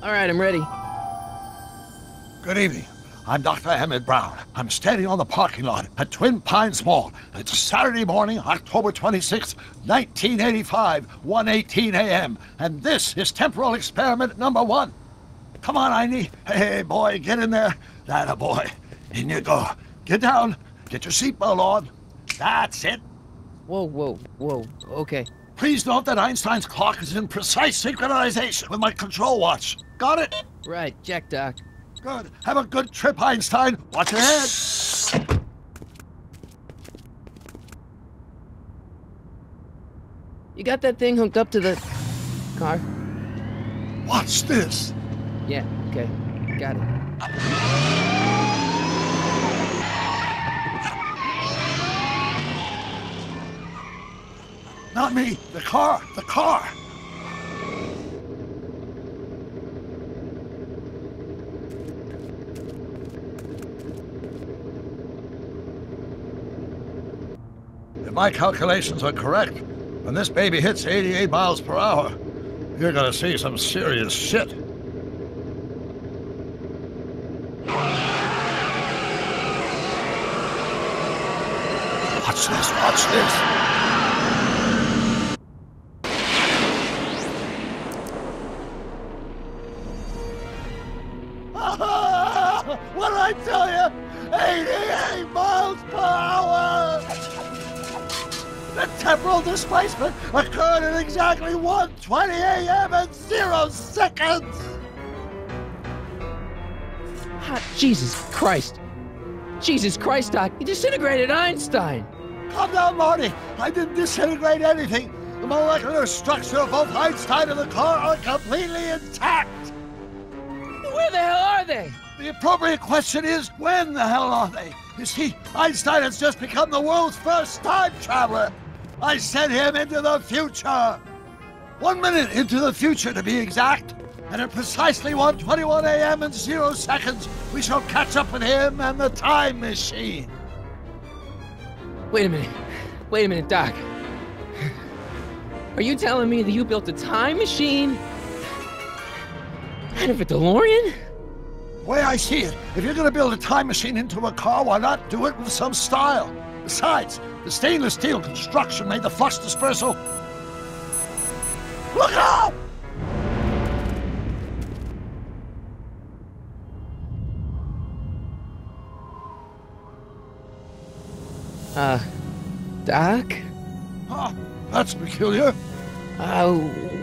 All right, I'm ready. Good evening. I'm Dr. Emmett Brown. I'm standing on the parking lot at Twin Pines Mall. It's Saturday morning, October 26, 1985, 1:18 a.m. And this is temporal experiment number 1. Come on, Einie. Hey, boy, get in there. That boy. In you go. Get down. Get your seatbelt on. That's it. Whoa, whoa, whoa. Okay. Please note that Einstein's clock is in precise synchronization with my control watch. Got it? Right, check, Doc. Good. Have a good trip, Einstein. Watch your head. You got that thing hooked up to the car? Watch this. Yeah, okay. Got it. Not me. The car. The car. If my calculations are correct, when this baby hits 88 miles per hour, you're gonna see some serious shit. Watch this, watch this. What did I tell you? 88 miles per hour! The temporal displacement occurred at exactly 1:20 a.m. and 0 seconds! Ah, Jesus Christ. Jesus Christ, Doc. You disintegrated Einstein. Calm down, Marty. I didn't disintegrate anything. The molecular structure of both Einstein and the car are completely intact. Where the hell are they? The appropriate question is, when the hell are they? You see, Einstein has just become the world's first time traveler. I sent him into the future. 1 minute into the future, to be exact. And at precisely 1:21 a.m. and 0 seconds, we shall catch up with him and the time machine. Wait a minute, Doc. Are you telling me that you built a time machine out of a DeLorean? The way I see it, if you're going to build a time machine into a car, why not do it with some style? Besides, the stainless steel construction made the flux dispersal. Look out! Doc? Huh, that's peculiar.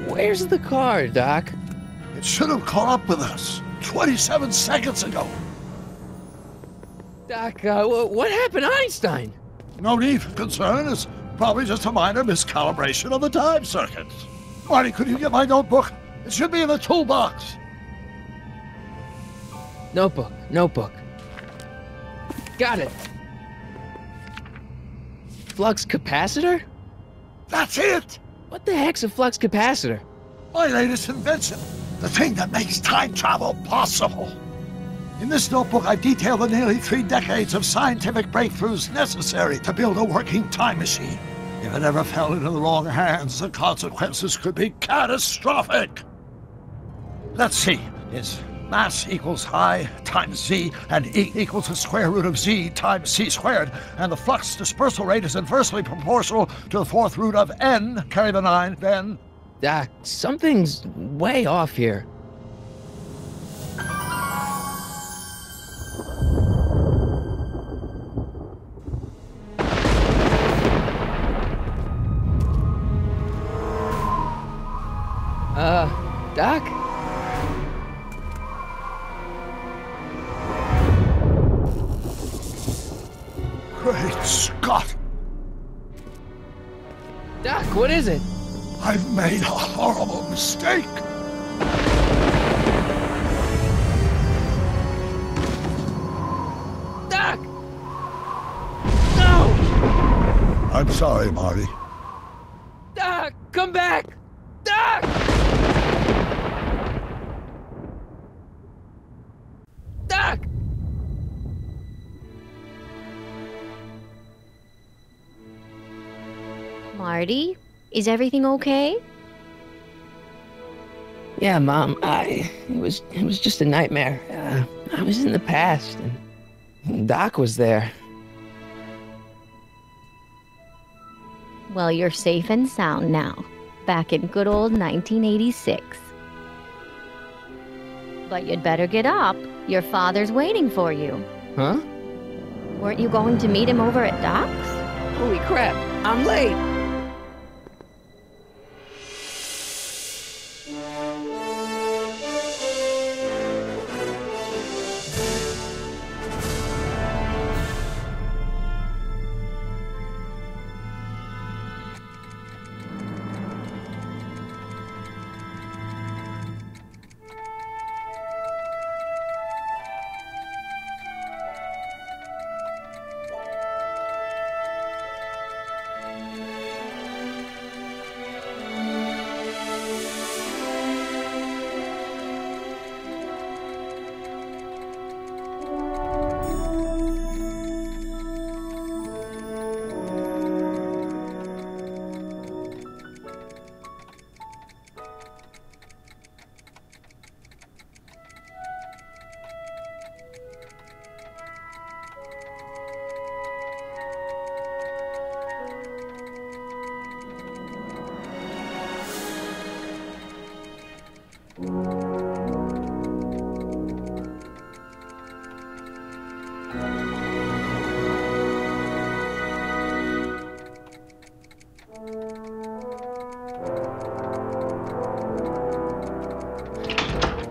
Where's the car, Doc? It should have caught up with us 27 seconds ago. Doc, what happened to Einstein? No need for concern. It's probably just a minor miscalibration of the time circuits. Marty, could you get my notebook? It should be in the toolbox. Notebook. Got it. Flux capacitor? That's it! What the heck's a flux capacitor? My latest invention. The thing that makes time travel possible. In this notebook, I've detailed the nearly 3 decades of scientific breakthroughs necessary to build a working time machine. If it ever fell into the wrong hands, the consequences could be catastrophic. Let's see. It's mass equals I times Z, and E equals the square root of Z times C squared, and the flux dispersal rate is inversely proportional to the 4th root of N, carry the 9, then... Doc, something's way off here. Doc? Great Scott! Doc, what is it? I've made a horrible mistake! Doc! No! I'm sorry, Marty. Doc, come back! Doc! Doc! Marty, is everything okay? Yeah, Mom, it was just a nightmare. I was in the past, and Doc was there. Well, you're safe and sound now, back in good old 1986. But you'd better get up. Your father's waiting for you. Huh? Weren't you going to meet him over at Doc's? Holy crap, I'm late!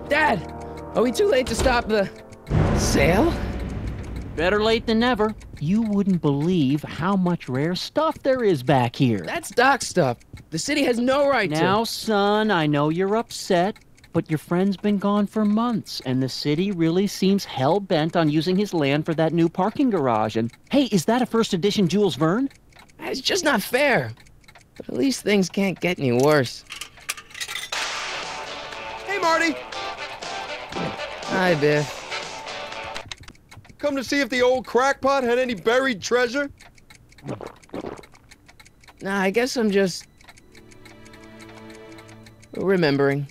Dad, are we too late to stop the sale? Better late than never. You wouldn't believe how much rare stuff there is back here. That's Doc's stuff. The city has no right to. Now, son, I know you're upset, but your friend's been gone for months, and the city really seems hell-bent on using his land for that new parking garage. And, hey, is that a first edition Jules Verne? It's just not fair. But at least things can't get any worse. Hey, Marty! Hi, Biff. Come to see if the old crackpot had any buried treasure? Nah, I guess I'm just remembering.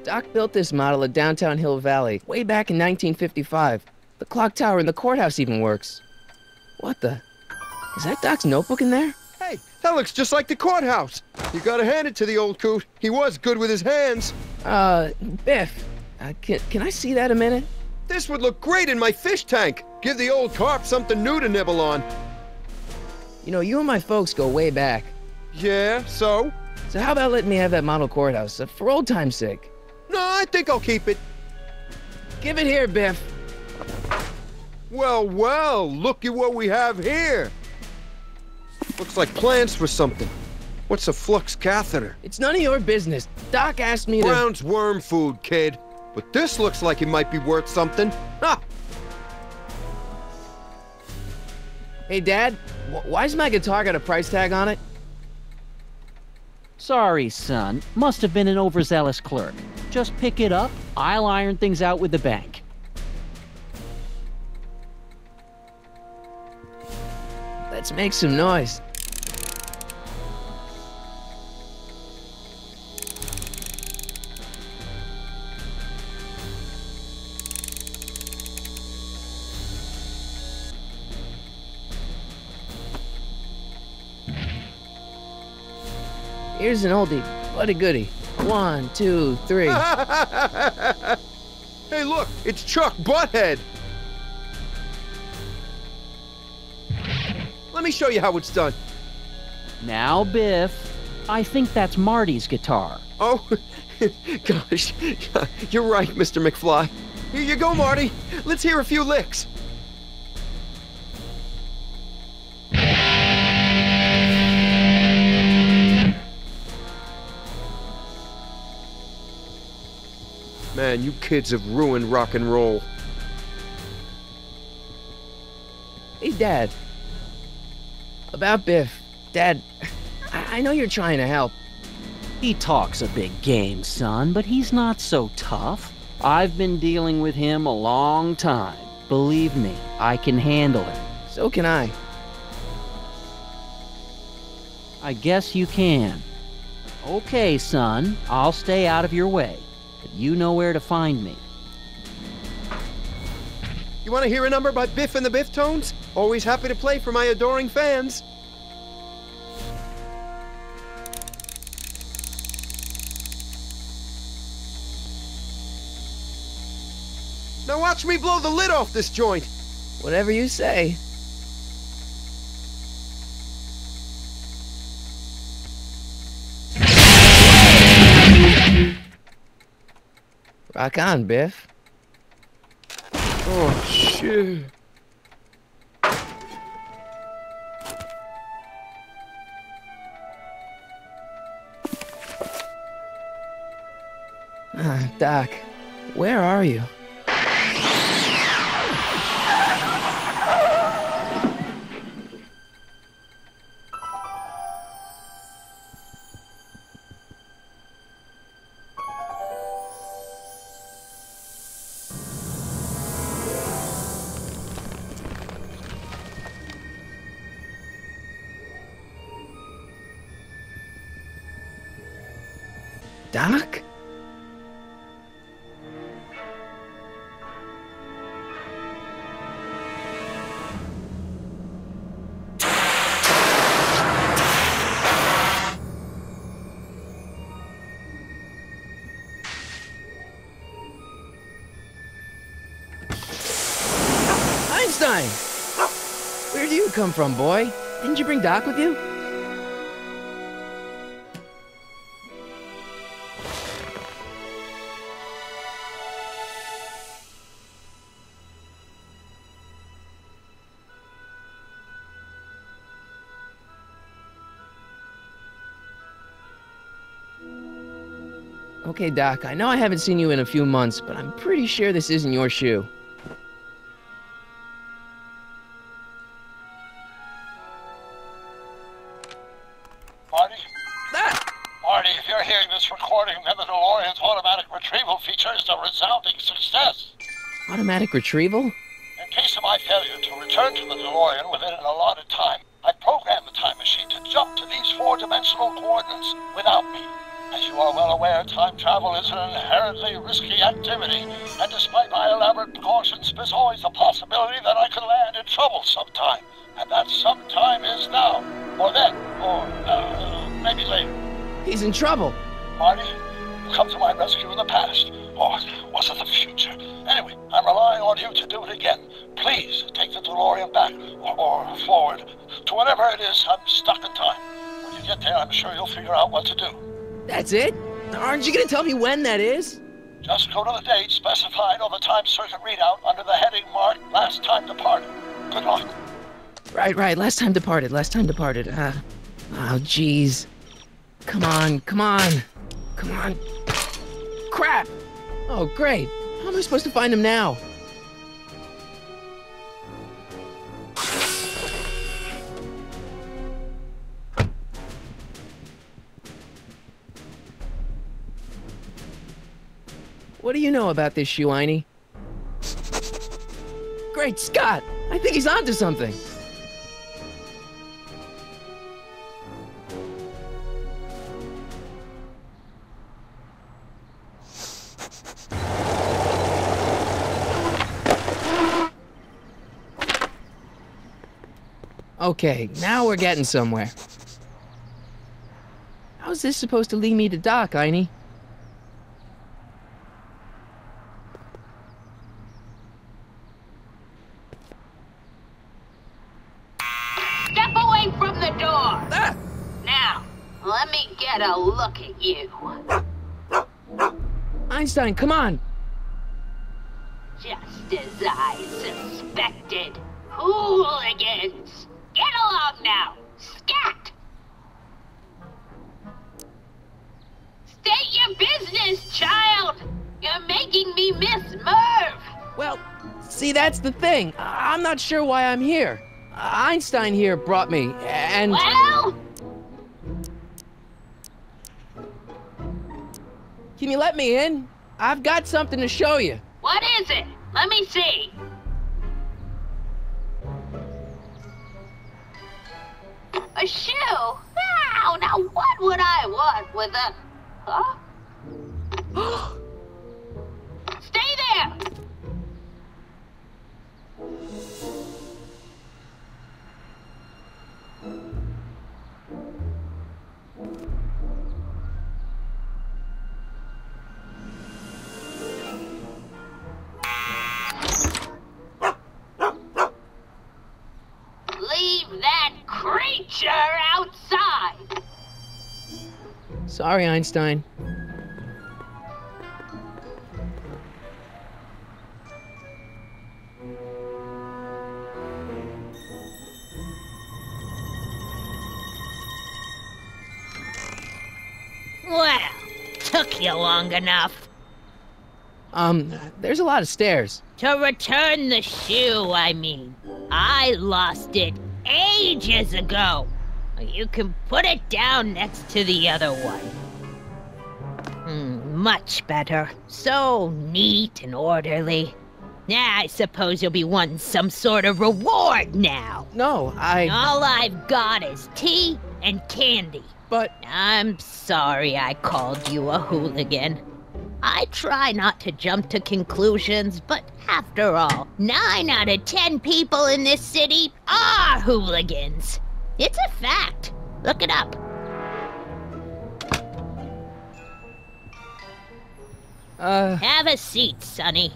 Doc built this model of downtown Hill Valley way back in 1955. The clock tower in the courthouse even works. What the? Is that Doc's notebook in there? Hey, that looks just like the courthouse. You gotta hand it to the old coot. He was good with his hands. Biff, can I see that a minute? This would look great in my fish tank. Give the old carp something new to nibble on. You know, you and my folks go way back. Yeah, so? So how about letting me have that model courthouse, for old time's sake? No, I think I'll keep it. Give it here, Biff. Well, well, look at what we have here. Looks like plans for something. What's a flux catheter? It's none of your business. Doc asked me to... Brown's worm food, kid. But this looks like it might be worth something. Ha! Hey, Dad, why's my guitar got a price tag on it? Sorry, son. Must have been an overzealous clerk. Just pick it up. I'll iron things out with the bank. Let's make some noise. Here's an oldie, but a goodie. 1, 2, 3. Hey, look, it's Chuck Butthead. Let me show you how it's done. Now, Biff, I think that's Marty's guitar. Oh, gosh, you're right, Mr. McFly. Here you go, Marty. Let's hear a few licks. Man, you kids have ruined rock and roll. Hey, Dad. About Biff. Dad, I know you're trying to help. He talks a big game, son, but he's not so tough. I've been dealing with him a long time. Believe me, I can handle it. So can I. I guess you can. Okay, son, I'll stay out of your way, but you know where to find me. You want to hear a number by Biff and the Biff Tones? Always happy to play for my adoring fans. Now watch me blow the lid off this joint. Whatever you say. Rock on, Biff. Oh, shit. Doc, where are you? Doc? Einstein! Where do you come from, boy? Didn't you bring Doc with you? Okay, Doc, I know I haven't seen you in a few months, but I'm pretty sure this isn't your shoe. Marty? Ah! Marty, if you're hearing this recording, then the DeLorean's automatic retrieval feature is a resounding success. Automatic retrieval? In case of my failure to return to the DeLorean within an allotted time, I programmed the time machine to jump to these four-dimensional coordinates without me. As you are well aware, time travel is an inherently risky activity, and despite my elaborate precautions, there's always a possibility that I could land in trouble sometime. And that sometime is now, or then, or maybe later. He's in trouble. Marty, you come to my rescue in the past, or was it the future? Anyway, I'm relying on you to do it again. Please take the DeLorean back, or forward, to whenever it is I'm stuck in time. When you get there, I'm sure you'll figure out what to do. That's it? Aren't you gonna tell me when that is? Just go to the date specified on the time circuit readout under the heading marked Last Time Departed. Good luck. Right, last time departed. Oh, jeez. Come on. Crap! Oh, great. How am I supposed to find him now? What do you know about this shoe, Einie? Great Scott! I think he's onto something! Okay, now we're getting somewhere. How's this supposed to lead me to Doc, Einie? Step away from the door! Ah! Now, let me get a look at you. Einstein, come on! Just as I suspected. Hooligans! Get along now! Scat! State your business, child! You're making me miss Merv! Well, see, that's the thing. I'm not sure why I'm here. Einstein here brought me, and... Well? Can you let me in? I've got something to show you. What is it? Let me see. A shoe? Now what would I want with a... Huh? Stay there! Leave that creature outside! Sorry, Einstein. Well, took you long enough. There's a lot of stairs. To return the shoe, I mean. I lost it ages ago. You can put it down next to the other one. Much better. So neat and orderly. I suppose you'll be wanting some sort of reward now. No, All I've got is tea and candy. But... I'm sorry I called you a hooligan. I try not to jump to conclusions, but after all, 9 out of 10 people in this city are hooligans. It's a fact. Look it up. Have a seat, Sonny.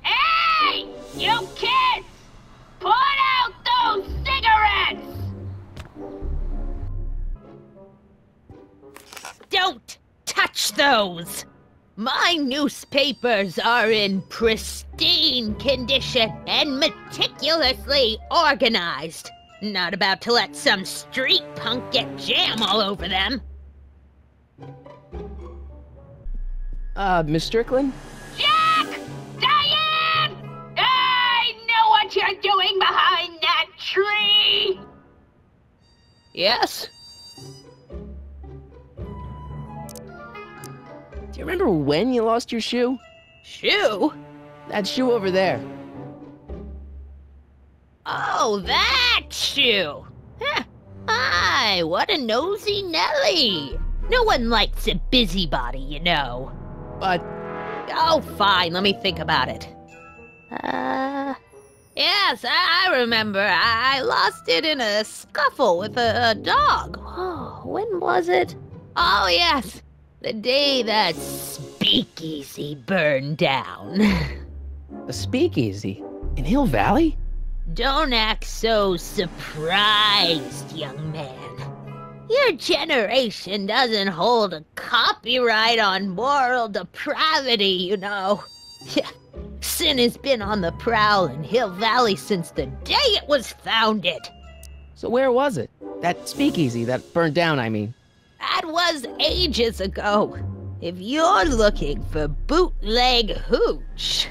Hey! You kids! Put out those cigarettes! Don't touch those! My newspapers are in pristine condition and meticulously organized. Not about to let some street punk get jam all over them. Miss Strickland? Jack! Diane! I know what you're doing behind that tree! Yes? Do you remember when you lost your shoe? Shoe? That shoe over there. Oh, that shoe! Huh. Aye, what a nosy Nelly! No one likes a busybody, you know. But... Oh, fine, let me think about it. Yes, I remember. I lost it in a scuffle with a dog. Oh, when was it? Oh, yes. The day that speakeasy burned down. A speakeasy? In Hill Valley? Don't act so surprised, young man. Your generation doesn't hold a copyright on moral depravity, you know. Sin has been on the prowl in Hill Valley since the day it was founded. So where was it? That speakeasy that burned down, I mean. That was ages ago. If you're looking for bootleg hooch.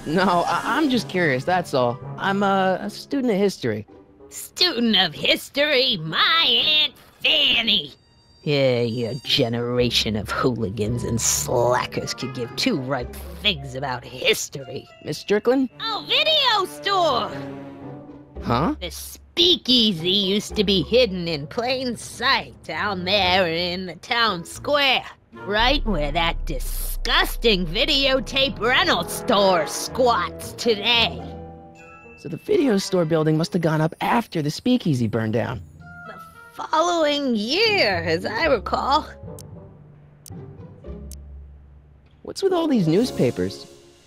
No, I'm just curious, that's all. I'm a student of history. Student of history, my Aunt Fanny. Yeah, your generation of hooligans and slackers could give 2 ripe figs about history. Miss Strickland? Oh, video store! Huh? The speakeasy used to be hidden in plain sight down there in the town square. Right where that disgusting videotape rental store squats today. So the video store building must have gone up after the speakeasy burned down. The following year, as I recall. What's with all these newspapers?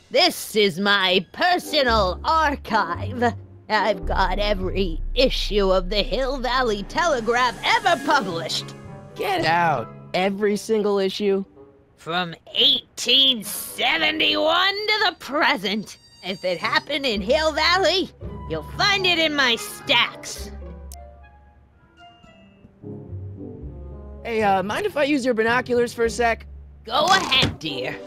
This is my personal archive. I've got every issue of the Hill Valley Telegraph ever published. Get out. Every single issue? From 1871 to the present. If it happened in Hill Valley, you'll find it in my stacks. Hey, mind if I use your binoculars for a sec? Go ahead, dear.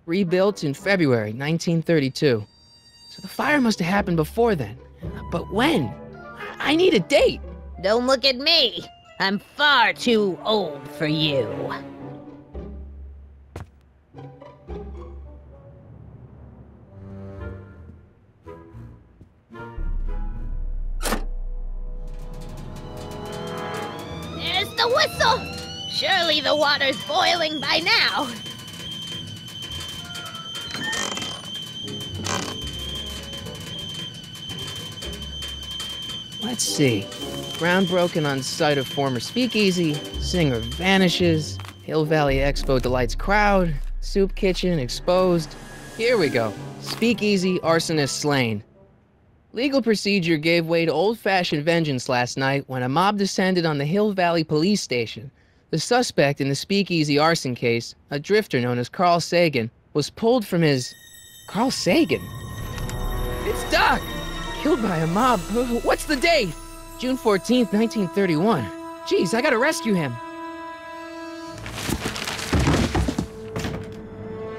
Rebuilt in February 1932. So the fire must have happened before then. But when? I need a date. Don't look at me. I'm far too old for you. There's the whistle! Surely the water's boiling by now. Let's see. Ground broken on site of former speakeasy. Singer vanishes. Hill Valley Expo delights crowd. Soup kitchen exposed. Here we go. Speakeasy arsonist slain. Legal procedure gave way to old-fashioned vengeance last night when a mob descended on the Hill Valley police station. The suspect in the speakeasy arson case, a drifter known as Carl Sagan, was pulled from his... Carl Sagan? It's Doc! Killed by a mob. What's the date? June 14th, 1931. Jeez, I gotta rescue him.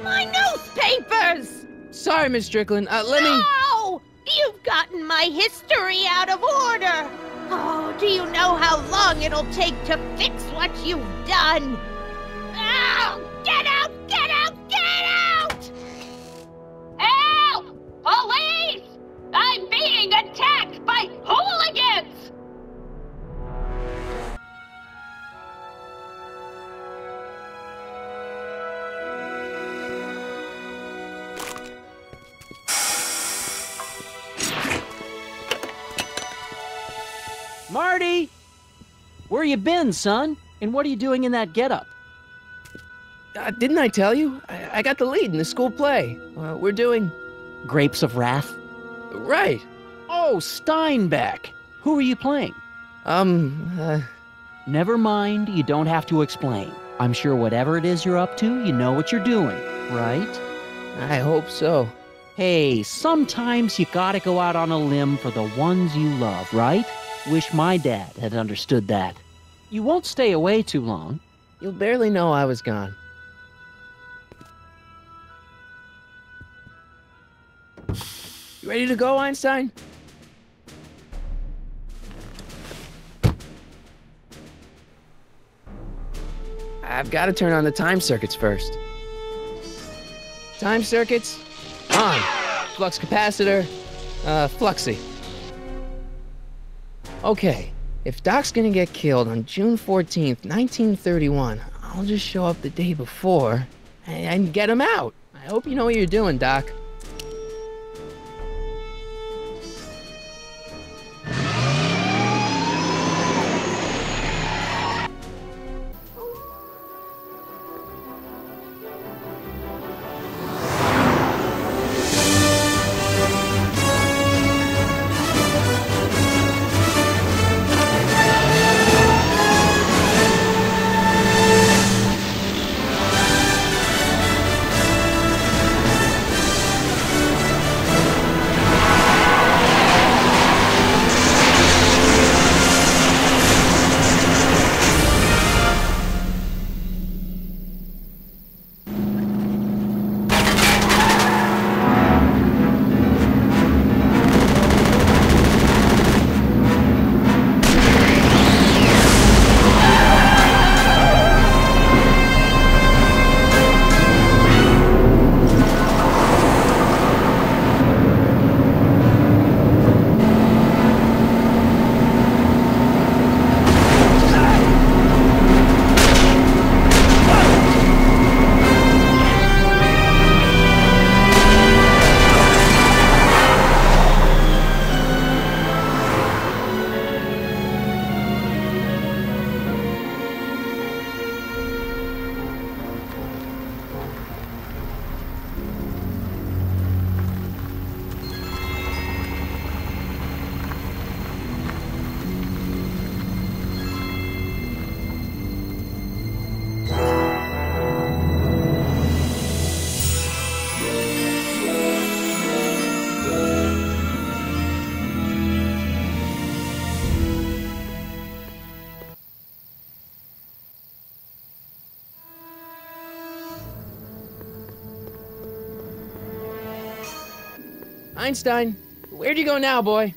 My newspapers! Sorry, Miss Strickland. Let me... No! You've gotten my history out of order! Oh, do you know how long it'll take to fix what you've done? Ow! Get out! Get out! Get out! Help! Police! I'm being attacked by hooligans! Marty! Where you been, son? And what are you doing in that getup? Didn't I tell you? I got the lead in the school play. We're doing... Grapes of Wrath? Right. Oh, Steinbeck! Who are you playing? Never mind, you don't have to explain. I'm sure whatever it is you're up to, you know what you're doing, right? I hope so. Hey, sometimes you gotta go out on a limb for the ones you love, right? Wish my dad had understood that. You won't stay away too long. You'll barely know I was gone. You ready to go, Einstein? I've got to turn on the time circuits first. Time circuits, on. Flux capacitor, fluxy. Okay, if Doc's gonna get killed on June 14th, 1931, I'll just show up the day before and get him out. I hope you know what you're doing, Doc. Einstein, where'd you go now, boy?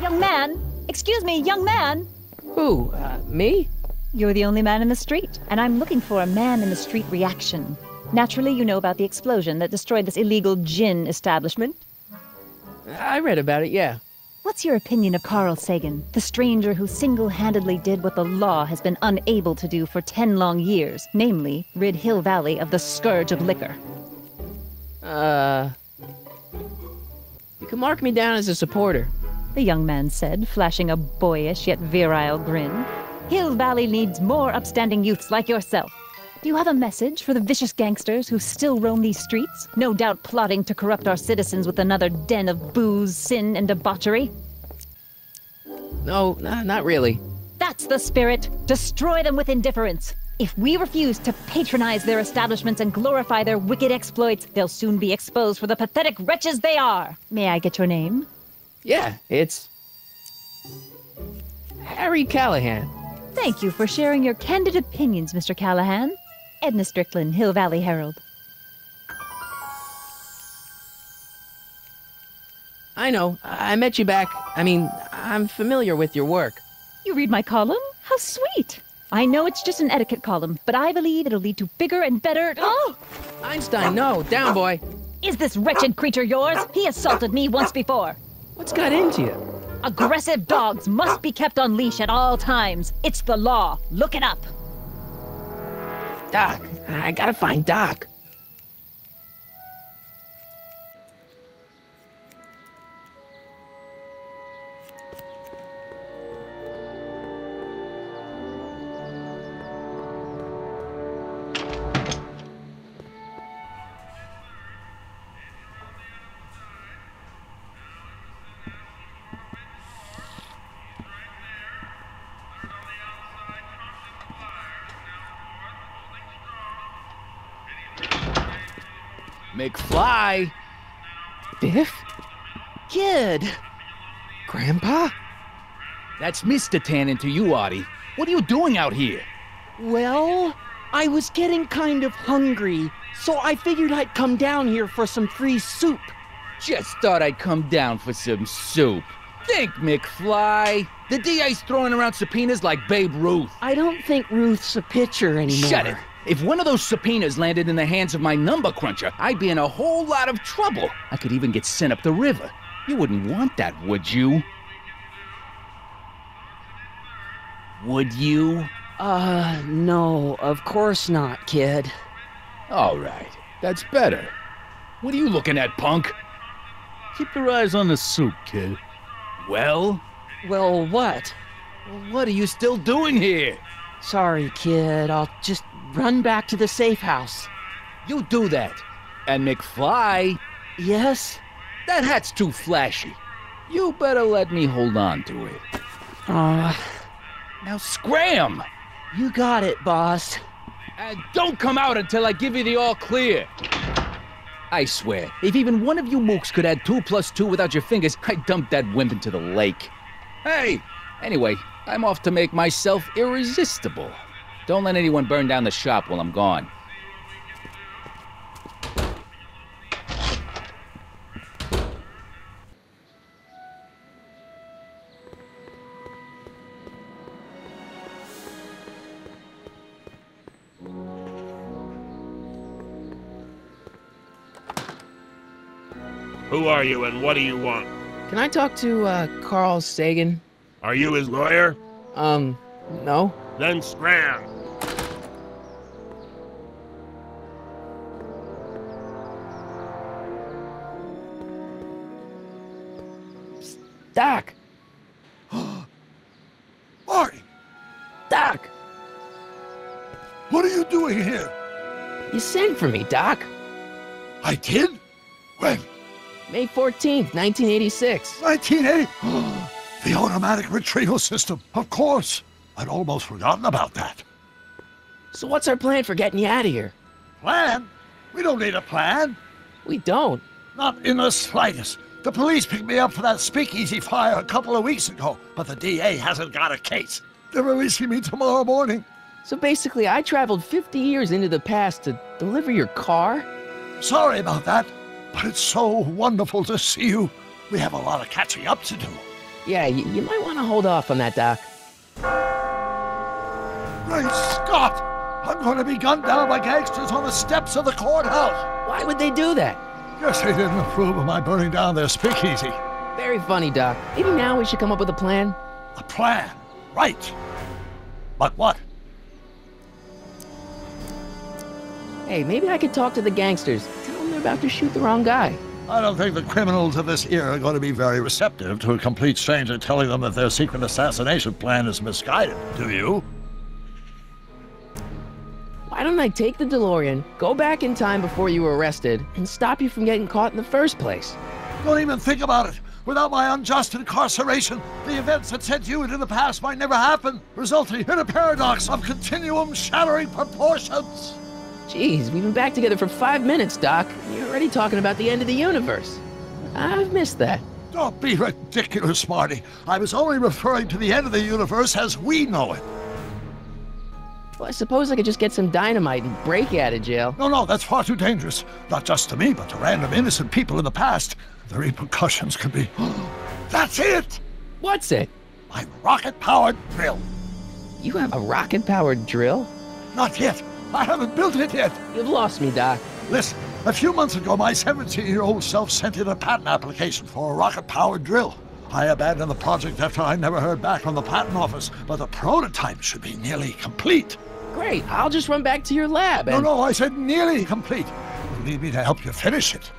Young man! Excuse me, young man! Who, me? You're the only man in the street, and I'm looking for a man-in-the-street reaction. Naturally, you know about the explosion that destroyed this illegal gin establishment. I read about it, yeah. What's your opinion of Carl Sagan, the stranger who single-handedly did what the law has been unable to do for 10 long years, namely, rid Hill Valley of the scourge of liquor? You can mark me down as a supporter. The young man said, flashing a boyish yet virile grin. Hill Valley needs more upstanding youths like yourself. Do you have a message for the vicious gangsters who still roam these streets, no doubt plotting to corrupt our citizens with another den of booze, sin, and debauchery? No, not really. That's the spirit! Destroy them with indifference! If we refuse to patronize their establishments and glorify their wicked exploits, they'll soon be exposed for the pathetic wretches they are! May I get your name? Yeah, it's... Harry Callahan. Thank you for sharing your candid opinions, Mr. Callahan. Edna Strickland, Hill Valley Herald. I know. I met you back. I'm familiar with your work. You read my column? How sweet! I know it's just an etiquette column, but I believe it'll lead to bigger and better... Oh! Einstein, no. Down, boy. Is this wretched creature yours? He assaulted me once before. What's got into you? Aggressive dogs must be kept on leash at all times. It's the law. Look it up. Doc. I gotta find Doc. McFly! Biff? Kid! Grandpa? That's Mr. Tannen to you, Artie. What are you doing out here? Well, I was getting kind of hungry, so I figured I'd come down here for some free soup. Just thought I'd come down for some soup. Think, McFly. The DA's throwing around subpoenas like Babe Ruth. I don't think Ruth's a pitcher anymore. Shut it! If one of those subpoenas landed in the hands of my number cruncher, I'd be in a whole lot of trouble. I could even get sent up the river. You wouldn't want that, would you? Would you? No, of course not, kid. All right, that's better. What are you looking at, punk? Keep your eyes on the soup, kid. Well? Well, what? What are you still doing here? Sorry, kid. I'll just run back to the safe house. You do that. And McFly, Yes? that hat's too flashy. You better let me hold on to it. Now scram! You got it, boss. And don't come out until I give you the all clear. I swear, if even one of you mooks could add 2 + 2 without your fingers, I'd dump that wimp into the lake. Hey! Anyway, I'm off to make myself irresistible. Don't let anyone burn down the shop while I'm gone. Who are you and what do you want? Can I talk to, Carl Sagan? Are you his lawyer? No. Then scram. Doc! Marty! Doc! What are you doing here? You sent for me, Doc. I did? When? May 14th, 1986. 1980? The automatic retrieval system. Of course. I'd almost forgotten about that. So what's our plan for getting you out of here? Plan? We don't need a plan. We don't. Not in the slightest. The police picked me up for that speakeasy fire a couple of weeks ago, but the DA hasn't got a case. They're releasing me tomorrow morning. So basically, I traveled 50 years into the past to deliver your car? Sorry about that, but it's so wonderful to see you. We have a lot of catching up to do. Yeah, you might want to hold off on that, Doc. Great Scott! I'm going to be gunned down by gangsters on the steps of the courthouse. Why would they do that? Guess they didn't approve of my burning down their speakeasy. Very funny, Doc. Maybe now we should come up with a plan? A plan? Right. But what? Hey, maybe I could talk to the gangsters. Tell them they're about to shoot the wrong guy. I don't think the criminals of this era are going to be very receptive to a complete stranger telling them that their secret assassination plan is misguided, do you? Why don't I take the DeLorean, go back in time before you were arrested, and stop you from getting caught in the first place? Don't even think about it. Without my unjust incarceration, the events that sent you into the past might never happen, resulting in a paradox of continuum-shattering proportions. Jeez, we've been back together for 5 minutes, Doc. You're already talking about the end of the universe. I've missed that. Don't be ridiculous, Marty. I was only referring to the end of the universe as we know it. Well, I suppose I could just get some dynamite and break you out of jail. No, that's far too dangerous. Not just to me, but to random innocent people in the past. The repercussions could be... That's it! What's it? My rocket-powered drill. You have a rocket-powered drill? Not yet. I haven't built it yet. You've lost me, Doc. Listen, a few months ago, my 17-year-old self sent in a patent application for a rocket-powered drill. I abandoned the project after I never heard back from the patent office, but the prototype should be nearly complete. Great, I'll just run back to your lab and... No, I said nearly complete. You need me to help you finish it.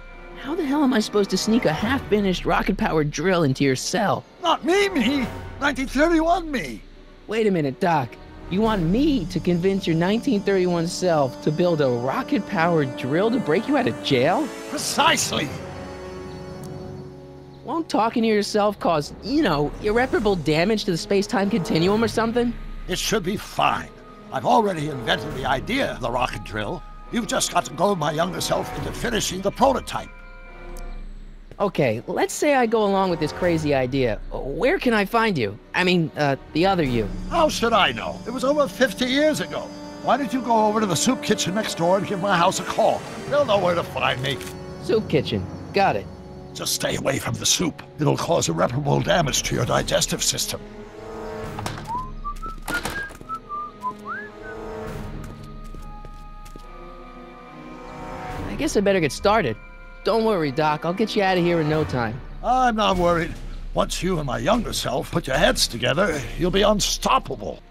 How the hell am I supposed to sneak a half-finished rocket-powered drill into your cell? Not me! 1931 me! Wait a minute, Doc. You want me to convince your 1931 self to build a rocket-powered drill to break you out of jail? Precisely! Won't talking to yourself cause, irreparable damage to the space-time continuum or something? It should be fine. I've already invented the idea of the rocket drill. You've just got to goad my younger self into finishing the prototype. Okay, let's say I go along with this crazy idea. Where can I find you? I mean, the other you. How should I know? It was over 50 years ago. Why don't you go over to the soup kitchen next door and give my house a call? They'll know where to find me. Soup kitchen. Got it. Just stay away from the soup. It'll cause irreparable damage to your digestive system. I guess I better get started. Don't worry, Doc. I'll get you out of here in no time. I'm not worried. Once you and my younger self put your heads together, you'll be unstoppable.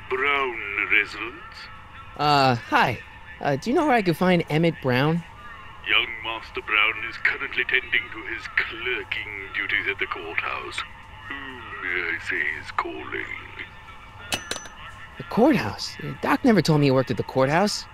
Brown residence? Hi. Do you know where I could find Emmett Brown? Young Master Brown is currently tending to his clerking duties at the courthouse. Who may I say is calling? The courthouse? Doc never told me he worked at the courthouse.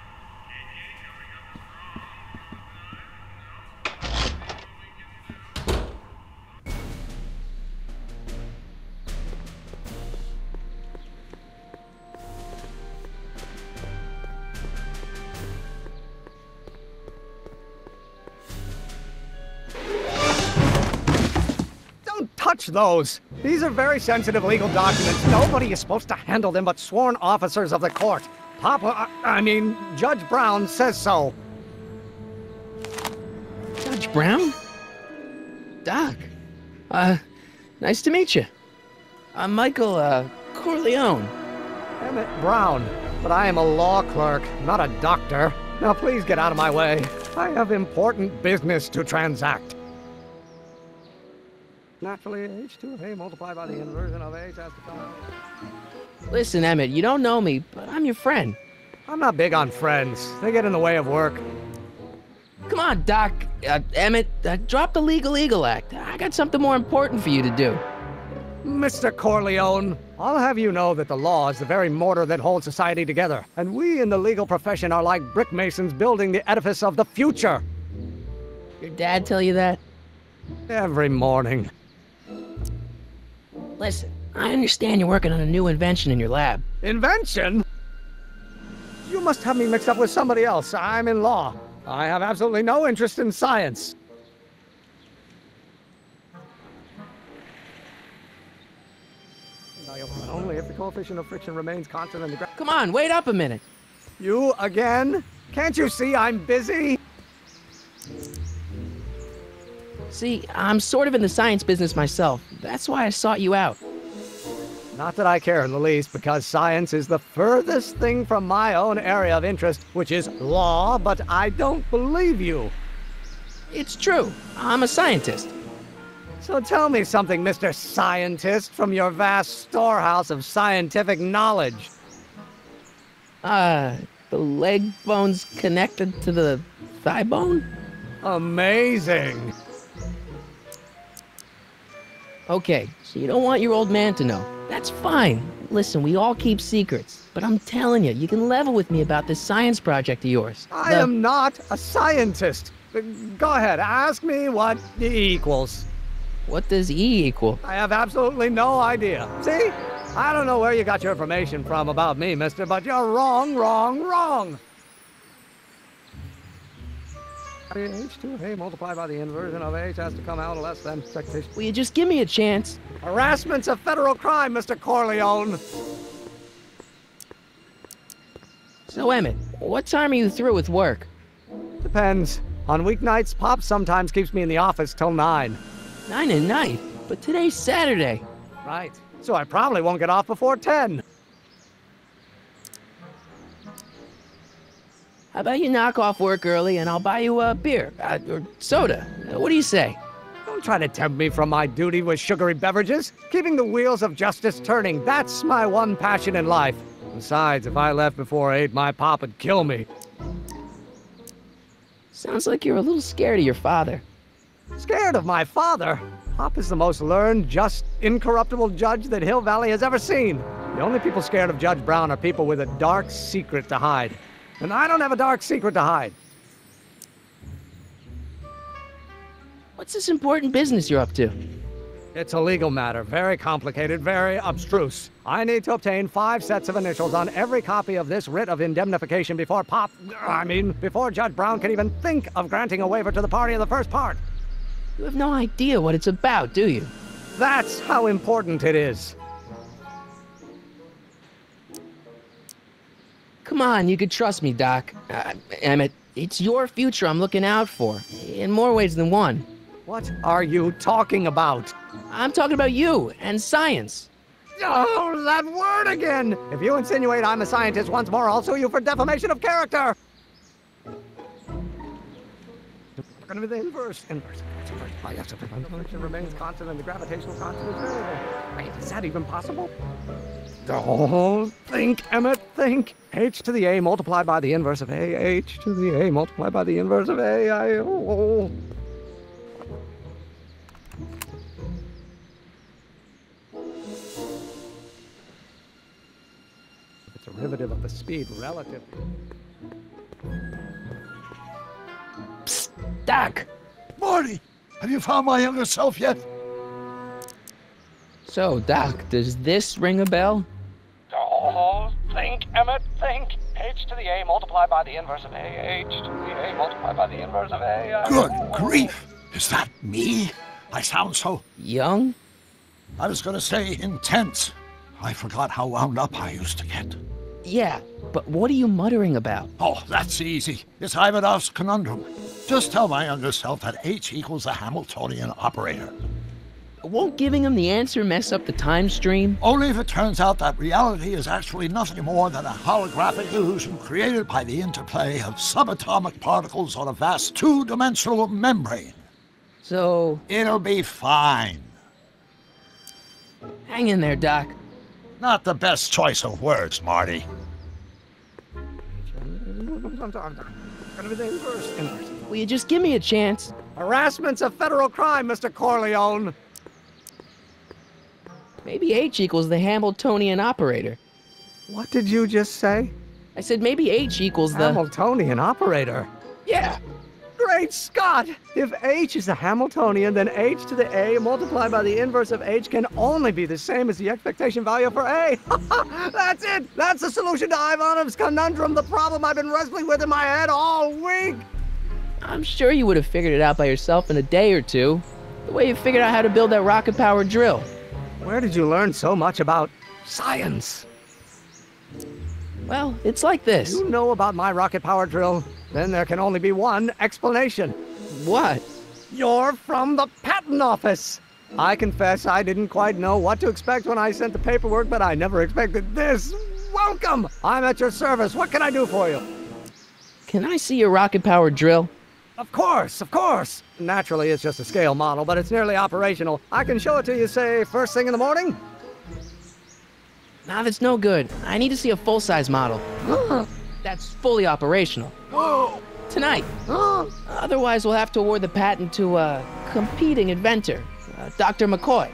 Touch those. These are very sensitive legal documents. Nobody is supposed to handle them but sworn officers of the court. Judge Brown says so. Brown? Doc. Nice to meet you. I'm Michael, Corleone. Emmett Brown, but I am a law clerk, not a doctor. Now please get out of my way. I have important business to transact. Naturally, H2 of A multiplied by the inversion of H has to come out. Listen, Emmett, you don't know me, but I'm your friend. I'm not big on friends. They get in the way of work. Come on, Doc. Emmett, drop the Legal Eagle Act. I got something more important for you to do. Mr. Corleone, I'll have you know that the law is the very mortar that holds society together, and we in the legal profession are like brick masons building the edifice of the future. Your dad tell you that? Every morning. Listen, I understand you're working on a new invention in your lab. Invention? You must have me mixed up with somebody else. I'm in law. I have absolutely no interest in science. Only if the coefficient of friction remains constant and the Come on, wait up a minute. You again? Can't you see I'm busy? See, I'm sort of in the science business myself. That's why I sought you out. Not that I care in the least, because science is the furthest thing from my own area of interest, which is law, but I don't believe you. It's true. I'm a scientist. So tell me something, Mr. Scientist, from your vast storehouse of scientific knowledge. The leg bone's connected to the thigh bone? Amazing. Okay, so you don't want your old man to know. That's fine. Listen, we all keep secrets. But I'm telling you, you can level with me about this science project of yours. I am not a scientist. Go ahead, ask me what E equals. What does E equal? I have absolutely no idea. See? I don't know where you got your information from about me, mister, but you're wrong, wrong, wrong. H2 of A multiplied by the inversion of H has to come out less than sectation. Will you just give me a chance? Harassment's a federal crime, Mr. Corleone. So, Emmett, what time are you through with work? Depends. On weeknights, Pop sometimes keeps me in the office till 9. 9 at night? But today's Saturday. Right. So I probably won't get off before 10. How about you knock off work early and I'll buy you a beer, or soda. What do you say? Don't try to tempt me from my duty with sugary beverages. Keeping the wheels of justice turning, that's my one passion in life. Besides, if I left before 8, my pop would kill me. Sounds like you're a little scared of your father. Scared of my father? Pop is the most learned, just, incorruptible judge that Hill Valley has ever seen. The only people scared of Judge Brown are people with a dark secret to hide. And I don't have a dark secret to hide. What's this important business you're up to? It's a legal matter, very complicated, very abstruse. I need to obtain 5 sets of initials on every copy of this writ of indemnification before before Judge Brown can even think of granting a waiver to the party in the first part. You have no idea what it's about, do you? That's how important it is. Come on, you could trust me, Doc. Emmett, it's your future I'm looking out for, in more ways than one. What are you talking about? I'm talking about you and science. Oh, that word again! If you insinuate I'm a scientist once more, I'll sue you for defamation of character! Going to be the inverse. My function remains constant and the gravitational constant is variable. Wait, is that even possible? Oh, think, Emmett, think. H to the A multiplied by the inverse of A. H to the A multiplied by the inverse of A. It's a derivative of the speed relative. Psst, Doc! Marty, have you found my younger self yet? So, Doc, does this ring a bell? Oh, think, Emmett, think. H to the A multiplied by the inverse of A. H to the A multiplied by the inverse of A. Good grief! Is that me? I sound so... Young? I was going to say intense. I forgot how wound up I used to get. Yeah, but what are you muttering about? Oh, that's easy. It's Ivanov's conundrum. Just tell my younger self that H equals the Hamiltonian operator. Won't giving him the answer mess up the time stream? Only if it turns out that reality is actually nothing more than a holographic illusion created by the interplay of subatomic particles on a vast two-dimensional membrane. So... It'll be fine. Hang in there, Doc. Not the best choice of words, Marty. Will you just give me a chance? Harassment's a federal crime, Mr. Corleone. Maybe H equals the Hamiltonian operator. What did you just say? I said maybe H equals the... Hamiltonian operator? Yeah! Great Scott! If H is a Hamiltonian, then H to the A multiplied by the inverse of H can only be the same as the expectation value for A. That's it! That's the solution to Ivanov's conundrum, the problem I've been wrestling with in my head all week! I'm sure you would have figured it out by yourself in a day or two. The way you figured out how to build that rocket-powered drill. Where did you learn so much about science? Well, it's like this. You know about my rocket-powered drill? Then there can only be one explanation. What? You're from the patent office. I confess I didn't quite know what to expect when I sent the paperwork, but I never expected this. Welcome! I'm at your service. What can I do for you? Can I see your rocket-powered drill? Of course, of course. Naturally, it's just a scale model, but it's nearly operational. I can show it to you, say, first thing in the morning? Nah, that's no good. I need to see a full-size model. That's fully operational. Tonight. Otherwise, we'll have to award the patent to a competing inventor, Dr. McCoy.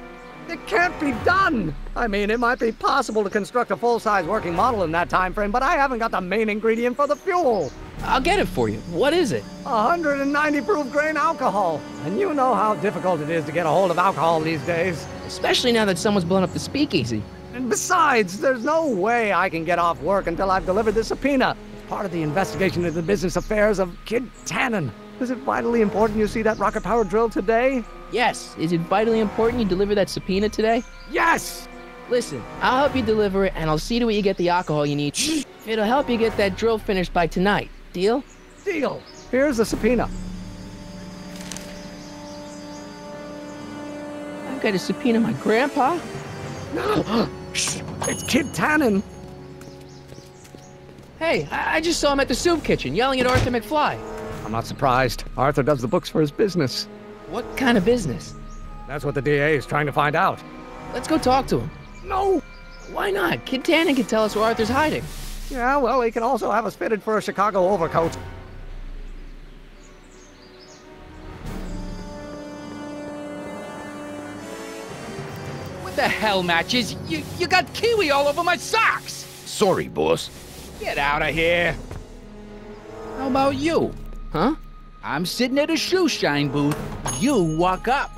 It can't be done! I mean, it might be possible to construct a full-size working model in that time frame, but I haven't got the main ingredient for the fuel. I'll get it for you. What is it? 190 proof grain alcohol. And you know how difficult it is to get a hold of alcohol these days. Especially now that someone's blown up the speakeasy. And besides, there's no way I can get off work until I've delivered this subpoena. It's part of the investigation into the business affairs of Kid Tannen. Is it vitally important you see that rocket-powered drill today? Yes. Is it vitally important you deliver that subpoena today? Yes! Listen, I'll help you deliver it, and I'll see to it you get the alcohol you need. It'll help you get that drill finished by tonight. Deal? Deal. Here's the subpoena. I've got to subpoena my grandpa? It's Kid Tannen. Hey, I just saw him at the soup kitchen yelling at Arthur McFly. I'm not surprised. Arthur does the books for his business. What kind of business? That's what the DA is trying to find out. Let's go talk to him. No! Why not? Kid Tannen can tell us where Arthur's hiding. Yeah, well, he can also have us fitted for a Chicago overcoat. What the hell, Matches? You got kiwi all over my socks! Sorry, boss. Get out of here. How about you? Huh? I'm sitting at a shoe shine booth. You walk up.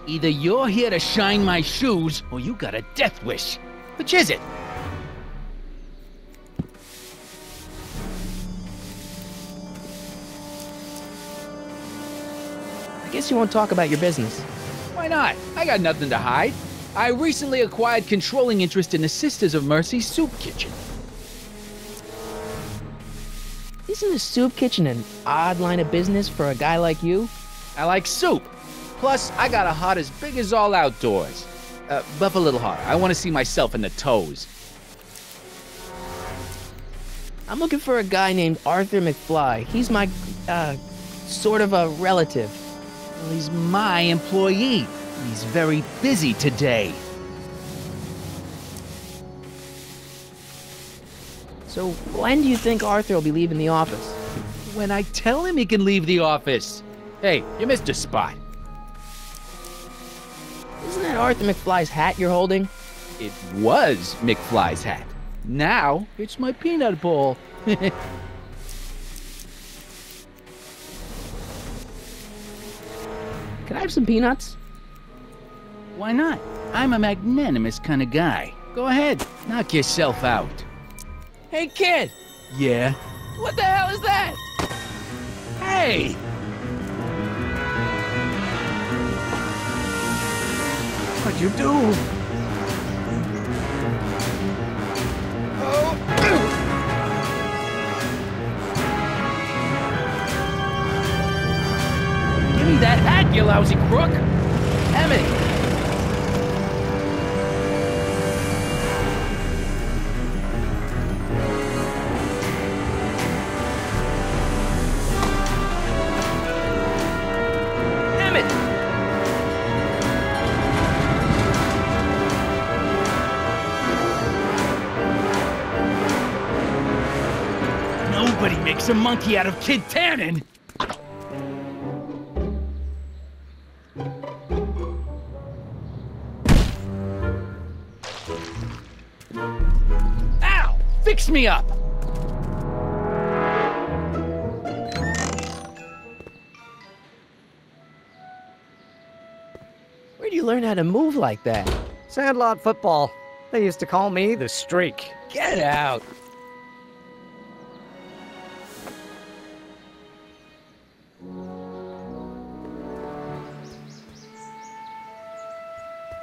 Either you're here to shine my shoes, or you got a death wish. Which is it? I guess you won't talk about your business. Why not? I got nothing to hide. I recently acquired controlling interest in the Sisters of Mercy soup kitchen. Isn't a soup kitchen an odd line of business for a guy like you? I like soup. Plus, I got a heart as big as all outdoors. Buff a little harder. I want to see myself in the toes. I'm looking for a guy named Arthur McFly. He's my, sort of a relative. Well, he's my employee. He's very busy today. So when do you think Arthur will be leaving the office? When I tell him he can leave the office. Hey, you missed a spot. Isn't that Arthur McFly's hat you're holding? It was McFly's hat. Now, it's my peanut bowl. Can I have some peanuts? Why not? I'm a magnanimous kind of guy. Go ahead, knock yourself out. Hey, kid! Yeah? What the hell is that? Hey! What'd you do? Oh! you lousy crook! Emmett! Nobody makes a monkey out of Kid Tannen! Ow! Fix me up! Where'd you learn how to move like that? Sandlot football. They used to call me the Streak. Get out!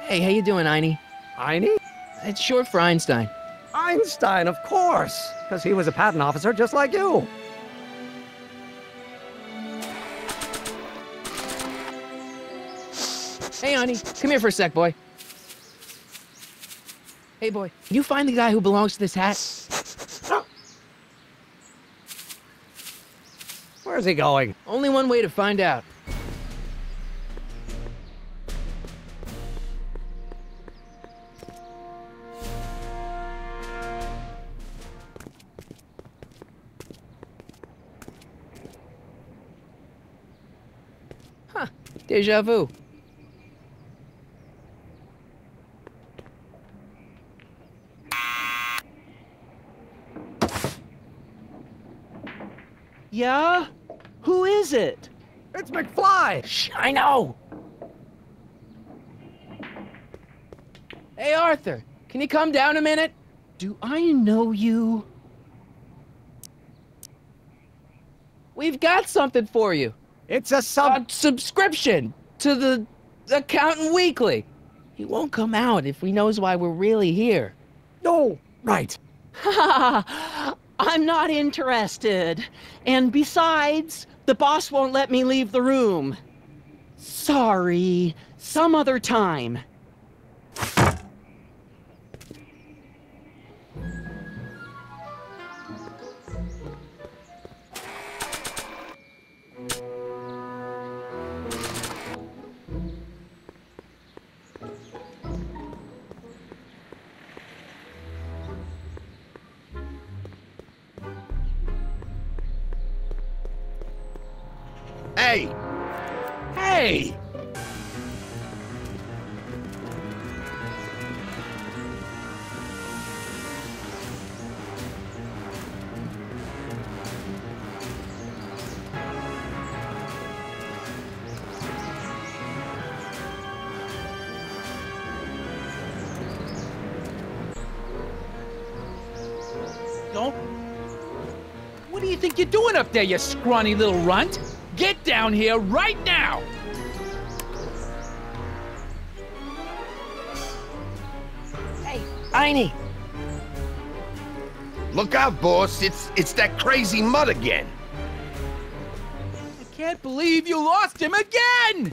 Hey, how you doing, Einie? Einie? It's short for Einstein. Einstein, of course, because he was a patent officer just like you. Hey, Einie, come here for a sec, boy. Hey, boy, can you find the guy who belongs to this hat? Where's he going? Only one way to find out. Huh, déjà vu. Yeah? Who is it? It's McFly! Shh, I know! Hey, Arthur, can you come down a minute? Do I know you? We've got something for you. It's a subscription to the Accountant Weekly. He won't come out if he knows why we're really here. No, right. I'm not interested. And besides, the boss won't let me leave the room. Sorry, some other time. Hey! Hey! Don't... What do you think you're doing up there, you scrawny little runt? Get down here right now! Hey, Einie! Look out, boss. It's that crazy mutt again. I can't believe you lost him again!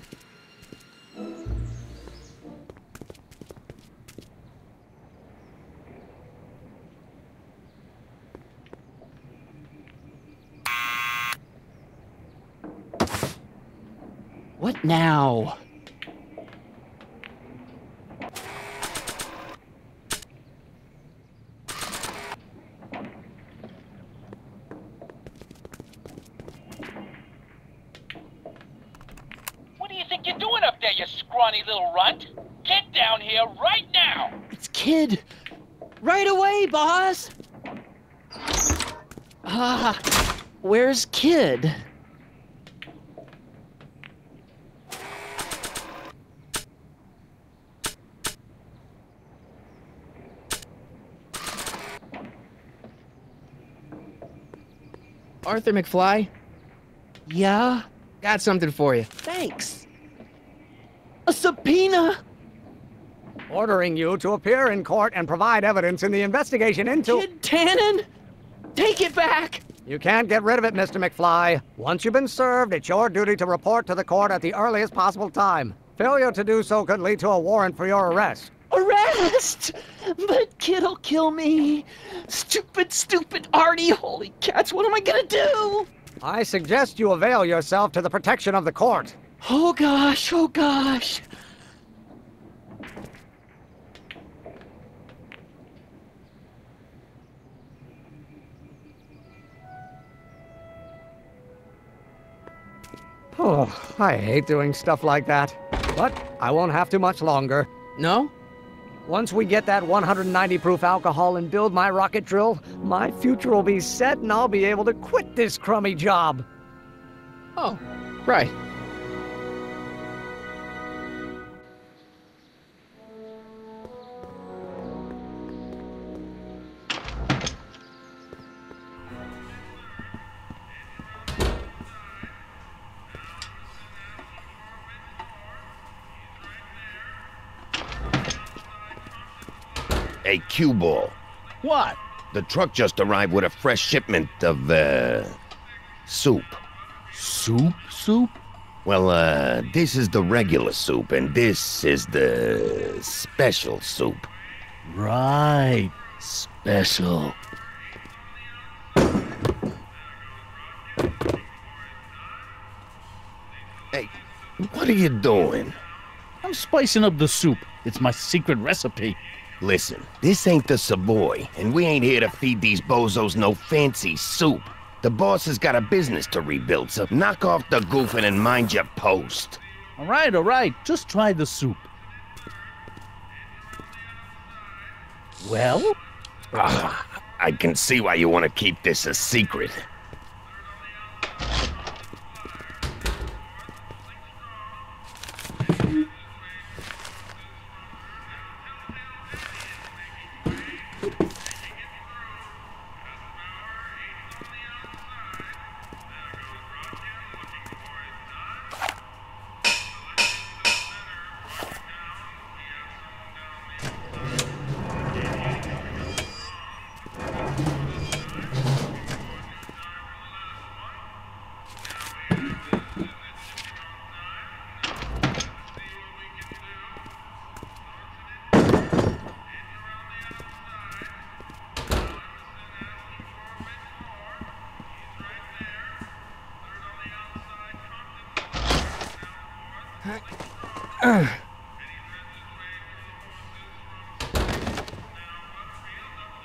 What now? What do you think you're doing up there, you scrawny little runt? Get down here right now! It's Kid. Right away, boss. Where's Kid? Arthur McFly? Yeah? Got something for you. Thanks. A subpoena? Ordering you to appear in court and provide evidence in the investigation into... Kid Tannen? Take it back! You can't get rid of it, Mr. McFly. Once you've been served, it's your duty to report to the court at the earliest possible time. Failure to do so could lead to a warrant for your arrest. Arrest! But kid'll kill me. Stupid Artie. Holy cats, what am I gonna do? I suggest you avail yourself to the protection of the court. Oh gosh. Oh, I hate doing stuff like that. But I won't have to much longer. No? Once we get that 190 proof alcohol and build my rocket drill, my future will be set and I'll be able to quit this crummy job. Oh, right. Hey, cue ball. What? The truck just arrived with a fresh shipment of, soup. Soup? Well, this is the regular soup, and this is the special soup. Right. Special. Hey, what are you doing? I'm spicing up the soup. It's my secret recipe. Listen, this ain't the Savoy, and we ain't here to feed these bozos no fancy soup. The boss has got a business to rebuild, so knock off the goofing and mind your post. All right. Just try the soup. Well? I can see why you want to keep this a secret.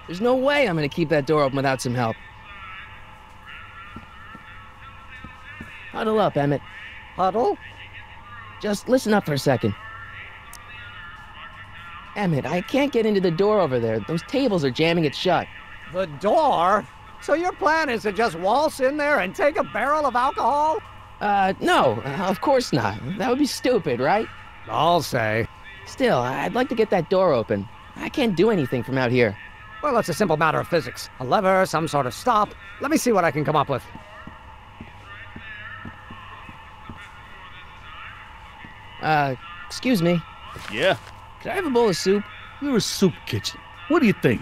There's no way I'm gonna keep that door open without some help. Huddle up, Emmett. Huddle? Just listen up for a second. Emmett, I can't get into the door over there. Those tables are jamming it shut. The door? So your plan is to just waltz in there and take a barrel of alcohol? No, of course not. That would be stupid, right? I'll say. Still, I'd like to get that door open. I can't do anything from out here. Well, it's a simple matter of physics. A lever, some sort of stop. Let me see what I can come up with. Excuse me. Yeah? Could I have a bowl of soup? You're a soup kitchen. What do you think?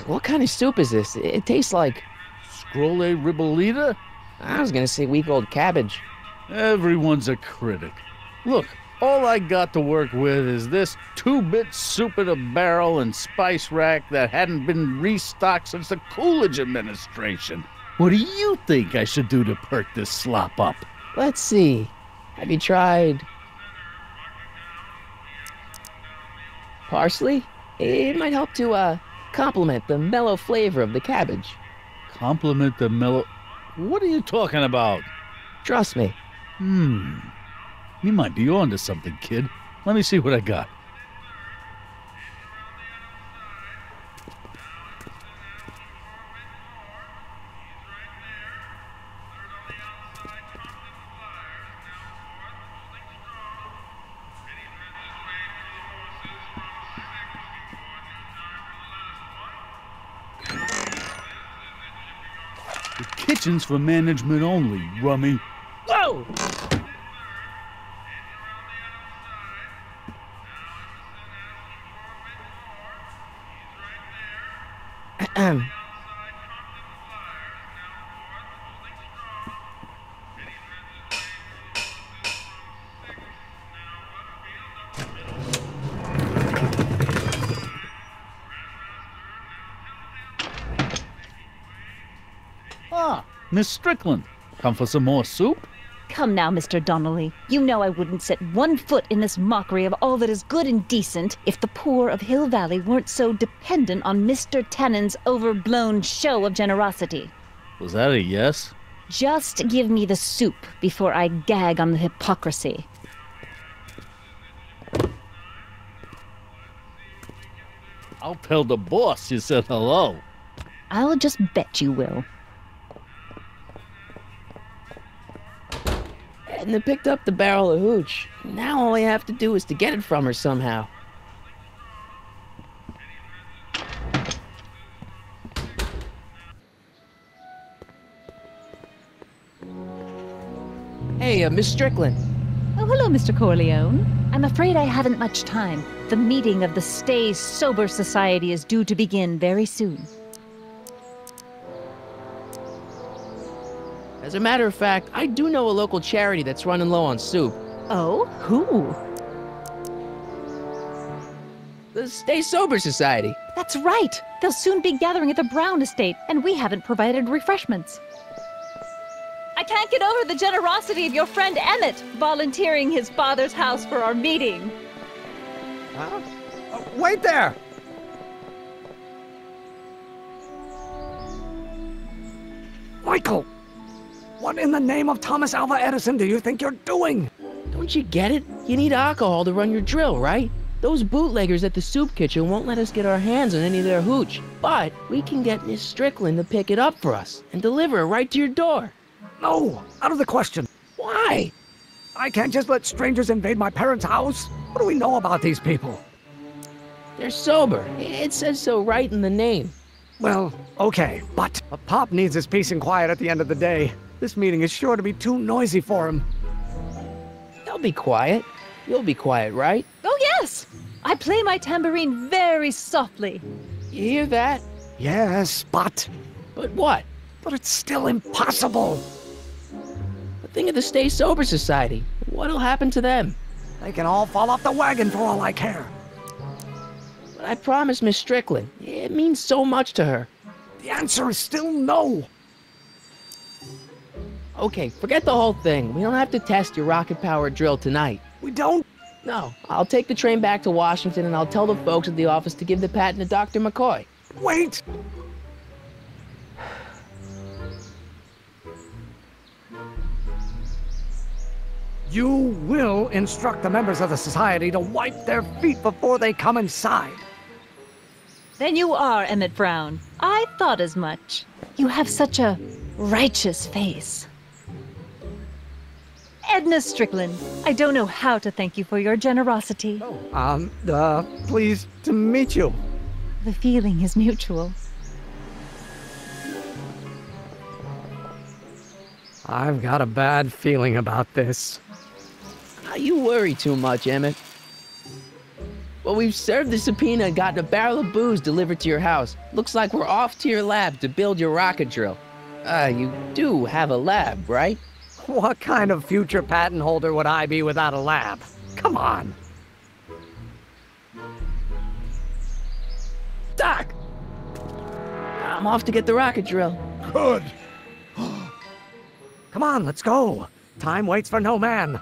What kind of soup is this? It tastes like... Scrolle ribollita? I was gonna say week-old cabbage. Everyone's a critic. Look, all I got to work with is this 2-bit soup in a barrel and spice rack that hadn't been restocked since the Coolidge administration. What do you think I should do to perk this slop up? Let's see. Have you tried... parsley? It might help to, complement the mellow flavor of the cabbage. Compliment the mellow... What are you talking about? Trust me. You might be onto something, kid. Let me see what I got. The kitchen's for management only, rummy. Whoa! Ah, Miss Strickland. Come for some more soup? Come now, Mr. Donnelly. You know I wouldn't set one foot in this mockery of all that is good and decent if the poor of Hill Valley weren't so dependent on Mr. Tannen's overblown show of generosity. Was that a yes? Just give me the soup before I gag on the hypocrisy. I'll tell the boss you said hello. I'll just bet you will. Edna picked up the barrel of hooch. Now all I have to do is to get it from her somehow. Hey, Miss Strickland. Oh, hello, Mr. Corleone. I'm afraid I haven't much time. The meeting of the Stay Sober Society is due to begin very soon. As a matter of fact, I do know a local charity that's running low on soup. Oh? Who? The Stay Sober Society. That's right. They'll soon be gathering at the Brown estate, and we haven't provided refreshments. I can't get over the generosity of your friend Emmett, volunteering his father's house for our meeting. Huh? Wait there! Michael! What in the name of Thomas Alva Edison do you think you're doing? Don't you get it? You need alcohol to run your drill, right? Those bootleggers at the soup kitchen won't let us get our hands on any of their hooch. But we can get Miss Strickland to pick it up for us and deliver it right to your door. No, out of the question. Why? I can't just let strangers invade my parents' house. What do we know about these people? They're sober. It says so right in the name. Well, okay, but a Pop needs his peace and quiet at the end of the day. This meeting is sure to be too noisy for him. They'll be quiet. You'll be quiet, right? Oh, yes! I play my tambourine very softly. You hear that? Yes, but... But what? But it's still impossible. Think of the Stay Sober Society. What'll happen to them? They can all fall off the wagon for all I care. But I promised Miss Strickland. It means so much to her. The answer is still no. Okay, forget the whole thing. We don't have to test your rocket-powered drill tonight. We don't? No. I'll take the train back to Washington and I'll tell the folks at the office to give the patent to Dr. McCoy. Wait! You will instruct the members of the society to wipe their feet before they come inside. Then you are Emmett Brown. I thought as much. You have such a righteous face. Edna Strickland, I don't know how to thank you for your generosity. Pleased to meet you. The feeling is mutual. I've got a bad feeling about this. You worry too much, Emmett. Well, we've served the subpoena and gotten a barrel of booze delivered to your house. Looks like we're off to your lab to build your rocket drill. You do have a lab, right? What kind of future patent holder would I be without a lab? Come on. Doc! I'm off to get the rocket drill. Good. Come on, let's go. Time waits for no man.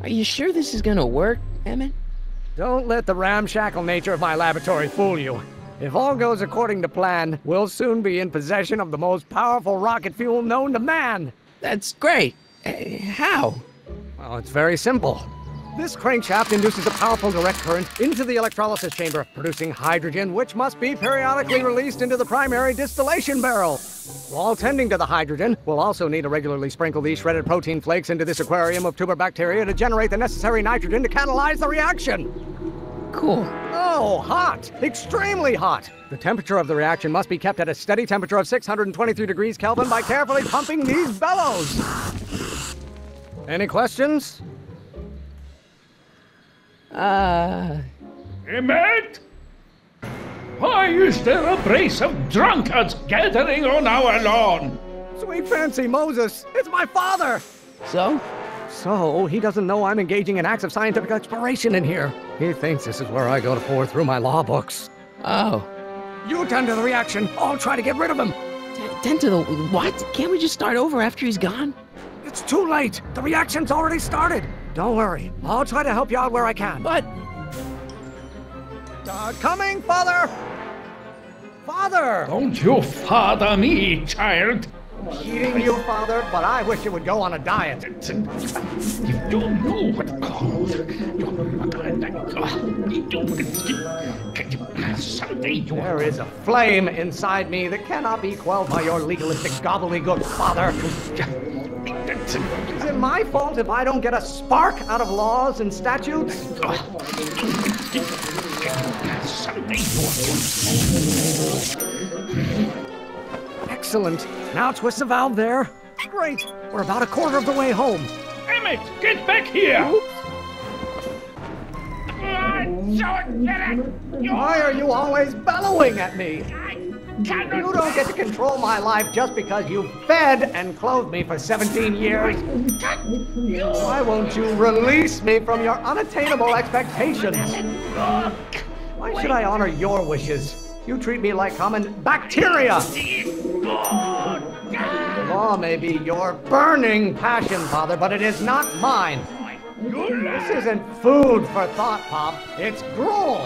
Are you sure this is gonna work, Emmett? Don't let the ramshackle nature of my laboratory fool you. If all goes according to plan, we'll soon be in possession of the most powerful rocket fuel known to man. That's great. How? Well, it's very simple. This crankshaft induces a powerful direct current into the electrolysis chamber, producing hydrogen, which must be periodically released into the primary distillation barrel. While tending to the hydrogen, we'll also need to regularly sprinkle these shredded protein flakes into this aquarium of tuber bacteria to generate the necessary nitrogen to catalyze the reaction. Cool. Oh, hot! Extremely hot! The temperature of the reaction must be kept at a steady temperature of 623 degrees Kelvin by carefully pumping these bellows. Any questions? Emmett? Why is there a brace of drunkards gathering on our lawn? Sweet fancy Moses, it's my father! So? So, he doesn't know I'm engaging in acts of scientific exploration in here. He thinks this is where I go to pour through my law books. Oh. You tend to the reaction. I'll try to get rid of him. Tend to the what? Can't we just start over after he's gone? It's too late. The reaction's already started. Don't worry. I'll try to help you out where I can. But... coming, Father! Father! Don't you father me, child. Eating you, Father, but I wish you would go on a diet. You don't know what called. There is a flame inside me that cannot be quelled by your legalistic gobbledygook, Father. Is it my fault if I don't get a spark out of laws and statutes? Excellent. Now twist the valve there. Great. We're about a quarter of the way home. Emmett, get back here! Why are you always bellowing at me? You don't get to control my life just because you fed and clothed me for 17 years. Why won't you release me from your unattainable expectations? Why should I honor your wishes? You treat me like common bacteria. Law may be your burning passion, Father, but it is not mine. This isn't food for thought, Pop. It's gruel.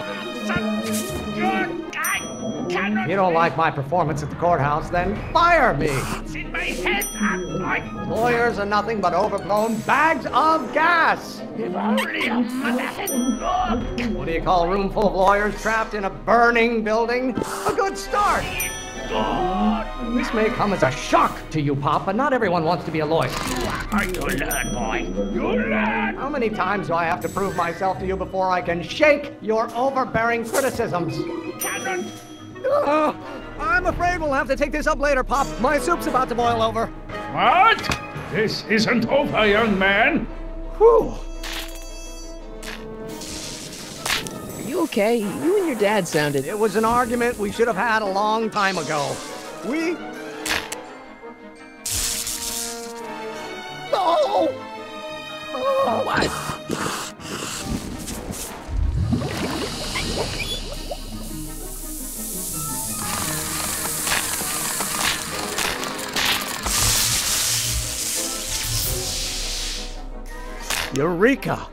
You don't like my performance at the courthouse, then fire me. Lawyers are nothing but overblown bags of gas. What do you call a room full of lawyers trapped in a burning building? A good start. This may come as a shock to you, Pop, but not everyone wants to be a lawyer. You learn, boy. You learn. How many times do I have to prove myself to you before I can shake your overbearing criticisms? I'm afraid we'll have to take this up later, Pop. My soup's about to boil over. What? This isn't over, young man. Whew. Are you okay? You and your dad sounded... It was an argument we should have had a long time ago. We... No! Oh, what? Eureka!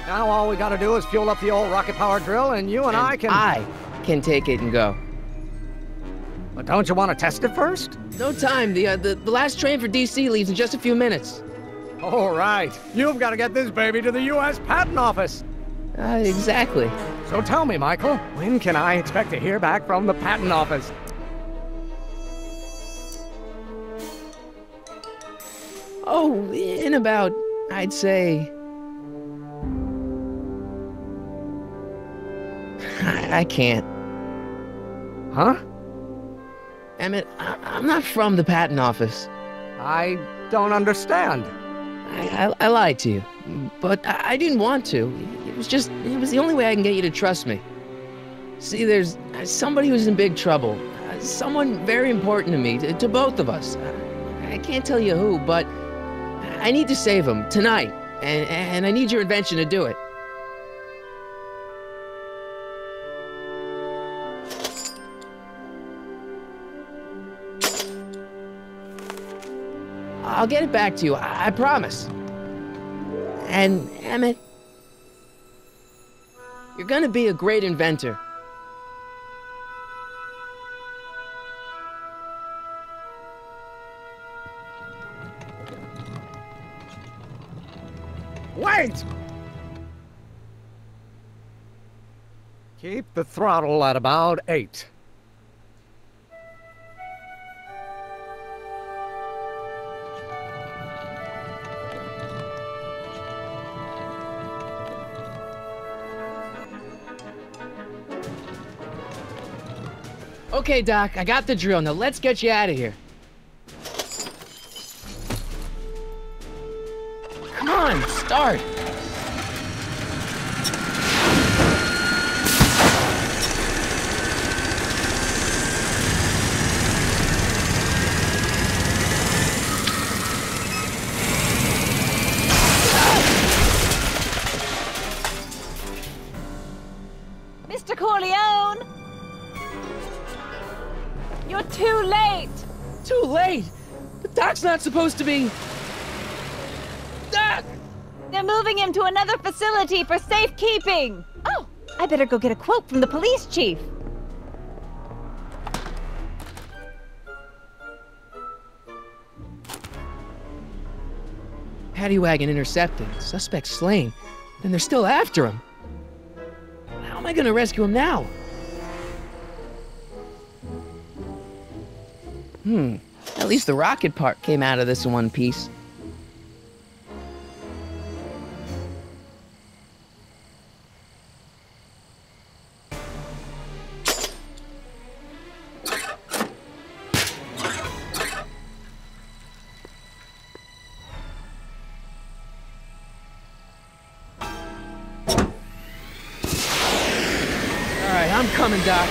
Now all we gotta do is fuel up the old rocket power drill and you and I can take it and go. But don't you want to test it first? No time. The last train for DC leaves in just a few minutes. All right. You've got to get this baby to the U.S. Patent Office. Exactly. So tell me, Michael, when can I expect to hear back from the Patent Office? Oh, in about, I'd say... I can't. Huh? Emmett, I'm not from the patent office. I don't understand. I lied to you, but I didn't want to. It was the only way I can get you to trust me. See, there's somebody who's in big trouble. Someone very important to me, to both of us. I can't tell you who, but I need to save him tonight, and I need your invention to do it. I'll get it back to you, I promise. And, Emmett, you're gonna be a great inventor. Wait! Keep the throttle at about 8. Okay, Doc, I got the drill. Now let's get you out of here. Come on, start. Mr. Corleone! You're too late! Too late? The Doc's not supposed to be... Doc! They're moving him to another facility for safekeeping! Oh, I better go get a quote from the police chief. Paddy wagon intercepted. Suspect slain. Then they're still after him. How am I gonna rescue him now? At least the rocket part came out of this in one piece. Alright, I'm coming, Doc.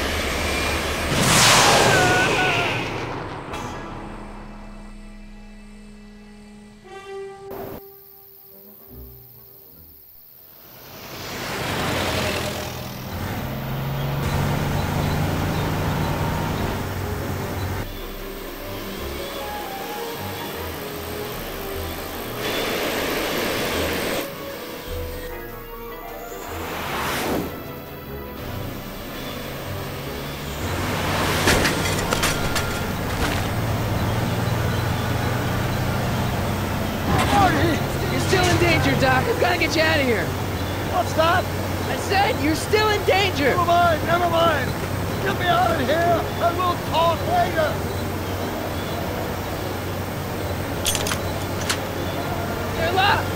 Doc, I've got to get you out of here. What's that? I said you're still in danger. Never mind, never mind. Get me out of here, and we'll talk later. They're locked.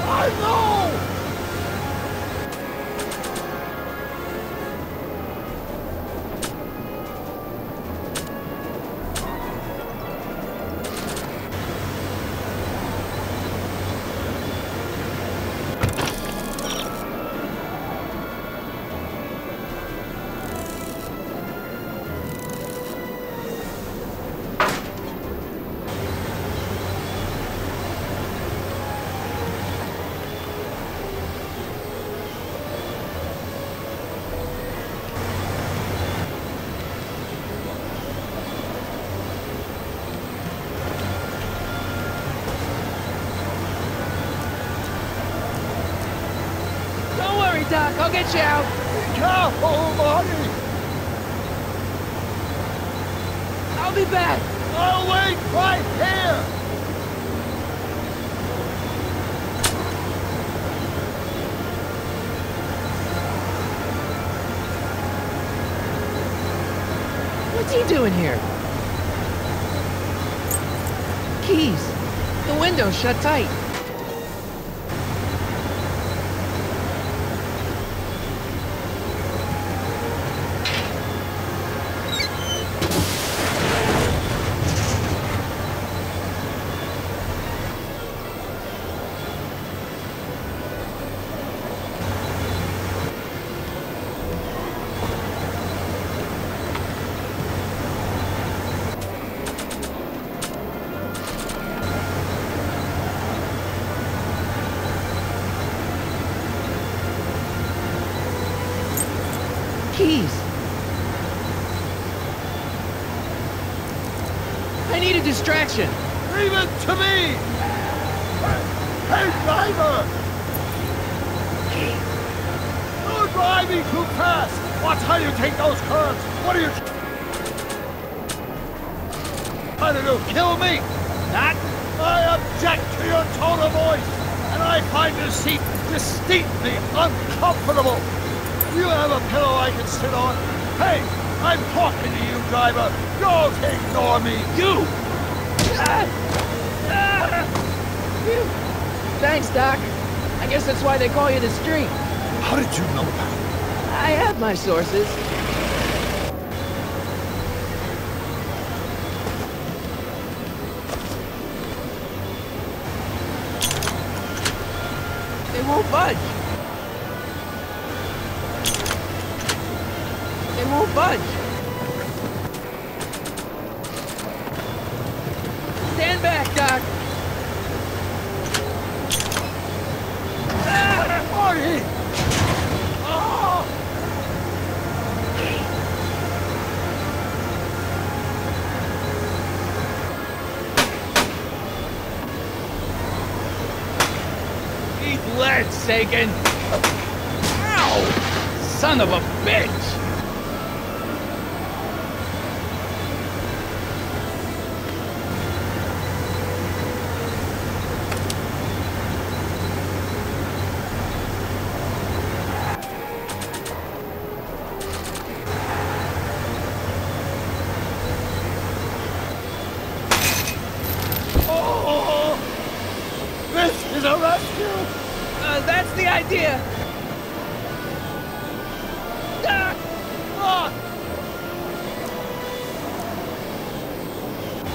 I know. Doc, I'll get you out. Be careful, Marty. I'll be back. I'll wait right here. What's he doing here? Keys. The window's shut tight. Keys. I need a distraction. Leave it to me. Hey, driver! You're driving too fast. Watch how you take those curves. What are you trying to do? Kill me? Not. I object to your tone of voice, and I find this seat distinctly uncomfortable. Do you have a pillow I can sit on? Hey, I'm talking to you, driver. Don't ignore me. You! Thanks, Doc. I guess that's why they call you the Street. How did you know that? I have my sources. They won't budge. They won't budge. Stand back, Doc. Marty! Oh! Eat lead, Sagan! Ow! Son of a bitch! This is a rescue! That's the idea. Doc! Ah!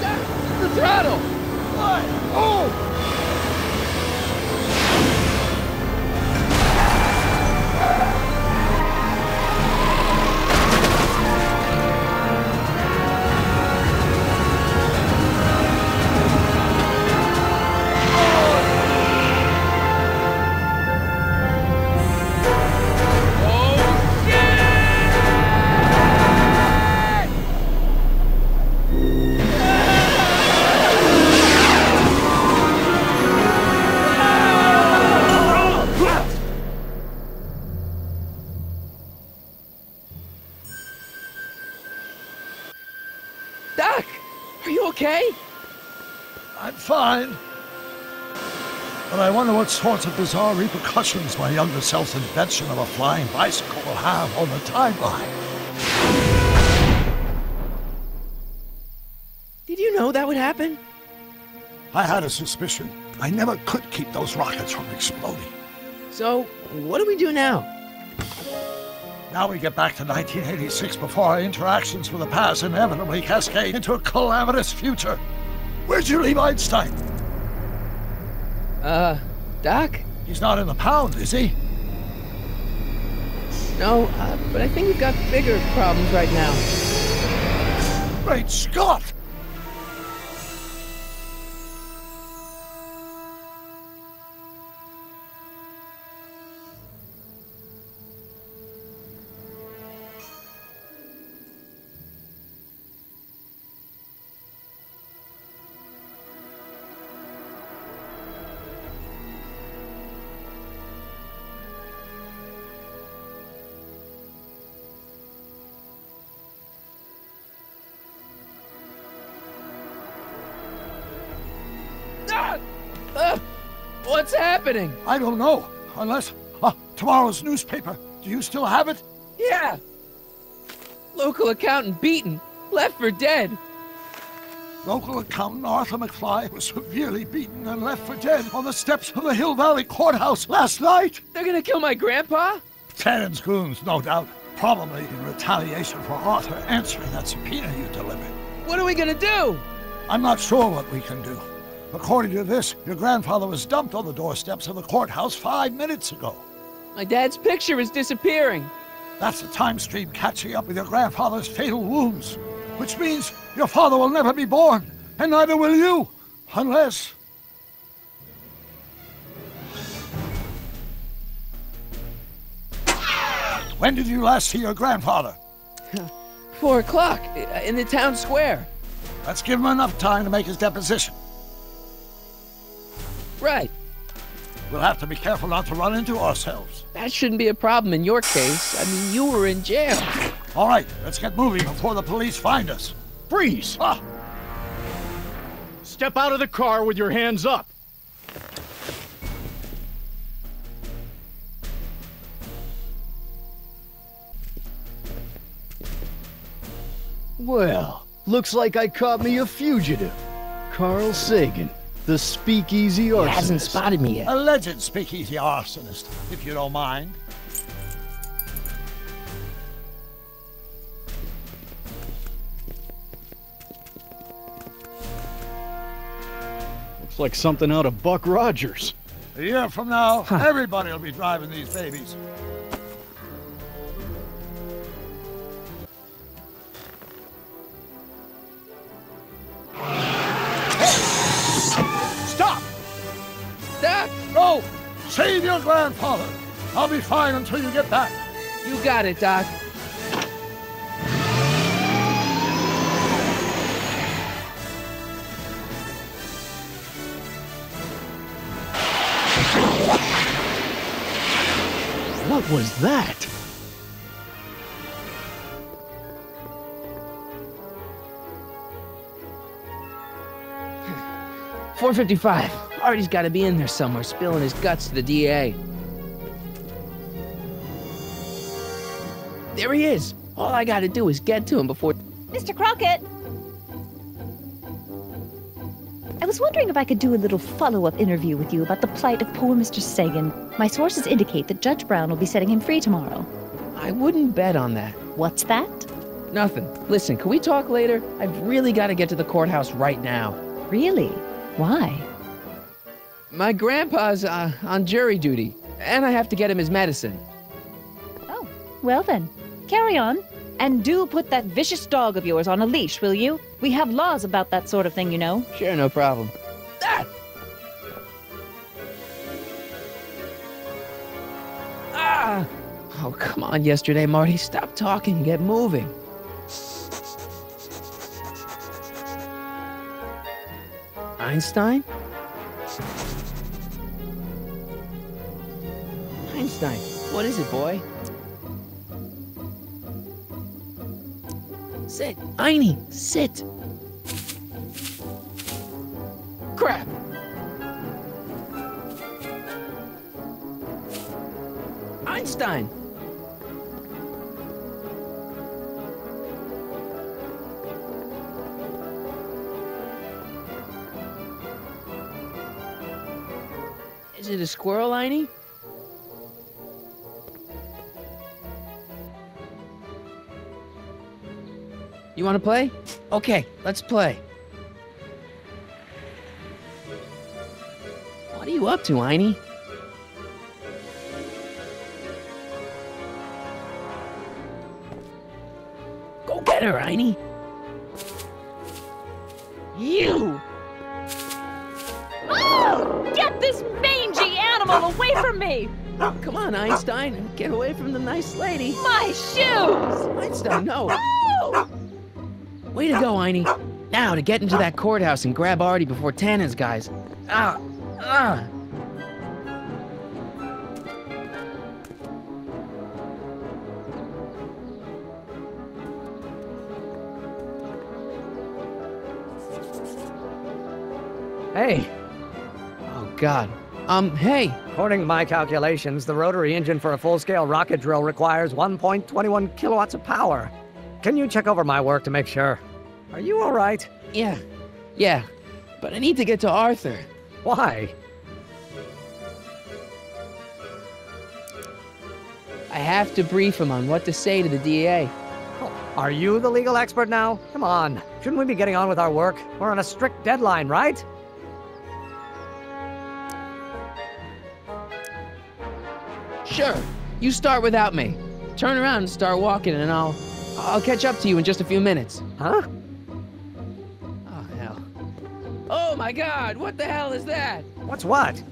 Doc! The throttle! What? Oh! Doc! Are you okay? I'm fine. But I wonder what sorts of bizarre repercussions my younger self's invention of a flying bicycle will have on the timeline. Did you know that would happen? I had a suspicion. I never could keep those rockets from exploding. So, what do we do now? Now we get back to 1986 before our interactions with the past inevitably cascade into a calamitous future. Where'd you leave Einstein? Doc? He's not in the pound, is he? No, but I think we've got bigger problems right now. Great Scott! What's happening? I don't know. Unless... tomorrow's newspaper. Do you still have it? Yeah! Local accountant beaten. Left for dead. Local accountant Arthur McFly was severely beaten and left for dead on the steps of the Hill Valley Courthouse last night. They're gonna kill my grandpa? Tannen's goons, no doubt. Probably in retaliation for Arthur answering that subpoena you delivered. What are we gonna do? I'm not sure what we can do. According to this, your grandfather was dumped on the doorsteps of the courthouse 5 minutes ago. My dad's picture is disappearing. That's the time stream catching up with your grandfather's fatal wounds. Which means your father will never be born, and neither will you, unless... When did you last see your grandfather? 4 o'clock, in the town square. Let's give him enough time to make his deposition. Right. We'll have to be careful not to run into ourselves. That shouldn't be a problem in your case. I mean, you were in jail. All right, let's get moving before the police find us. Freeze! Ah! Step out of the car with your hands up. Well, looks like I caught me a fugitive. Carl Sagan, the speakeasy arsonist. He hasn't spotted me yet. Alleged speakeasy arsonist, if you don't mind. Looks like something out of Buck Rogers. A year from now, everybody will be driving these babies. Stop! Stop! Go! Save your grandfather! I'll be fine until you get back. You got it, Doc. What was that? $4.55. Artie's got to be in there somewhere, spilling his guts to the DA. There he is. All I got to do is get to him before... Mr. Crockett! I was wondering if I could do a little follow-up interview with you about the plight of poor Mr. Sagan. My sources indicate that Judge Brown will be setting him free tomorrow. I wouldn't bet on that. What's that? Nothing. Listen, can we talk later? I've really got to get to the courthouse right now. Really? Why? My grandpa's on jury duty, and I have to get him his medicine. Oh, well then. Carry on. And do put that vicious dog of yours on a leash, will you? We have laws about that sort of thing, you know. Sure, no problem. Ah! Ah! Oh, come on, yesterday, Marty. Stop talking and get moving. Einstein? Einstein, what is it, boy? Sit, Einie, sit. Crap. Einstein. Is it a squirrel, Einie? You want to play? Okay, let's play. What are you up to, Einie? Go get her, Einie. You! Oh! Get this mangy animal away from me! Come on, Einstein. Get away from the nice lady. My shoes! Einstein, no. Oh! Way to go, Einie. Now to get into that courthouse and grab Artie before Tannen's guys. Ah! Ah! Hey. Oh, God. Hey. According to my calculations, the rotary engine for a full-scale rocket drill requires 1.21 kilowatts of power. Can you check over my work to make sure? Are you all right? Yeah. But I need to get to Arthur. Why? I have to brief him on what to say to the DA. Oh, are you the legal expert now? Come on. Shouldn't we be getting on with our work? We're on a strict deadline, right? Sure. You start without me. Turn around and start walking and I'll catch up to you in just a few minutes. Huh? Oh, hell. Oh, my God. What the hell is that? What's what?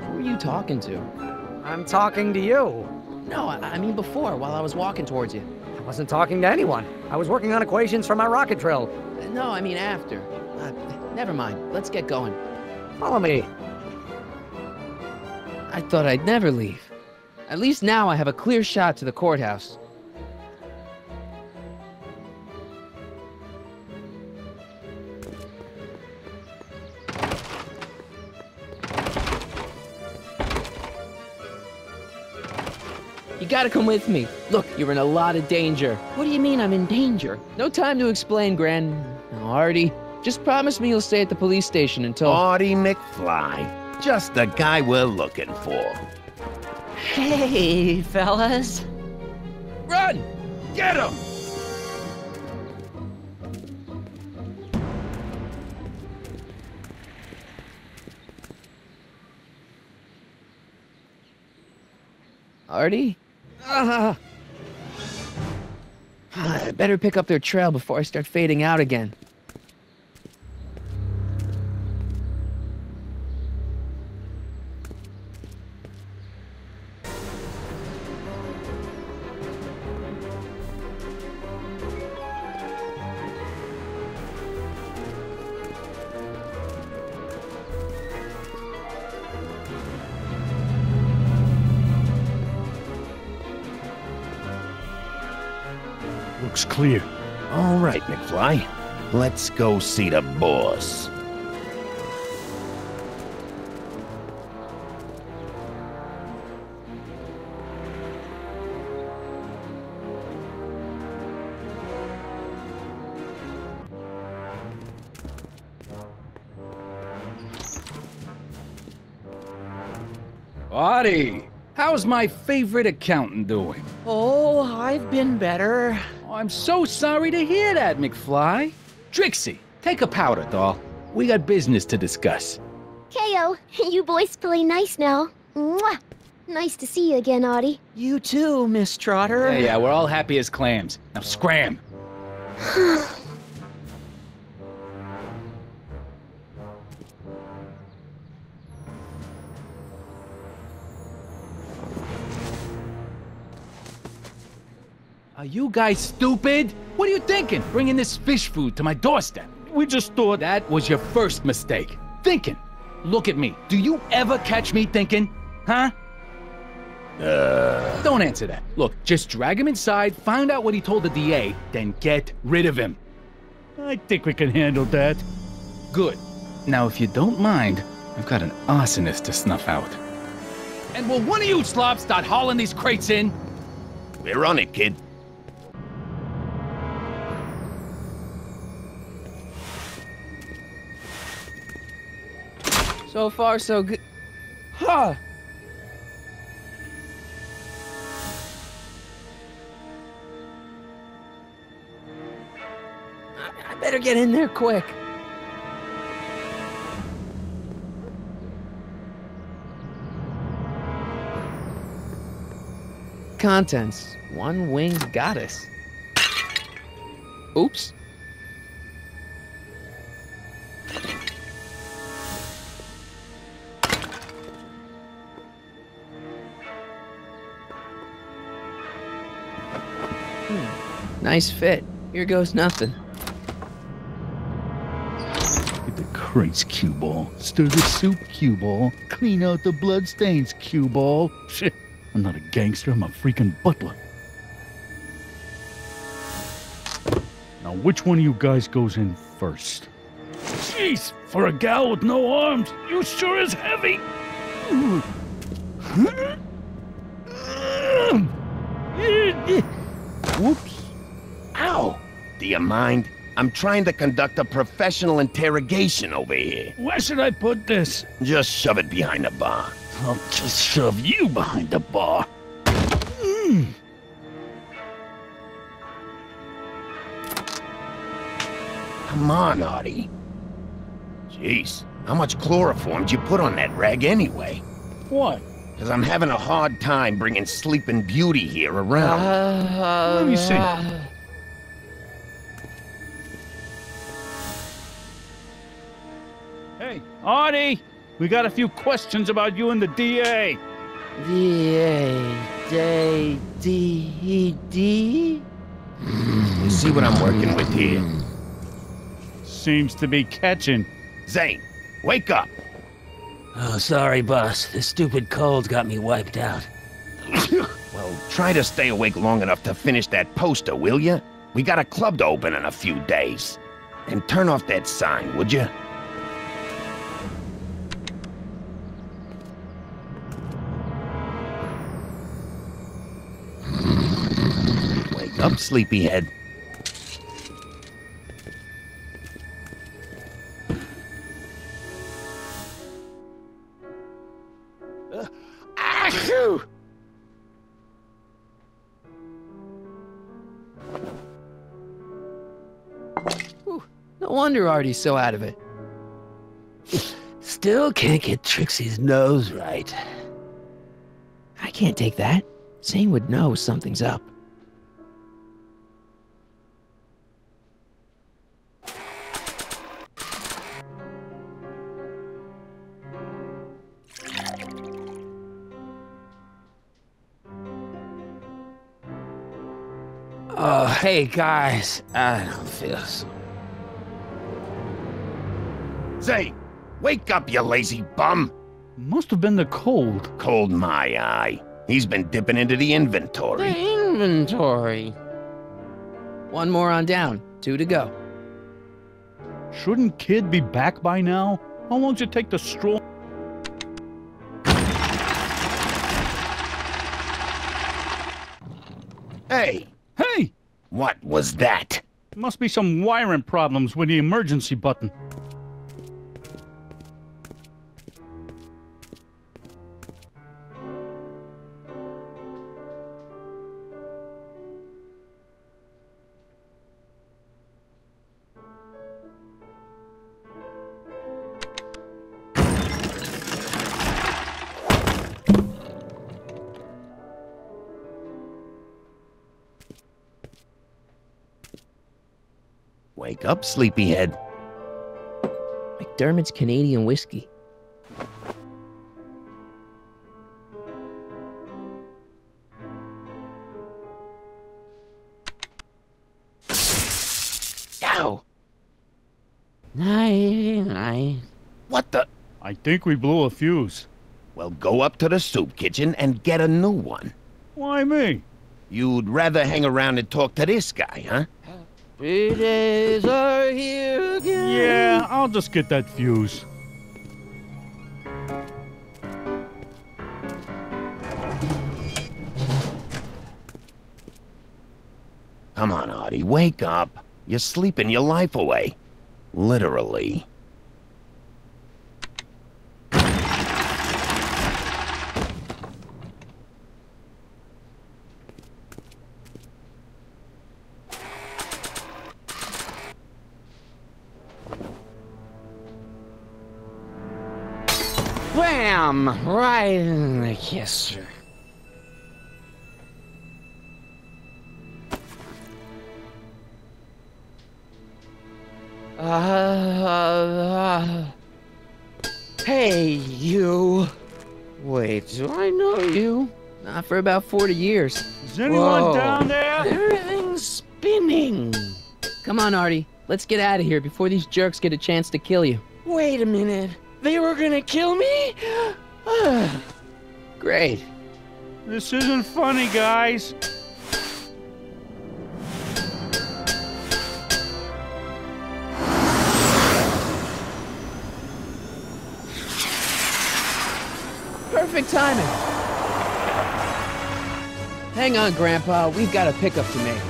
Who are you talking to? I'm talking to you. No, I mean before, while I was walking towards you. I wasn't talking to anyone. I was working on equations for my rocket drill. No, I mean after. Never mind. Let's get going. Follow me. I thought I'd never leave. At least now I have a clear shot to the courthouse. You gotta come with me. Look, you're in a lot of danger. What do you mean I'm in danger? No time to explain, Gran. Artie, just promise me you'll stay at the police station until... Marty McFly. Just the guy we're looking for. Hey, fellas. Run! Get him! Artie? I better pick up their trail before I start fading out again. Looks clear. All right, McFly. Let's go see the boss. Artie, how's my favorite accountant doing? Oh, I've been better. Oh, I'm so sorry to hear that, McFly. Trixie, take a powder, doll. We got business to discuss. KO, you boys play nice now. Mwah! Nice to see you again, Artie. You too, Miss Trotter. Yeah, we're all happy as clams. Now scram. Are you guys stupid? What are you thinking, bringing this fish food to my doorstep? We just thought that was your first mistake. Thinking. Look at me. Do you ever catch me thinking? Huh? Don't answer that. Look, just drag him inside, find out what he told the DA, then get rid of him. I think we can handle that. Good. Now, if you don't mind, I've got an arsonist to snuff out. And will one of you slobs start hauling these crates in? We're on it, kid. So far, so good. Huh! I better get in there quick. Contents. One winged goddess. Oops. Nice fit. Here goes nothing. Get the crates, cue ball. Stir the soup, cue ball. Clean out the bloodstains, cue ball. Shit, I'm not a gangster, I'm a freaking butler. Now, which one of you guys goes in first? Jeez, for a gal with no arms, you sure is heavy. Whoops. Ow! Do you mind? I'm trying to conduct a professional interrogation over here. Where should I put this? Just shove it behind the bar. I'll just shove you behind the bar. Come on, Artie. Jeez, how much chloroform did you put on that rag anyway? What? Because I'm having a hard time bringing Sleeping Beauty here around. Let me see. Hey, Artie! We got a few questions about you and the DA. D-A... D-D... You see what I'm working with here? Seems to be catching. Zane, wake up! Oh, sorry, boss. This stupid cold's got me wiped out. Well, try to stay awake long enough to finish that poster, will you? We got a club to open in a few days. And turn off that sign, would you? up, sleepyhead. Achoo! No wonder Artie's so out of it. Still can't get Trixie's nose right. I can't take that. Zane would know something's up. Oh, hey guys, I don't feel so. Zane, wake up, you lazy bum! Must have been the cold. Cold my eye. He's been dipping into the inventory. The inventory? One more on down. 2 to go. Shouldn't Kid be back by now? How long does it take to stroll? Hey! Hey! What was that? Must be some wiring problems with the emergency button. Wake up, sleepyhead. McDermott's Canadian whiskey. Ow! Night. What the? I think we blew a fuse. Well, go up to the soup kitchen and get a new one. Why me? You'd rather hang around and talk to this guy, huh? 3 days are here again. Yeah, I'll just get that fuse. Come on, Artie, wake up. You're sleeping your life away. Literally. Wham! Right in the kisser. Hey, you. Wait, do I know you? Not for about 40 years. Is anyone down there? Everything's spinning. Come on, Artie. Let's get out of here before these jerks get a chance to kill you. Wait a minute. They were gonna kill me? Great. This isn't funny, guys. Perfect timing. Hang on, Grandpa. We've got a pickup to make.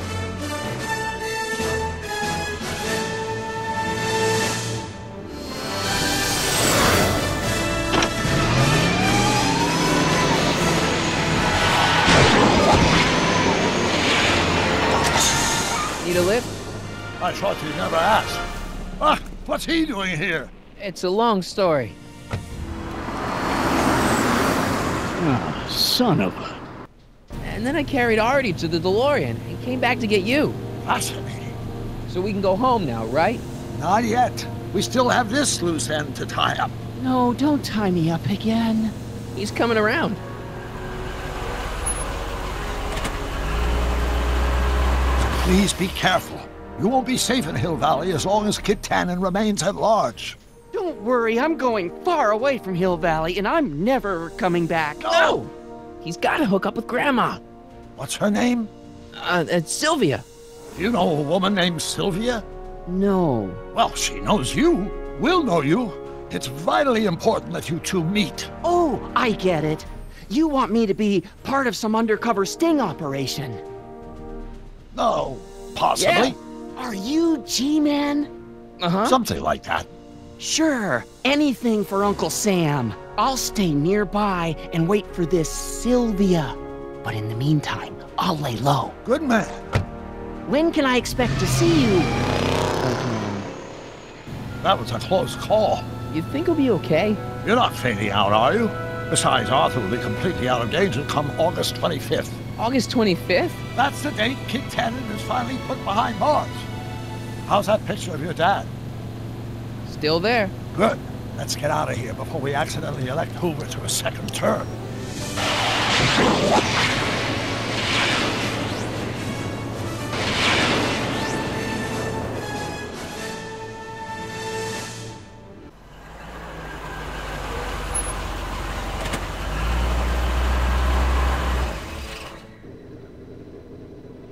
Need a lift? I thought you'd never ask. Ah, what's he doing here? It's a long story. Ah, son of a... And then I carried Artie to the DeLorean and came back to get you. Fascinating. So we can go home now, right? Not yet. We still have this loose end to tie up. No, don't tie me up again. He's coming around. Please be careful. You won't be safe in Hill Valley as long as Kid Tannen remains at large. Don't worry, I'm going far away from Hill Valley, and I'm never coming back. No! He's got to hook up with Grandma. What's her name? It's Sylvia. You know a woman named Sylvia? No. Well, she knows you. We'll know you. It's vitally important that you two meet. Oh, I get it. You want me to be part of some undercover sting operation. No, possibly. Yeah. Are you G-Man? Uh-huh. Something like that. Sure, anything for Uncle Sam. I'll stay nearby and wait for this Sylvia. But in the meantime, I'll lay low. Good man. When can I expect to see you? That was a close call. You think he'll be okay? You're not fading out, are you? Besides, Arthur will be completely out of danger come August 25th. August 25th? That's the date Kid Tannen is finally put behind bars. How's that picture of your dad? Still there. Good. Let's get out of here before we accidentally elect Hoover to a second term.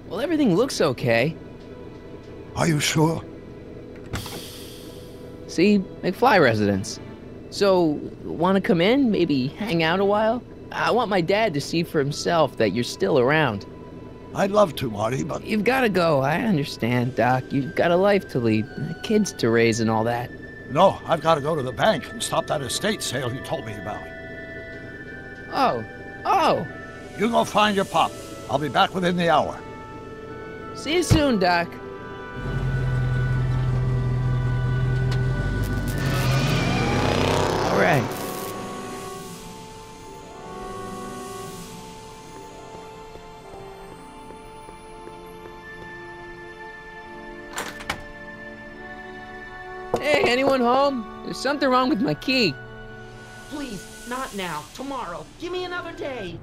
Well, everything looks okay. Are you sure? See, McFly residence. So, want to come in? Maybe hang out a while? I want my dad to see for himself that you're still around. I'd love to, Marty, but... You've got to go. I understand, Doc. You've got a life to lead, kids to raise and all that. No, I've got to go to the bank and stop that estate sale you told me about. Oh. You go find your pop. I'll be back within the hour. See you soon, Doc. All right. Hey, anyone home? There's something wrong with my key. Please, not now. Tomorrow. Give me another day.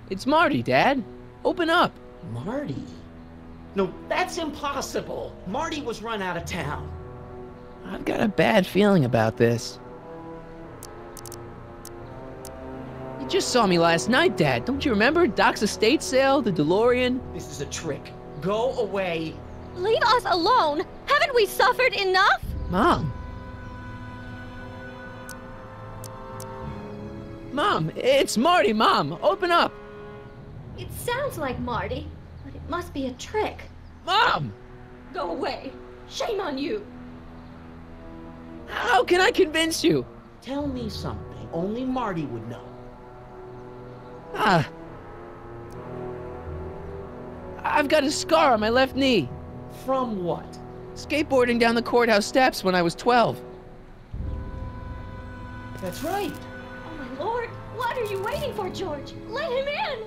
It's Marty, Dad. Open up. Marty? No, that's impossible. Marty was run out of town. I've got a bad feeling about this. You just saw me last night, Dad. Don't you remember? Doc's estate sale, the DeLorean. This is a trick. Go away. Leave us alone! Haven't we suffered enough? Mom. Mom, it's Marty, Mom. Open up. It sounds like Marty, but it must be a trick. Mom! Go away. Shame on you. How can I convince you? Tell me something only Marty would know. I've got a scar on my left knee. From what? Skateboarding down the courthouse steps when I was 12. That's right. Oh my lord, what are you waiting for, George? Let him in!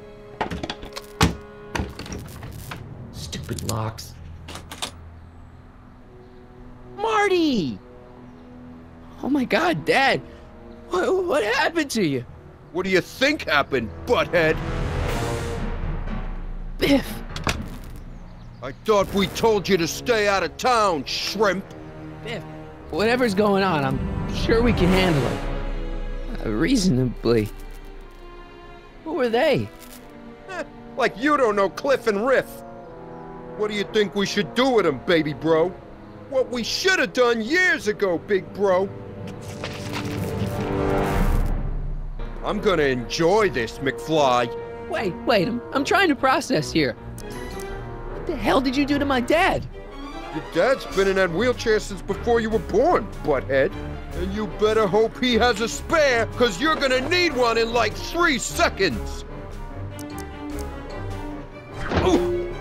Stupid locks. Marty! Oh my God, Dad. What happened to you? What do you think happened, butthead? Biff. I thought we told you to stay out of town, shrimp. Biff, whatever's going on, I'm sure we can handle it. Reasonably. Who were they? Like you don't know Cliff and Riff. What do you think we should do with them, baby bro? What we should have done years ago, big bro. I'm gonna enjoy this, McFly. Wait, I'm trying to process here. What the hell did you do to my dad? Your dad's been in that wheelchair since before you were born, butthead. And you better hope he has a spare, cause you're gonna need one in like 3 seconds. Ooh.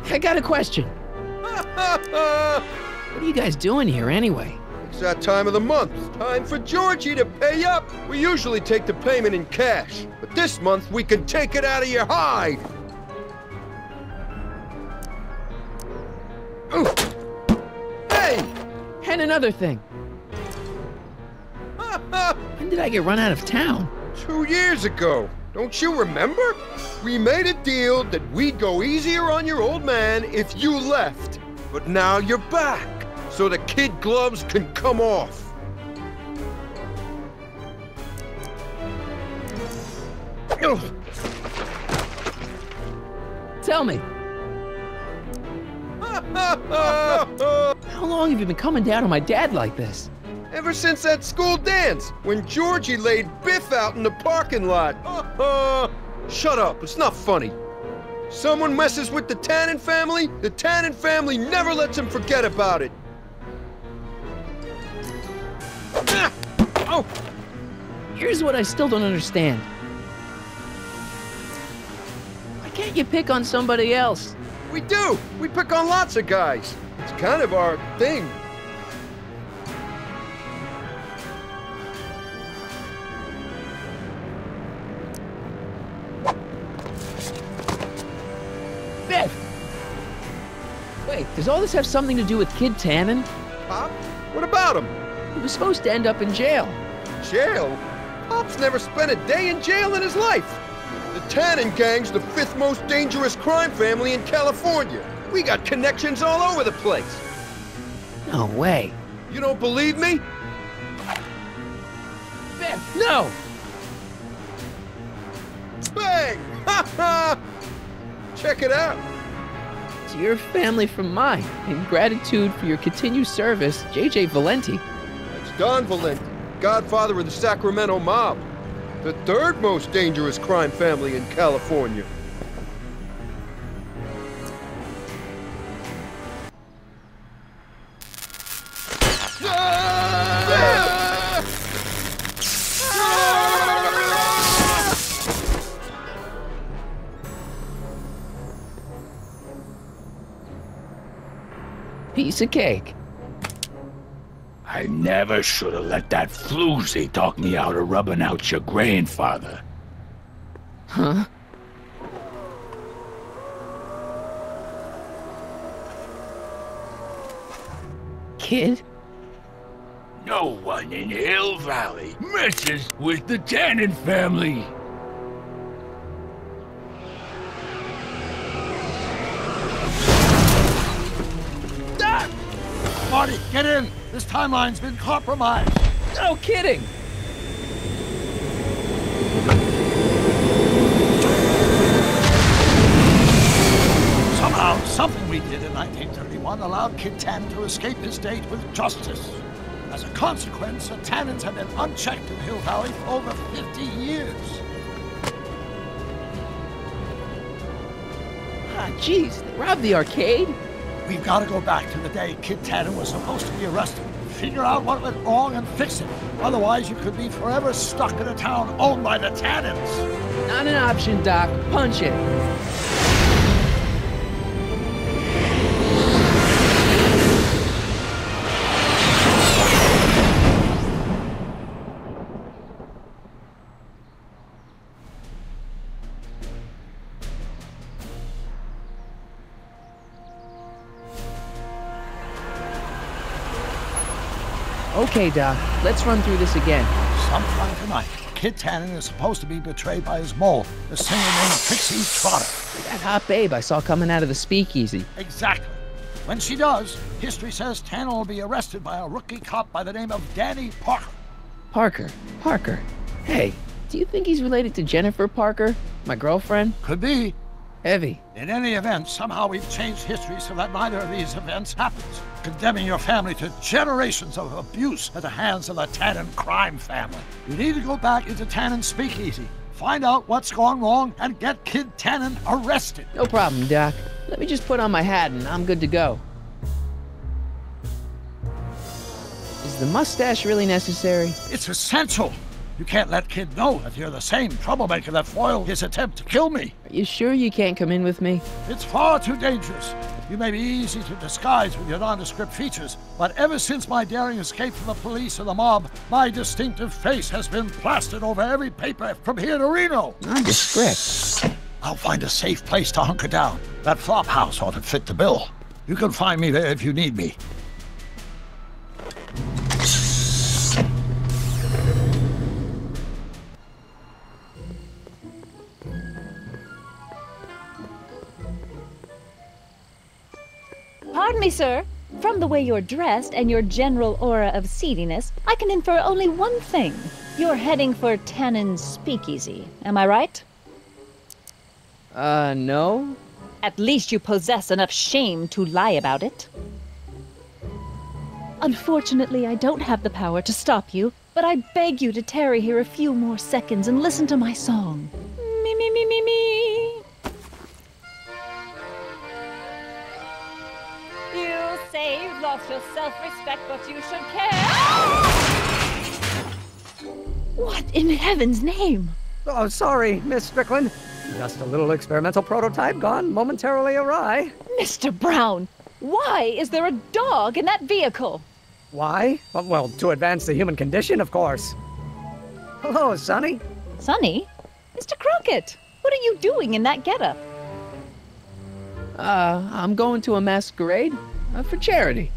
I got a question. What are you guys doing here anyway? It's that time of the month. Time for Georgie to pay up. We usually take the payment in cash, but this month we can take it out of your hide. Ooh. Hey! And another thing. When did I get run out of town? 2 years ago. Don't you remember? We made a deal that we'd go easier on your old man if you left. But now you're back, so the kid gloves can come off. Tell me. How long have you been coming down on my dad like this? Ever since that school dance, when Georgie laid Biff out in the parking lot. Shut up, it's not funny. Someone messes with the Tannen family never lets him forget about it. Ah! Oh! Here's what I still don't understand. Why can't you pick on somebody else? We do! We pick on lots of guys. It's kind of our thing. Biff! Wait, does all this have something to do with Kid Tannen? Pop? What about him? He was supposed to end up in jail. Jail? Pop's never spent a day in jail in his life. The Tannen gang's the 5th most dangerous crime family in California. We got connections all over the place. No way. You don't believe me? Biff, no! Bang! Ha ha! Check it out. To your family from mine, in gratitude for your continued service, J.J. Valenti. That's Don Valenti, godfather of the Sacramento mob. The 3rd most dangerous crime family in California. Piece of cake. I never should have let that floozy talk me out of rubbing out your grandfather. Huh? Kid? No one in Hill Valley messes with the Tannen family. Marty, get in! This timeline's been compromised! No kidding! Somehow, something we did in 1931 allowed Kid Tannen to escape his date with justice. As a consequence, the Tannens have been unchecked in Hill Valley for over 50 years. Ah, jeez, they robbed the arcade? We've got to go back to the day Kid Tannen was supposed to be arrested. Figure out what went wrong and fix it. Otherwise, you could be forever stuck in a town owned by the Tannens. Not an option, Doc. Punch it. Okay, Doc, let's run through this again. Sometime tonight, Kid Tannen is supposed to be betrayed by his mole, the singer named Trixie Trotter. That hot babe I saw coming out of the speakeasy. Exactly. When she does, history says Tannen will be arrested by a rookie cop by the name of Danny Parker. Parker. Hey, do you think he's related to Jennifer Parker, my girlfriend? Could be. Heavy. In any event, somehow we've changed history so that neither of these events happens, condemning your family to generations of abuse at the hands of the Tannen crime family. You need to go back into Tannen's speakeasy, find out what's gone wrong, and get Kid Tannen arrested. No problem, Doc. Let me just put on my hat and I'm good to go. Is the mustache really necessary? It's essential. You can't let Kid know that you're the same troublemaker that foiled his attempt to kill me. Are you sure you can't come in with me? It's far too dangerous. You may be easy to disguise with your nondescript features, but ever since my daring escape from the police and the mob, my distinctive face has been plastered over every paper from here to Reno. Nondescript? I'll find a safe place to hunker down. That flop house ought to fit the bill. You can find me there if you need me. Pardon me, sir. From the way you're dressed and your general aura of seediness, I can infer only one thing. You're heading for Tannen's speakeasy. Am I right? No. At least you possess enough shame to lie about it. Unfortunately, I don't have the power to stop you, but I beg you to tarry here a few more seconds and listen to my song. Me, me, me, me, me. You say you've lost your self-respect, but you should care. What in heaven's name? Oh, sorry, Miss Strickland. Just a little experimental prototype gone momentarily awry. Mr. Brown, why is there a dog in that vehicle? Why? Well, to advance the human condition, of course. Hello, Sonny. Sonny? Mr. Crockett, what are you doing in that getup? I'm going to a masquerade for charity.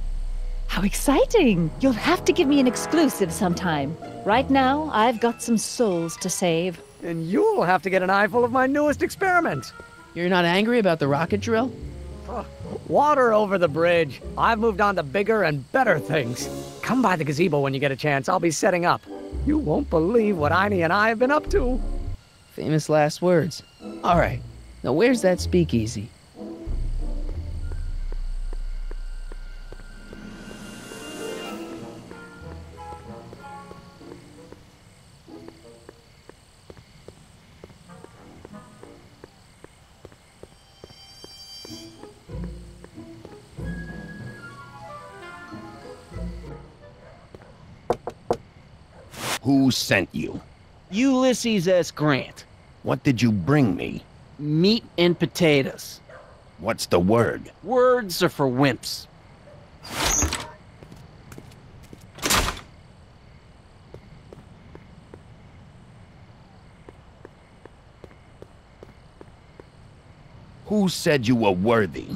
How exciting! You'll have to give me an exclusive sometime. Right now, I've got some souls to save. And you'll have to get an eyeful of my newest experiment. You're not angry about the rocket drill? Water over the bridge. I've moved on to bigger and better things. Come by the gazebo when you get a chance. I'll be setting up. You won't believe what Einie and I have been up to. Famous last words. All right, now where's that speakeasy? Who sent you? Ulysses S. Grant. What did you bring me? Meat and potatoes. What's the word? Words are for wimps. Who said you were worthy?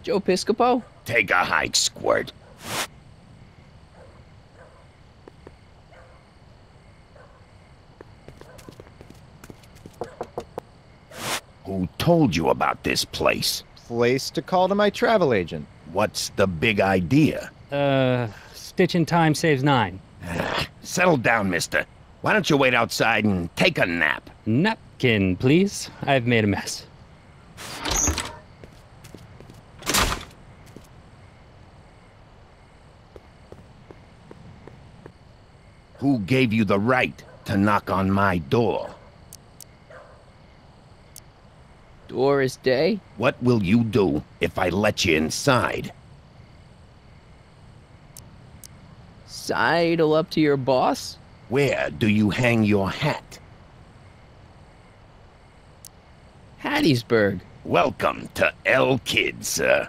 Joe Piscopo? Take a hike, Squirt. Who told you about this place? Place to call to my travel agent. What's the big idea? Stitch in time saves 9. Settle down, mister. Why don't you wait outside and take a nap? Napkin, please. I've made a mess. Who gave you the right to knock on my door? Doris Day? What will you do if I let you inside? Sidle up to your boss? Where do you hang your hat? Hattiesburg. Welcome to El Kid, sir.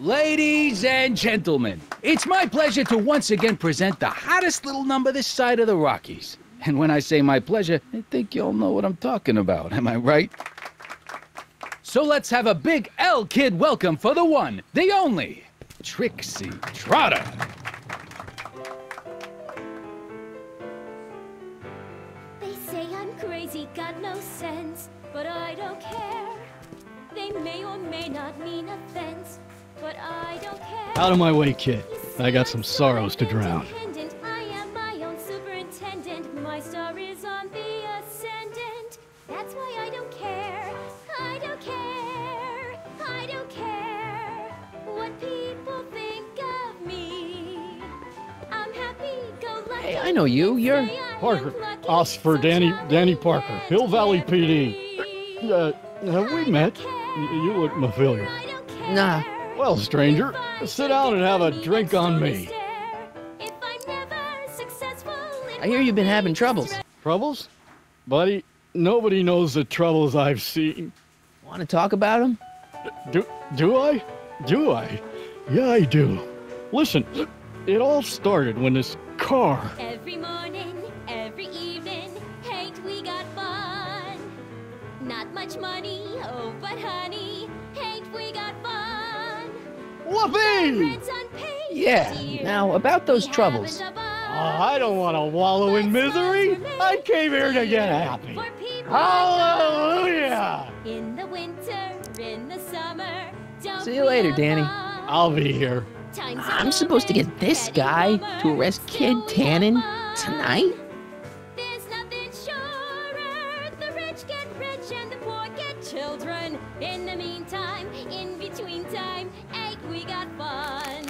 Ladies and gentlemen, it's my pleasure to once again present the hottest little number this side of the Rockies. And when I say my pleasure, I think you'll know what I'm talking about, am I right? So let's have a big El Kid welcome for the one, the only, Trixie Trotter. They say I'm crazy, got no sense, but I don't care. They may or may not mean offense, but I don't care. Out of my way, kid. I got some sorrows to drown. I am my own superintendent. My star is on the ascendant. That's why I don't care. I don't care. I don't care what people think of me. I'm happy, go lucky. Hey, I know you. You're Parker. Oscar Danny Parker, Hill Valley PD. Have we met? You look familiar. Nah. Well, stranger, sit down and have a drink on me. I hear you've been having troubles. Troubles? Buddy, nobody knows the troubles I've seen. Want to talk about them? Do I? Do I? Yeah, I do. Listen, it all started when this car... Every morning, every evening, ain't we got fun? much money. Oh, but honey, ain't we got fun? Whoopee! Yeah, now about those troubles. I don't want to wallow in misery. I came here to get happy. Hallelujah! In the winter, in the summer. See you later, Danny. I'll be here. I'm supposed to get this guy to arrest Kid Tannen tonight? There's nothing surer. The rich get rich and the poor get children. In the meantime, in between time, ain't we got fun?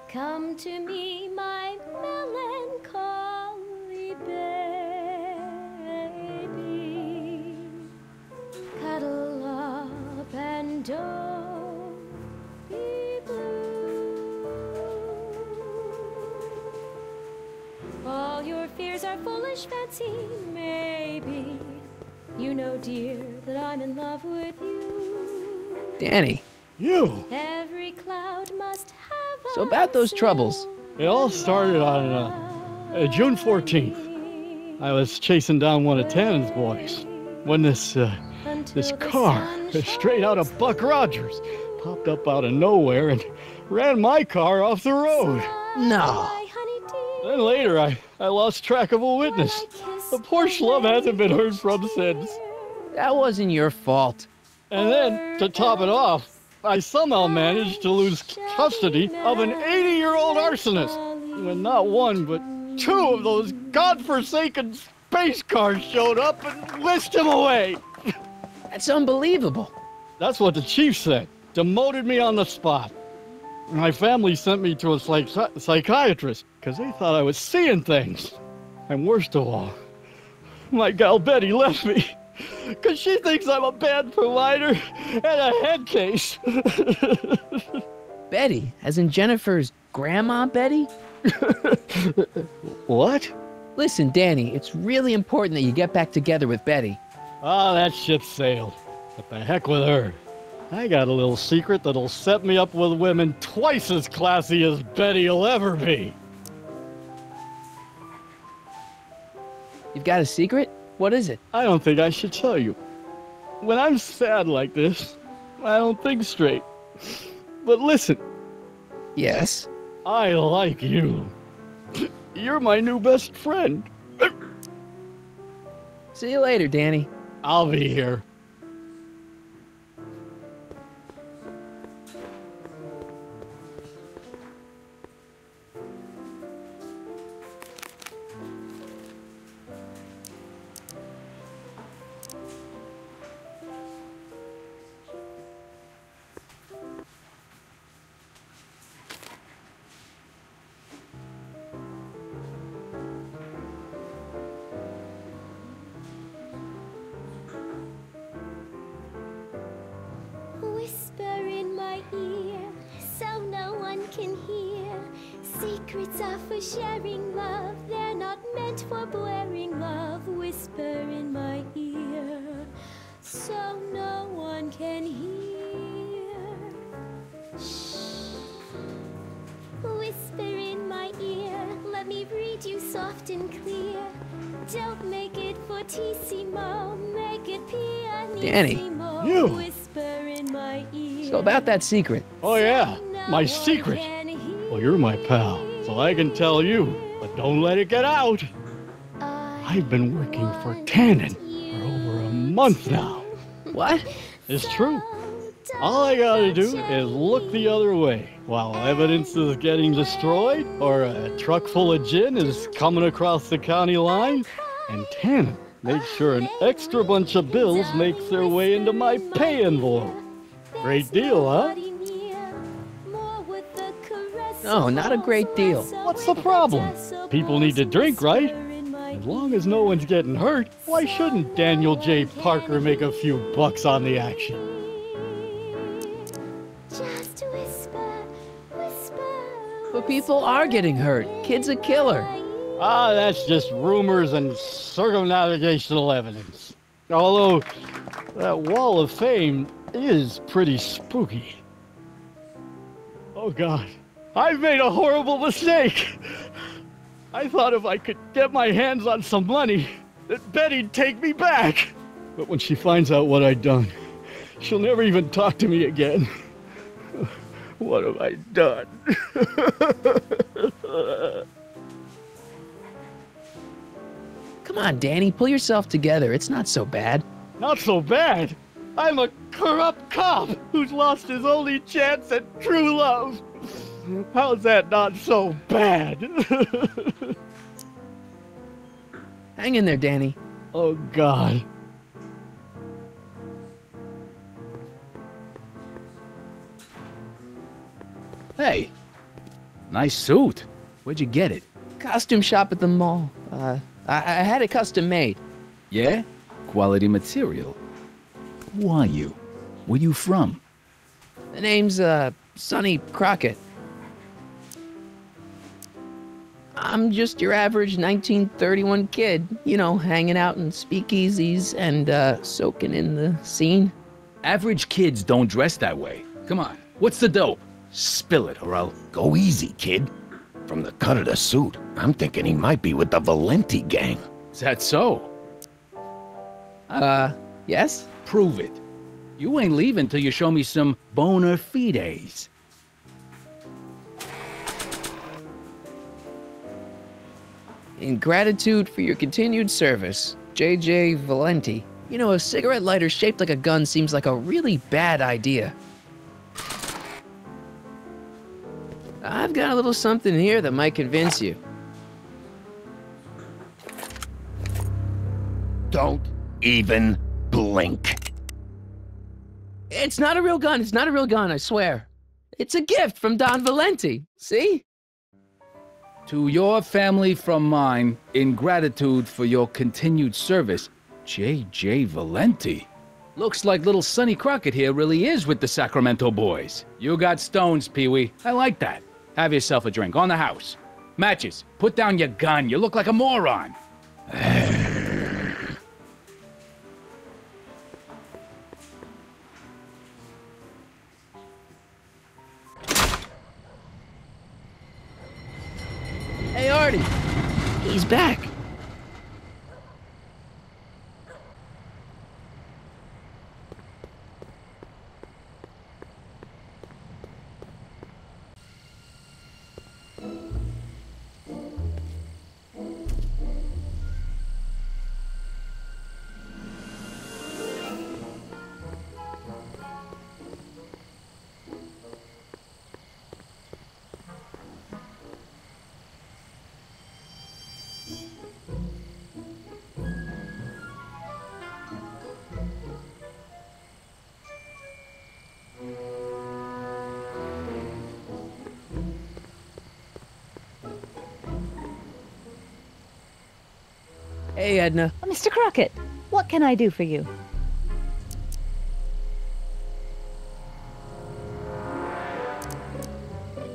Come to me, my melancholy baby. Cuddle up and don't be blue. All your fears are foolish fancy, maybe. You know, dear, that I'm in love with you. Danny. You! Every cloud must have So about those troubles. It all started on June 14th. I was chasing down one of Tannen's boys when this car, straight out of Buck Rogers, popped up out of nowhere and ran my car off the road. No. Then later, I lost track of a witness. The poor schlub hasn't been heard from since. That wasn't your fault. And then, to top it off, I somehow managed to lose custody of an 80-year-old arsonist when not one, but two of those godforsaken space cars showed up and whisked him away. That's unbelievable. That's what the chief said. Demoted me on the spot. My family sent me to a psychiatrist because they thought I was seeing things. And worst of all, my gal Betty left me. Because she thinks I'm a bad provider and a head case. Betty, as in Jennifer's grandma Betty? What? Listen, Danny, it's really important that you get back together with Betty. Ah, that ship sailed. What the heck with her? I got a little secret that'll set me up with women twice as classy as Betty will ever be. You've got a secret? What is it? I don't think I should tell you. When I'm sad like this, I don't think straight. But listen. Yes? I like you. You're my new best friend. See you later, Danny. I'll be here. Whisper in my ear, so no one can hear. Secrets are for sharing love, they're not meant for blaring love. Whisper in my ear, so no one can hear. Shh. Whisper in my ear, let me read you soft and clear. Don't make it fortissimo, make it pianissimo. Danny. You. Whisper in my ear. So about that secret. Oh yeah, my secret. Well, you're my pal, so I can tell you, but don't let it get out. I've been working for Tannen for over a month now. What? It's true. All I gotta do is look the other way while evidence is getting destroyed or a truck full of gin is coming across the county line, and Tannen makes sure an extra bunch of bills makes their way into my pay envelope. Great deal, huh? No, not a great deal. What's the problem? People need to drink, right? As long as no one's getting hurt, why shouldn't Daniel J. Parker make a few bucks on the action? Just whisper, whisper. But people are getting hurt. Kid's a killer. That's just rumors and circumnavigational evidence. Although, that wall of fame is pretty spooky. Oh God, I've made a horrible mistake. I thought if I could get my hands on some money, that Betty'd take me back. But when she finds out what I'd done, she'll never even talk to me again. What have I done? Come on, Danny, pull yourself together. It's not so bad. Not so bad. I'm a corrupt cop who's lost his only chance at true love. How's that not so bad? Hang in there, Danny. Oh, God. Hey, nice suit. Where'd you get it? Costume shop at the mall. I had it custom made. Yeah? Quality material. Who are you? Where you from? The name's, Sonny Crockett. I'm just your average 1931 kid, you know, hanging out in speakeasies and, soaking in the scene. Average kids don't dress that way. Come on, what's the dope? Spill it, or I'll... Go easy, kid. From the cut of the suit, I'm thinking he might be with the Valenti gang. Is that so? Yes? Prove it. You ain't leaving till you show me some bona fides. In gratitude for your continued service, J.J. Valenti. You know, a cigarette lighter shaped like a gun seems like a really bad idea. I've got a little something here that might convince you. Don't even blink. It's not a real gun. It's not a real gun, I swear. It's a gift from Don Valenti. See? To your family from mine, in gratitude for your continued service, J.J. Valenti. Looks like little Sonny Crockett here really is with the Sacramento boys. You got stones, Pee-wee. I like that. Have yourself a drink on the house. Matches, put down your gun. You look like a moron. Hey, Artie. He's back. Hey, Edna. Mr. Crockett, what can I do for you?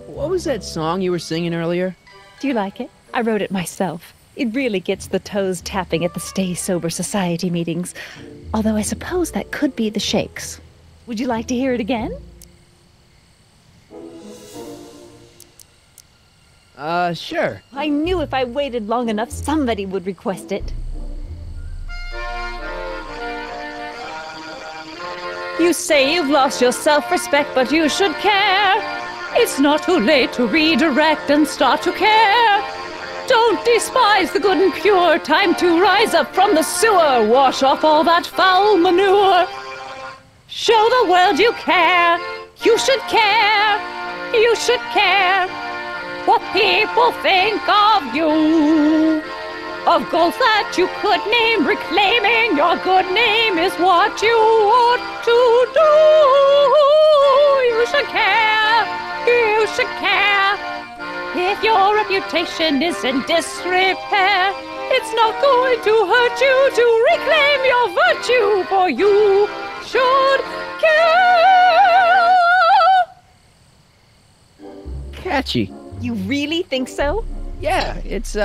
What was that song you were singing earlier? Do you like it? I wrote it myself. It really gets the toes tapping at the Stay Sober Society meetings. Although I suppose that could be the Shakes. Would you like to hear it again? Sure. I knew if I waited long enough, somebody would request it. You say you've lost your self-respect, but you should care. It's not too late to redirect and start to care. Don't despise the good and pure. Time to rise up from the sewer. Wash off all that foul manure. Show the world you care. You should care. You should care. What people think of you. Of goals that you could name. Reclaiming your good name is what you ought to do. You should care. You should care. If your reputation is in disrepair, it's not going to hurt you to reclaim your virtue, for you should care. Catchy. You really think so? Yeah, it's,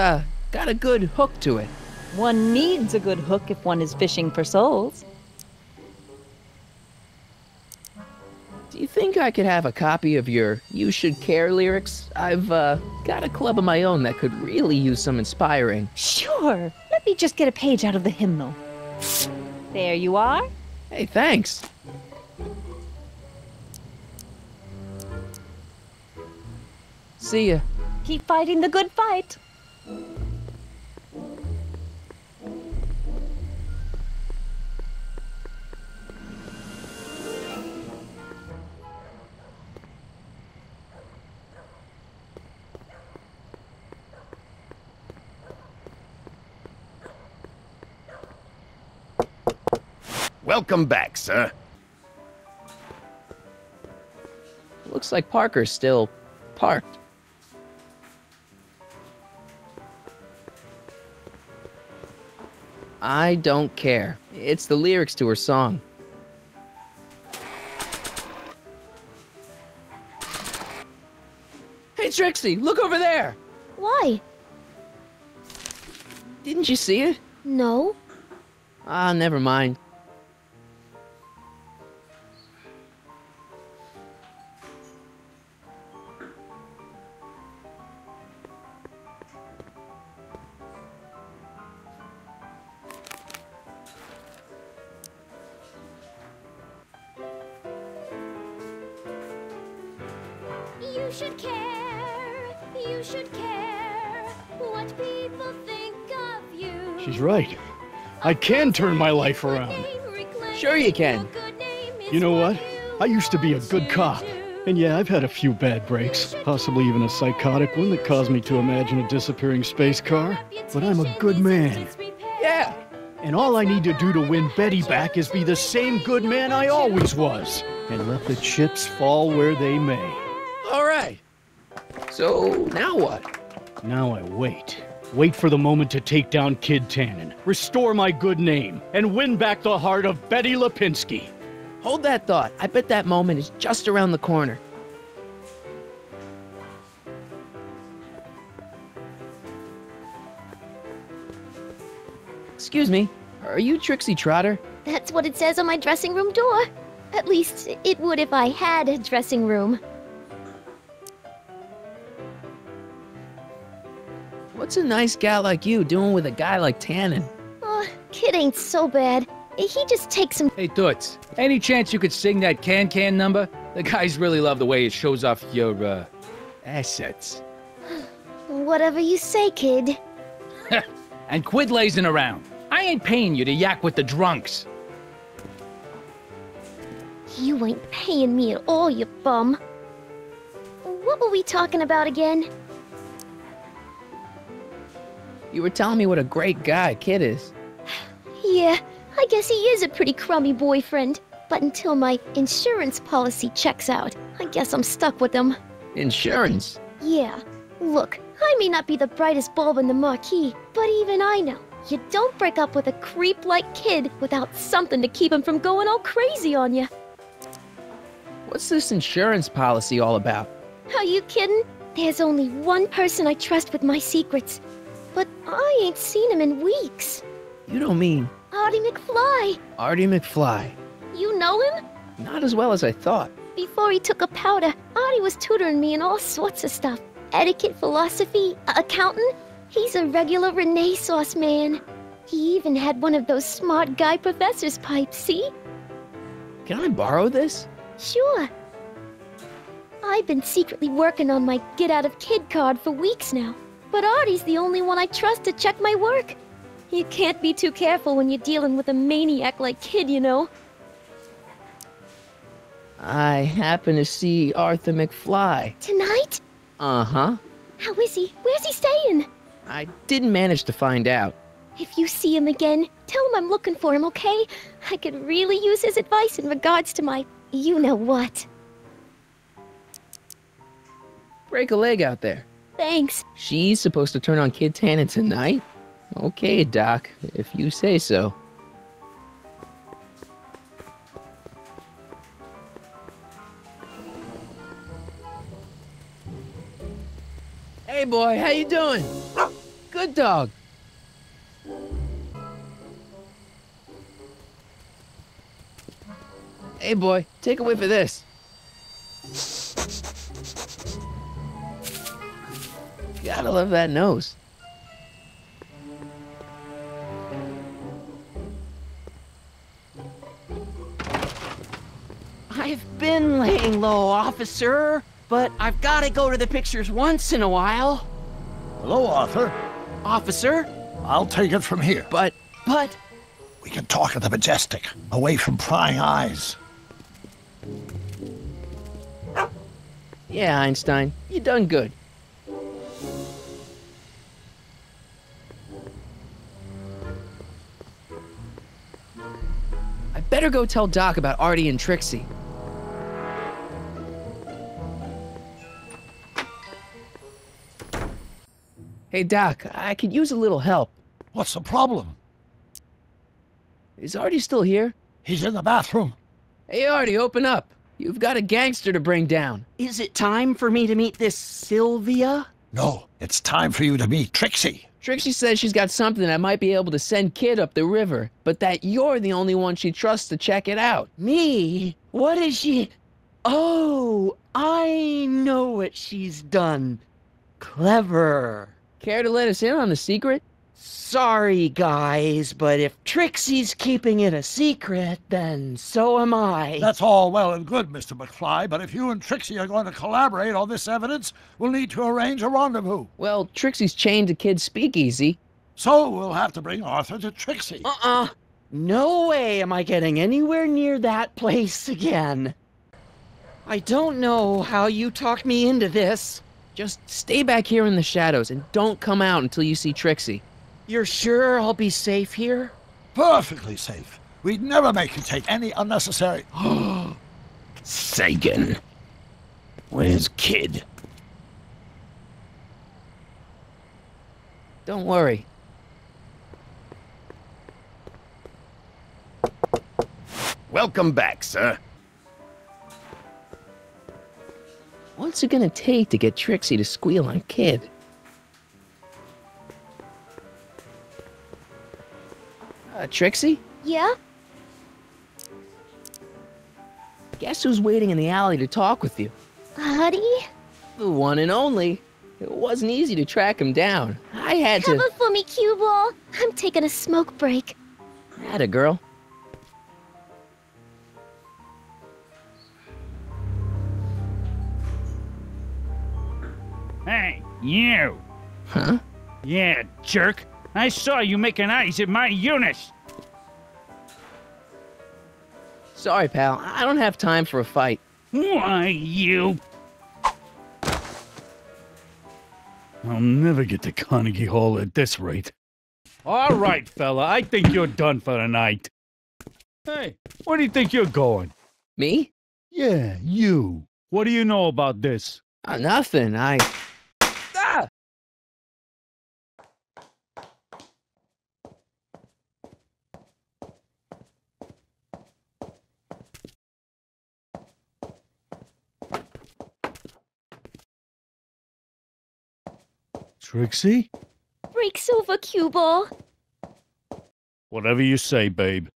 got a good hook to it. One needs a good hook if one is fishing for souls. Do you think I could have a copy of your You Should Care lyrics? I've got a club of my own that could really use some inspiring. Sure. Let me just get a page out of the hymnal. There you are. Hey, thanks. See ya. Keep fighting the good fight. Welcome back, sir. Looks like Parker's still parked. I don't care. It's the lyrics to her song. Hey, Trixie, look over there! Why? Didn't you see it? No. Ah, never mind. You should care, you should care what people think of you. She's right. I can turn my life around. Sure you can. You know what? I used to be a good cop. And yeah, I've had a few bad breaks, possibly even a psychotic one that caused me to imagine a disappearing space car. But I'm a good man. Yeah. And all I need to do to win Betty back is be the same good man I always was. And let the chips fall where they may. All right. So, now what? Now I wait. Wait for the moment to take down Kid Tannen, restore my good name, and win back the heart of Betty Lipinski. Hold that thought. I bet that moment is just around the corner. Excuse me, are you Trixie Trotter? That's what it says on my dressing room door. At least, it would if I had a dressing room. What's a nice gal like you doing with a guy like Tannen? Oh, Kid ain't so bad. He just takes some... Hey, Toots, any chance you could sing that can number? The guys really love the way it shows off your, assets. Whatever you say, kid. And quit lazing around. I ain't paying you to yak with the drunks. You ain't paying me at all, you bum. What were we talking about again? You were telling me what a great guy Kid is. Yeah, I guess he is a pretty crummy boyfriend. But until my insurance policy checks out, I guess I'm stuck with him. Insurance? Yeah. Look, I may not be the brightest bulb in the marquee, but even I know you don't break up with a creep like Kid without something to keep him from going all crazy on you. What's this insurance policy all about? Are you kidding? There's only one person I trust with my secrets. But I ain't seen him in weeks. You don't mean... Marty McFly. Marty McFly. You know him? Not as well as I thought. Before he took a powder, Artie was tutoring me in all sorts of stuff. Etiquette, philosophy, accounting. He's a regular Renaissance man. He even had one of those smart guy professor's pipes, see? Can I borrow this? Sure. I've been secretly working on my Get Out of Kid card for weeks now. But Artie's the only one I trust to check my work. You can't be too careful when you're dealing with a maniac like Kid, you know. I happen to see Arthur McFly. Tonight? Uh-huh. How is he? Where's he staying? I didn't manage to find out. If you see him again, tell him I'm looking for him, okay? I could really use his advice in regards to my you-know-what. Break a leg out there. Thanks. She's supposed to turn on Kid Tannen tonight? Okay, Doc, if you say so. Hey, boy, how you doing? Good dog. Hey, boy, take a whiff of this. Gotta love that nose. I've been laying low, officer, but I've got to go to the pictures once in a while. Hello, Arthur. Officer? I'll take it from here. But... We can talk at the Majestic, away from prying eyes. Yeah, Einstein, you done good. I better go tell Doc about Artie and Trixie. Hey, Doc, I could use a little help. What's the problem? Is Artie still here? He's in the bathroom. Hey, Artie, open up. You've got a gangster to bring down. Is it time for me to meet this Sylvia? No, it's time for you to meet Trixie. Trixie says she's got something that might be able to send Kid up the river, but that you're the only one she trusts to check it out. Me? What is she... Oh, I know what she's done. Clever. Care to let us in on the secret? Sorry, guys, but if Trixie's keeping it a secret, then so am I. That's all well and good, Mr. McFly, but if you and Trixie are going to collaborate on this evidence, we'll need to arrange a rendezvous. Well, Trixie's chained to Kid's speakeasy. So we'll have to bring Arthur to Trixie. No way am I getting anywhere near that place again. I don't know how you talked me into this. Just stay back here in the shadows and don't come out until you see Trixie. You're sure I'll be safe here? Perfectly safe. We'd never make you take any unnecessary... Sagan. Where's Kid? Don't worry. Welcome back, sir. What's it gonna take to get Trixie to squeal on Kid? Trixie? Yeah? Guess who's waiting in the alley to talk with you? Artie? The one and only. It wasn't easy to track him down. I had to... Cover for me, cue ball. I'm taking a smoke break. Atta girl. Hey, you! Huh? Yeah, jerk. I saw you making eyes at my Eunice. Sorry, pal. I don't have time for a fight. Why, you... I'll never get to Carnegie Hall at this rate. All right, fella. I think you're done for the night. Hey, where do you think you're going? Me? Yeah, you. What do you know about this? Nothing. Ah! Trixie? Break's over, cue ball. Whatever you say, babe.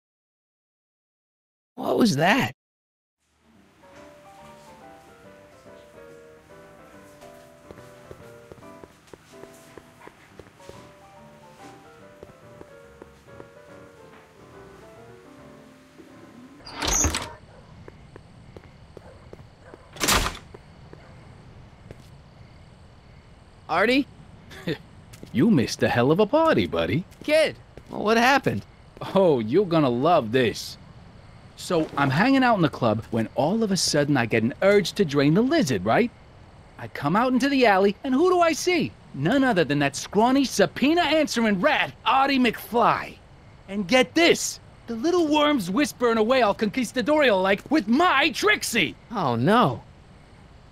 What was that? Artie? You missed a hell of a party, buddy. Kid, well, what happened? Oh, you're gonna love this. So, I'm hanging out in the club when all of a sudden I get an urge to drain the lizard, right? I come out into the alley, and who do I see? None other than that scrawny, subpoena-answering rat, Marty McFly. And get this, the little worm's whispering away all conquistadorial-like with my Trixie! Oh, no.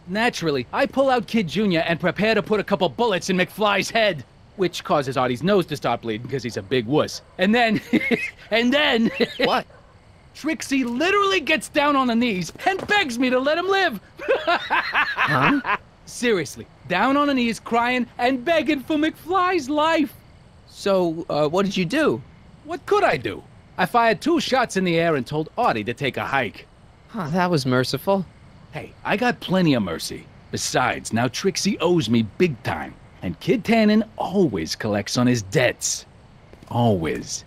Naturally, I pull out Kid Jr. and prepare to put a couple bullets in McFly's head, which causes Artie's nose to start bleeding because he's a big wuss. And then, What? Trixie literally gets down on the knees and begs me to let him live. Huh? Seriously, down on her knees crying and begging for McFly's life. So, what did you do? What could I do? I fired 2 shots in the air and told Artie to take a hike. Oh, that was merciful. Hey, I got plenty of mercy. Besides, now Trixie owes me big time. And Kid Tannen always collects on his debts. Always.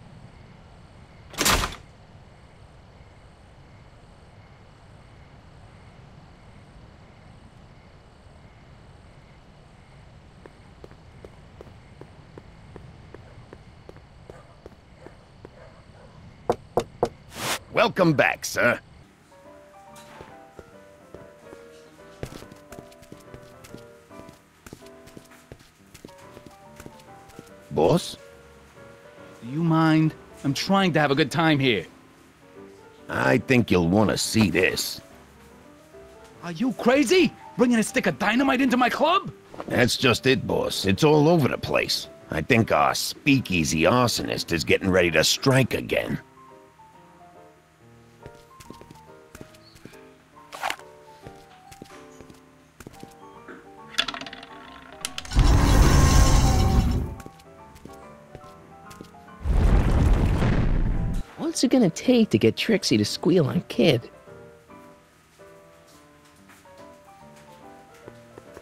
Welcome back, sir. Boss? Do you mind? I'm trying to have a good time here. I think you'll want to see this. Are you crazy? Bringing a stick of dynamite into my club? That's just it, boss. It's all over the place. I think our speakeasy arsonist is getting ready to strike again. What's it gonna take to get Trixie to squeal on Kid?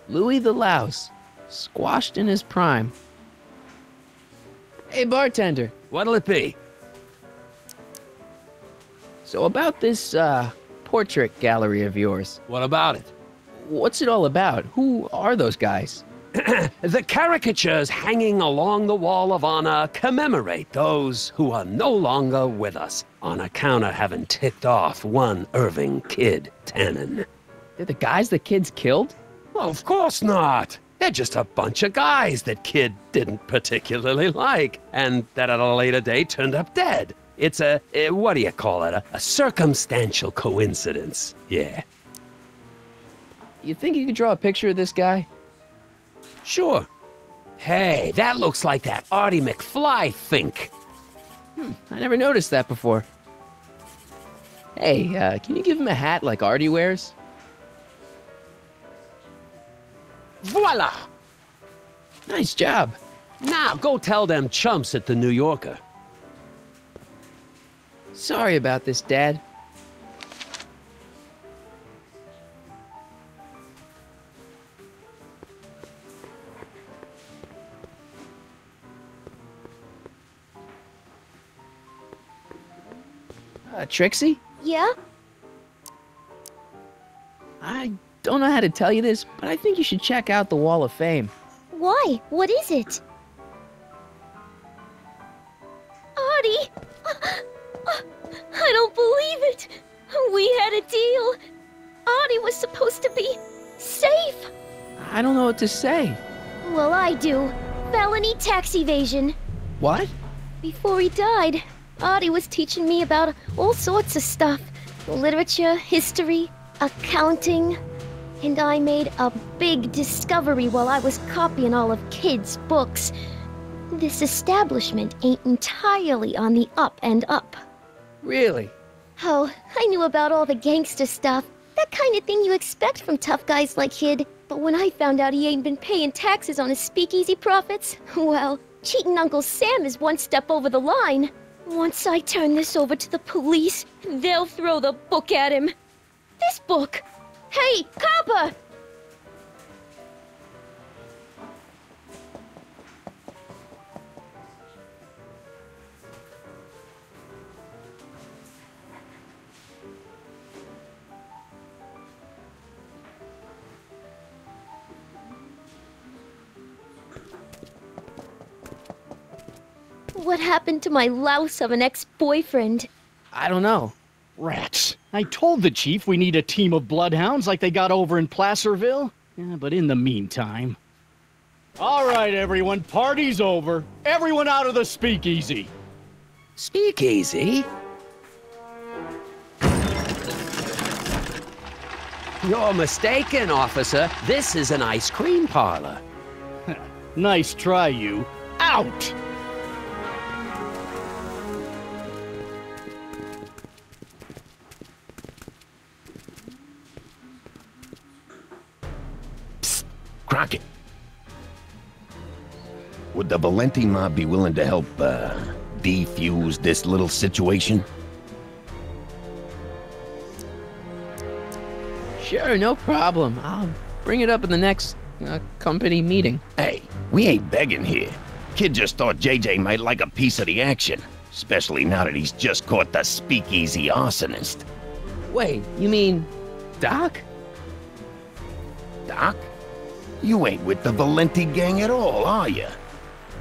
Louis the Louse, squashed in his prime. Hey, bartender. What'll it be? So about this, portrait gallery of yours. What about it? What's it all about? Who are those guys? The caricatures hanging along the wall of honor commemorate those who are no longer with us on account of having ticked off one Irving Kid Tannen. They're the guys the kids killed? Well, of course not. They're just a bunch of guys that Kid didn't particularly like, and that at a later date turned up dead. It's what do you call it? A circumstantial coincidence. Yeah. You think you could draw a picture of this guy? Sure. Hey, that looks like that Marty McFly think. I never noticed that before. Hey, can you give him a hat like Artie wears? Voila! Nice job. Now, go tell them chumps at the New Yorker. Sorry about this, Dad. Trixie? Yeah? I don't know how to tell you this, but I think you should check out the Wall of Fame. Why? What is it? Artie! I don't believe it! We had a deal! Artie was supposed to be safe! I don't know what to say. Well, I do. Felony tax evasion. What? Before he died, Artie was teaching me about all sorts of stuff. Literature, history, accounting. And I made a big discovery while I was copying all of Kid's books. This establishment ain't entirely on the up and up. Really? Oh, I knew about all the gangster stuff. That kind of thing you expect from tough guys like Kid. But when I found out he ain't been paying taxes on his speakeasy profits, well, cheating Uncle Sam is one step over the line. Once I turn this over to the police, they'll throw the book at him. This book! Hey, copper! What happened to my louse of an ex-boyfriend? I don't know. Rats. I told the chief we need a team of bloodhounds like they got over in Placerville. Yeah, but in the meantime... All right, everyone, party's over. Everyone out of the speakeasy. Speakeasy? You're mistaken, officer. This is an ice cream parlor. Nice try, you. Out! Crockett, Would the Valenti mob be willing to help, defuse this little situation? Sure, no problem. I'll bring it up in the next company meeting. Hey, we ain't begging here. Kid just thought JJ might like a piece of the action, especially now that he's just caught the speakeasy arsonist. Wait, you mean Doc? Doc? You ain't with the Valenti gang at all, are you?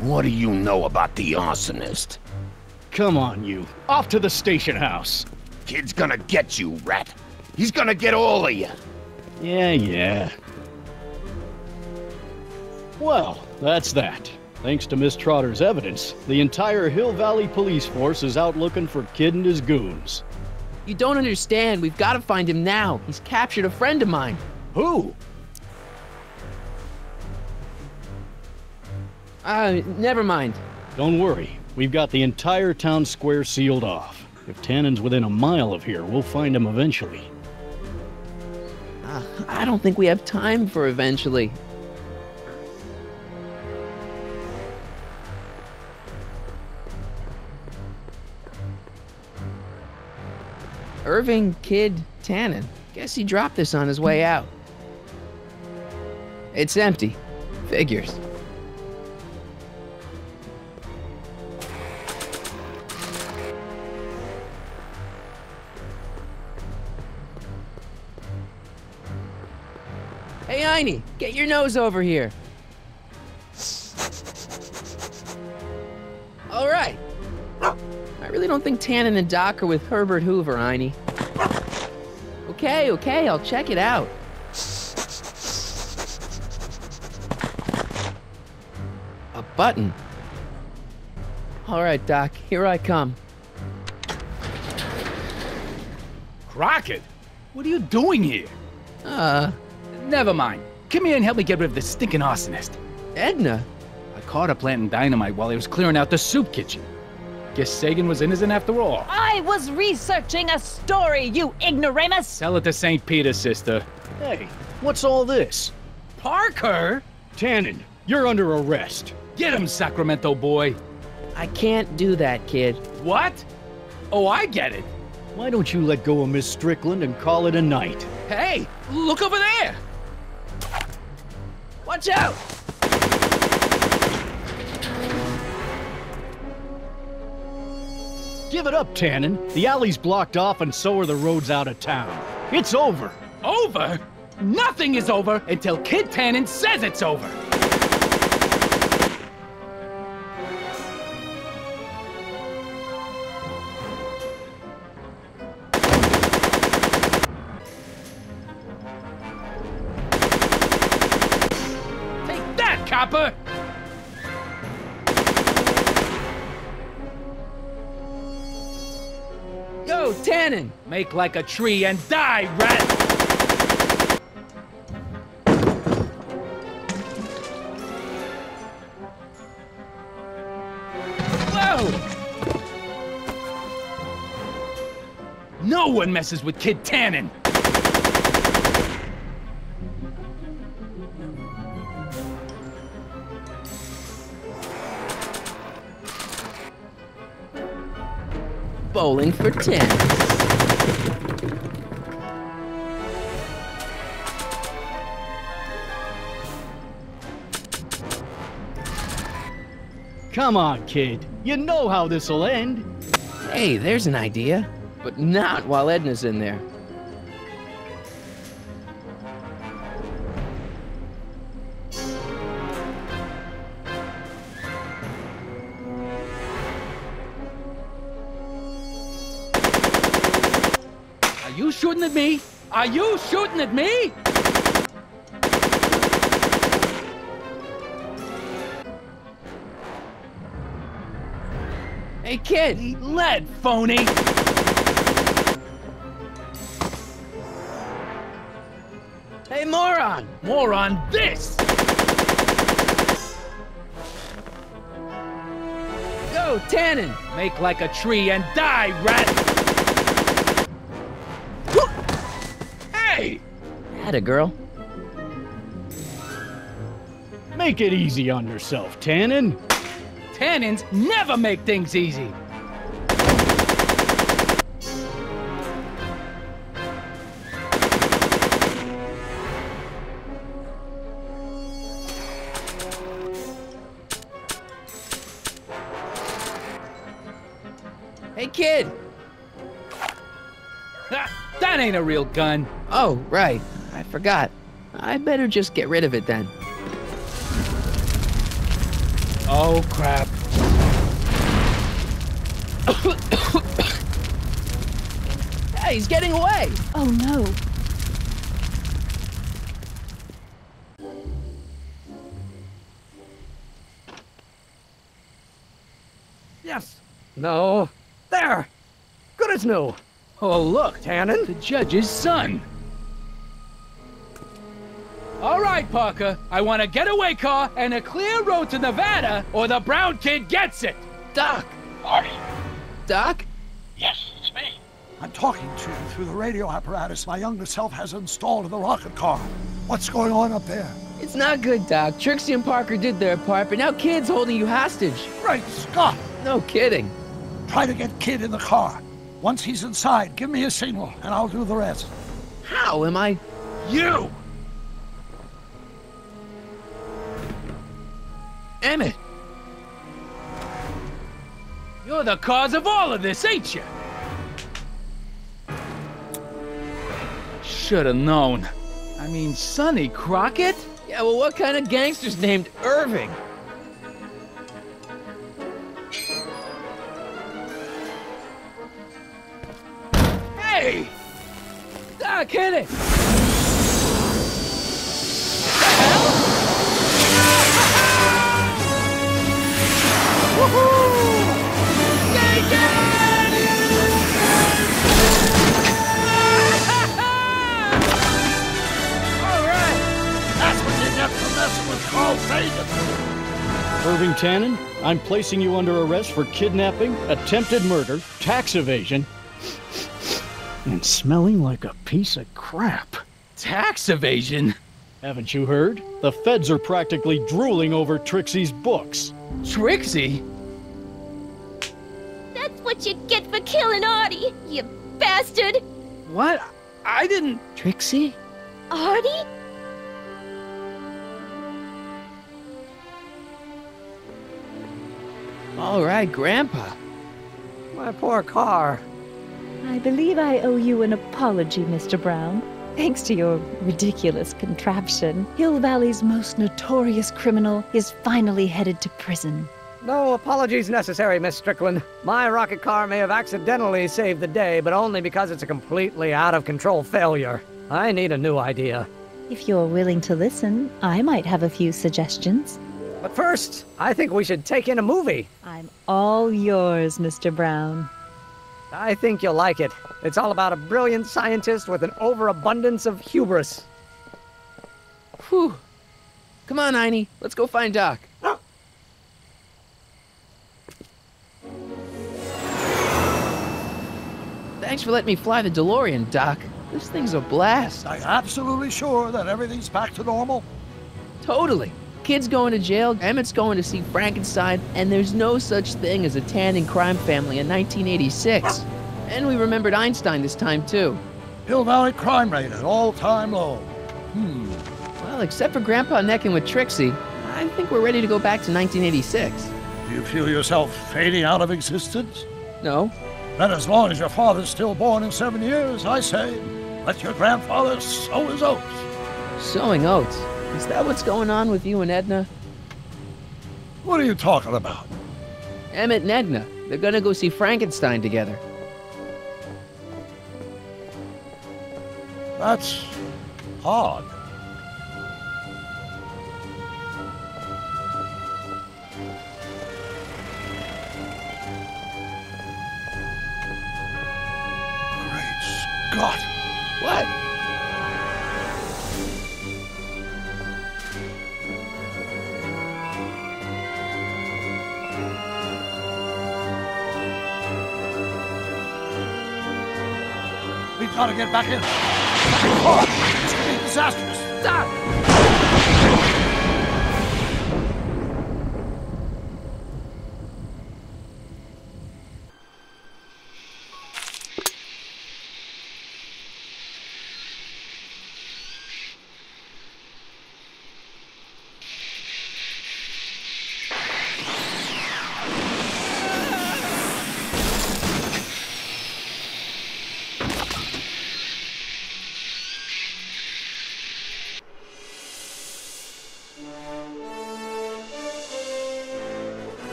What do you know about the arsonist? Come on, you. Off to the station house. Kid's gonna get you, rat. He's gonna get all of you. Yeah. Well, that's that. Thanks to Miss Trotter's evidence, the entire Hill Valley police force is out looking for Kid and his goons. You don't understand. We've got to find him now. He's captured a friend of mine. Who? Never mind. Don't worry. We've got the entire town square sealed off. If Tannen's within a mile of here, we'll find him eventually. I don't think we have time for eventually. Irving Kid Tannen. Guess he dropped this on his way out. It's empty. Figures. Hey, Einie, get your nose over here. All right. I really don't think Tannen and Doc are with Herbert Hoover, Einie. Okay, I'll check it out. A button. All right, Doc, here I come. Crockett, what are you doing here? Never mind. Come here and help me get rid of this stinking arsonist. Edna? I caught her planting dynamite while he was clearing out the soup kitchen. Guess Sagan was innocent after all. I was researching a story, you ignoramus! Tell it to St. Peter, sister. Hey, what's all this? Parker? Tannen, you're under arrest. Get him, Sacramento boy. I can't do that, kid. What? Oh, I get it. Why don't you let go of Miss Strickland and call it a night? Hey, look over there! Watch out! Give it up, Tannen. The alley's blocked off and so are the roads out of town. It's over. Over? Nothing is over until Kid Tannen says it's over. Take that, copper! Go, Tannen! Make like a tree and die, rat! Whoa! No one messes with Kid Tannen! Bowling for 10. Come on, kid. You know how this'll end. Hey, there's an idea. But not while Edna's in there. Are you shooting at me? Are you shooting at me? Hey, kid! Eat lead, phony! Hey, moron! Moron, this! Go, Tannen! Make like a tree and die, rat! Hey! Atta girl. Take it easy on yourself, Tannen. Tannins never make things easy. Hey, kid! That ain't a real gun. Oh, right. I forgot. I better just get rid of it then. Oh, crap. Hey, he's getting away! Oh no. Yes. No. There. Good as new. Oh, look. Tannen? The judge's son. All right, Parker. I want a getaway car and a clear road to Nevada, or the brown kid gets it. Doc! Marty? Doc? Yes, it's me. I'm talking to you through the radio apparatus my younger self has installed in the rocket car. What's going on up there? It's not good, Doc. Trixie and Parker did their part, but now Kid's holding you hostage. Great Scott! No kidding. Try to get Kid in the car. Once he's inside, give me a signal, and I'll do the rest. How am I... You! Emmett! You're the cause of all of this, ain't you? Should have known. I mean, Sonny Crockett? Yeah, well, what kind of gangster's named Irving? Hey! Doc, hit it! Irving Tannen, I'm placing you under arrest for kidnapping, attempted murder, tax evasion, and smelling like a piece of crap. Tax evasion? Haven't you heard? The feds are practically drooling over Trixie's books. Trixie? That's what you get for killing Artie, you bastard! What? I didn't... Trixie? Artie? All right, Grandpa. My poor car. I believe I owe you an apology, Mr. Brown. Thanks to your ridiculous contraption, Hill Valley's most notorious criminal is finally headed to prison. No apologies necessary, Miss Strickland. My rocket car may have accidentally saved the day, but only because it's a completely out-of-control failure. I need a new idea. If you're willing to listen, I might have a few suggestions. But first, I think we should take in a movie. I'm all yours, Mr. Brown. I think you'll like it. It's all about a brilliant scientist with an overabundance of hubris. Whew. Come on, Einie. Let's go find Doc. Thanks for letting me fly the DeLorean, Doc. This thing's a blast. Are you absolutely sure that everything's back to normal? Totally. Kid's going to jail, Emmett's going to see Frankenstein, and there's no such thing as a Tannen crime family in 1986. And we remembered Einstein this time, too. Hill Valley crime rate at all-time low. Well, except for Grandpa necking with Trixie, I think we're ready to go back to 1986. Do you feel yourself fading out of existence? No. Then as long as your father's still born in 7 years, I say, let your grandfather sow his oats. Sowing oats? Is that what's going on with you and Edna? What are you talking about? Emmett and Edna. They're gonna go see Frankenstein together. That's odd. Great Scott! What? We've got to get back in. This could be disastrous. Stop!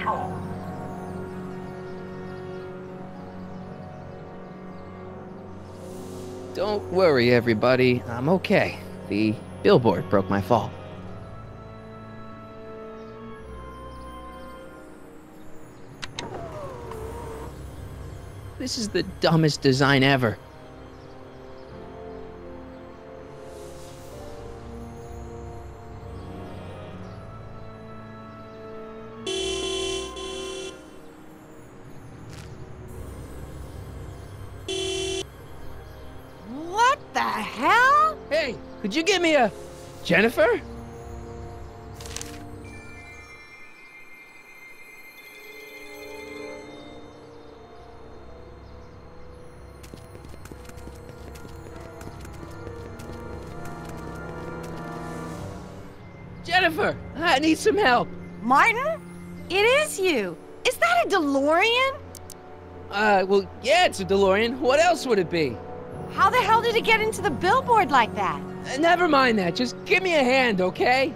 control. Don't worry, everybody. I'm okay. The billboard broke my fall. This is the dumbest design ever. What the hell? Hey, could you give me a... Jennifer? Jennifer, I need some help. Martin? It is you. Is that a DeLorean? Well, yeah, it's a DeLorean. What else would it be? How the hell did it get into the billboard like that? Never mind that. Just give me a hand, okay?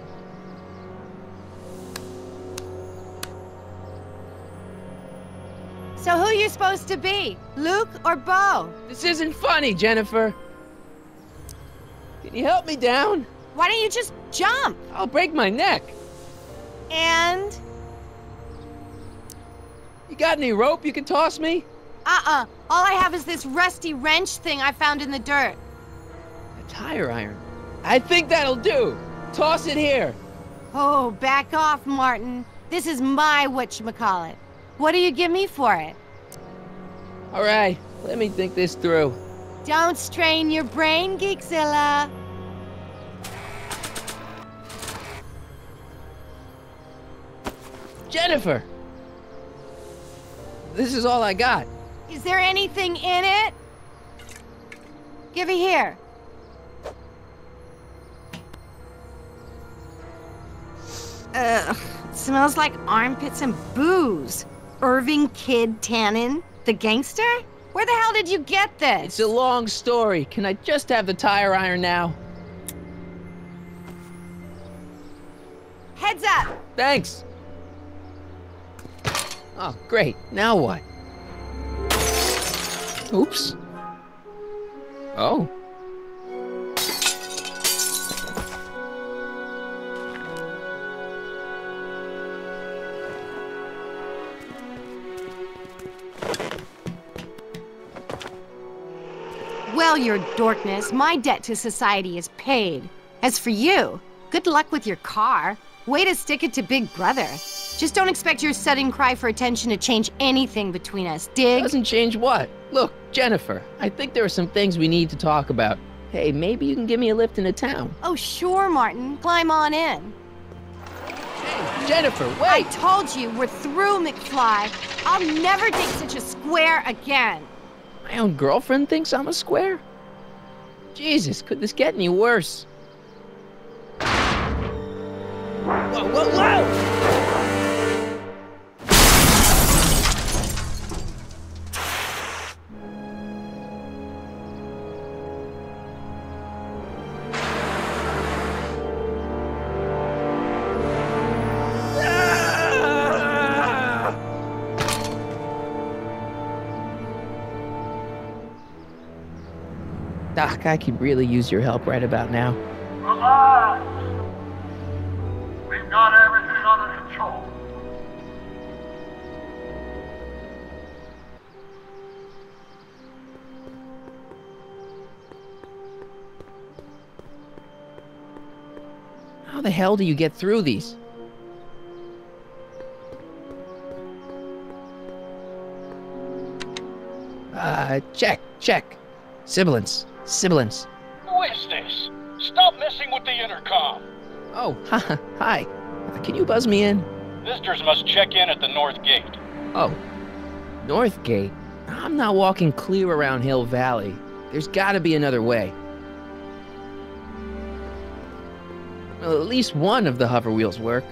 So who you supposed to be? Luke or Bo? This isn't funny, Jennifer. Can you help me down? Why don't you just jump? I'll break my neck. And? You got any rope you can toss me? All I have is this rusty wrench thing I found in the dirt. A tire iron. I think that'll do. Toss it here. Oh, back off, Martin. This is my whatchamacallit. What do you give me for it? All right, let me think this through. Don't strain your brain, Geekzilla. Jennifer! This is all I got. Is there anything in it? Give it here. It smells like armpits and booze. Irving Kid Tannen, the gangster? Where the hell did you get this? It's a long story. Can I just have the tire iron now? Heads up! Thanks. Oh, great. Now what? Oops. Oh. Well, your dorkness, my debt to society is paid. As for you, good luck with your car. Way to stick it to Big Brother. Just don't expect your sudden cry for attention to change anything between us, dig? Doesn't change what? Look, Jennifer, I think there are some things we need to talk about. Hey, maybe you can give me a lift into town. Oh, sure, Martin. Climb on in. Hey, Jennifer, wait! I told you, we're through, McFly. I'll never date such a square again. My own girlfriend thinks I'm a square? Jesus, could this get any worse? Whoa, whoa, whoa! Doc, I could really use your help right about now. Relax! We've got everything under control. How the hell do you get through these? Check. Sibilance. Who is this? Stop messing with the intercom. Oh, hi. Can you buzz me in? Visitors must check in at the north gate. Oh, North Gate? I'm not walking clear around Hill Valley. There's gotta be another way. Well, at least one of the hover wheels work.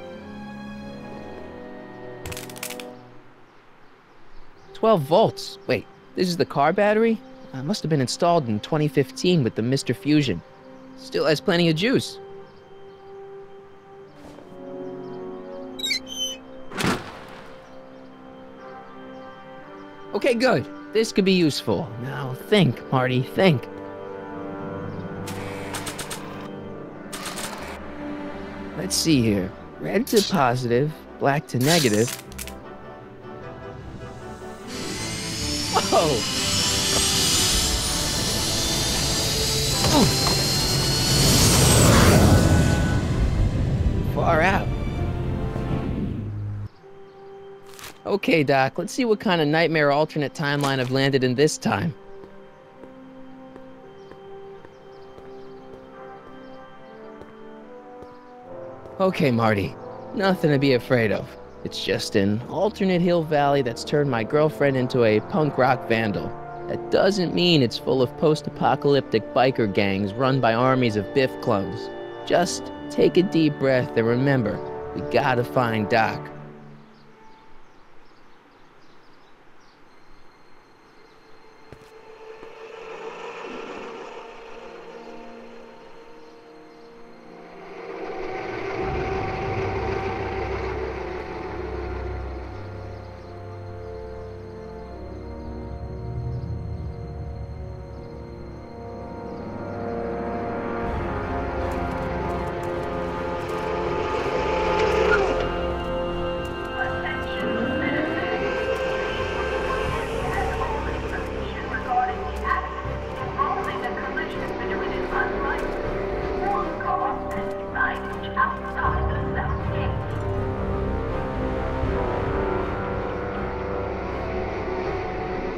12 volts. Wait, this is the car battery? Must have been installed in 2015 with the Mr. Fusion. Still has plenty of juice. Okay, good. This could be useful. Now think, Marty, think. Let's see here. Red to positive, black to negative. Whoa! Far out. Okay, Doc, let's see what kind of nightmare alternate timeline I've landed in this time. Okay, Marty. Nothing to be afraid of. It's just an alternate hill valley that's turned my girlfriend into a punk rock vandal. That doesn't mean it's full of post-apocalyptic biker gangs run by armies of Biff clones. Just take a deep breath and remember, we gotta find Doc.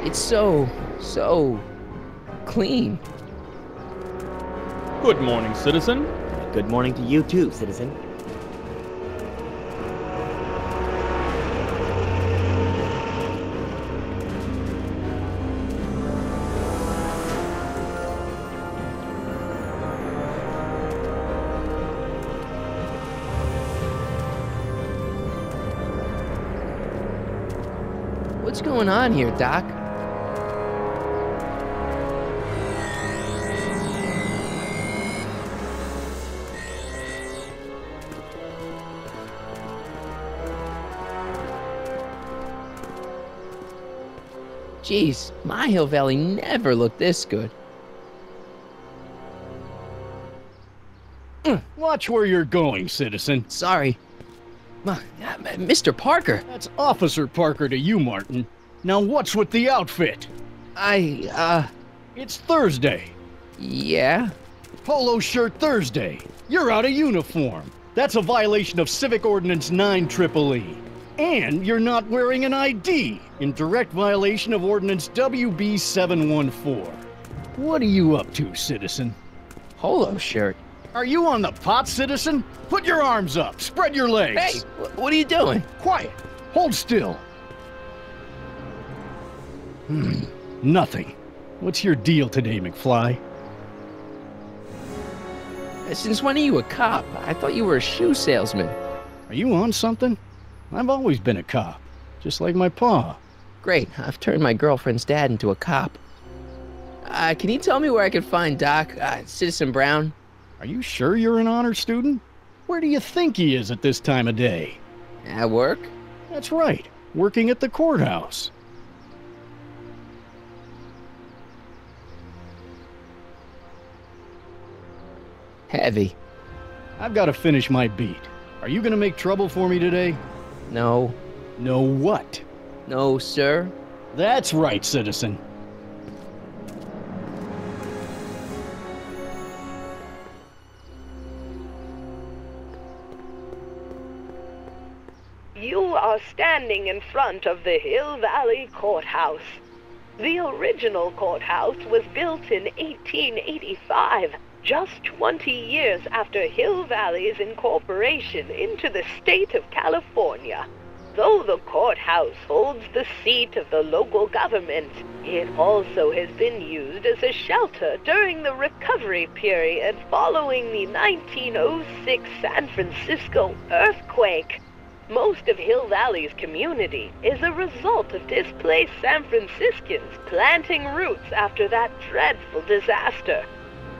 It's so clean. Good morning, citizen. Good morning to you too, citizen. What's going on here, Doc? Jeez, my Hill Valley never looked this good. Watch where you're going, citizen. Sorry. Mr. Parker. That's Officer Parker to you, Martin. Now what's with the outfit? It's Thursday. Yeah? Polo shirt Thursday. You're out of uniform. That's a violation of Civic Ordinance 9EEE. And you're not wearing an ID, in direct violation of Ordinance WB 714. What are you up to, citizen? Polo shirt. Are you on the pot, citizen? Put your arms up, spread your legs. Hey, what are you doing? Quiet. Hold still. Nothing. What's your deal today, McFly? Since when are you a cop? I thought you were a shoe salesman. Are you on something? I've always been a cop, just like my pa. Great, I've turned my girlfriend's dad into a cop. Can you tell me where I can find Doc, Citizen Brown? Are you sure you're an honor student? Where do you think he is at this time of day? At work? That's right, working at the courthouse. Heavy. I've got to finish my beat. Are you gonna make trouble for me today? No. No what? No, sir. That's right, citizen. You are standing in front of the Hill Valley Courthouse. The original courthouse was built in 1885. Just 20 years after Hill Valley's incorporation into the state of California. Though the courthouse holds the seat of the local government, it also has been used as a shelter during the recovery period following the 1906 San Francisco earthquake. Most of Hill Valley's community is a result of displaced San Franciscans planting roots after that dreadful disaster.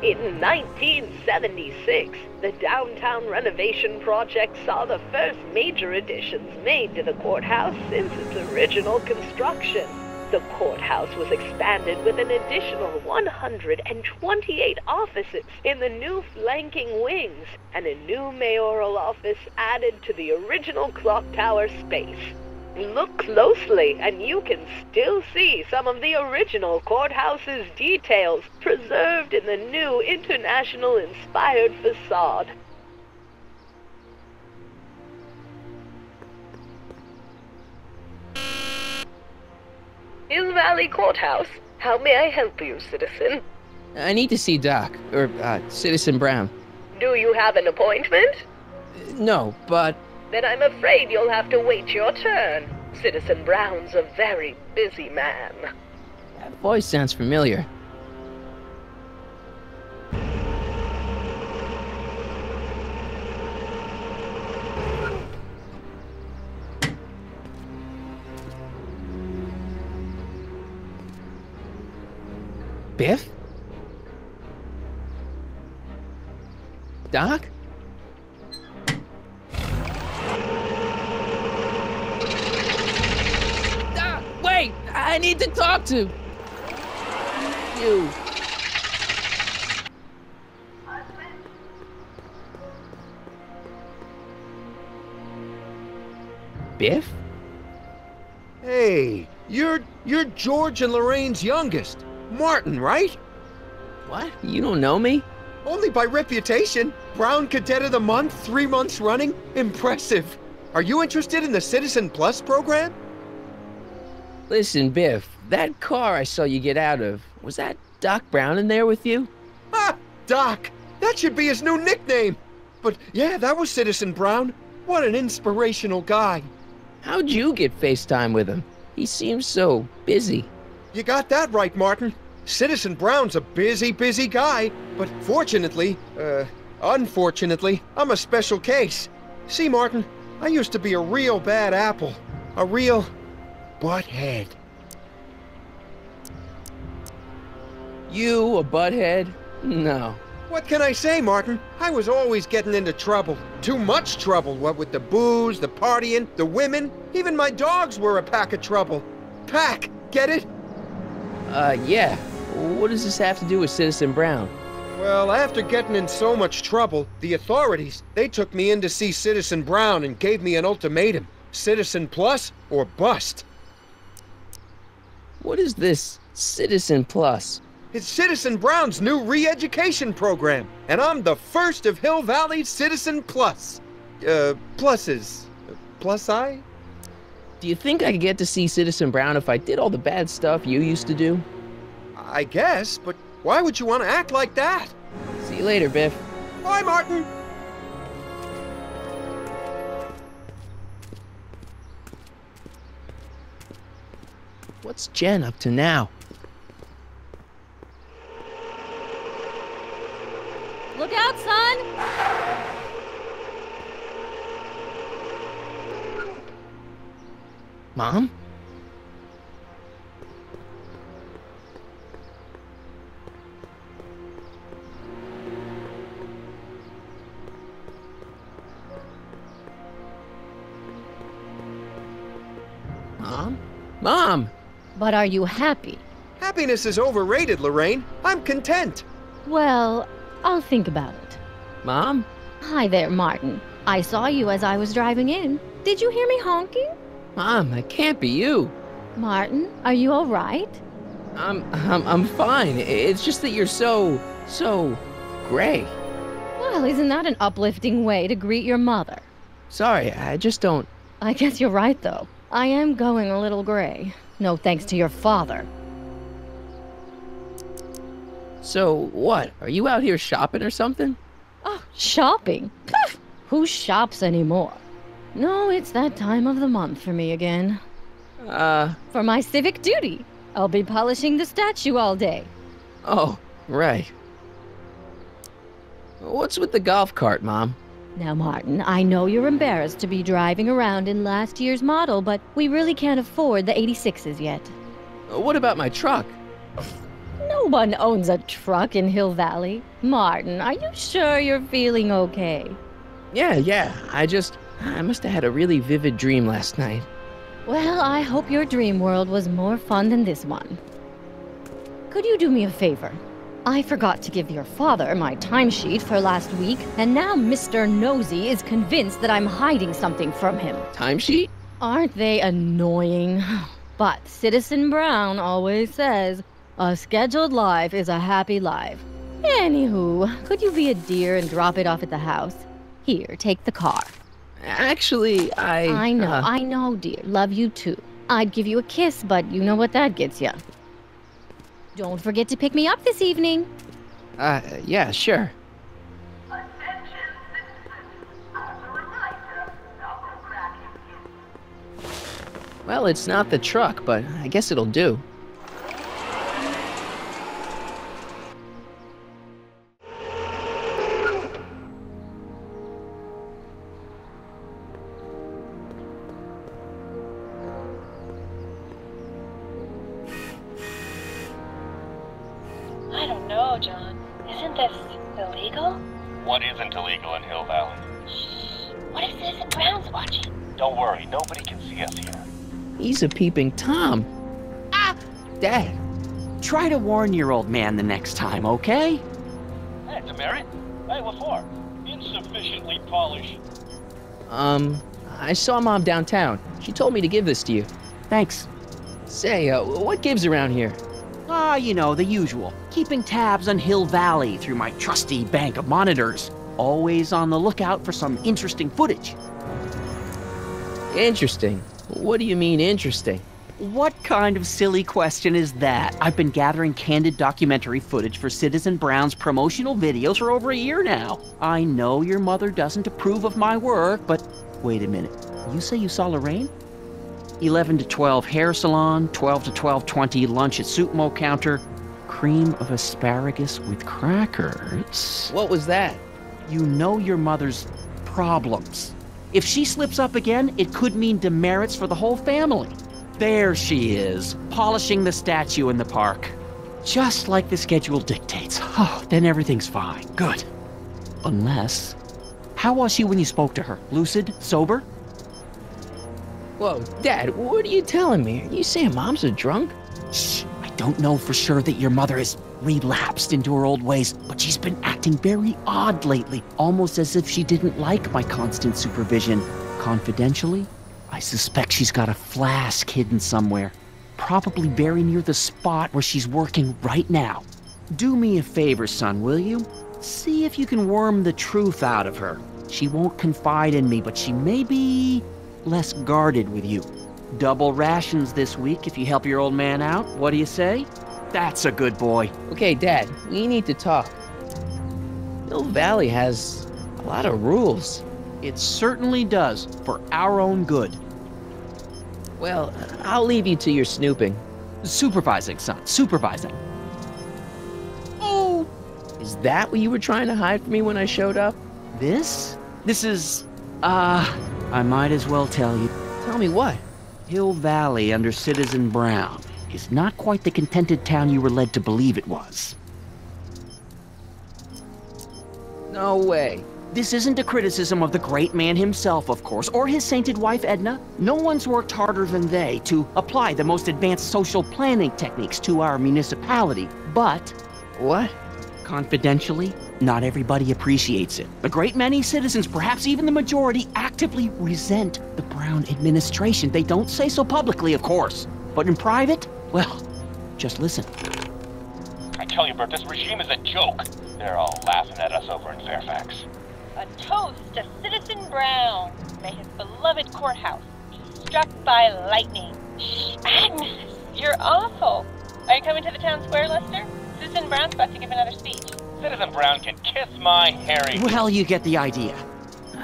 In 1976, the downtown renovation project saw the first major additions made to the courthouse since its original construction. The courthouse was expanded with an additional 128 offices in the new flanking wings, and a new mayoral office added to the original clock tower space. Look closely, and you can still see some of the original courthouse's details preserved in the new international-inspired facade. Hill Valley Courthouse. How may I help you, citizen? I need to see Doc, or Citizen Brown. Do you have an appointment? No, but... Then I'm afraid you'll have to wait your turn. Citizen Brown's a very busy man. That voice sounds familiar. Biff? Doc? Wait! I need to talk to you. Biff? Hey, you're George and Lorraine's youngest. Martin, right? What? You don't know me? Only by reputation. Brown Cadet of the Month, 3 months running. Impressive. Are you interested in the Citizen Plus program? Listen, Biff, that car I saw you get out of, was that Doc Brown in there with you? Ah, Doc! That should be his new nickname! But yeah, that was Citizen Brown. What an inspirational guy. How'd you get FaceTime with him? He seems so busy. You got that right, Martin. Citizen Brown's a busy guy. But unfortunately, I'm a special case. See, Martin, I used to be a real bad apple. A real butthead. You a butthead? No. What can I say, Martin? I was always getting into trouble. Too much trouble, what with the booze, the partying, the women. Even my dogs were a pack of trouble. Pack, get it? Yeah. What does this have to do with Citizen Brown? Well, after getting in so much trouble, the authorities, they took me in to see Citizen Brown and gave me an ultimatum. Citizen Plus or bust. What is this Citizen Plus? It's Citizen Brown's new re-education program, and I'm the first of Hill Valley's Citizen Plus. Pluses. Plus I? Do you think I could get to see Citizen Brown if I did all the bad stuff you used to do? I guess, but why would you want to act like that? See you later, Biff. Bye, Martin! What's Jen up to now? Look out, son! Mom? Mom? Mom! But are you happy? Happiness is overrated, Lorraine. I'm content. Well, I'll think about it. Mom? Hi there, Martin. I saw you as I was driving in. Did you hear me honking? Mom, that can't be you. Martin, are you all right? I'm fine. It's just that you're so gray. Well, isn't that an uplifting way to greet your mother? Sorry, I just don't... I guess you're right, though. I am going a little gray. No thanks to your father. So, what? Are you out here shopping or something? Oh, shopping? Pff, who shops anymore? No, it's that time of the month for me again. For my civic duty. I'll be polishing the statue all day. Oh, right. What's with the golf cart, Mom? Now, Martin, I know you're embarrassed to be driving around in last year's model, but we really can't afford the 86s yet. What about my truck? No one owns a truck in Hill Valley. Martin, are you sure you're feeling okay? Yeah. I must have had a really vivid dream last night. Well, I hope your dream world was more fun than this one. Could you do me a favor? I forgot to give your father my timesheet for last week, and now Mr. Nosy is convinced that I'm hiding something from him. Timesheet? Aren't they annoying? But Citizen Brown always says, a scheduled life is a happy life. Anywho, could you be a dear and drop it off at the house? Here, take the car. Actually, I know, dear. Love you too. I'd give you a kiss, but you know what that gets you. Don't forget to pick me up this evening. Yeah, sure. Well, it's not the truck, but I guess it'll do. I don't know, John. Isn't this illegal? What isn't illegal in Hill Valley? What if Citizen Brown's watching? Don't worry, nobody can see us here. He's a peeping Tom. Dad. Try to warn your old man the next time, okay? Hey, demerit? Hey, what for? Insufficiently polished. I saw Mom downtown. She told me to give this to you. Thanks. Say, what gives around here? You know, the usual. Keeping tabs on Hill Valley through my trusty bank of monitors. Always on the lookout for some interesting footage. Interesting? What do you mean interesting? What kind of silly question is that? I've been gathering candid documentary footage for Citizen Brown's promotional videos for over a year now. I know your mother doesn't approve of my work, but wait a minute. You say you saw Lorraine? 11 to 12 hair salon, 12 to 12:20 lunch at soup mo counter, cream of asparagus with crackers. What was that? You know your mother's problems. If she slips up again, it could mean demerits for the whole family. There she is, polishing the statue in the park. Just like the schedule dictates. Oh, then everything's fine. Good. Unless... How was she when you spoke to her? Lucid? Sober? Whoa, Dad, what are you telling me? Are you saying Mom's a drunk? Shh, I don't know for sure that your mother has relapsed into her old ways, but she's been acting very odd lately, almost as if she didn't like my constant supervision. Confidentially, I suspect she's got a flask hidden somewhere, probably very near the spot where she's working right now. Do me a favor, son, will you? See if you can worm the truth out of her. She won't confide in me, but she may be less guarded with you. Double rations this week if you help your old man out. What do you say? That's a good boy. Okay, Dad, we need to talk. Hill Valley has a lot of rules. It certainly does, for our own good. Well, I'll leave you to your snooping. Supervising, son, supervising. Oh! Is that what you were trying to hide from me when I showed up? This? This is, I might as well tell you. Tell me what? Hill Valley under Citizen Brown is not quite the contented town you were led to believe it was. No way. This isn't a criticism of the great man himself, of course, or his sainted wife, Edna. No one's worked harder than they to apply the most advanced social planning techniques to our municipality, but... What? Confidentially, not everybody appreciates it. A great many citizens, perhaps even the majority, actively resent the Brown administration. They don't say so publicly, of course, but in private, well, just listen. I tell you, Bert, this regime is a joke. They're all laughing at us over in Fairfax. A toast to Citizen Brown. May his beloved courthouse be struck by lightning. Shh, Agnes, you're awful. Are you coming to the town square, Lester? Citizen Brown's about to give another speech. Citizen Brown can kiss my hairy... Well, you get the idea.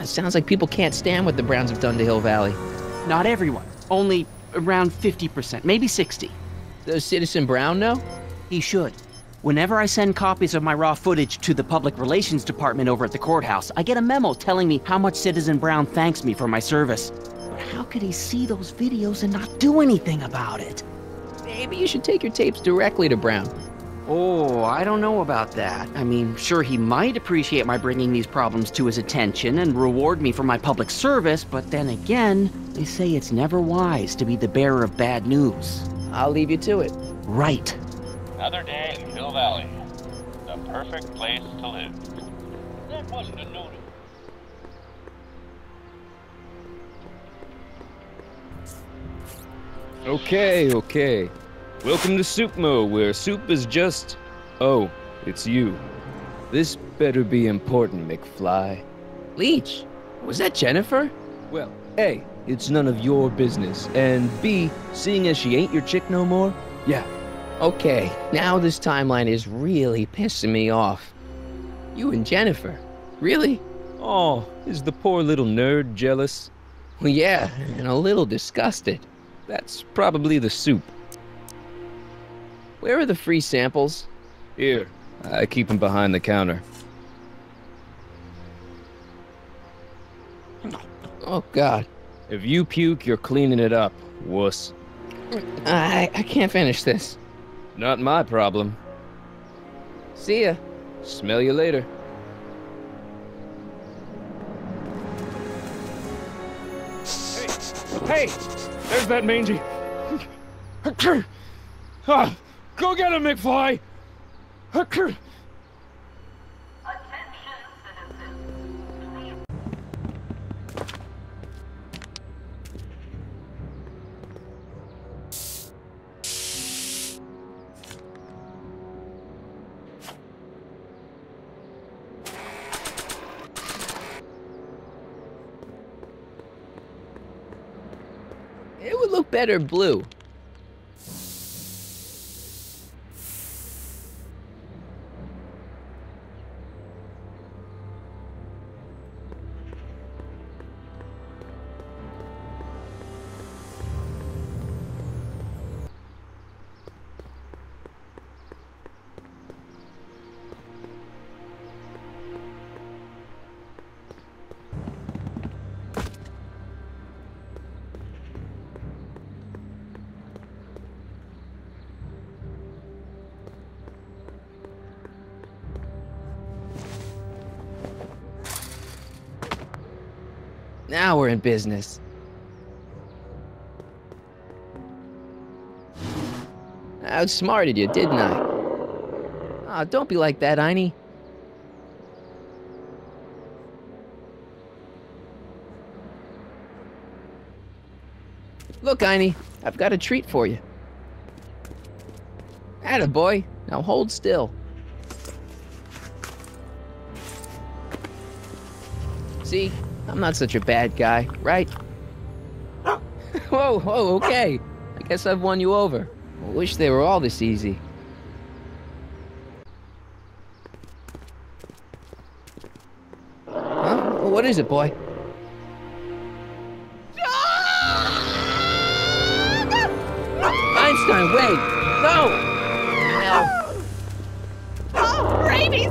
Sounds like people can't stand what the Browns have done to Hill Valley. Not everyone. Only around 50%, maybe 60. Does Citizen Brown know? He should. Whenever I send copies of my raw footage to the Public Relations Department over at the courthouse, I get a memo telling me how much Citizen Brown thanks me for my service. But how could he see those videos and not do anything about it? Maybe you should take your tapes directly to Brown. Oh, I don't know about that. I mean, sure, he might appreciate my bringing these problems to his attention and reward me for my public service, but then again, they say it's never wise to be the bearer of bad news. I'll leave you to it. Right. Another day in Hill Valley. The perfect place to live. That wasn't a note. Okay. Welcome to Soup Mo, where soup is just... Oh, it's you. This better be important, McFly. Leech, was that Jennifer? Well, A, it's none of your business, and B, seeing as she ain't your chick no more, yeah. Okay, now this timeline is really pissing me off. You and Jennifer? Really? Oh, is the poor little nerd jealous? Well, yeah, and a little disgusted. That's probably the soup. Where are the free samples? Here, I keep them behind the counter. Oh, God. If you puke, you're cleaning it up, wuss. I can't finish this. Not my problem. See ya. Smell you later. Hey! There's that mangy. Go get him, McFly! It would look better blue. Now we're in business. I outsmarted you, didn't I? Aw, don't be like that, Einie. Look, Einie, I've got a treat for you. Attaboy, now hold still. See? I'm not such a bad guy, right? Whoa, okay. I guess I've won you over. I wish they were all this easy. Huh? What is it, boy? Einstein, wait! No! Oh, rabies,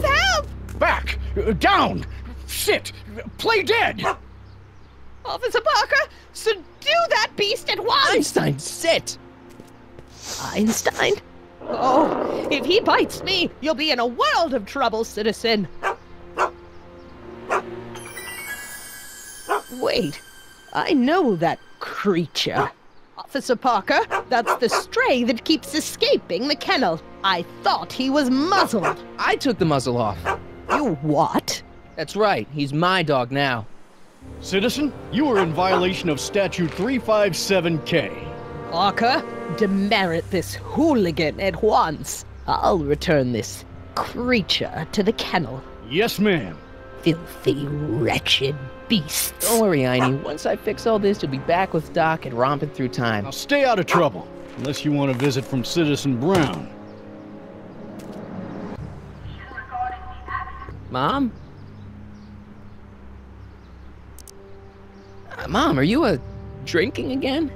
help! Back! Down! Sit! Play dead! Officer Parker, subdue that beast at once! Einstein, sit! Einstein? Oh, if he bites me, you'll be in a world of trouble, citizen. Wait, I know that creature. Officer Parker, that's the stray that keeps escaping the kennel. I thought he was muzzled. I took the muzzle off. You what? That's right, he's my dog now. Citizen, you are in violation of Statute 357K. Parker, demerit this hooligan at once. I'll return this creature to the kennel. Yes, ma'am. Filthy, wretched beasts. Don't worry, Einie. Once I fix all this, you'll be back with Doc and romping through time. Now stay out of trouble, unless you want a visit from Citizen Brown. Mom? Mom, are you drinking again?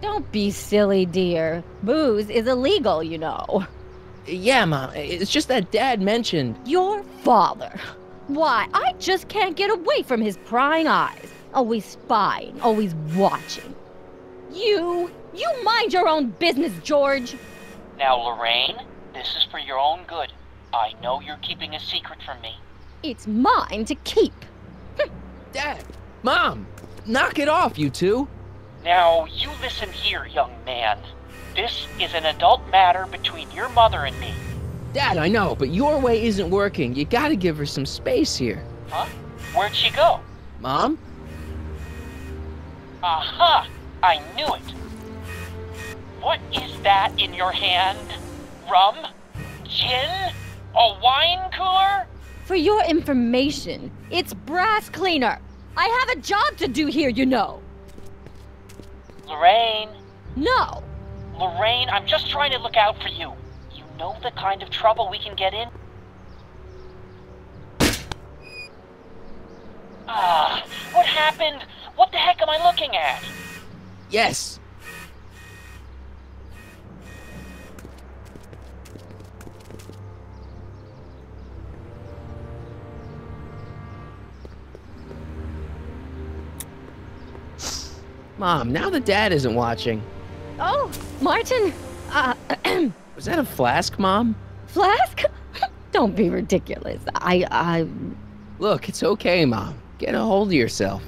Don't be silly, dear. Booze is illegal, you know. Yeah, Mom. It's just that Dad mentioned... Your father. Why, I just can't get away from his prying eyes. Always spying, always watching. You mind your own business, George. Now, Lorraine, This is for your own good. I know you're keeping a secret from me. It's mine to keep. Dad! Mom! Knock it off, you two! Now, you listen here, young man. This is an adult matter between your mother and me. Dad, I know, but your way isn't working. You gotta give her some space here. Huh? Where'd she go? Mom? Aha! I knew it. What is that in your hand? Rum? Gin? A wine cooler? For your information, it's brass cleaner. I have a job to do here, you know. Lorraine. No. Lorraine, I'm just trying to look out for you. You know the kind of trouble we can get in? What happened? What the heck am I looking at? Yes. Mom, now that Dad isn't watching. Oh, Martin. Was that a flask, Mom? Flask? Don't be ridiculous. Look, it's okay, Mom. Get a hold of yourself.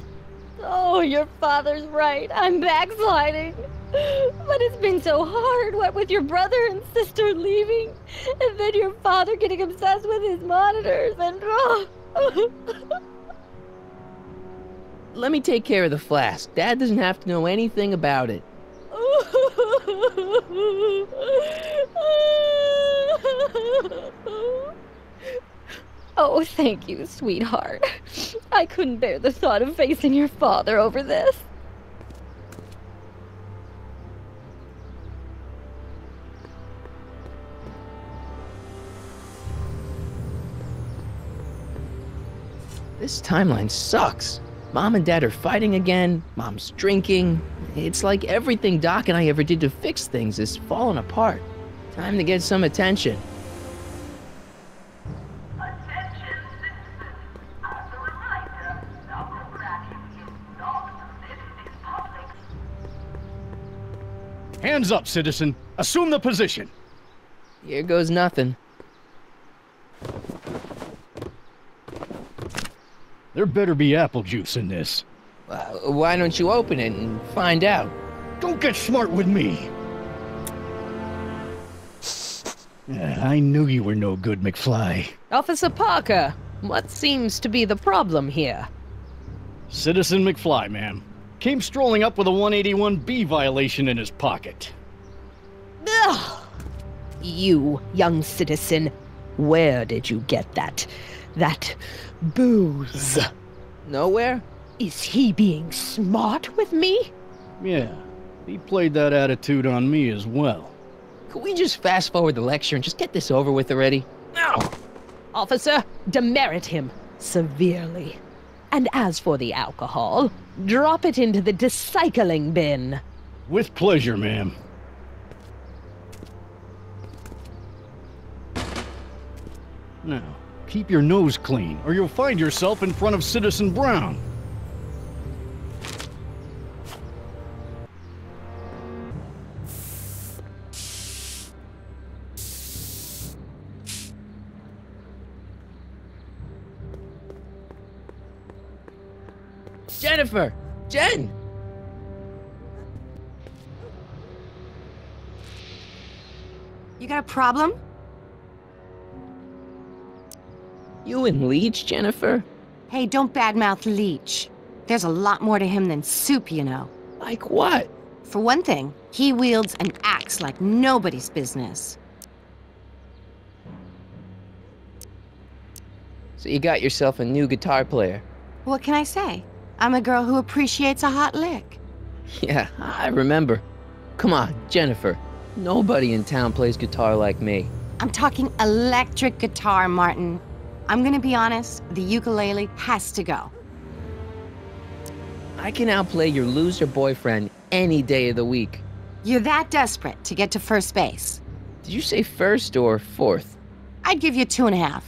Oh, your father's right. I'm backsliding. But it's been so hard, what with your brother and sister leaving, and then your father getting obsessed with his monitors, and Let me take care of the flask. Dad doesn't have to know anything about it. Oh, thank you, sweetheart. I couldn't bear the thought of facing your father over this. This timeline sucks. Mom and Dad are fighting again. Mom's drinking. It's like everything Doc and I ever did to fix things is falling apart. Time to get some attention. Hands up, citizen. Assume the position. Here goes nothing. There better be apple juice in this. Why don't you open it and find out? Don't get smart with me. I knew you were no good, McFly. Officer Parker, what seems to be the problem here? Citizen McFly, ma'am. Came strolling up with a 181B violation in his pocket. Ugh! You, young citizen, where did you get that booze? Nowhere? Is he being smart with me? Yeah, he played that attitude on me as well. Could we just fast forward the lecture and just get this over with already? No! Officer, demerit him severely. And as for the alcohol, drop it into the recycling bin. With pleasure, ma'am. Now, keep your nose clean, or you'll find yourself in front of Citizen Brown. Jennifer! Jen! You got a problem? You and Leech, Jennifer? Hey, don't badmouth Leech. There's a lot more to him than soup, you know. Like what? For one thing, he wields an axe like nobody's business. So you got yourself a new guitar player. What can I say? I'm a girl who appreciates a hot lick. Yeah, I remember. Come on, Jennifer. Nobody in town plays guitar like me. I'm talking electric guitar, Martin. I'm gonna be honest, the ukulele has to go. I can outplay your loser boyfriend any day of the week. You're that desperate to get to first base. Did you say first or fourth? I'd give you 2.5.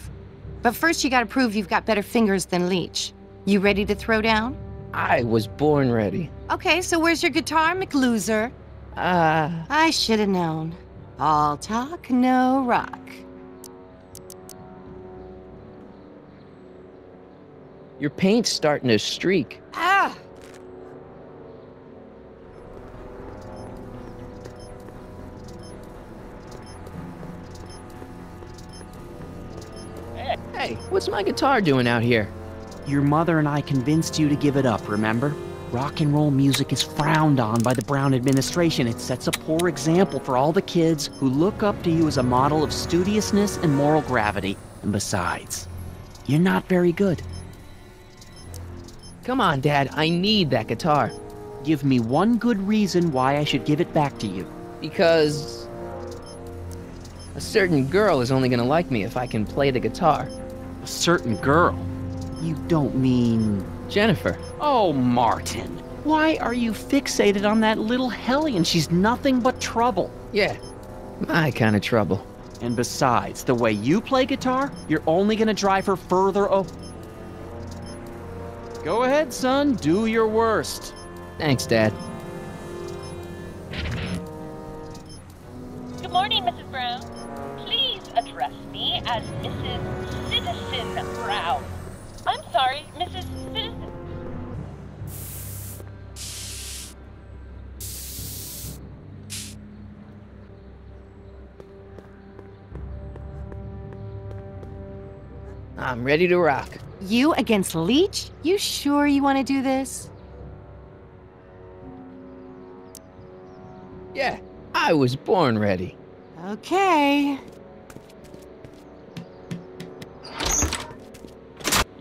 But first you gotta prove you've got better fingers than Leech. You ready to throw down? I was born ready. Okay, so where's your guitar, McLoser? I should have known. All talk, no rock. Your paint's starting to streak. Ah! Hey, what's my guitar doing out here? Your mother and I convinced you to give it up, remember? Rock and roll music is frowned on by the Brown administration. It sets a poor example for all the kids who look up to you as a model of studiousness and moral gravity. And besides, you're not very good. Come on, Dad, I need that guitar. Give me one good reason why I should give it back to you. Because a certain girl is only gonna like me if I can play the guitar. A certain girl? You don't mean... Jennifer. Oh, Martin. Why are you fixated on that little hellion? She's nothing but trouble. Yeah, my kind of trouble. And besides, the way you play guitar, you're only gonna drive her further Go ahead, son. Do your worst. Thanks, Dad. Good morning, Mrs. Brown. Please address me as Mrs. Citizen Brown. I'm sorry, Mrs. Citizen. I'm ready to rock. You against Leech? You sure you want to do this? Yeah, I was born ready. Okay.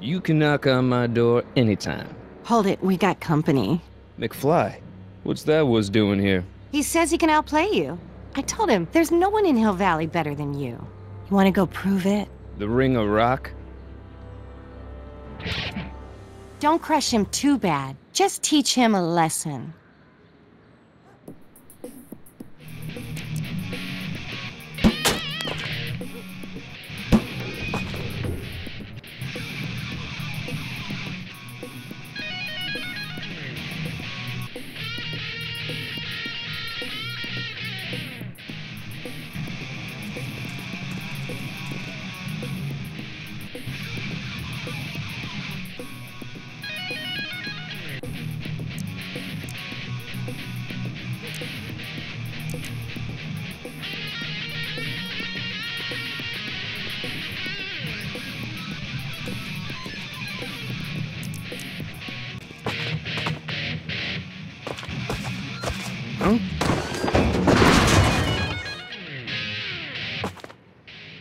You can knock on my door anytime. Hold it, we got company. McFly, what's that was doing here? He says he can outplay you. I told him, there's no one in Hill Valley better than you. You want to go prove it? The Ring of Rock? Don't crush him too bad. Just teach him a lesson.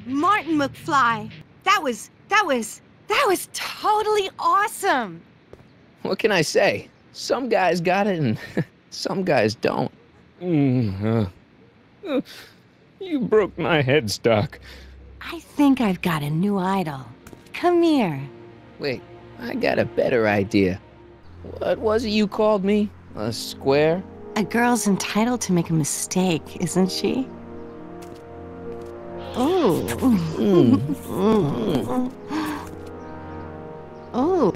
Martin McFly, that was totally awesome. What can I say? Some guys got it and some guys don't. You broke my headstock. I think I've got a new idol. Come here. Wait, I got a better idea. What was it you called me? A square? A girl's entitled to make a mistake, isn't she? Oh. Oh.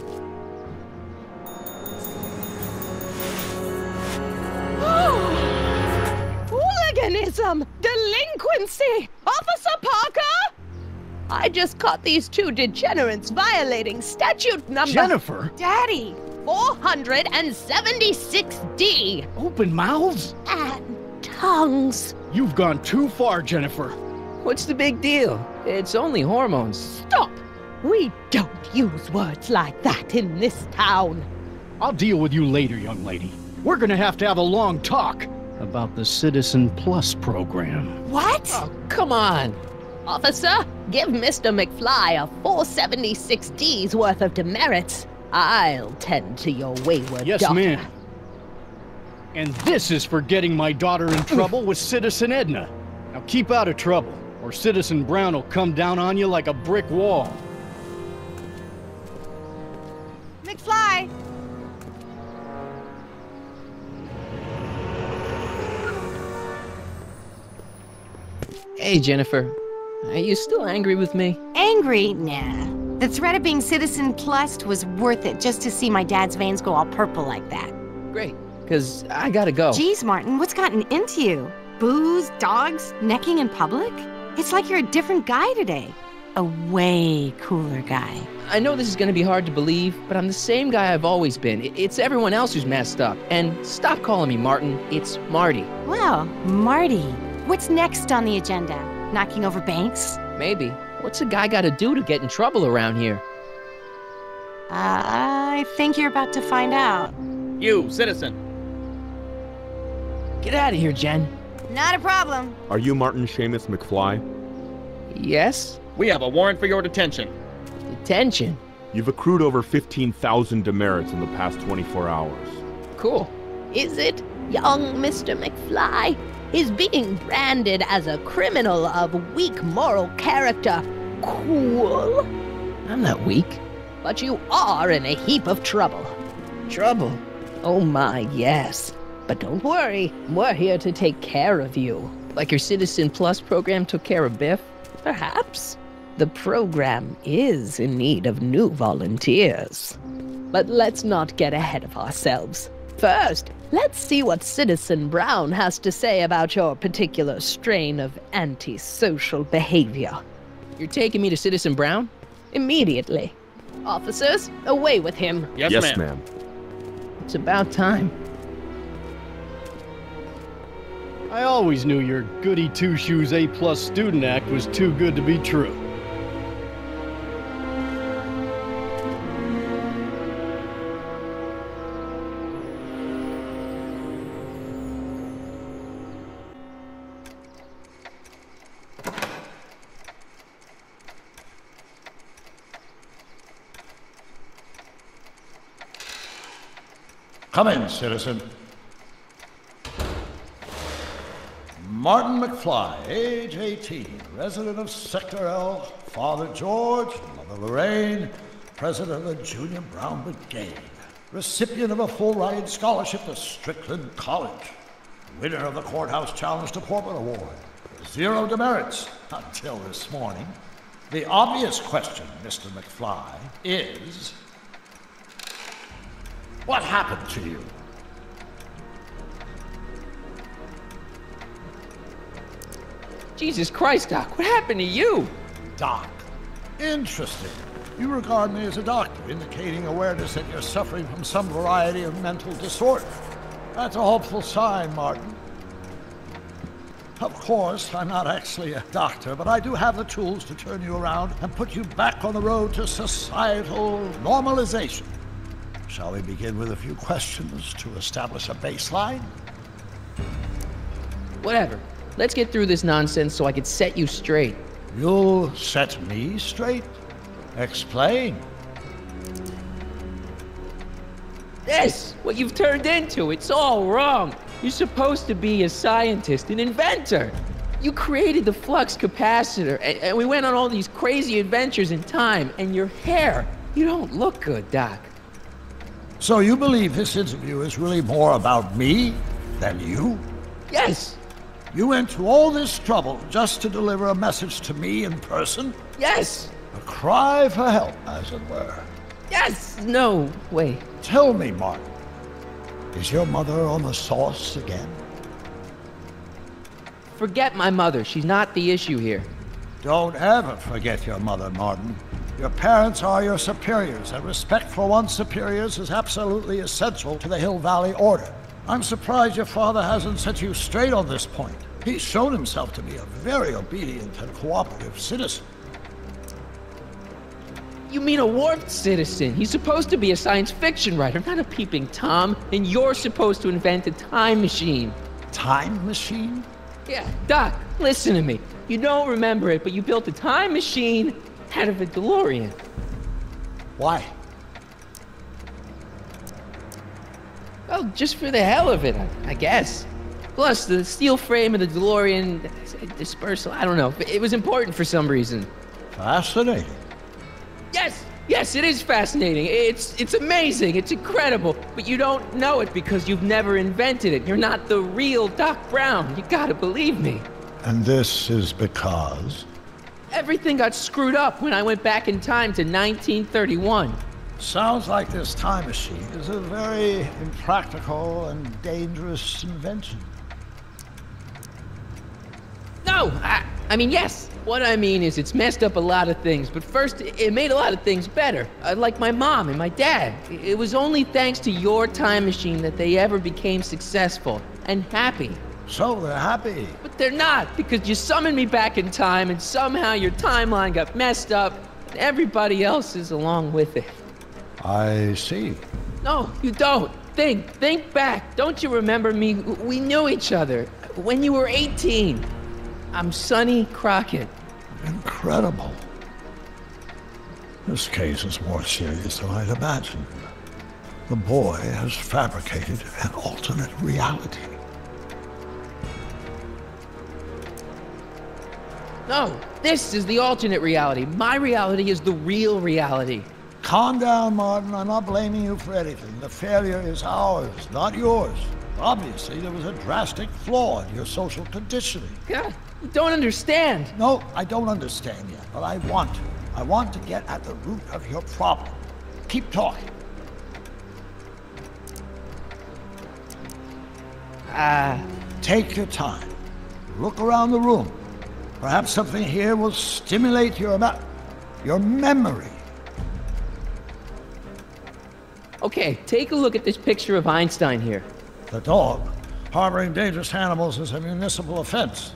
Hooliganism! Delinquency! Officer Parker! I just caught these two degenerates violating statute number... Jennifer! Daddy! 476D! Open mouths? And tongues. You've gone too far, Jennifer. What's the big deal? It's only hormones. Stop! We don't use words like that in this town. I'll deal with you later, young lady. We're gonna have to have a long talk about the Citizen Plus program. What? Oh, come on. Officer, give Mr. McFly a 476D's worth of demerits. I'll tend to your wayward Yes, daughter. ma'am. And this is for getting my daughter in trouble with Citizen Edna. Now keep out of trouble, or Citizen Brown will come down on you like a brick wall. McFly! Hey, Jennifer. Are you still angry with me? Angry? Nah. The threat of being Citizen Plus was worth it just to see my dad's veins go all purple like that. Great, because I gotta go. Geez, Martin, what's gotten into you? Booze, dogs, necking in public? It's like you're a different guy today. A way cooler guy. I know this is gonna be hard to believe, but I'm the same guy I've always been. It's everyone else who's messed up. And stop calling me Martin, it's Marty. Well, Marty, what's next on the agenda? Knocking over banks? Maybe. What's a guy gotta do to get in trouble around here? I think you're about to find out. You, citizen. Get out of here, Jen. Not a problem. Are you Martin Seamus McFly? Yes? We have a warrant for your detention. Detention? You've accrued over 15,000 demerits in the past 24 hours. Cool. Is it, young Mr. McFly? Is being branded as a criminal of weak moral character cool? I'm not weak. But you are in a heap of trouble. Trouble? Oh my, yes. But don't worry, we're here to take care of you. Like your Citizen Plus program took care of Biff? Perhaps. The program is in need of new volunteers. But let's not get ahead of ourselves. First, let's see what Citizen Brown has to say about your particular strain of antisocial behavior. You're taking me to Citizen Brown? Immediately. Officers, away with him. Yes, ma'am. It's about time. I always knew your goody two-shoes A+ student act was too good to be true. Come in, citizen. Martin McFly, age 18, resident of Sector L, Father George, Mother Lorraine, president of the Junior Brown Brigade, recipient of a full-ride scholarship to Strickland College, winner of the Courthouse Challenge Deportment Award, 0 demerits until this morning. The obvious question, Mr. McFly, is... what happened to you? Jesus Christ, Doc, what happened to you? Doc. Interesting. You regard me as a doctor, indicating awareness that you're suffering from some variety of mental disorder. That's a hopeful sign, Martin. Of course, I'm not actually a doctor, but I do have the tools to turn you around and put you back on the road to societal normalization. Shall we begin with a few questions to establish a baseline? Whatever. Let's get through this nonsense so I can set you straight. You'll set me straight? Explain. This! What you've turned into, it's all wrong. You're supposed to be a scientist, an inventor. You created the flux capacitor, and we went on all these crazy adventures in time, and your hair, you don't look good, Doc. So you believe this interview is really more about me than you? Yes. You went to all this trouble just to deliver a message to me in person? Yes. A cry for help, as it were. Yes. No, wait. Tell me, Martin, is your mother on the sauce again? Forget my mother. She's not the issue here. Don't ever forget your mother, Martin. Your parents are your superiors, and respect for one's superiors is absolutely essential to the Hill Valley Order. I'm surprised your father hasn't set you straight on this point. He's shown himself to be a very obedient and cooperative citizen. You mean a warped citizen? He's supposed to be a science fiction writer, not a peeping Tom, and you're supposed to invent a time machine. Time machine? Yeah, Doc, listen to me. You don't remember it, but you built a time machine out of a DeLorean. Why? Well, just for the hell of it, I guess. Plus, the steel frame of the DeLorean dispersal, I don't know. It was important for some reason. Fascinating. Yes, it is fascinating. It's amazing. It's incredible. But you don't know it because you've never invented it. You're not the real Doc Brown. You gotta believe me. And this is because? Everything got screwed up when I went back in time to 1931. Sounds like this time machine is a very impractical and dangerous invention. No, I mean, yes. What I mean is it's messed up a lot of things, but first, it made a lot of things better. Like my mom and my dad. It was only thanks to your time machine that they ever became successful and happy. So they're happy. But they're not, because you summoned me back in time, and somehow your timeline got messed up, and everybody else is along with it. I see. No, you don't. Think back. Don't you remember me? We knew each other when you were 18. I'm Sonny Crockett. Incredible. This case is more serious than I'd imagined. The boy has fabricated an alternate reality. No, this is the alternate reality. My reality is the real reality. Calm down, Martin. I'm not blaming you for anything. The failure is ours, not yours. Obviously, there was a drastic flaw in your social conditioning. God, you don't understand. No, I don't understand yet, but I want to. I want to get at the root of your problem. Keep talking. Take your time. Look around the room. Perhaps something here will stimulate your memory. Okay, take a look at this picture of Einstein here. The dog. Harboring dangerous animals is a municipal offense.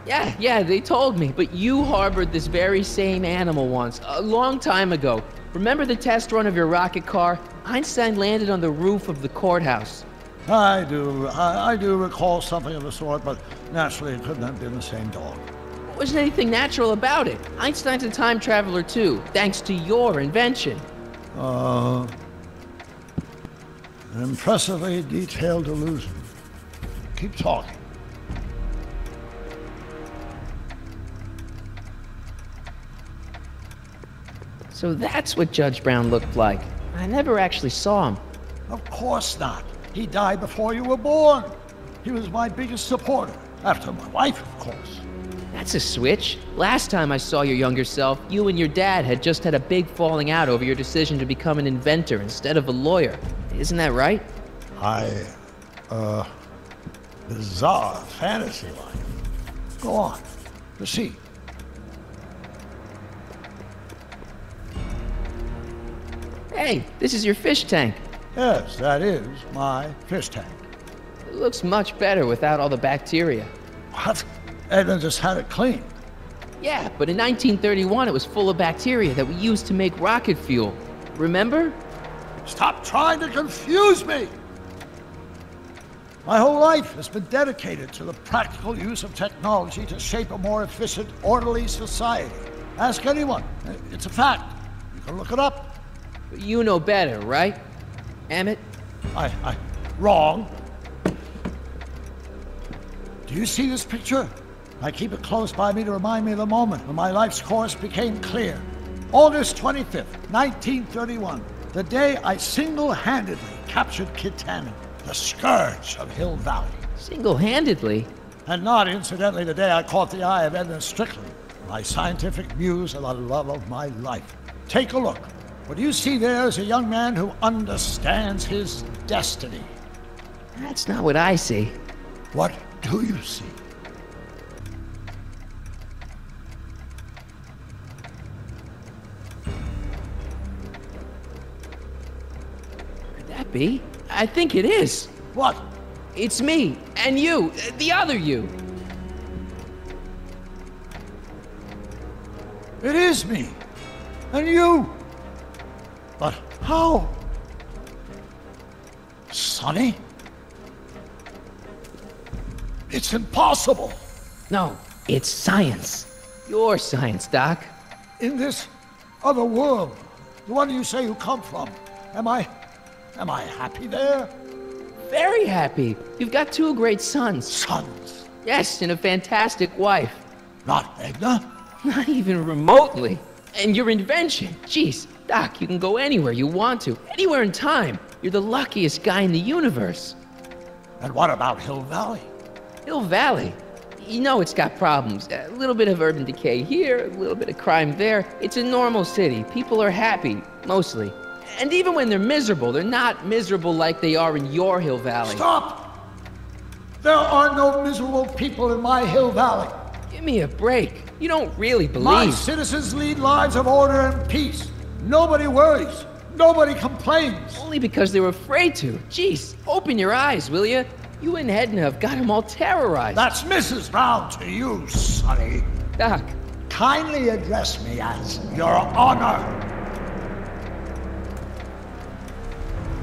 Yeah, they told me, but you harbored this very same animal once, a long time ago. Remember the test run of your rocket car? Einstein landed on the roof of the courthouse. I do recall something of the sort, but naturally it couldn't have been the same dog. There wasn't anything natural about it. Einstein's a time traveler too, thanks to your invention. An impressively detailed illusion. Keep talking. So that's what Judge Brown looked like. I never actually saw him. Of course not. He died before you were born. He was my biggest supporter, after my wife, of course. That's a switch. Last time I saw your younger self, you and your dad had just had a big falling out over your decision to become an inventor instead of a lawyer. Isn't that right? Bizarre fantasy life. Go on. Proceed. Hey, this is your fish tank. Yes, that is my fish tank. It looks much better without all the bacteria. What? Edna just had it cleaned. Yeah, but in 1931 it was full of bacteria that we used to make rocket fuel. Remember? Stop trying to confuse me! My whole life has been dedicated to the practical use of technology to shape a more efficient, orderly society. Ask anyone. It's a fact. You can look it up. But you know better, right? Emmett? Wrong. Do you see this picture? I keep it close by me to remind me of the moment when my life's course became clear. August 25th, 1931. The day I single-handedly captured Kid Tannen, the scourge of Hill Valley. Single-handedly? And not, incidentally, the day I caught the eye of Edna Strickland, my scientific muse and the love of my life. Take a look. What you see there is a young man who understands his destiny. That's not what I see. What do you see? Could that be? I think it is. What? It's me, and you, the other you. It is me, and you. But how? Sonny? It's impossible. No, it's science. Your science, Doc. In this other world, the one you say you come from, am I happy there? Very happy. You've got 2 great sons. Sons? Yes, and a fantastic wife. Not Edna? Not even remotely. And your invention, jeez, Doc, you can go anywhere you want to, anywhere in time. You're the luckiest guy in the universe. And what about Hill Valley? Hill Valley? You know it's got problems. A little bit of urban decay here, a little bit of crime there. It's a normal city. People are happy, mostly. And even when they're miserable, they're not miserable like they are in your Hill Valley. Stop! There are no miserable people in my Hill Valley. Give me a break. You don't really believe... My citizens lead lives of order and peace. Nobody worries. Nobody complains. Only because they were afraid to. Jeez, open your eyes, will you? You and Edna have got them all terrorized. That's Mrs. Brown to you, Sonny. Doc. Kindly address me as Your Honor.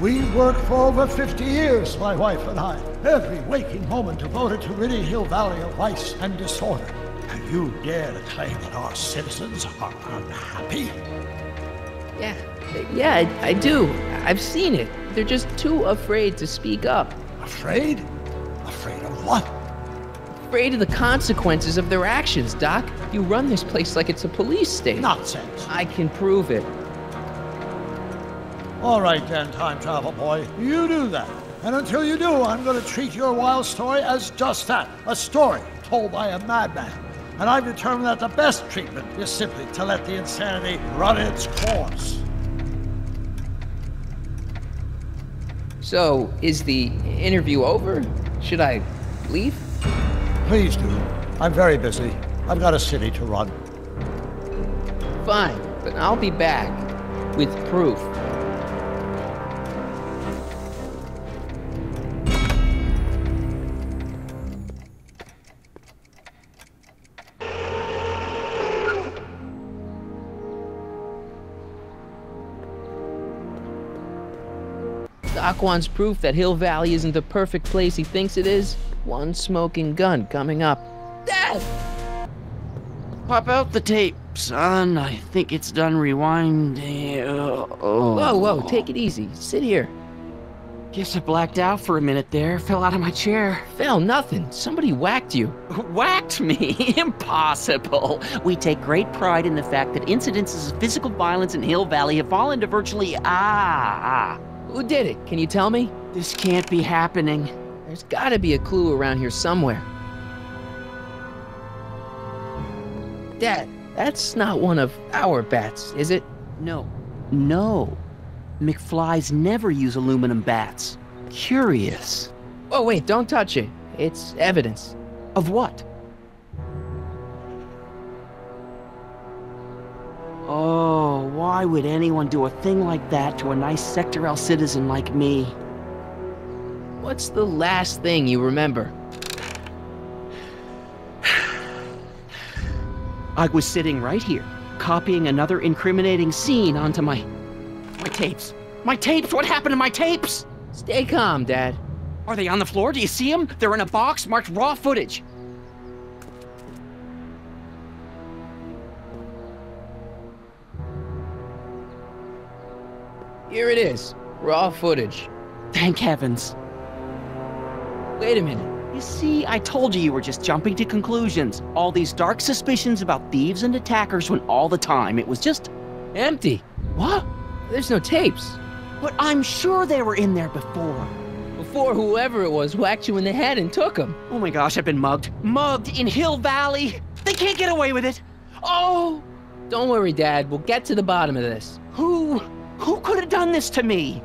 We worked for over 50 years, my wife and I. Every waking moment devoted to ridding Hill Valley of vice and disorder. And you dare to claim that our citizens are unhappy? Yeah, I do. I've seen it. They're just too afraid to speak up. Afraid? Afraid of what? Afraid of the consequences of their actions, Doc. You run this place like it's a police state. Nonsense. I can prove it. All right then, time travel boy. You do that. And until you do, I'm going to treat your wild story as just that. A story told by a madman. And I've determined that the best treatment is simply to let the insanity run its course. So, is the interview over? Should I leave? Please do. I'm very busy. I've got a city to run. Fine, but I'll be back with proof. Doc wants proof that Hill Valley isn't the perfect place he thinks it is. One smoking gun coming up. Dad! Pop out the tape, son. I think it's done rewinding. Whoa, take it easy. Sit here. Guess I blacked out for a minute there. Fell out of my chair. Fell nothing. Somebody whacked you. Whacked me? Impossible. We take great pride in the fact that incidences of physical violence in Hill Valley have fallen to virtually... Who did it? Can you tell me? This can't be happening. There's gotta be a clue around here somewhere. Dad, that's not one of our bats, is it? No. McFlys never use aluminum bats. Curious. Oh, wait, don't touch it. It's evidence. Of what? Oh, why would anyone do a thing like that to a nice Sector L citizen like me? What's the last thing you remember? I was sitting right here, copying another incriminating scene onto my tapes. My tapes! What happened to my tapes? Stay calm, Dad. Are they on the floor? Do you see them? They're in a box marked raw footage. Here it is. Raw footage. Thank heavens. Wait a minute. You see, I told you were just jumping to conclusions. All these dark suspicions about thieves and attackers when all the time it was just... empty. What? There's no tapes. But I'm sure they were in there before. Before whoever it was whacked you in the head and took them. Oh my gosh, I've been mugged. Mugged in Hill Valley. They can't get away with it. Oh! Don't worry, Dad. We'll get to the bottom of this. Who could have done this to me?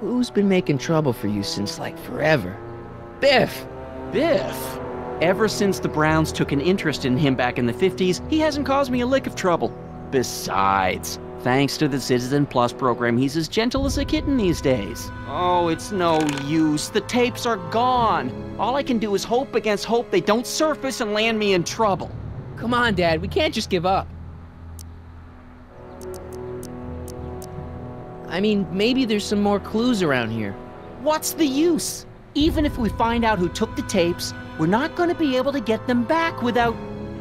Who's been making trouble for you since, like, forever? Biff! Biff? Ever since the Browns took an interest in him back in the 50s, he hasn't caused me a lick of trouble. Besides, thanks to the Citizen Plus program, he's as gentle as a kitten these days. Oh, it's no use. The tapes are gone. All I can do is hope against hope they don't surface and land me in trouble. Come on, Dad. We can't just give up. I mean, maybe there's some more clues around here. What's the use? Even if we find out who took the tapes, we're not going to be able to get them back without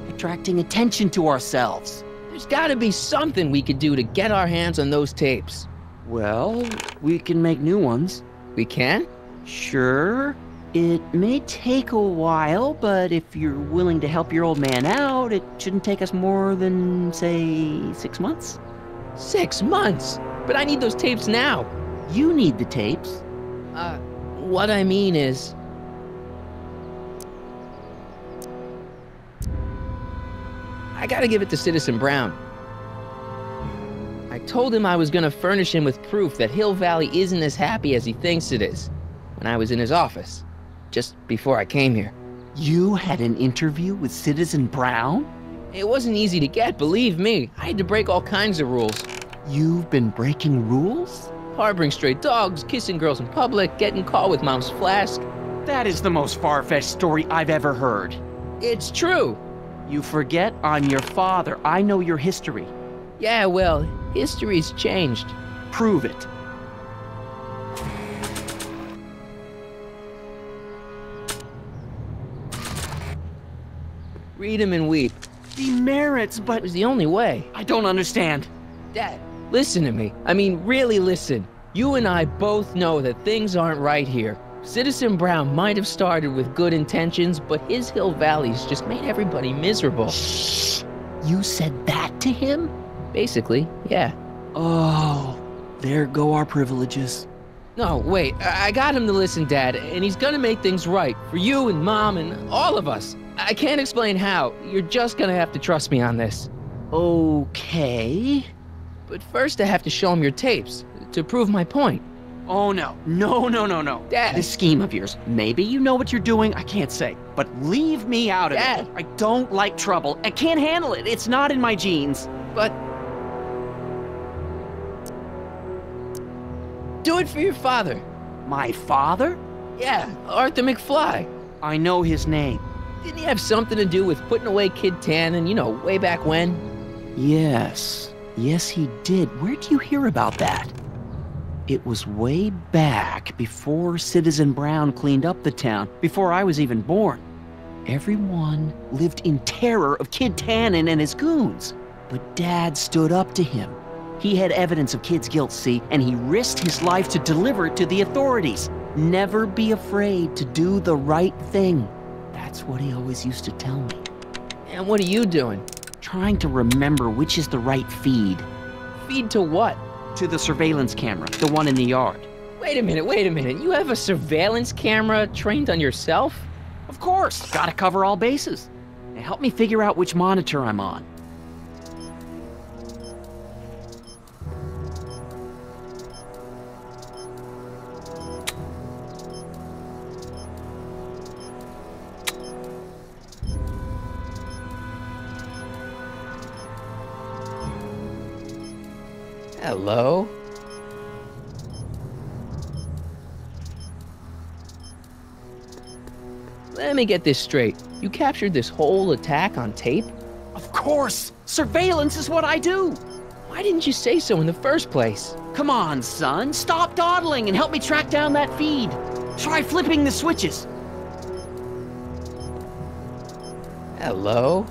attracting attention to ourselves. There's gotta be something we could do to get our hands on those tapes. Well, we can make new ones. We can? Sure. It may take a while, but if you're willing to help your old man out, it shouldn't take us more than, say, 6 months. 6 months? But I need those tapes now. You need the tapes. What I mean is... I gotta give it to Citizen Brown. I told him I was gonna furnish him with proof that Hill Valley isn't as happy as he thinks it is when I was in his office, just before I came here. You had an interview with Citizen Brown? It wasn't easy to get, believe me. I had to break all kinds of rules. You've been breaking rules? Harboring stray dogs, kissing girls in public, getting caught with mom's flask. That is the most far-fetched story I've ever heard. It's true. You forget I'm your father. I know your history. Yeah, well, history's changed. Prove it. Read him and weep. Demerits, but... It was the only way. I don't understand. Dad, listen to me. I mean, really listen. You and I both know that things aren't right here. Citizen Brown might have started with good intentions, but his Hill Valley's just made everybody miserable. Shh! You said that to him? Basically, yeah. Oh, there go our privileges. No, wait, I got him to listen, Dad, and he's gonna make things right for you and Mom and all of us. I can't explain how. You're just gonna have to trust me on this. Okay. But first I have to show him your tapes, to prove my point. Oh, no. No. Dad. This scheme of yours, maybe you know what you're doing, I can't say. But leave me out of Dad. it. I don't like trouble. I can't handle it. It's not in my genes. But... do it for your father. My father? Yeah, Arthur McFly. I know his name. Didn't he have something to do with putting away Kid Tannen, you know, way back when? Yes. Yes, he did. Where'd you hear about that? It was way back before Citizen Brown cleaned up the town, before I was even born. Everyone lived in terror of Kid Tannen and his goons. But Dad stood up to him. He had evidence of Kid's guilt, see, and he risked his life to deliver it to the authorities. Never be afraid to do the right thing. That's what he always used to tell me. And what are you doing? Trying to remember which is the right feed. Feed to what? To the surveillance camera, the one in the yard. Wait a minute. You have a surveillance camera trained on yourself? Of course. Gotta cover all bases. Now help me figure out which monitor I'm on. Hello? Let me get this straight. You captured this whole attack on tape? Of course! Surveillance is what I do! Why didn't you say so in the first place? Come on, son. Stop dawdling and help me track down that feed. Try flipping the switches. Hello?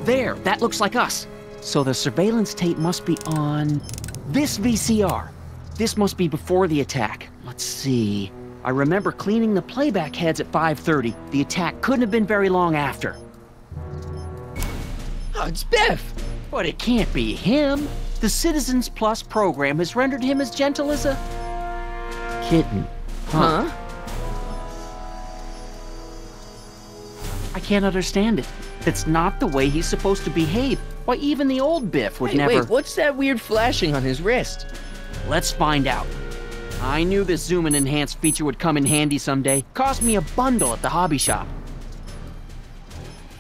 There, that looks like us. So the surveillance tape must be on this VCR. This must be before the attack. Let's see. I remember cleaning the playback heads at 5:30. The attack couldn't have been very long after. Oh, it's Biff! But it can't be him. The Citizens Plus program has rendered him as gentle as a kitten. Huh? I can't understand it. That's not the way he's supposed to behave. Why, even the old Biff would never... Wait, what's that weird flashing on his wrist? Let's find out. I knew this zoom and enhance feature would come in handy someday. Cost me a bundle at the hobby shop.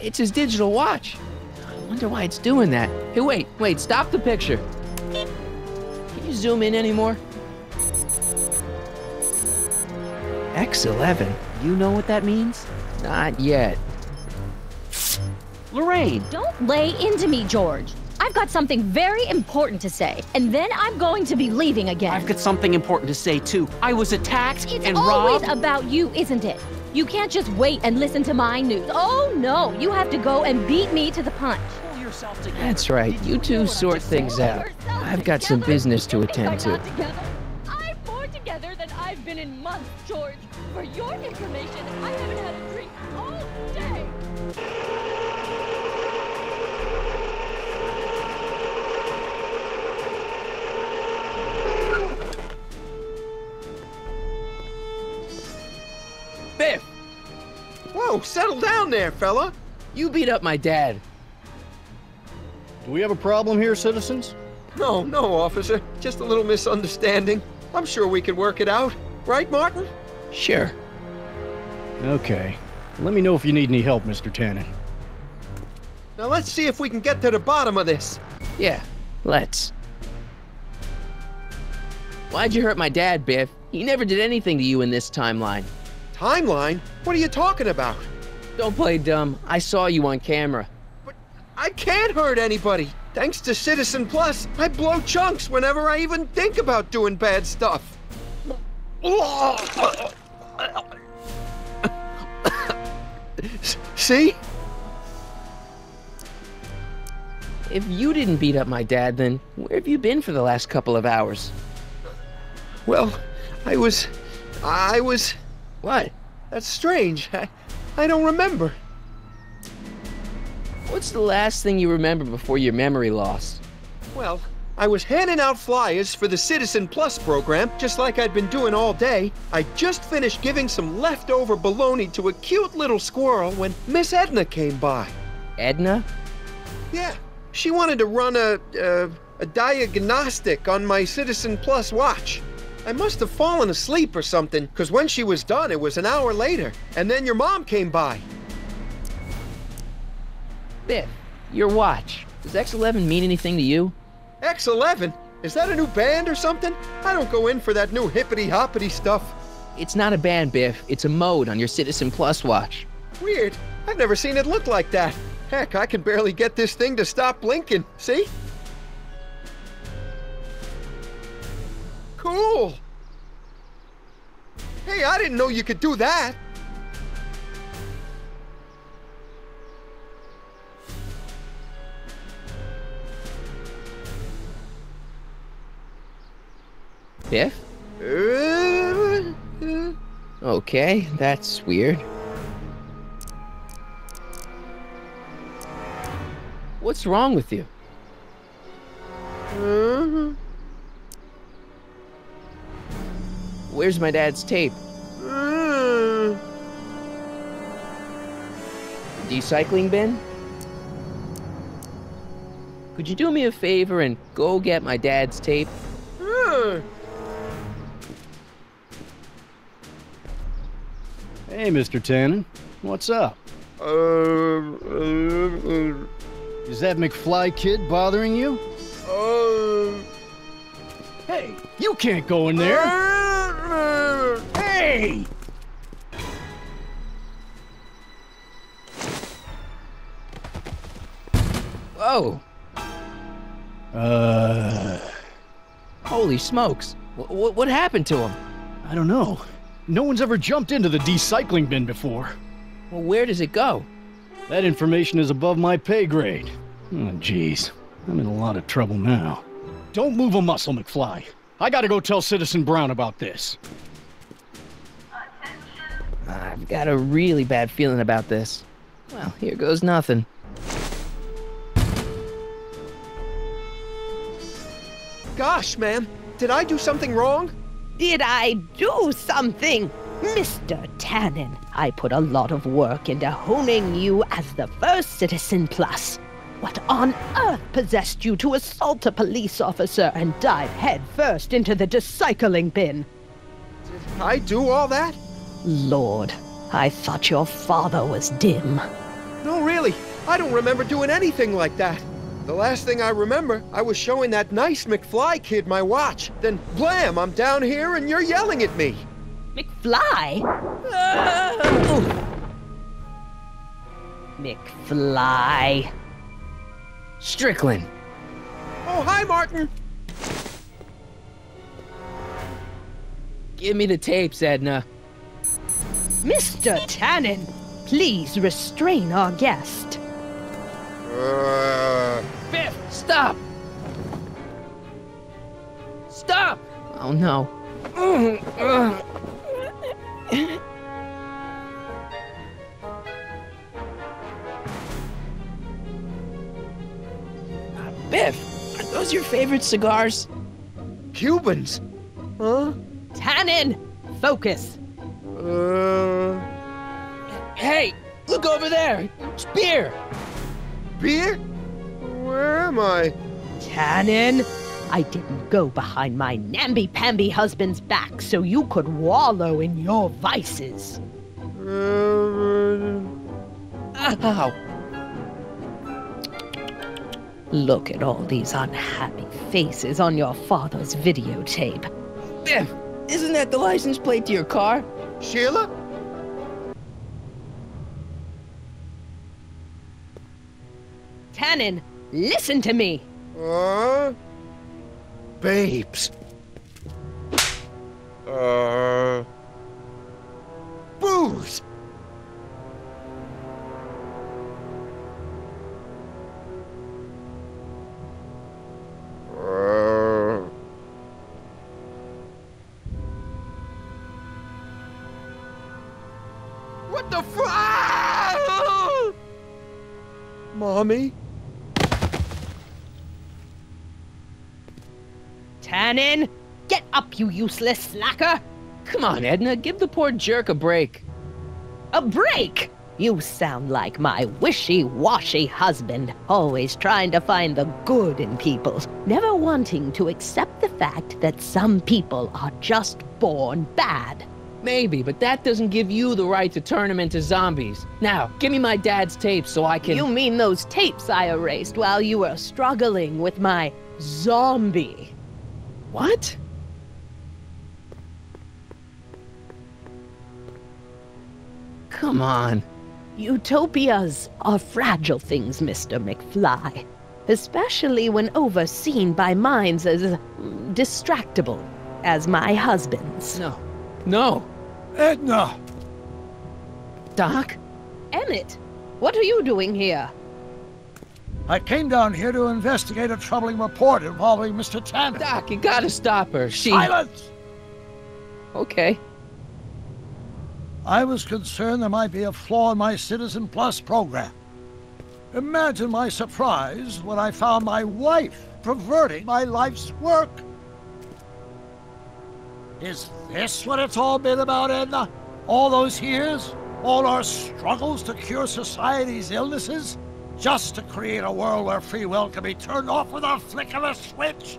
It's his digital watch. I wonder why it's doing that. Hey, wait, stop the picture. Can you zoom in anymore? X11. You know what that means? Not yet. Lorraine! Don't lay into me, George. I've got something very important to say, and then I'm going to be leaving again. I've got something important to say, too. I was attacked and robbed. It's always about you, isn't it? You can't just wait and listen to my news. Oh, no, you have to go and beat me to the punch. Pull yourself together. That's right. You two sort things out. I've got some business to attend to. I'm more together than I've been in months, George. For your information, I haven't had a drink all day. Biff! Whoa, settle down there, fella. You beat up my dad. Do we have a problem here, citizens? No, no, officer. Just a little misunderstanding. I'm sure we can work it out. Right, Martin? Sure. Okay. Let me know if you need any help, Mr. Tannen. Now let's see if we can get to the bottom of this. Yeah, let's. Why'd you hurt my dad, Biff? He never did anything to you in this timeline. Timeline? What are you talking about? Don't play dumb. I saw you on camera. But I can't hurt anybody. Thanks to Citizen Plus, I blow chunks whenever I even think about doing bad stuff. See? If you didn't beat up my dad, then where have you been for the last couple of hours? Well, I was... What? That's strange. I don't remember. What's the last thing you remember before your memory lost? Well, I was handing out flyers for the Citizen Plus program, just like I'd been doing all day. I just finished giving some leftover bologna to a cute little squirrel when Miss Edna came by. Edna? Yeah. She wanted to run a diagnostic on my Citizen Plus watch. I must have fallen asleep or something, because when she was done, it was an hour later. And then your mom came by. Biff, your watch. Does X11 mean anything to you? X11? Is that a new band or something? I don't go in for that new hippity-hoppity stuff. It's not a band, Biff. It's a mode on your Citizen Plus watch. Weird. I've never seen it look like that. Heck, I can barely get this thing to stop blinking. See? Cool. Hey, I didn't know you could do that. Biff? Okay, that's weird. What's wrong with you? Where's my dad's tape? Recycling bin? Could you do me a favor and go get my dad's tape? Hey, Mr. Tannen. What's up? Is that McFly kid bothering you? Hey, you can't go in there! Hey! Whoa! Holy smokes. What happened to him? I don't know. No one's ever jumped into the decycling bin before. Well, where does it go? That information is above my pay grade. Oh, jeez. I'm in a lot of trouble now. Don't move a muscle, McFly. I gotta go tell Citizen Brown about this. I've got a really bad feeling about this. Well, here goes nothing. Gosh, ma'am, did I do something wrong? Did I do something? Mr. Tannen, I put a lot of work into honing you as the first Citizen Plus. What on earth possessed you to assault a police officer and dive headfirst into the decycling bin? Did I do all that? Lord, I thought your father was dim. No, really, I don't remember doing anything like that. The last thing I remember, I was showing that nice McFly kid my watch. Then, blam, I'm down here and you're yelling at me. McFly? McFly. Strickland. Oh, hi, Martin. Give me the tapes, Edna. Mr. Tannen, please restrain our guest. Biff, stop! Stop! Oh, no. Biff, are those your favorite cigars? Cubans? Huh? Tannen, focus. Hey, look over there. It's beer. Beer? Where am I? Tannen, I didn't go behind my namby-pamby husband's back so you could wallow in your vices. Ow! Look at all these unhappy faces on your father's videotape. Biff, isn't that the license plate to your car? Sheila? Tannen, listen to me! Babes. Booze! What the Mommy? Tannen, get up, you useless slacker! Come on, Edna, give the poor jerk a break. A break? You sound like my wishy-washy husband, always trying to find the good in people, never wanting to accept the fact that some people are just born bad. Maybe, but that doesn't give you the right to turn them into zombies. Now, give me my dad's tapes so I can— You mean those tapes I erased while you were struggling with my zombie? What? Come on. Utopias are fragile things, Mr. McFly. Especially when overseen by minds as distractible as my husband's. No. Edna! Doc? Emmett, what are you doing here? I came down here to investigate a troubling report involving Mr. Tannen. Doc, you gotta stop her. Silence! Okay. I was concerned there might be a flaw in my Citizen Plus program. Imagine my surprise when I found my wife perverting my life's work. Is this what it's all been about, Edna? All those years? All our struggles to cure society's illnesses? Just to create a world where free will can be turned off with a flick of a switch?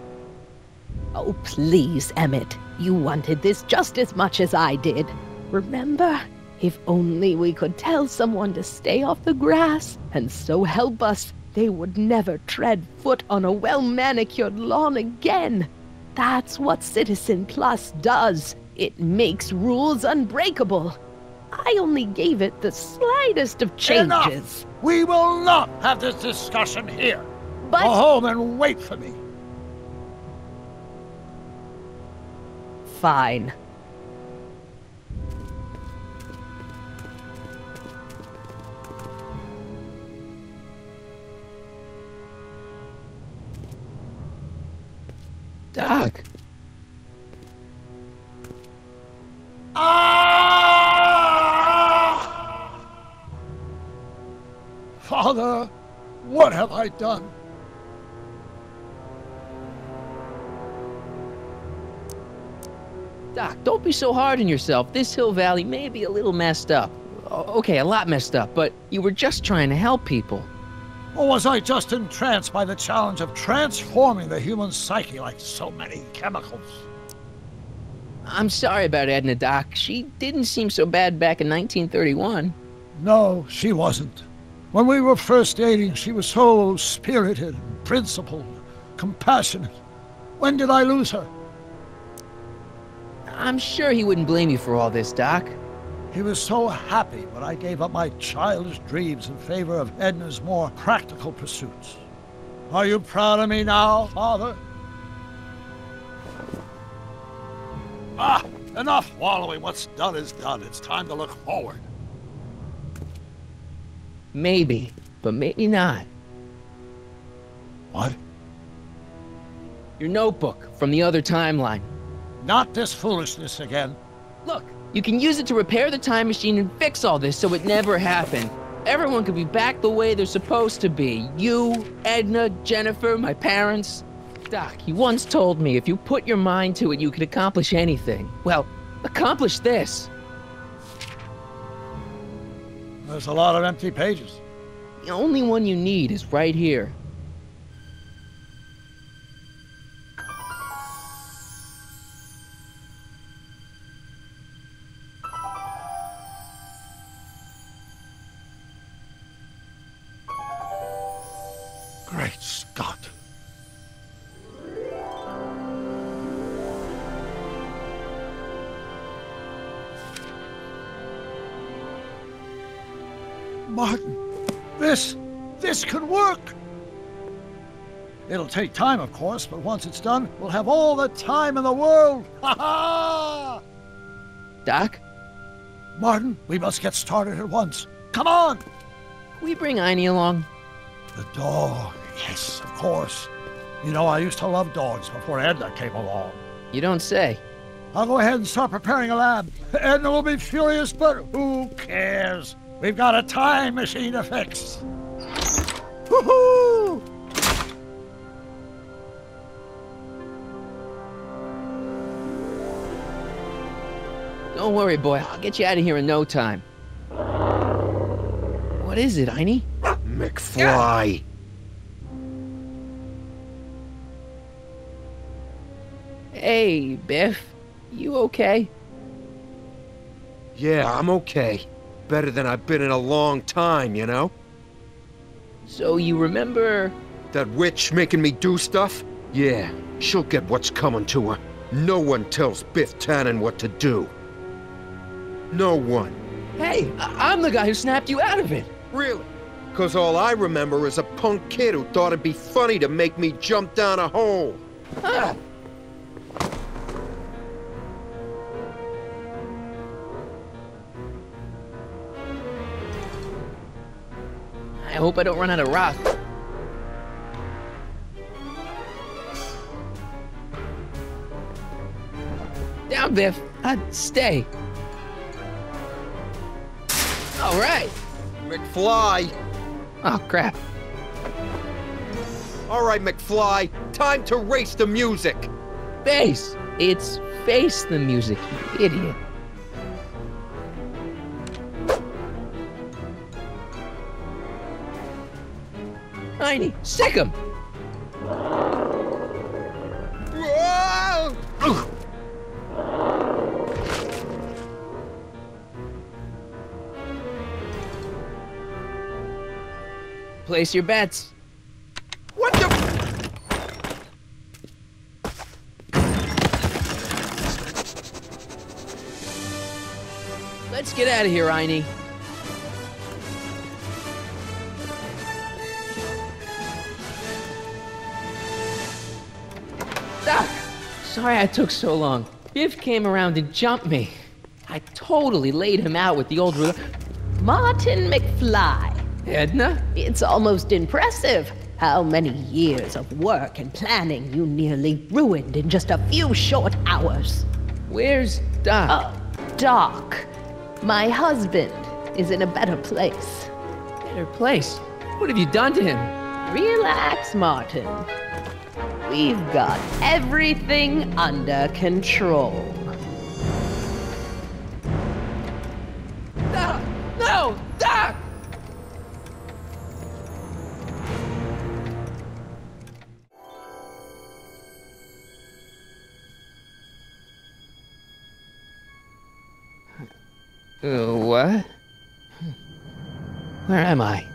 Oh, please, Emmett. You wanted this just as much as I did. Remember? If only we could tell someone to stay off the grass, and so help us, they would never tread foot on a well-manicured lawn again. That's what Citizen Plus does. It makes rules unbreakable. I only gave it the slightest of changes. Enough! We will not have this discussion here. But— Go home and wait for me. Fine. Doc. Father, what have I done? Doc, don't be so hard on yourself. This Hill Valley may be a little messed up. Okay, a lot messed up, but you were just trying to help people. Or was I just entranced by the challenge of transforming the human psyche like so many chemicals? I'm sorry about Edna, Doc. She didn't seem so bad back in 1931. No, she wasn't. When we were first dating, she was so spirited, principled, compassionate. When did I lose her? I'm sure he wouldn't blame you for all this, Doc. He was so happy when I gave up my childish dreams in favor of Edna's more practical pursuits. Are you proud of me now, Father? Enough wallowing. What's done is done. It's time to look forward. Maybe, but maybe not. What? Your notebook from the other timeline. Not this foolishness again. Look, you can use it to repair the time machine and fix all this so it never happened. Everyone could be back the way they're supposed to be. You, Edna, Jennifer, my parents. Doc, you once told me if you put your mind to it, you could accomplish anything. Well, accomplish this. There's a lot of empty pages. The only one you need is right here. Martin, this could work. It'll take time, of course, but once it's done, we'll have all the time in the world. Ha ha! Doc? Martin, we must get started at once. Come on! Can we bring Einie along? The dog, yes, of course. You know, I used to love dogs before Edna came along. You don't say. I'll go ahead and start preparing a lab. Edna will be furious, but who cares? We've got a time machine to fix. Woohoo! Don't worry, boy. I'll get you out of here in no time. What is it, Einie? McFly! Hey, Biff. You okay? Yeah, I'm okay. Better than I've been in a long time, you know? So you remember... That witch making me do stuff? Yeah, she'll get what's coming to her. No one tells Biff Tannen what to do. No one. Hey, I'm the guy who snapped you out of it. Really? Because all I remember is a punk kid who thought it'd be funny to make me jump down a hole. Ah. I hope I don't run out of rock. Down, Biff. Stay. All right. McFly. Oh, crap. All right, McFly. Time to race the music. Bass. It's face the music, you idiot. Einie, stick him! Place your bets. What the? Let's get out of here, Einie. Doc! Sorry I took so long. Biff came around and jumped me. I totally laid him out with the old ruler. Martin McFly. Edna? It's almost impressive how many years of work and planning you nearly ruined in just a few short hours. Where's Doc? Doc. My husband is in a better place. Better place? What have you done to him? Relax, Martin. We've got everything under control. Doc! No! Doc! What? Where am I?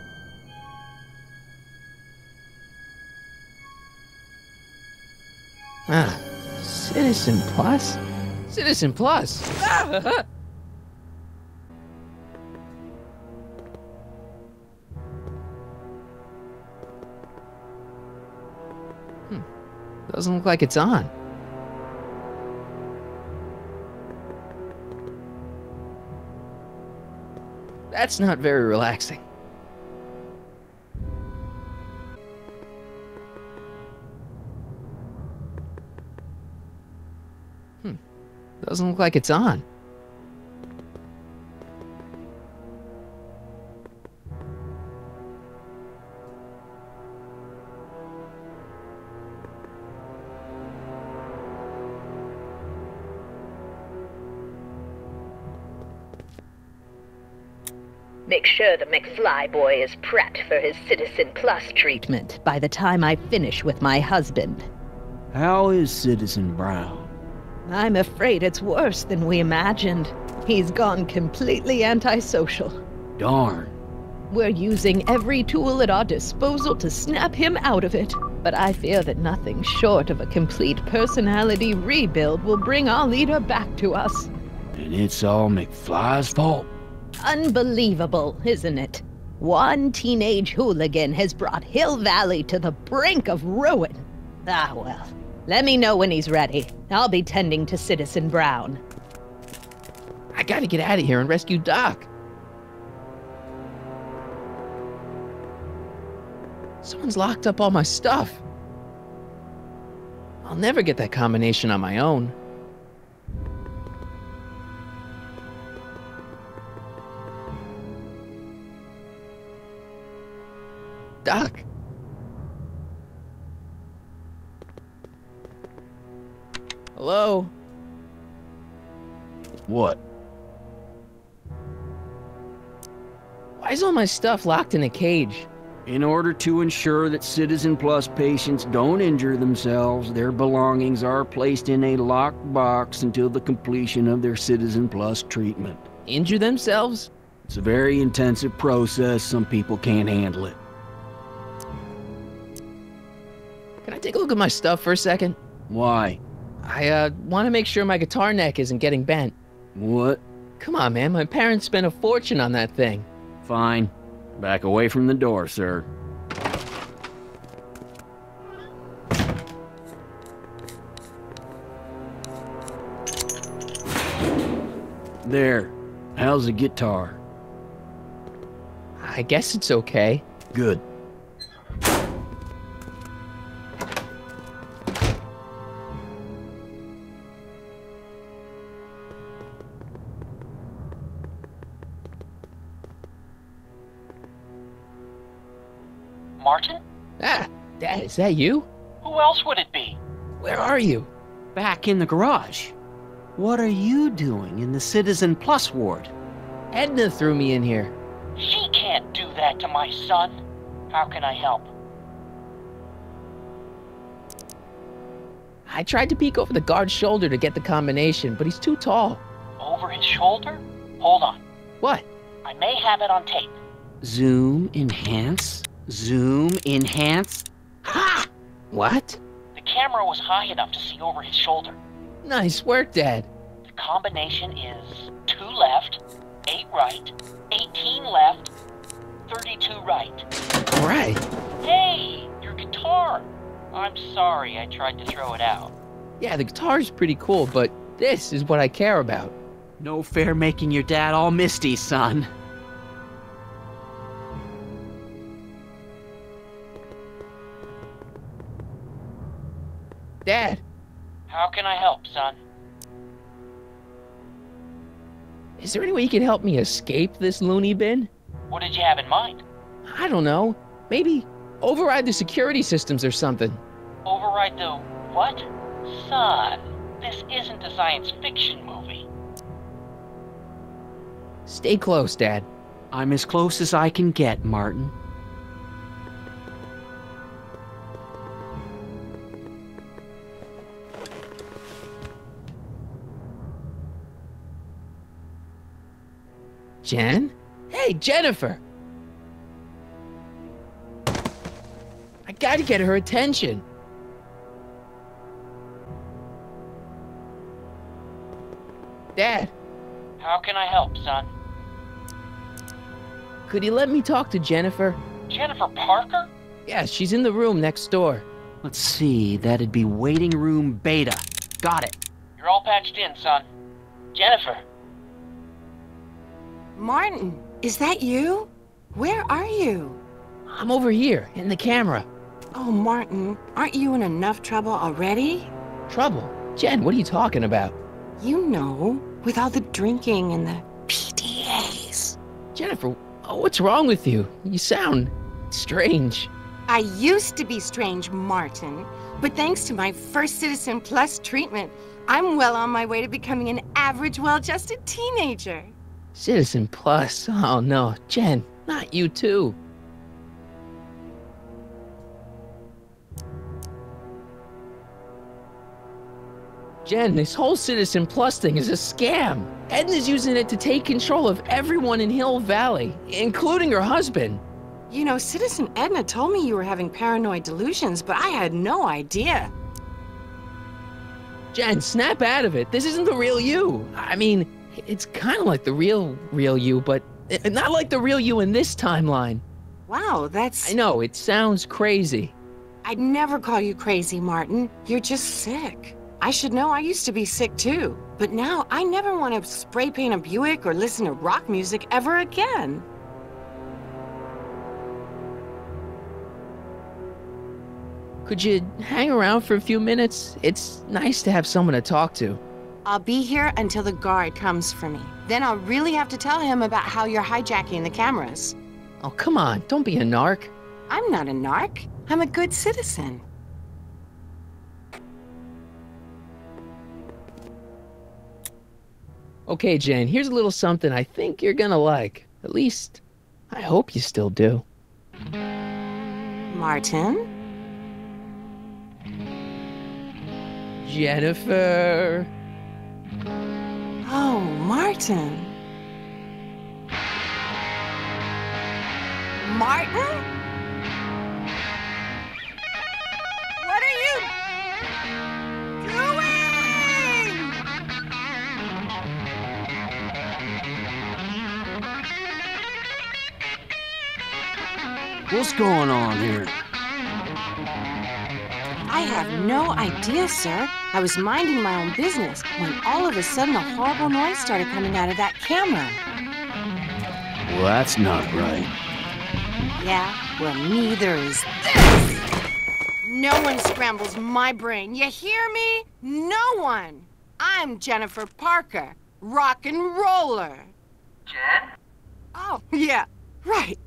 Ah, Citizen Plus? Citizen Plus! Ah! Doesn't look like it's on. That's not very relaxing. Doesn't look like it's on. Make sure the McFly boy is prepped for his Citizen Plus treatment by the time I finish with my husband. How is Citizen Brown? I'm afraid it's worse than we imagined. He's gone completely antisocial. Darn. We're using every tool at our disposal to snap him out of it. But I fear that nothing short of a complete personality rebuild will bring our leader back to us. And it's all McFly's fault. Unbelievable, isn't it? One teenage hooligan has brought Hill Valley to the brink of ruin. Ah, well. Let me know when he's ready. I'll be tending to Citizen Brown. I gotta get out of here and rescue Doc. Someone's locked up all my stuff. I'll never get that combination on my own. Doc. Hello? What? Why is all my stuff locked in a cage? In order to ensure that Citizen Plus patients don't injure themselves, their belongings are placed in a locked box until the completion of their Citizen Plus treatment. Injure themselves? It's a very intensive process. Some people can't handle it. Can I take a look at my stuff for a second? Why? I want to make sure my guitar neck isn't getting bent. What? Come on, man. My parents spent a fortune on that thing. Fine. Back away from the door, sir. There. How's the guitar? I guess it's okay. Good. Martin? Ah, Dad, is that you? Who else would it be? Where are you? Back in the garage. What are you doing in the Citizen Plus ward? Edna threw me in here. She can't do that to my son. How can I help? I tried to peek over the guard's shoulder to get the combination, but he's too tall. Over his shoulder? Hold on. What? I may have it on tape. Zoom, enhance. Zoom, enhance. Ha! What? The camera was high enough to see over his shoulder. Nice work, Dad. The combination is 2 left, 8 right, 18 left, 32 right. Right. Hey, your guitar! I'm sorry I tried to throw it out. Yeah, the guitar's pretty cool, but this is what I care about. No fair making your dad all misty, son. Dad. How can I help, son? Is there any way you can help me escape this loony bin? What did you have in mind? I don't know. Maybe override the security systems or something. Override the what? Son, this isn't a science fiction movie. Stay close, Dad. I'm as close as I can get, Martin. Jen? Hey, Jennifer! I gotta get her attention. Dad. How can I help, son? Could you let me talk to Jennifer? Jennifer Parker? Yeah, she's in the room next door. Let's see, that'd be waiting room beta. Got it. You're all patched in, son. Jennifer. Martin, is that you? Where are you? I'm over here, in the camera. Oh, Martin, aren't you in enough trouble already? Trouble? Jen, what are you talking about? You know, with all the drinking and the PDAs. Jennifer, what's wrong with you? You sound strange. I used to be strange, Martin, but thanks to my first Citizen Plus treatment, I'm well on my way to becoming an average, well-adjusted teenager. Citizen Plus? Oh no, Jen, not you too. Jen, this whole Citizen Plus thing is a scam. Edna's using it to take control of everyone in Hill Valley, including her husband. You know, Citizen Edna told me you were having paranoid delusions, but I had no idea. Jen, snap out of it. This isn't the real you. I mean, it's kind of like the real you, but Not like the real you in this timeline. Wow, that's... I know, it sounds crazy. I'd never call you crazy, Martin. You're just sick. I should know, I used to be sick too. But now, I never want to spray paint a Buick or listen to rock music ever again. Could you hang around for a few minutes? It's nice to have someone to talk to. I'll be here until the guard comes for me. Then I'll really have to tell him about how you're hijacking the cameras. Oh, come on, don't be a narc. I'm not a narc. I'm a good citizen. Okay, Jane, here's a little something I think you're gonna like. At least, I hope you still do. Martin? Jennifer. Oh, Martin. Martin? What are you doing? What's going on here? I have no idea, sir. I was minding my own business when all of a sudden a horrible noise started coming out of that camera. Well, that's not right. Yeah, well, neither is this. No one scrambles my brain. You hear me? No one. I'm Jennifer Parker, rock and roller. Jen? Oh, yeah, right.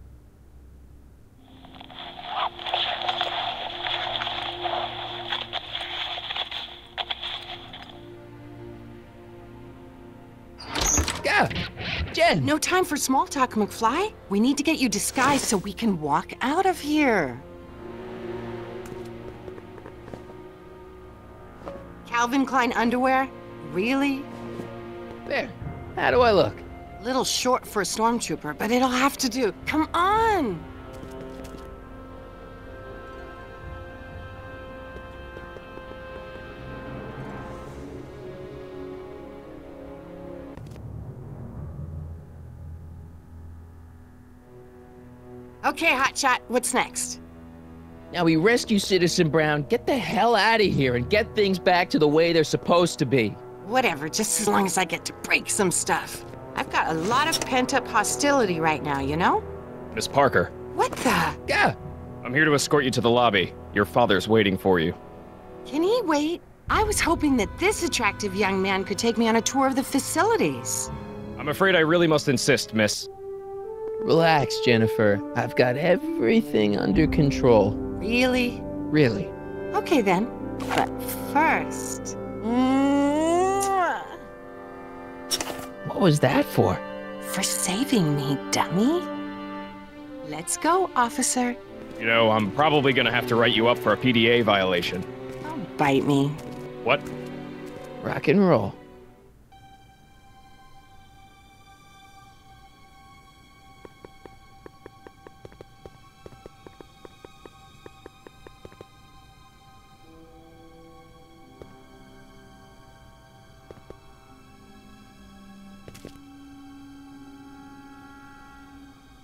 Go! Jen! No time for small talk, McFly. We need to get you disguised so we can walk out of here. Calvin Klein underwear? Really? There. How do I look? Little short for a stormtrooper, but it'll have to do. Come on! Okay, Hotshot, what's next? Now we rescue Citizen Brown, get the hell out of here, and get things back to the way they're supposed to be. Whatever, just as long as I get to break some stuff. I've got a lot of pent-up hostility right now, you know? Miss Parker. What the? Yeah. I'm here to escort you to the lobby. Your father's waiting for you. Can he wait? I was hoping that this attractive young man could take me on a tour of the facilities. I'm afraid I really must insist, miss. Relax, Jennifer. I've got everything under control. Really? Really. Okay then. But first... What was that for? For saving me, dummy. Let's go, officer. You know, I'm probably gonna have to write you up for a PDA violation. Don't bite me. What? Rock and roll.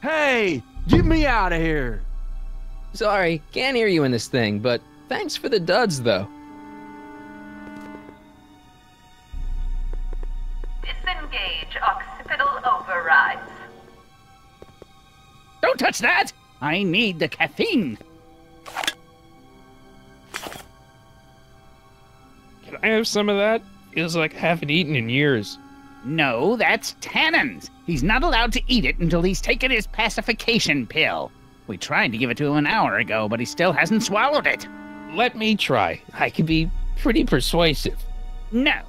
Hey, get me out of here! Sorry, can't hear you in this thing, but thanks for the duds, though. Disengage occipital overrides. Don't touch that! I need the caffeine. Can I have some of that? Feels like I haven't eaten in years. No, that's Tannen's. He's not allowed to eat it until he's taken his pacification pill. We tried to give it to him an hour ago, but he still hasn't swallowed it. Let me try. I can be pretty persuasive. No.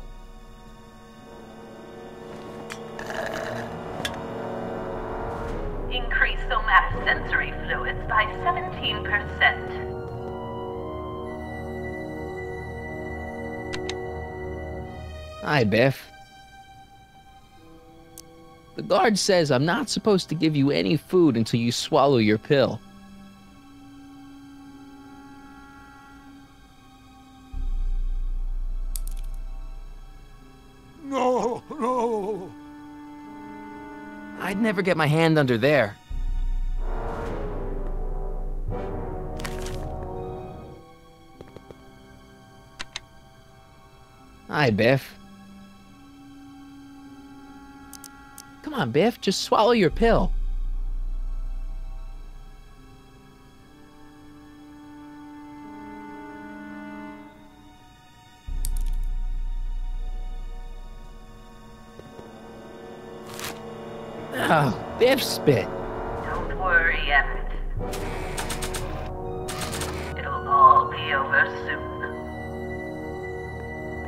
Increase somatosensory fluids by 17%. Hi, Biff. The guard says I'm not supposed to give you any food until you swallow your pill. No, no. I'd never get my hand under there. Hi, Biff. Come on, Biff, just swallow your pill. Oh, Biff spit. Don't worry, Emmett. It'll all be over soon.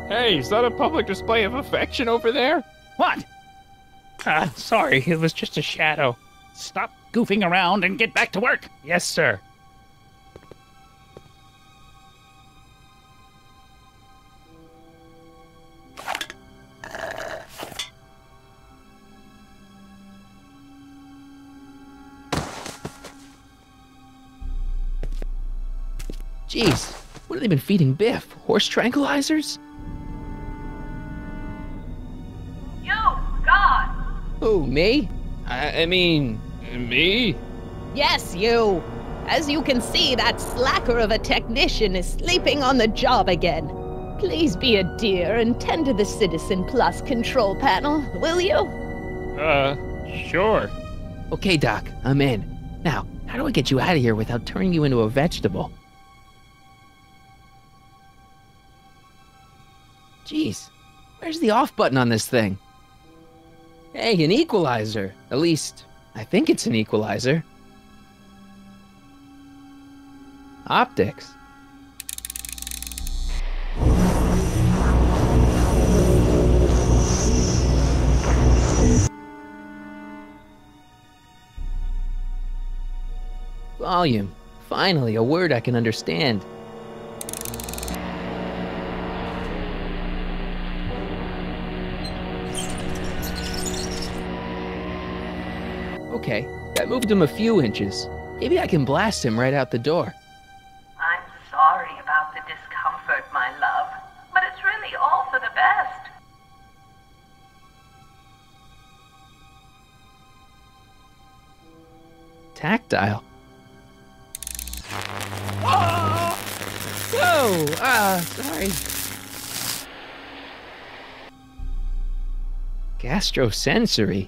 Hey, is that a public display of affection over there? What? Sorry, it was just a shadow. Stop goofing around and get back to work. Yes, sir. Jeez, what have they been feeding Biff? Horse tranquilizers? You, God! Who, me? I mean, me? Yes, you. As you can see, that slacker of a technician is sleeping on the job again. Please be a dear and tend to the Citizen Plus control panel, will you? Sure. Okay, Doc, I'm in. Now, how do I get you out of here without turning you into a vegetable? Jeez, where's the off button on this thing? Hey, an equalizer. At least, I think it's an equalizer. Optics. Volume. Finally, a word I can understand. Okay, that moved him a few inches. Maybe I can blast him right out the door. I'm sorry about the discomfort, my love, but it's really all for the best. Tactile. Whoa! Sorry. Gastrosensory.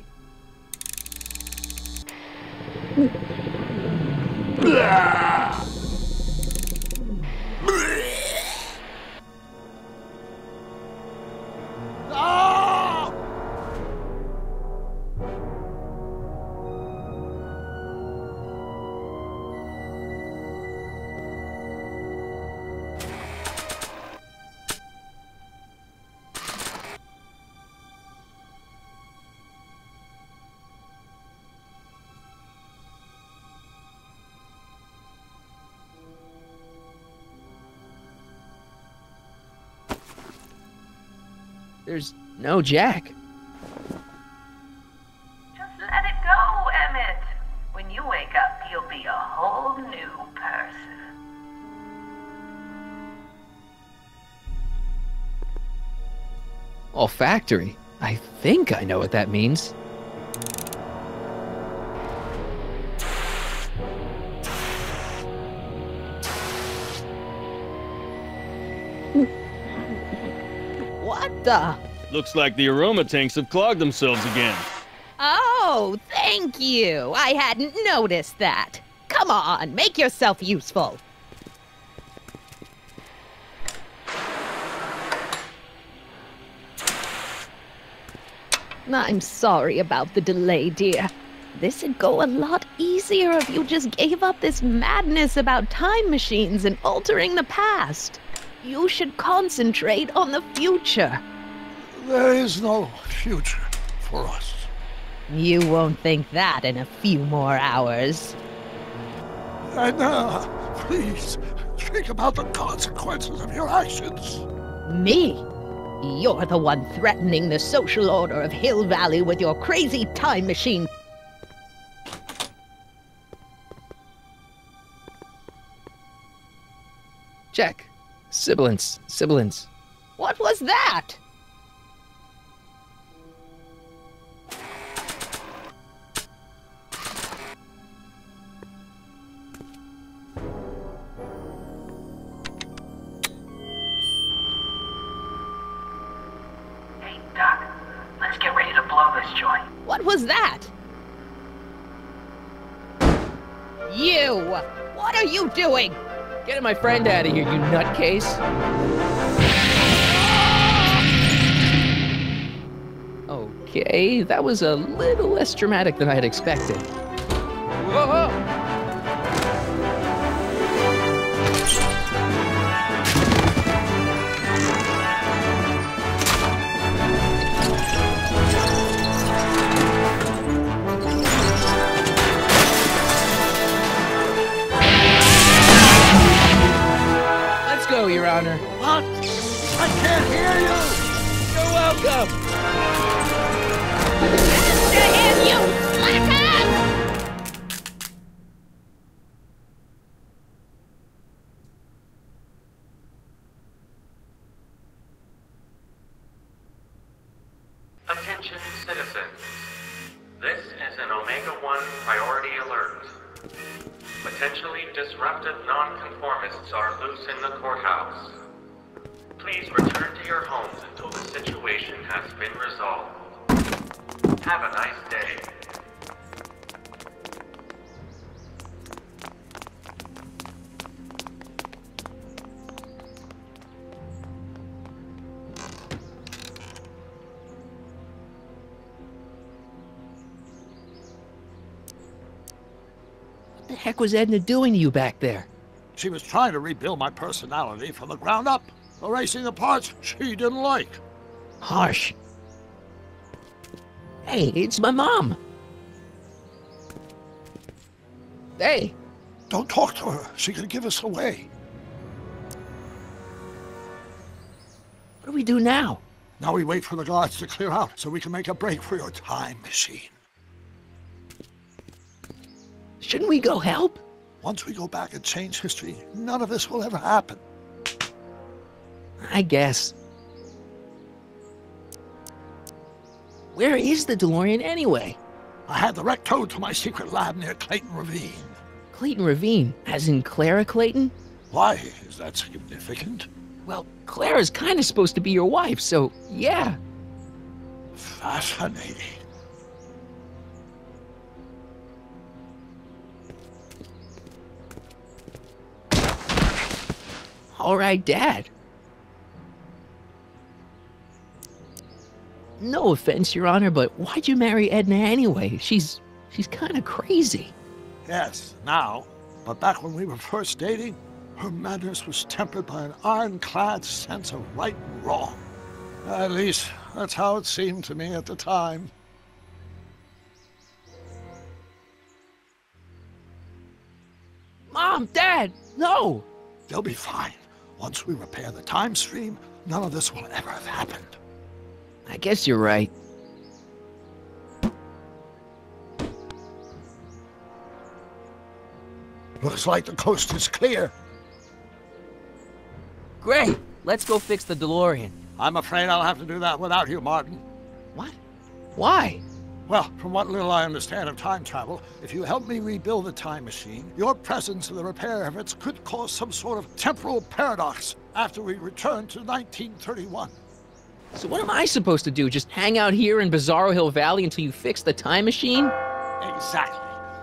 There's no jack. Just let it go, Emmett. When you wake up, you'll be a whole new person. Olfactory. I think I know what that means. What the? Looks like the aroma tanks have clogged themselves again. Oh, thank you. I hadn't noticed that. Come on, make yourself useful. I'm sorry about the delay, dear. This'd go a lot easier if you just gave up this madness about time machines and altering the past. You should concentrate on the future. There is no future for us. You won't think that in a few more hours. And, please, think about the consequences of your actions. Me? You're the one threatening the social order of Hill Valley with your crazy time machine. Check. Sibilance. Sibilance. What was that? joy. What was that? You! What are you doing? Getting my friend out of here, you nutcase. Okay, that was a little less dramatic than I had expected. Whoa! Let's go, Your Honor. What? I can't hear you! You're welcome! Attention citizens. This is an Omega-1 priority alert. Potentially disruptive nonconformists are loose in the courthouse. Please return to your homes until the situation has been resolved. Have a nice day. What the heck was Edna doing to you back there? She was trying to rebuild my personality from the ground up, erasing the parts she didn't like. Harsh. Hey, it's my mom. Hey. Don't talk to her. She could give us away. What do we do now? Now we wait for the guards to clear out so we can make a break for your time machine. Shouldn't we go help? Once we go back and change history, none of this will ever happen. I guess. Where is the DeLorean anyway? I had the wreck towed to my secret lab near Clayton Ravine. Clayton Ravine? As in Clara Clayton? Why? Is that significant? Well, Clara's kind of supposed to be your wife, so yeah. Fascinating. All right, Dad. No offense, Your Honor, but why'd you marry Edna anyway? She's kind of crazy. Yes, now. But back when we were first dating, her madness was tempered by an ironclad sense of right and wrong. At least, that's how it seemed to me at the time. Mom, Dad, no! They'll be fine. Once we repair the time stream, none of this will ever have happened. I guess you're right. Looks like the coast is clear. Great! Let's go fix the DeLorean. I'm afraid I'll have to do that without you, Martin. What? Why? Well, from what little I understand of time travel, if you help me rebuild the time machine, your presence in the repair efforts could cause some sort of temporal paradox after we return to 1931. So what am I supposed to do? Just hang out here in Bizarro Hill Valley until you fix the time machine? Exactly.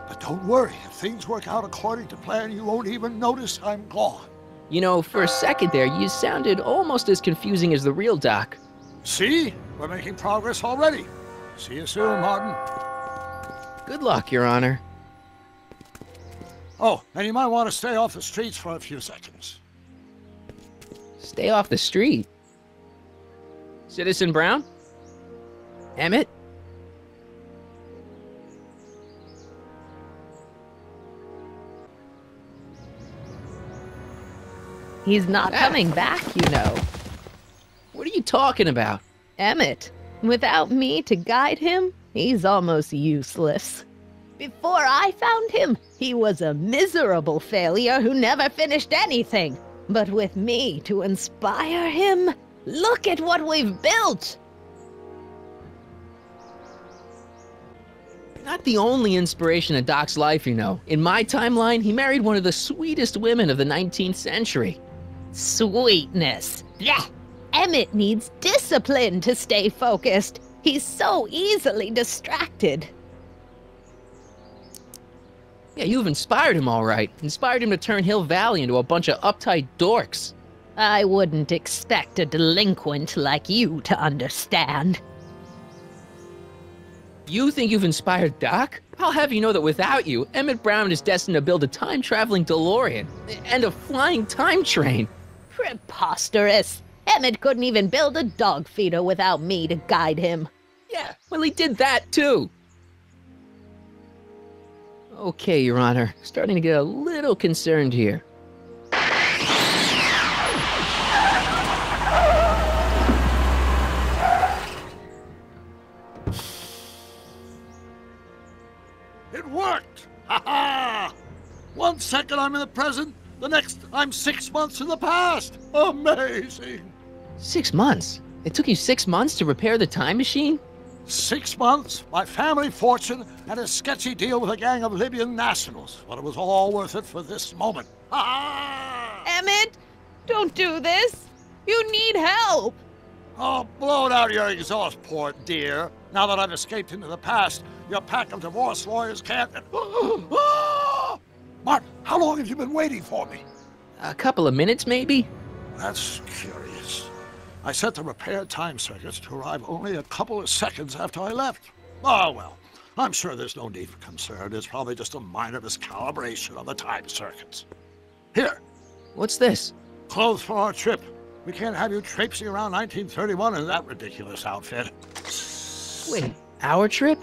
But don't worry, if things work out according to plan, you won't even notice I'm gone. You know, for a second there, you sounded almost as confusing as the real Doc. See? We're making progress already. See you soon, Martin. Good luck, Your Honor. Oh, and you might want to stay off the streets for a few seconds. Stay off the street? Citizen Brown? Emmett? He's not coming back, you know. What are you talking about? Emmett. Without me to guide him, he's almost useless. Before I found him, he was a miserable failure who never finished anything. But with me to inspire him, look at what we've built! You're not the only inspiration in Doc's life, you know. In my timeline, he married one of the sweetest women of the 19th century. Sweetness. Yeah. Emmett needs discipline to stay focused. He's so easily distracted. Yeah, you've inspired him all right. Inspired him to turn Hill Valley into a bunch of uptight dorks. I wouldn't expect a delinquent like you to understand. You think you've inspired Doc? I'll have you know that without you, Emmett Brown is destined to build a time-traveling DeLorean and a flying time train. Preposterous. Emmett couldn't even build a dog feeder without me to guide him. Yeah, well, he did that too. Okay, Your Honor. Starting to get a little concerned here. It worked! Ha ha! 1 second I'm in the present, the next I'm 6 months in the past. Amazing! 6 months? It took you 6 months to repair the time machine? 6 months, my family fortune, and a sketchy deal with a gang of Libyan nationals. But it was all worth it for this moment. Ha ha! Emmett, don't do this. You need help. Oh, blow it out of your exhaust port, dear. Now that I've escaped into the past, your pack of divorce lawyers can't... Mark, how long have you been waiting for me? A couple of minutes, maybe? That's curious. I set the repair time circuits to arrive only a couple of seconds after I left. Oh, well, I'm sure there's no need for concern. It's probably just a minor miscalibration of the time circuits. Here. What's this? Clothes for our trip. We can't have you traipsing around 1931 in that ridiculous outfit. Wait, our trip?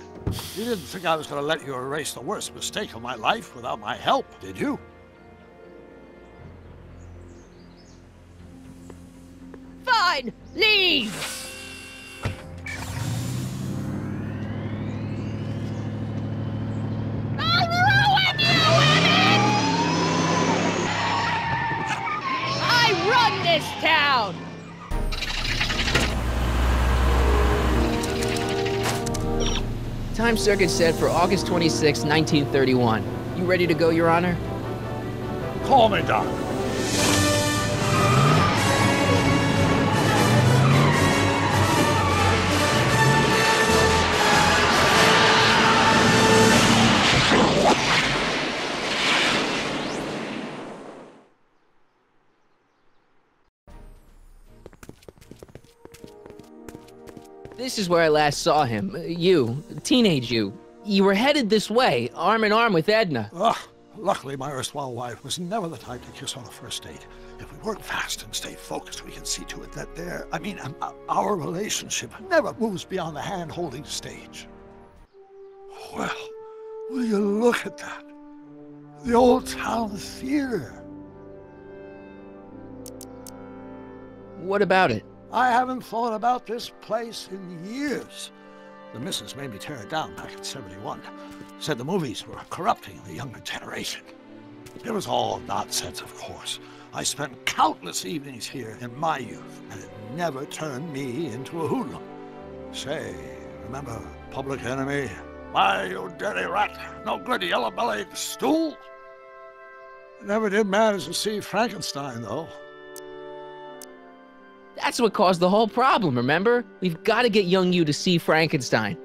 You didn't think I was going to let you erase the worst mistake of my life without my help, did you? Fine, leave! I'll ruin you, Emmett! I run this town! Time circuit set for August 26, 1931. You ready to go, Your Honor? Call me, Doc. This is where I last saw him. You, teenage you. You were headed this way, arm in arm with Edna. Ugh. Luckily, my erstwhile wife was never the type to kiss on a first date. If we work fast and stay focused, we can see to it that our relationship never moves beyond the hand-holding stage. Well, will you look at that? The old town theater. What about it? I haven't thought about this place in years. The missus made me tear it down back in '71. Said the movies were corrupting the younger generation. It was all nonsense, of course. I spent countless evenings here in my youth, and it never turned me into a hoodlum. Say, remember Public Enemy? Why, you dirty rat, no good yellow-bellied stool? I never did manage to see Frankenstein, though. That's what caused the whole problem, remember? We've got to get young you to see Frankenstein.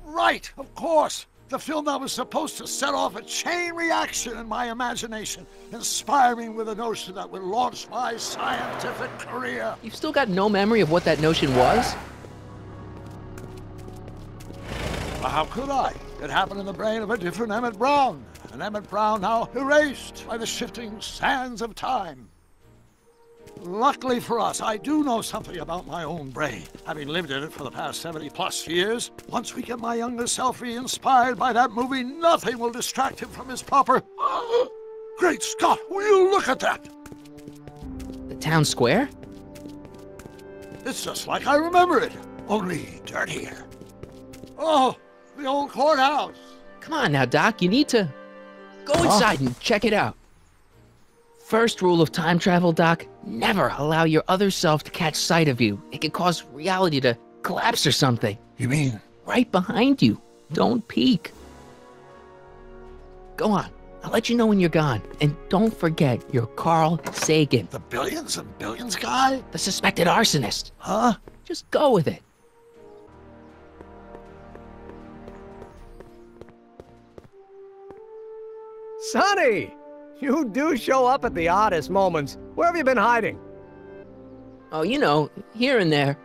Right, of course. The film that was supposed to set off a chain reaction in my imagination, inspiring with a notion that would launch my scientific career. You've still got no memory of what that notion was? Well, how could I? It happened in the brain of a different Emmett Brown. An Emmett Brown now erased by the shifting sands of time. Luckily for us, I do know something about my own brain, having lived in it for the past 70+ years. Once we get my younger self re-inspired by that movie, nothing will distract him from his proper... Great Scott, will you look at that? The town square? It's just like I remember it, only dirtier. Oh, the old courthouse. Come on now, Doc, you need to... Go inside and check it out. First rule of time travel, Doc, never allow your other self to catch sight of you. It could cause reality to collapse or something. You mean? Right behind you. Don't peek. Go on. I'll let you know when you're gone. And don't forget, you're Carl Sagan. The billions and billions guy? The suspected arsonist. Huh? Just go with it. Sonny! You do show up at the oddest moments. Where have you been hiding? Oh, you know, here and there.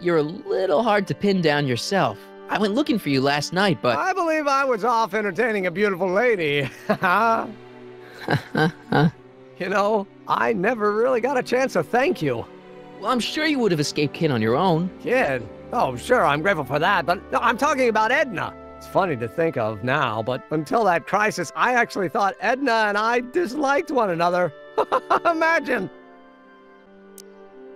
You're a little hard to pin down yourself. I went looking for you last night, but... I believe I was off entertaining a beautiful lady. You know, I never really got a chance to thank you. Well, I'm sure you would have escaped Kid on your own. Kid? Oh, sure, I'm grateful for that, but no, I'm talking about Edna. It's funny to think of now, but until that crisis, I actually thought Edna and I disliked one another. Imagine!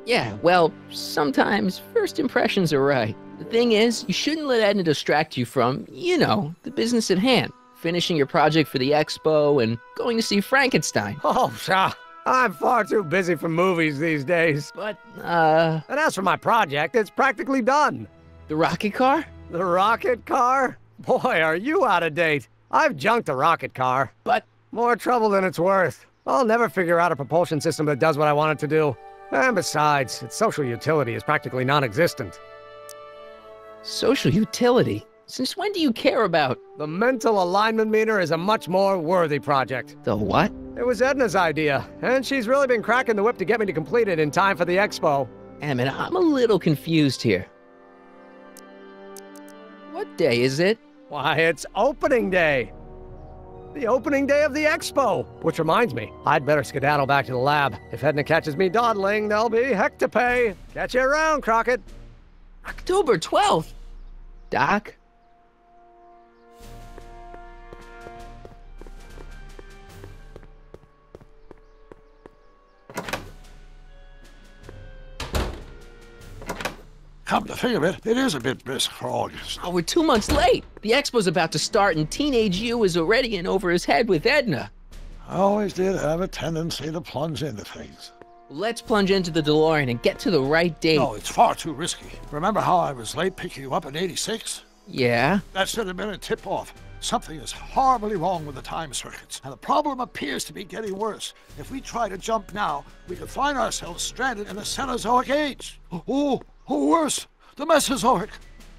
Yeah, well, sometimes first impressions are right. The thing is, you shouldn't let Edna distract you from, you know, the business at hand. Finishing your project for the expo and going to see Frankenstein. Oh, pshaw. I'm far too busy for movies these days. But, And as for my project, it's practically done. The rocket car? The rocket car? Boy, are you out of date. I've junked the rocket car. But... more trouble than it's worth. I'll never figure out a propulsion system that does what I want it to do. And besides, its social utility is practically non-existent. Social utility? Since when do you care about... The mental alignment meter is a much more worthy project. The what? It was Edna's idea, and she's really been cracking the whip to get me to complete it in time for the expo. Emmett, I'm a little confused here. What day is it? Why, it's opening day. The opening day of the expo. Which reminds me, I'd better skedaddle back to the lab. If Edna catches me dawdling, there'll be heck to pay. Catch you around, Crockett. October 12th? Doc? Come to think of it, it is a bit brisk for August. Oh, we're 2 months late. The expo's about to start and teenage you is already in over his head with Edna. I always did have a tendency to plunge into things. Let's plunge into the DeLorean and get to the right date. No, it's far too risky. Remember how I was late picking you up in '86? Yeah? That should have been a tip-off. Something is horribly wrong with the time circuits, and the problem appears to be getting worse. If we try to jump now, we could find ourselves stranded in the Cenozoic age. Or worse, the Mesozoic.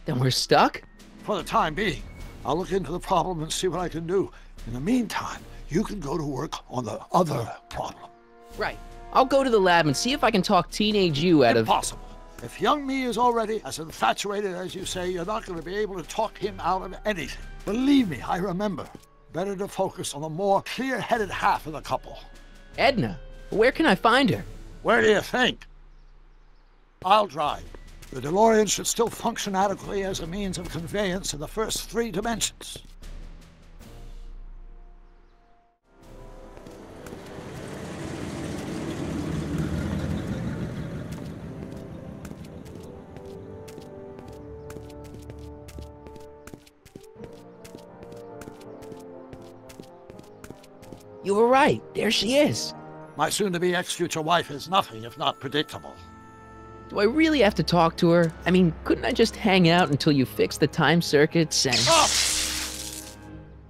Then we're stuck? For the time being. I'll look into the problem and see what I can do. In the meantime, you can go to work on the other problem. Right. I'll go to the lab and see if I can talk teenage you out of... Impossible. If young me is already as infatuated as you say, you're not going to be able to talk him out of anything. Believe me, I remember. Better to focus on the more clear-headed half of the couple. Edna? Where can I find her? Where do you think? I'll drive. The DeLorean should still function adequately as a means of conveyance in the first 3 dimensions. You were right. There she is. My soon-to-be ex-future wife is nothing if not predictable. Do I really have to talk to her? I mean, couldn't I just hang out until you fix the time circuits and... Stop!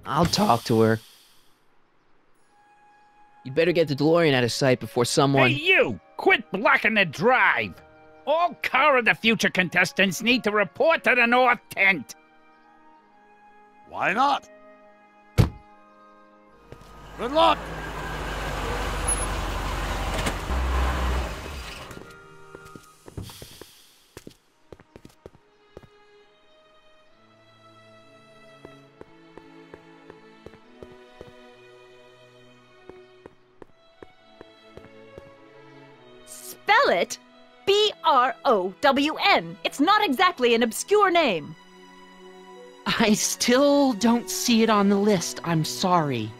I'll talk to her. You'd better get the DeLorean out of sight before someone... Hey, you! Quit blocking the drive! All Car of the Future contestants need to report to the North Tent! Why not? Good luck! Spell it B-R-O-W-N. It's not exactly an obscure name. I still don't see it on the list. I'm sorry.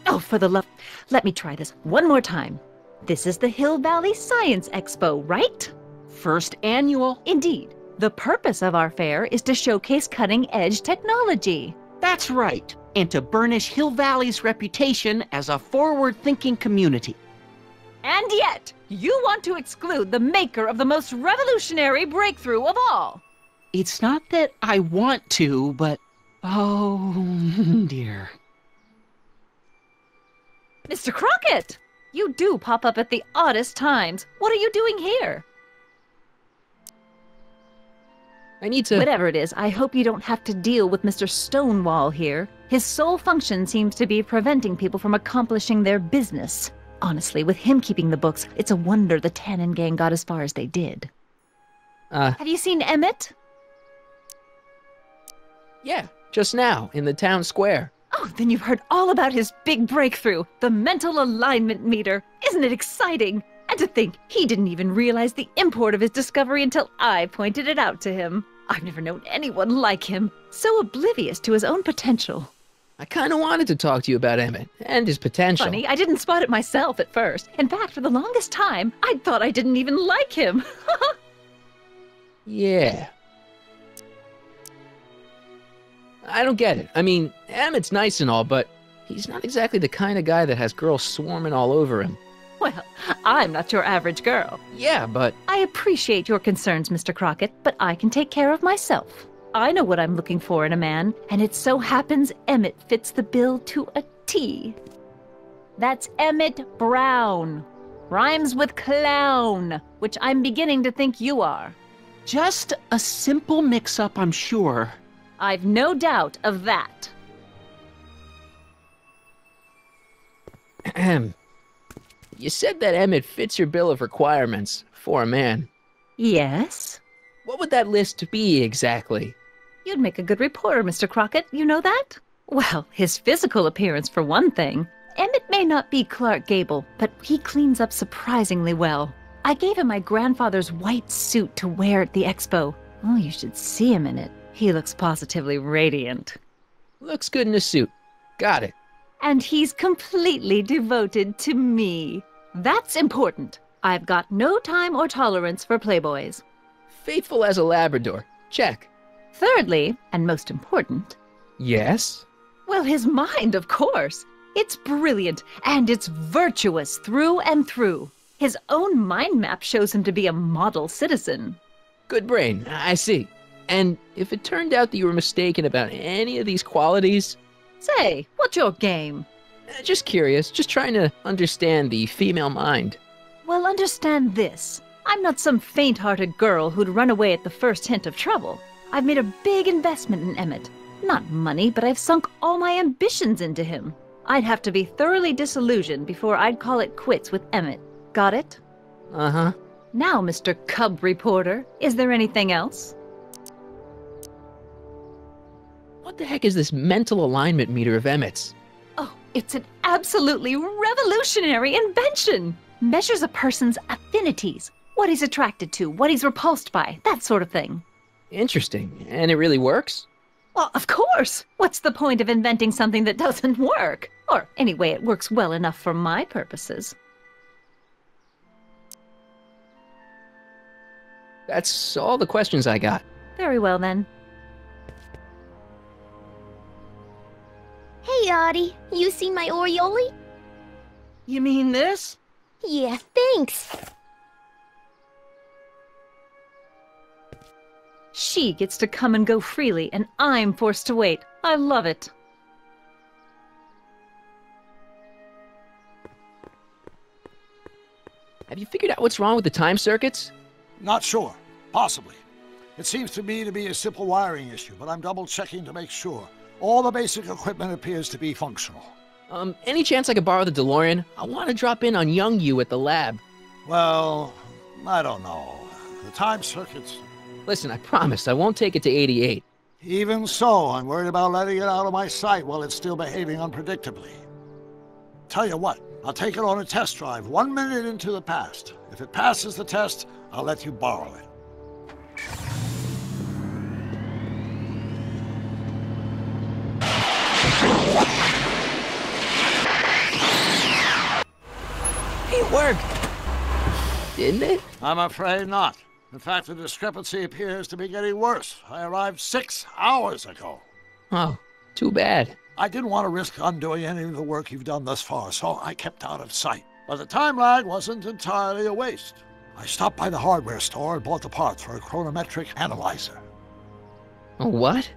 Oh, for the love... Let me try this one more time. This is the Hill Valley Science Expo, right? First annual. Indeed. The purpose of our fair is to showcase cutting-edge technology. That's right. And to burnish Hill Valley's reputation as a forward-thinking community. And yet, you want to exclude the maker of the most revolutionary breakthrough of all. It's not that I want to, but... oh, dear. Mr. Crockett! You do pop up at the oddest times. What are you doing here? I need to... Whatever it is, I hope you don't have to deal with Mr. Stonewall here. His sole function seems to be preventing people from accomplishing their business. Honestly, with him keeping the books, it's a wonder the Tannen gang got as far as they did. Have you seen Emmett? Yeah, just now, in the town square. Oh, then you've heard all about his big breakthrough, the mental alignment meter. Isn't it exciting? And to think, he didn't even realize the import of his discovery until I pointed it out to him. I've never known anyone like him, so oblivious to his own potential. I kind of wanted to talk to you about Emmett and his potential. Funny, I didn't spot it myself at first. In fact, for the longest time, I thought I didn't even like him. Yeah. I don't get it. I mean, Emmett's nice and all, but he's not exactly the kind of guy that has girls swarming all over him. Well, I'm not your average girl. Yeah, but... I appreciate your concerns, Mr. Crockett, but I can take care of myself. I know what I'm looking for in a man, and it so happens Emmett fits the bill to a T. That's Emmett Brown. Rhymes with clown, which I'm beginning to think you are. Just a simple mix-up, I'm sure. I've no doubt of that. Ahem. You said that Emmett fits your bill of requirements for a man. Yes? What would that list be exactly? You'd make a good reporter, Mr. Crockett, you know that? Well, his physical appearance for one thing. Emmett may not be Clark Gable, but he cleans up surprisingly well. I gave him my grandfather's white suit to wear at the expo. Oh, you should see him in it. He looks positively radiant. Looks good in a suit. Got it. And he's completely devoted to me. That's important. I've got no time or tolerance for playboys. Faithful as a Labrador. Check. Thirdly, and most important... Yes? Well, his mind, of course. It's brilliant, and it's virtuous through and through. His own mind map shows him to be a model citizen. Good brain, I see. And if it turned out that you were mistaken about any of these qualities... Say, what's your game? Just curious, just trying to understand the female mind. Well, understand this. I'm not some faint-hearted girl who'd run away at the first hint of trouble. I've made a big investment in Emmett. Not money, but I've sunk all my ambitions into him. I'd have to be thoroughly disillusioned before I'd call it quits with Emmett. Got it? Uh-huh. Now, Mr. Cub Reporter, is there anything else? What the heck is this mental alignment meter of Emmett's? Oh, it's an absolutely revolutionary invention! Measures a person's affinities, what he's attracted to, what he's repulsed by, that sort of thing. Interesting. And it really works? Well, of course! What's the point of inventing something that doesn't work? Or, anyway, it works well enough for my purposes. That's all the questions I got. Very well, then. Hey, Audie. You seen my Oriole? You mean this? Yeah, thanks. She gets to come and go freely, and I'm forced to wait. I love it. Have you figured out what's wrong with the time circuits? Not sure. Possibly. It seems to me to be a simple wiring issue, but I'm double-checking to make sure. All the basic equipment appears to be functional. Any chance I could borrow the DeLorean? I want to drop in on young you at the lab. Well, I don't know. The time circuits... Listen, I promise I won't take it to 88. Even so, I'm worried about letting it out of my sight while it's still behaving unpredictably. Tell you what, I'll take it on a test drive 1 minute into the past. If it passes the test, I'll let you borrow it. It worked! Didn't it? I'm afraid not. In fact, the discrepancy appears to be getting worse. I arrived 6 hours ago. Oh, too bad. I didn't want to risk undoing any of the work you've done thus far, so I kept out of sight. But the time lag wasn't entirely a waste. I stopped by the hardware store and bought the parts for a chronometric analyzer. A what?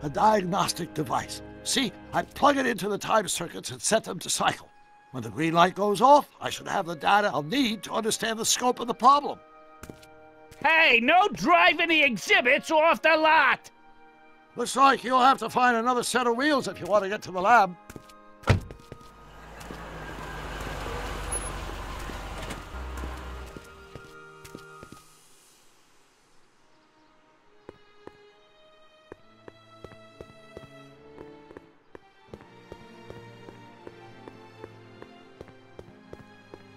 A diagnostic device. See, I plug it into the time circuits and set them to cycle. When the green light goes off, I should have the data I'll need to understand the scope of the problem. Hey, no driving the exhibits off the lot! Looks like you'll have to find another set of wheels if you want to get to the lab.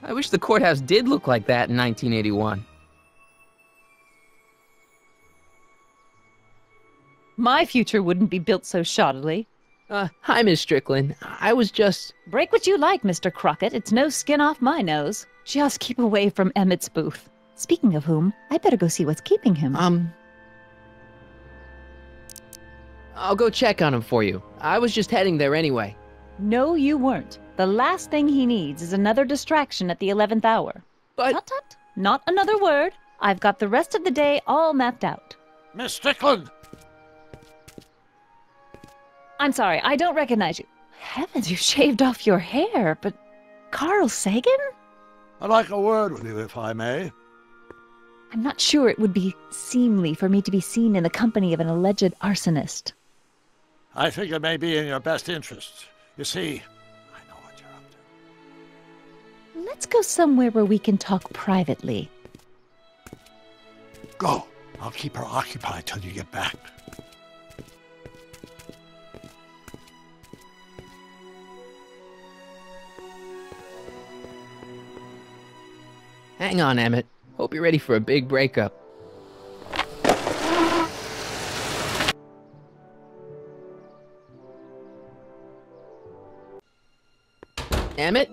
I wish the courthouse did look like that in 1981. My future wouldn't be built so shoddily. Hi, Miss Strickland. I was just... Break what you like, Mr. Crockett. It's no skin off my nose. Just keep away from Emmett's booth. Speaking of whom, I better go see what's keeping him. I'll go check on him for you. I was just heading there anyway. No, you weren't. The last thing he needs is another distraction at the 11th hour. But... Tut tut. Not another word. I've got the rest of the day all mapped out. Miss Strickland! I'm sorry, I don't recognize you. Heavens, you shaved off your hair, but... Carl Sagan? I'd like a word with you, if I may. I'm not sure it would be seemly for me to be seen in the company of an alleged arsonist. I think it may be in your best interest. You see, I know what you're up to. Let's go somewhere where we can talk privately. Go. I'll keep her occupied till you get back. Hang on, Emmett. Hope you're ready for a big breakup. Emmett?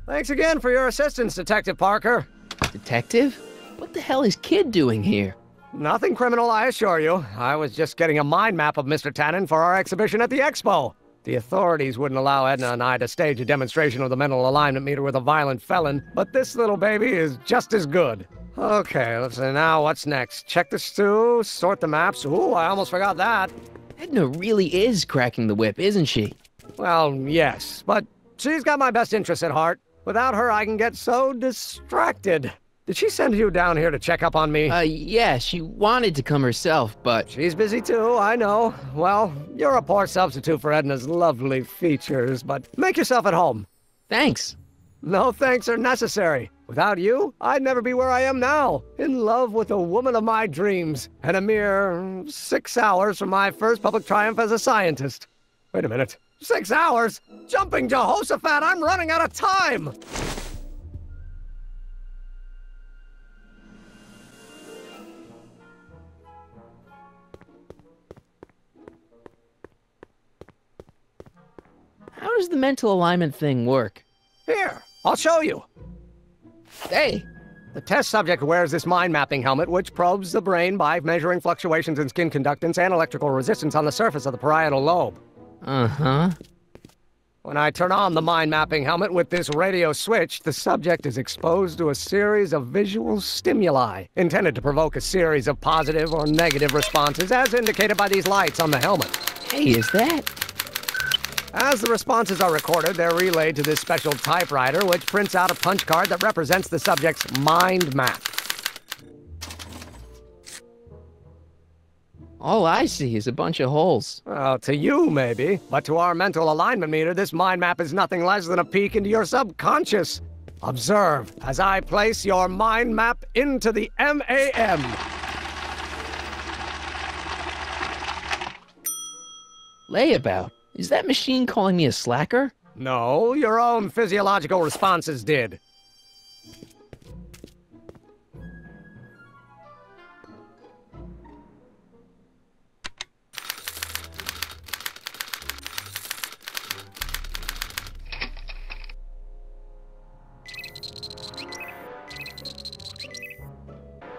Thanks again for your assistance, Detective Parker. Detective? What the hell is Kid doing here? Nothing criminal, I assure you. I was just getting a mind map of Mr. Tannen for our exhibition at the expo. The authorities wouldn't allow Edna and I to stage a demonstration of the mental alignment meter with a violent felon, but this little baby is just as good. Okay, let's see, now what's next? Check the stew, sort the maps. Ooh, I almost forgot that. Edna really is cracking the whip, isn't she? Well, yes, but she's got my best interests at heart. Without her, I can get so distracted. Did she send you down here to check up on me? Yeah, she wanted to come herself, but... She's busy too, I know. Well, you're a poor substitute for Edna's lovely features, but make yourself at home. Thanks. No thanks are necessary. Without you, I'd never be where I am now, in love with the woman of my dreams, and a mere 6 hours from my first public triumph as a scientist. Wait a minute. 6 hours? Jumping Jehoshaphat, I'm running out of time! How does the mental alignment thing work? Here, I'll show you. Hey! The test subject wears this mind-mapping helmet, which probes the brain by measuring fluctuations in skin conductance and electrical resistance on the surface of the parietal lobe. Uh-huh. When I turn on the mind-mapping helmet with this radio switch, the subject is exposed to a series of visual stimuli, intended to provoke a series of positive or negative responses, as indicated by these lights on the helmet. Hey, is that... As the responses are recorded, they're relayed to this special typewriter, which prints out a punch card that represents the subject's mind map. All I see is a bunch of holes. Well, to you, maybe. But to our mental alignment meter, this mind map is nothing less than a peek into your subconscious. Observe as I place your mind map into the MAM. Layabout? Is that machine calling me a slacker? No, your own physiological responses did.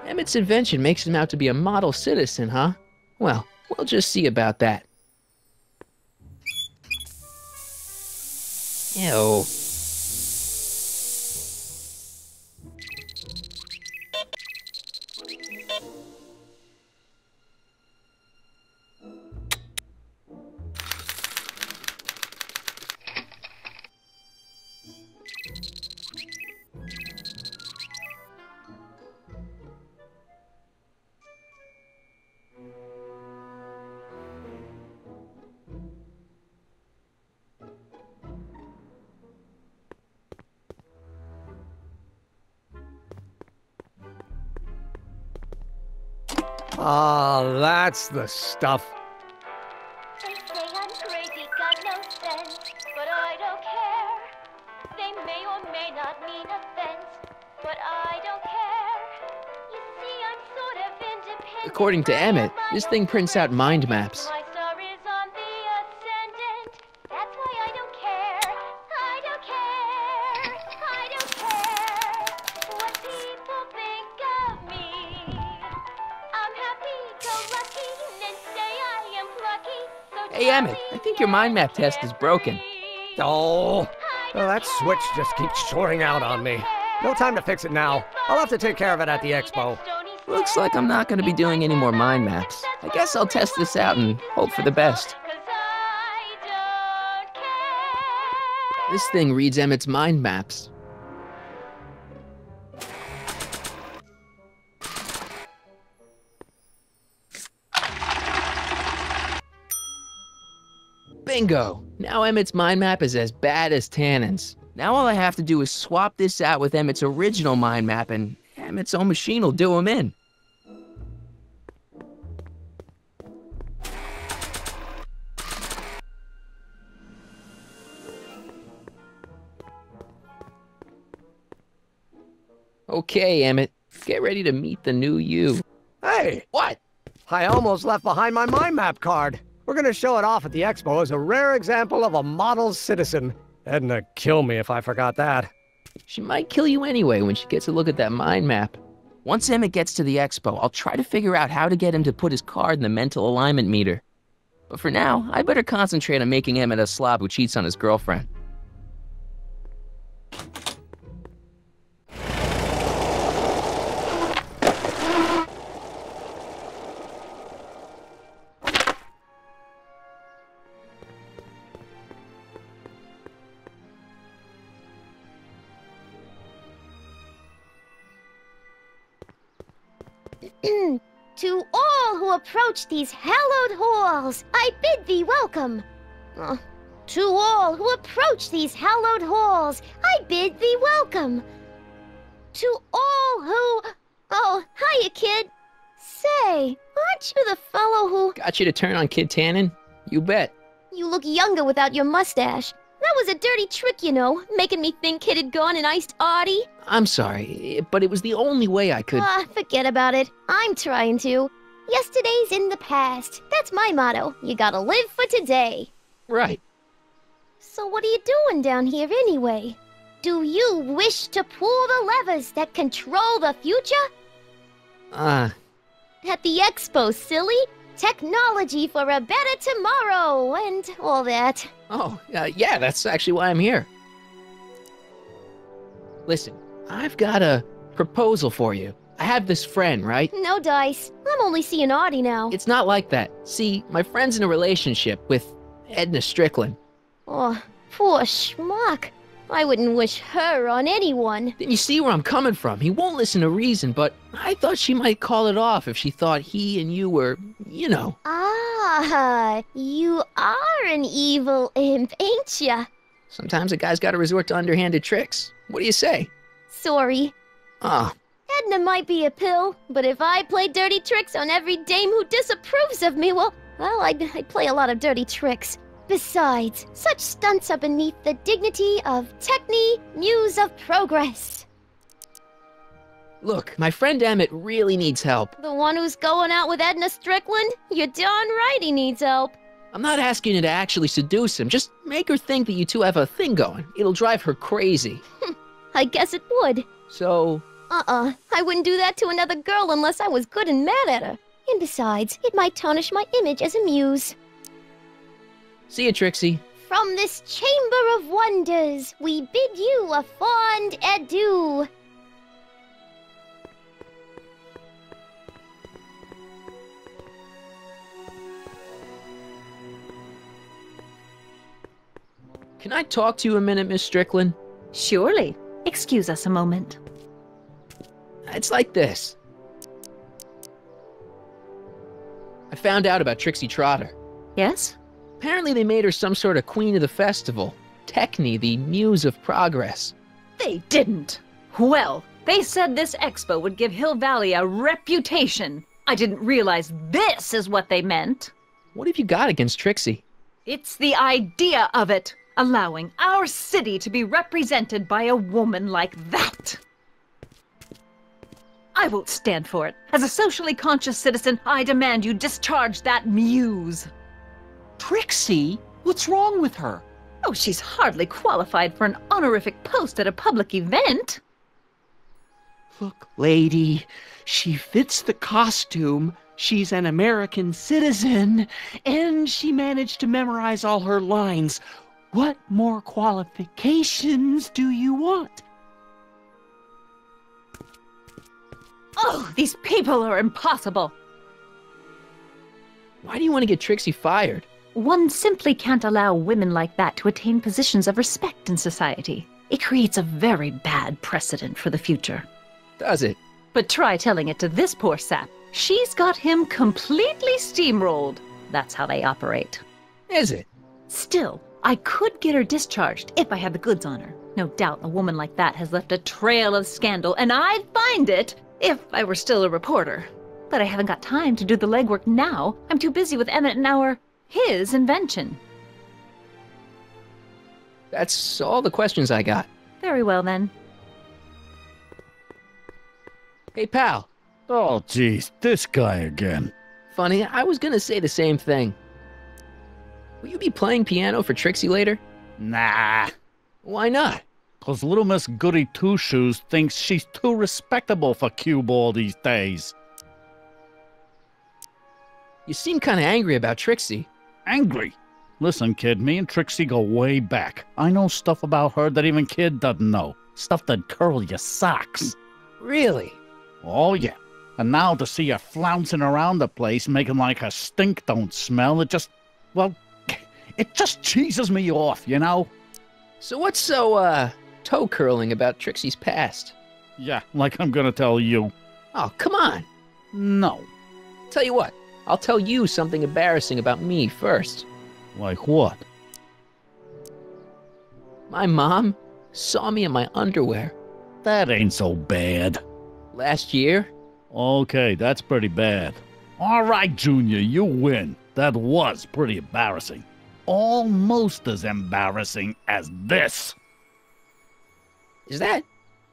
Emmett's invention makes him out to be a model citizen, huh? Well, we'll just see about that. Ew. Ah, that's the stuff. They say I'm crazy, got no sense, but I don't care. They may or may not mean offense, but I don't care. You see, I'm sort of independent. According to Emmett, this thing prints out mind maps. My star is on the ascendant. That's why I don't care. I don't care. I don't care what people think of me. I'm happy-go-lucky and say I am plucky. So Hey, Emmett, I think your mind map test is broken. Oh, well, that switch just keeps shoring out on me. No time to fix it now. I'll have to take care of it at the expo. Looks like I'm not going to be doing any more mind maps. I guess I'll test this out and hope for the best. This thing reads Emmett's mind maps. Bingo! Now Emmett's mind map is as bad as Tannen's. Now all I have to do is swap this out with Emmett's original mind map and Emmett's own machine will do him in. Okay, Emmett, get ready to meet the new you. Hey! What? I almost left behind my mind map card. We're gonna show it off at the expo as a rare example of a model citizen. Edna kill me if I forgot that. She might kill you anyway when she gets a look at that mind map. Once Emmett gets to the expo, I'll try to figure out how to get him to put his card in the mental alignment meter. But for now, I better concentrate on making Emmett a slob who cheats on his girlfriend. To all who approach these hallowed halls, I bid thee welcome. To all who approach these hallowed halls, I bid thee welcome. To all who... Oh, hiya, kid. Say, aren't you the fellow who... Got you to turn on Kid Tannen? You bet. You look younger without your mustache. That was a dirty trick, you know, making me think Kid had gone and iced Artie. I'm sorry, but it was the only way I could... Forget about it. I'm trying to. Yesterday's in the past. That's my motto. You gotta live for today. Right. So what are you doing down here anyway? Do you wish to pull the levers that control the future? At the expo, silly. Technology for a better tomorrow, and all that. Oh, yeah, that's actually why I'm here. Listen, I've got a proposal for you. I have this friend, right? No dice. I'm only seeing Artie now. It's not like that. See, my friend's in a relationship with Edna Strickland. Oh, poor schmuck. I wouldn't wish her on anyone. Then you see where I'm coming from. He won't listen to reason, but I thought she might call it off if she thought he and you were, you know. Ah, you are an evil imp, ain't ya? Sometimes a guy's got to resort to underhanded tricks. What do you say? Sorry. Edna might be a pill, but if I play dirty tricks on every dame who disapproves of me, well, I'd play a lot of dirty tricks. Besides, such stunts are beneath the dignity of Techne, Muse of Progress. Look, my friend Emmett really needs help. The one who's going out with Edna Strickland? You're darn right he needs help. I'm not asking you to actually seduce him. Just make her think that you two have a thing going. It'll drive her crazy. I guess it would. So? I wouldn't do that to another girl unless I was good and mad at her. And besides, it might tarnish my image as a muse. See you, Trixie. From this chamber of wonders, we bid you a fond adieu. Can I talk to you a minute, Miss Strickland? Surely. Excuse us a moment. It's like this. I found out about Trixie Trotter. Yes? Apparently they made her some sort of queen of the festival. Techne, the muse of progress. They didn't. Well, they said this expo would give Hill Valley a reputation. I didn't realize this is what they meant. What have you got against Trixie? It's the idea of it, allowing our city to be represented by a woman like that. I won't stand for it. As a socially conscious citizen, I demand you discharge that muse. Trixie? What's wrong with her? Oh, she's hardly qualified for an honorific post at a public event. Look, lady, she fits the costume, she's an American citizen, and she managed to memorize all her lines. What more qualifications do you want? Oh, these people are impossible. Why do you want to get Trixie fired? One simply can't allow women like that to attain positions of respect in society. It creates a very bad precedent for the future. Does it? But try telling it to this poor sap. She's got him completely steamrolled. That's how they operate. Is it? Still, I could get her discharged if I had the goods on her. No doubt a woman like that has left a trail of scandal, and I'd find it if I were still a reporter. But I haven't got time to do the legwork now. I'm too busy with Emmett and his invention. That's all the questions I got. Very well, then. Hey, pal. Oh, geez, this guy again. Funny, I was gonna say the same thing. Will you be playing piano for Trixie later? Nah. Why not? 'Cause little Miss Goody Two-Shoes thinks she's too respectable for cue ball these days. You seem kind of angry about Trixie. Angry? Listen, kid, me and Trixie go way back. I know stuff about her that even kid doesn't know. Stuff that'd curl your socks. Really? Oh, yeah. And now to see her flouncing around the place, making like her stink don't smell, it just cheeses me off, you know? So what's so, toe-curling about Trixie's past? Yeah, like I'm gonna tell you. Oh, come on. No. Tell you what, I'll tell you something embarrassing about me first. Like what? My mom saw me in my underwear. That ain't so bad. Last year? Okay, that's pretty bad. All right, Junior, you win. That was pretty embarrassing. Almost as embarrassing as this. Is that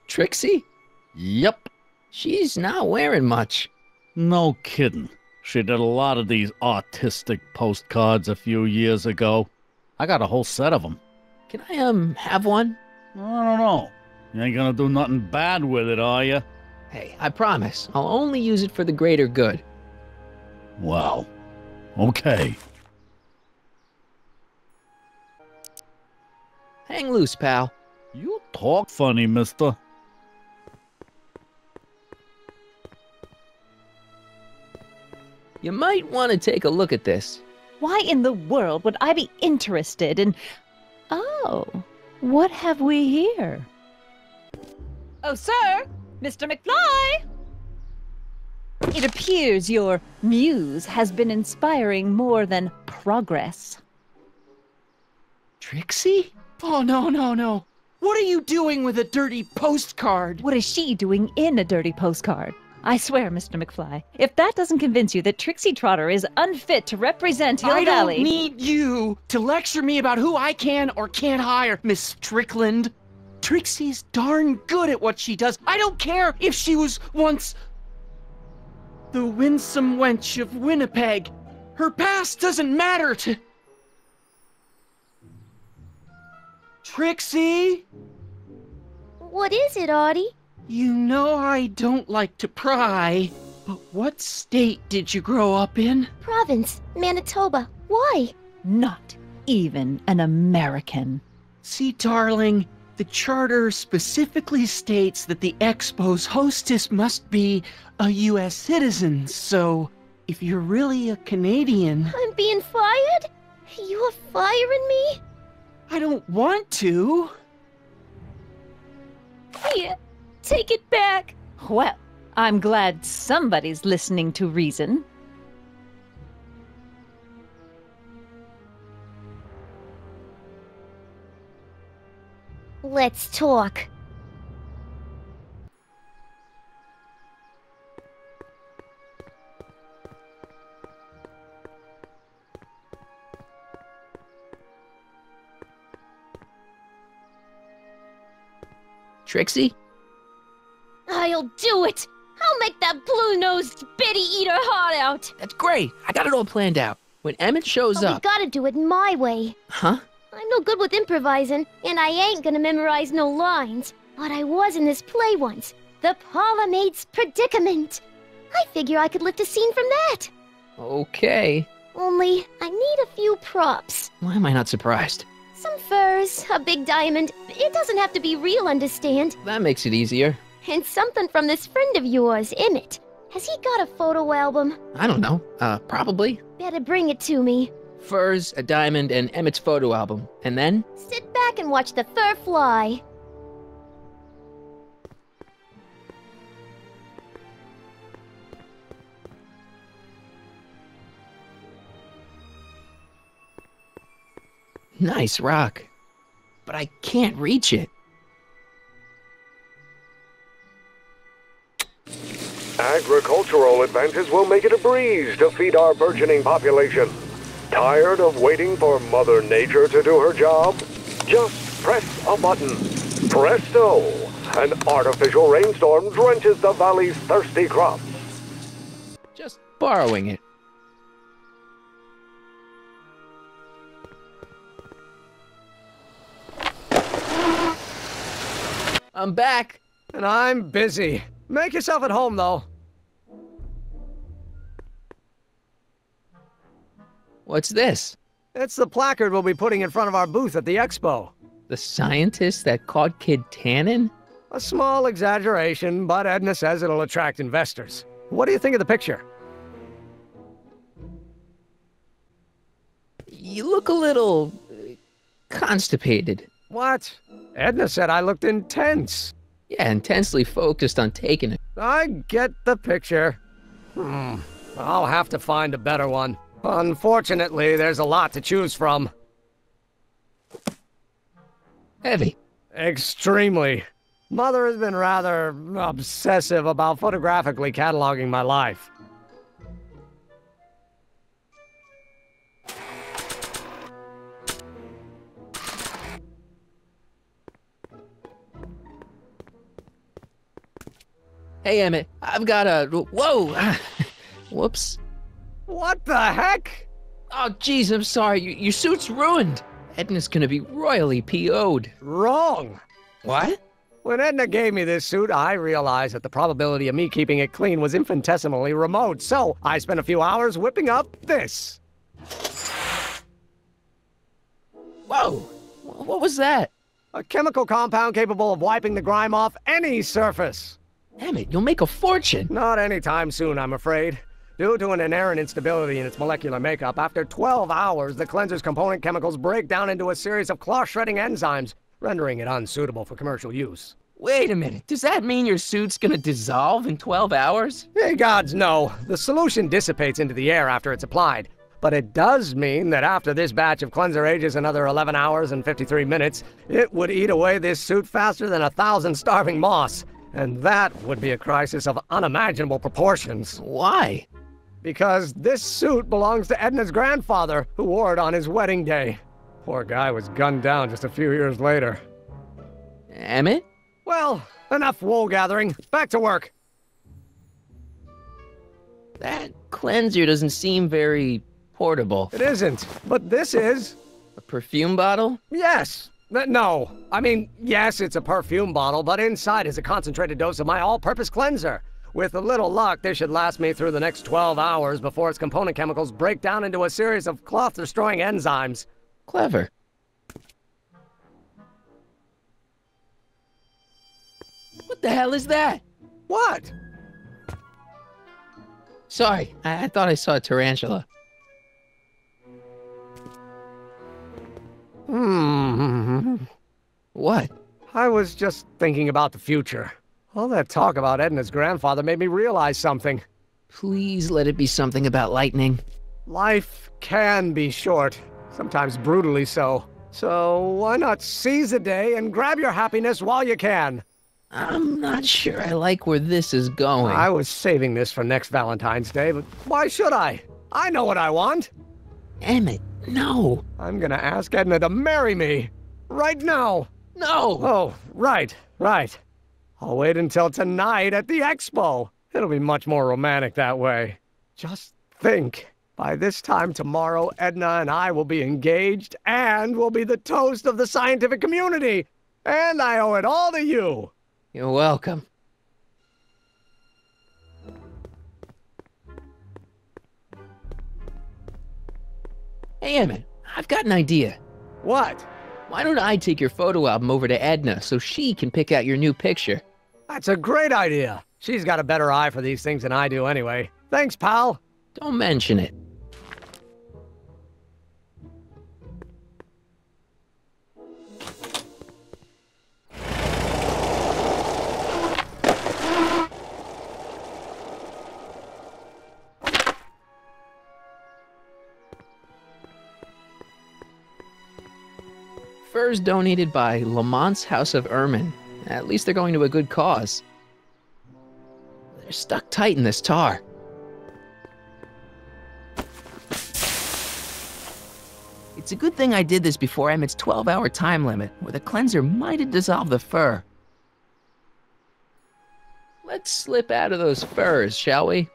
Trixie? Yep. She's not wearing much. No kidding. She did a lot of these artistic postcards a few years ago. I got a whole set of them. Can I, have one? I don't know. You ain't gonna do nothing bad with it, are you? Hey, I promise. I'll only use it for the greater good. Wow. Okay. Hang loose, pal. You talk funny, mister. You might want to take a look at this. Why in the world would I be interested in... Oh, what have we here? Oh, sir! Mr. McFly! It appears your muse has been inspiring more than progress. Trixie? Oh, no. What are you doing with a dirty postcard? What is she doing in a dirty postcard? I swear, Mr. McFly, if that doesn't convince you that Trixie Trotter is unfit to represent Hill Valley... I don't need you to lecture me about who I can or can't hire, Miss Strickland. Trixie's darn good at what she does. I don't care if she was once the winsome wench of Winnipeg. Her past doesn't matter to... Trixie? What is it, Audie? You know I don't like to pry, but what state did you grow up in? Province, Manitoba. Why? Not even an American. See, darling, the charter specifically states that the Expo's hostess must be a U.S. citizen, so if you're really a Canadian... I'm being fired? You are firing me? I don't want to. Here, take it back. Well, I'm glad somebody's listening to reason. Let's talk. Trixie? I'll do it! I'll make that blue-nosed bitty eat her heart out! That's great. I got it all planned out. When Emmett shows But we up... gotta do it my way. Huh? I'm no good with improvising, and I ain't gonna memorize no lines. But I was in this play once. The Parlourmaid's Predicament. I figure I could lift a scene from that. Okay. Only, I need a few props. Why am I not surprised? Some furs, a big diamond. It doesn't have to be real, understand? That makes it easier. And something from this friend of yours, Emmett. Has he got a photo album? I don't know. Probably. Better bring it to me. Furs, a diamond, and Emmett's photo album. And then? Sit back and watch the fur fly. Nice rock. But I can't reach it. Agricultural advances will make it a breeze to feed our burgeoning population. Tired of waiting for Mother Nature to do her job? Just press a button. Presto! An artificial rainstorm drenches the valley's thirsty crops. Just borrowing it. I'm back. And I'm busy. Make yourself at home, though. What's this? It's the placard we'll be putting in front of our booth at the expo. The scientist that caught Kid Tannen? A small exaggeration, but Edna says it'll attract investors. What do you think of the picture? You look a little... constipated. What? Edna said I looked intense. Yeah, intensely focused on taking it. I get the picture. I'll have to find a better one. Unfortunately, there's a lot to choose from. Heavy. Extremely. Mother has been rather obsessive about photographically cataloging my life. Hey, Emmett, I've got a... Whoa! Whoops. What the heck? Oh, jeez, I'm sorry. Your suit's ruined. Edna's gonna be royally PO'd. Wrong. What? When Edna gave me this suit, I realized that the probability of me keeping it clean was infinitesimally remote, so I spent a few hours whipping up this. Whoa! What was that? A chemical compound capable of wiping the grime off any surface. Emmett, you'll make a fortune. Not anytime soon, I'm afraid. Due to an inherent instability in its molecular makeup, after 12 hours, the cleanser's component chemicals break down into a series of cloth-shredding enzymes, rendering it unsuitable for commercial use. Wait a minute, does that mean your suit's gonna dissolve in 12 hours? Hey, gods, no. The solution dissipates into the air after it's applied. But it does mean that after this batch of cleanser ages another 11 hours and 53 minutes, it would eat away this suit faster than 1,000 starving moths. And that would be a crisis of unimaginable proportions. Why? Because this suit belongs to Edna's grandfather, who wore it on his wedding day. Poor guy was gunned down just a few years later. Emmett? Well, enough wool gathering. Back to work. That cleanser doesn't seem very portable. It isn't, but this is. A perfume bottle? Yes. No. I mean, yes, it's a perfume bottle, but inside is a concentrated dose of my all-purpose cleanser. With a little luck, this should last me through the next 12 hours before its component chemicals break down into a series of cloth-destroying enzymes. Clever. What the hell is that? What? Sorry, I thought I saw a tarantula. What? I was just thinking about the future. All that talk about Edna's grandfather made me realize something. Please let it be something about lightning. Life can be short, sometimes brutally so. So why not seize the day and grab your happiness while you can? I'm not sure I like where this is going. I was saving this for next Valentine's Day, but why should I? I know what I want. Emmett, no. I'm gonna ask Edna to marry me. Right now. No! Oh, right. I'll wait until tonight at the expo. It'll be much more romantic that way. Just think. By this time tomorrow, Edna and I will be engaged and will be the toast of the scientific community. And I owe it all to you. You're welcome. Hey, Emmett, I've got an idea. What? Why don't I take your photo album over to Edna so she can pick out your new picture? That's a great idea. She's got a better eye for these things than I do anyway. Thanks, pal. Don't mention it. Furs donated by Lamont's House of Ermine. At least they're going to a good cause. They're stuck tight in this tar. It's a good thing I did this before Emmett's 12-hour time limit, where the cleanser might have dissolved the fur. Let's slip out of those furs, shall we?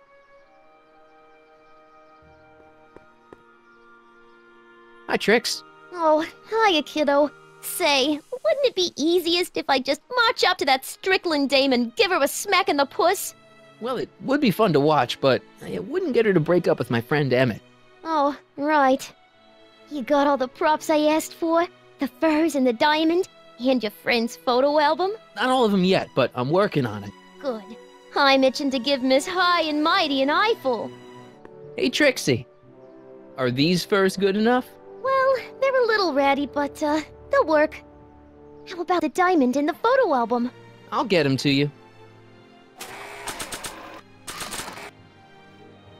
Hi, Trix. Oh, hiya, kiddo. Say, wouldn't it be easiest if I just march up to that Strickland dame and give her a smack in the puss? Well, it would be fun to watch, but it wouldn't get her to break up with my friend Emmett. Oh, right. You got all the props I asked for? The furs and the diamond? And your friend's photo album? Not all of them yet, but I'm working on it. Good. I'm itching to give Miss High and Mighty an eyeful. Hey, Trixie. Are these furs good enough? Well, they're a little ratty, but, they'll work. How about the diamond in the photo album? I'll get them to you.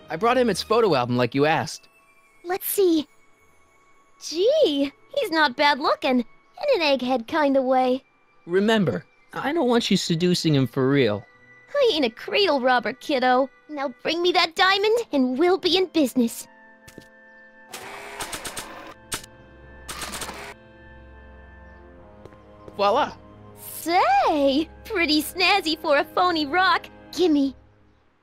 I brought Emmett's photo album like you asked. Let's see. Gee, he's not bad looking. In an egghead kind of way. Remember, I don't want you seducing him for real. I ain't a cradle robber, kiddo. Now bring me that diamond and we'll be in business. Voila! Say, pretty snazzy for a phony rock. Gimme.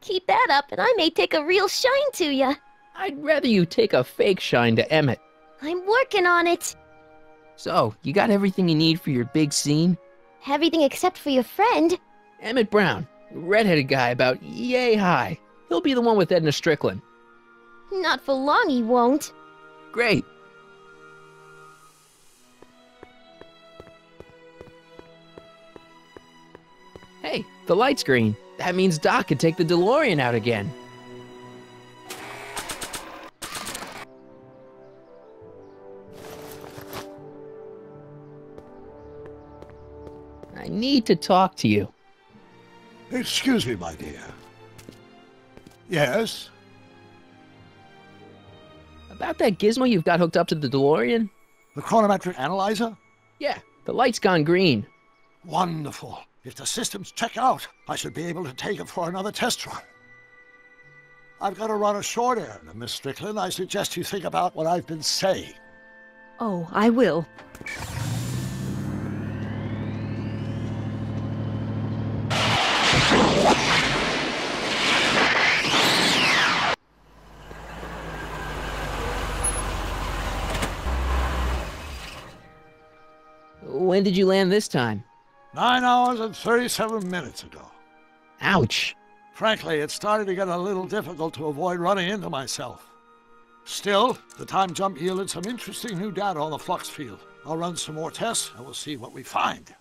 Keep that up and I may take a real shine to ya. I'd rather you take a fake shine to Emmett. I'm working on it. So, you got everything you need for your big scene? Everything except for your friend. Emmett Brown, redheaded guy about yay high. He'll be the one with Edna Strickland. Not for long he won't. Great. Hey, the light's green. That means Doc could take the DeLorean out again. I need to talk to you. Excuse me, my dear. Yes? About that gizmo you've got hooked up to the DeLorean? The chronometric analyzer? Yeah, the light's gone green. Wonderful. If the systems check out, I should be able to take it for another test run. I've got to run a short errand, Miss Strickland. I suggest you think about what I've been saying. Oh, I will. When did you land this time? 9 hours and 37 minutes ago. Ouch. Frankly, it started to get a little difficult to avoid running into myself. Still, the time jump yielded some interesting new data on the flux field. I'll run some more tests and we'll see what we find.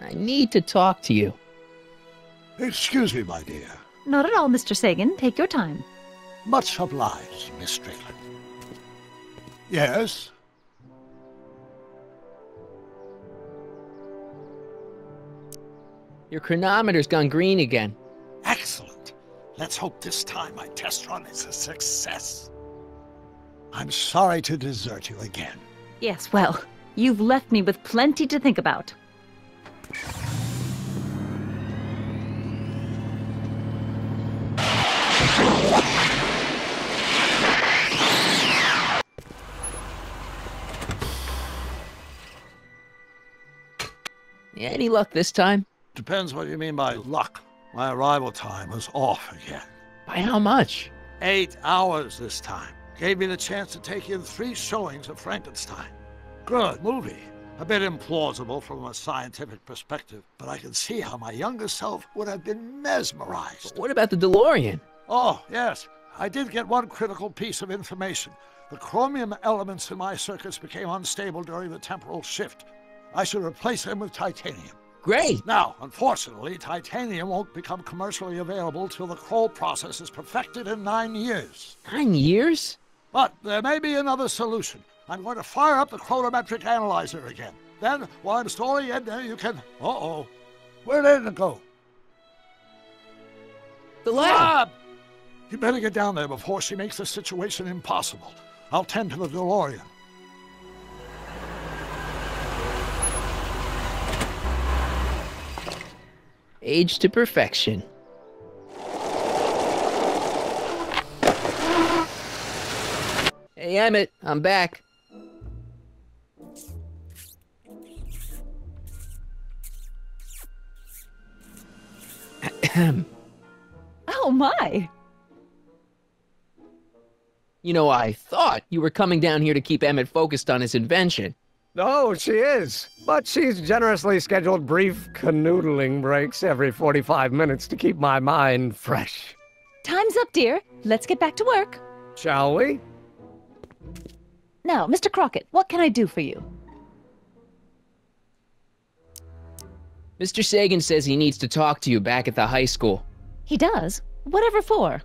I need to talk to you. Excuse me, my dear. Not at all, Mr. Sagan. Take your time. Much obliged, Miss Strickland. Yes? Your chronometer's gone green again. Excellent. Let's hope this time my test run is a success. I'm sorry to desert you again. Yes, well, you've left me with plenty to think about. Any luck this time? Depends what you mean by luck. My arrival time was off again. By how much? 8 hours this time. Gave me the chance to take in 3 showings of Frankenstein. Good movie. A bit implausible from a scientific perspective, but I can see how my younger self would have been mesmerized. What about the DeLorean? Oh, yes. I did get one critical piece of information. The chromium elements in my circuits became unstable during the temporal shift. I should replace them with titanium. Great! Now, unfortunately, titanium won't become commercially available till the Kroll process is perfected in 9 years. 9 years? But there may be another solution. I'm going to fire up the chronometric analyzer again. Then, while I'm stalling Edna, you can... Uh-oh. Where'd Edna go? The lab! You better get down there before she makes the situation impossible. I'll tend to the DeLorean. Age to perfection. Hey, Emmett, I'm back. Oh, my. You know, I thought you were coming down here to keep Emmett focused on his invention. No, she is. But she's generously scheduled brief canoodling breaks every 45 minutes to keep my mind fresh. Time's up, dear. Let's get back to work. Shall we? Now, Mr. Crockett, what can I do for you? Mr. Sagan says he needs to talk to you back at the high school. He does? Whatever for?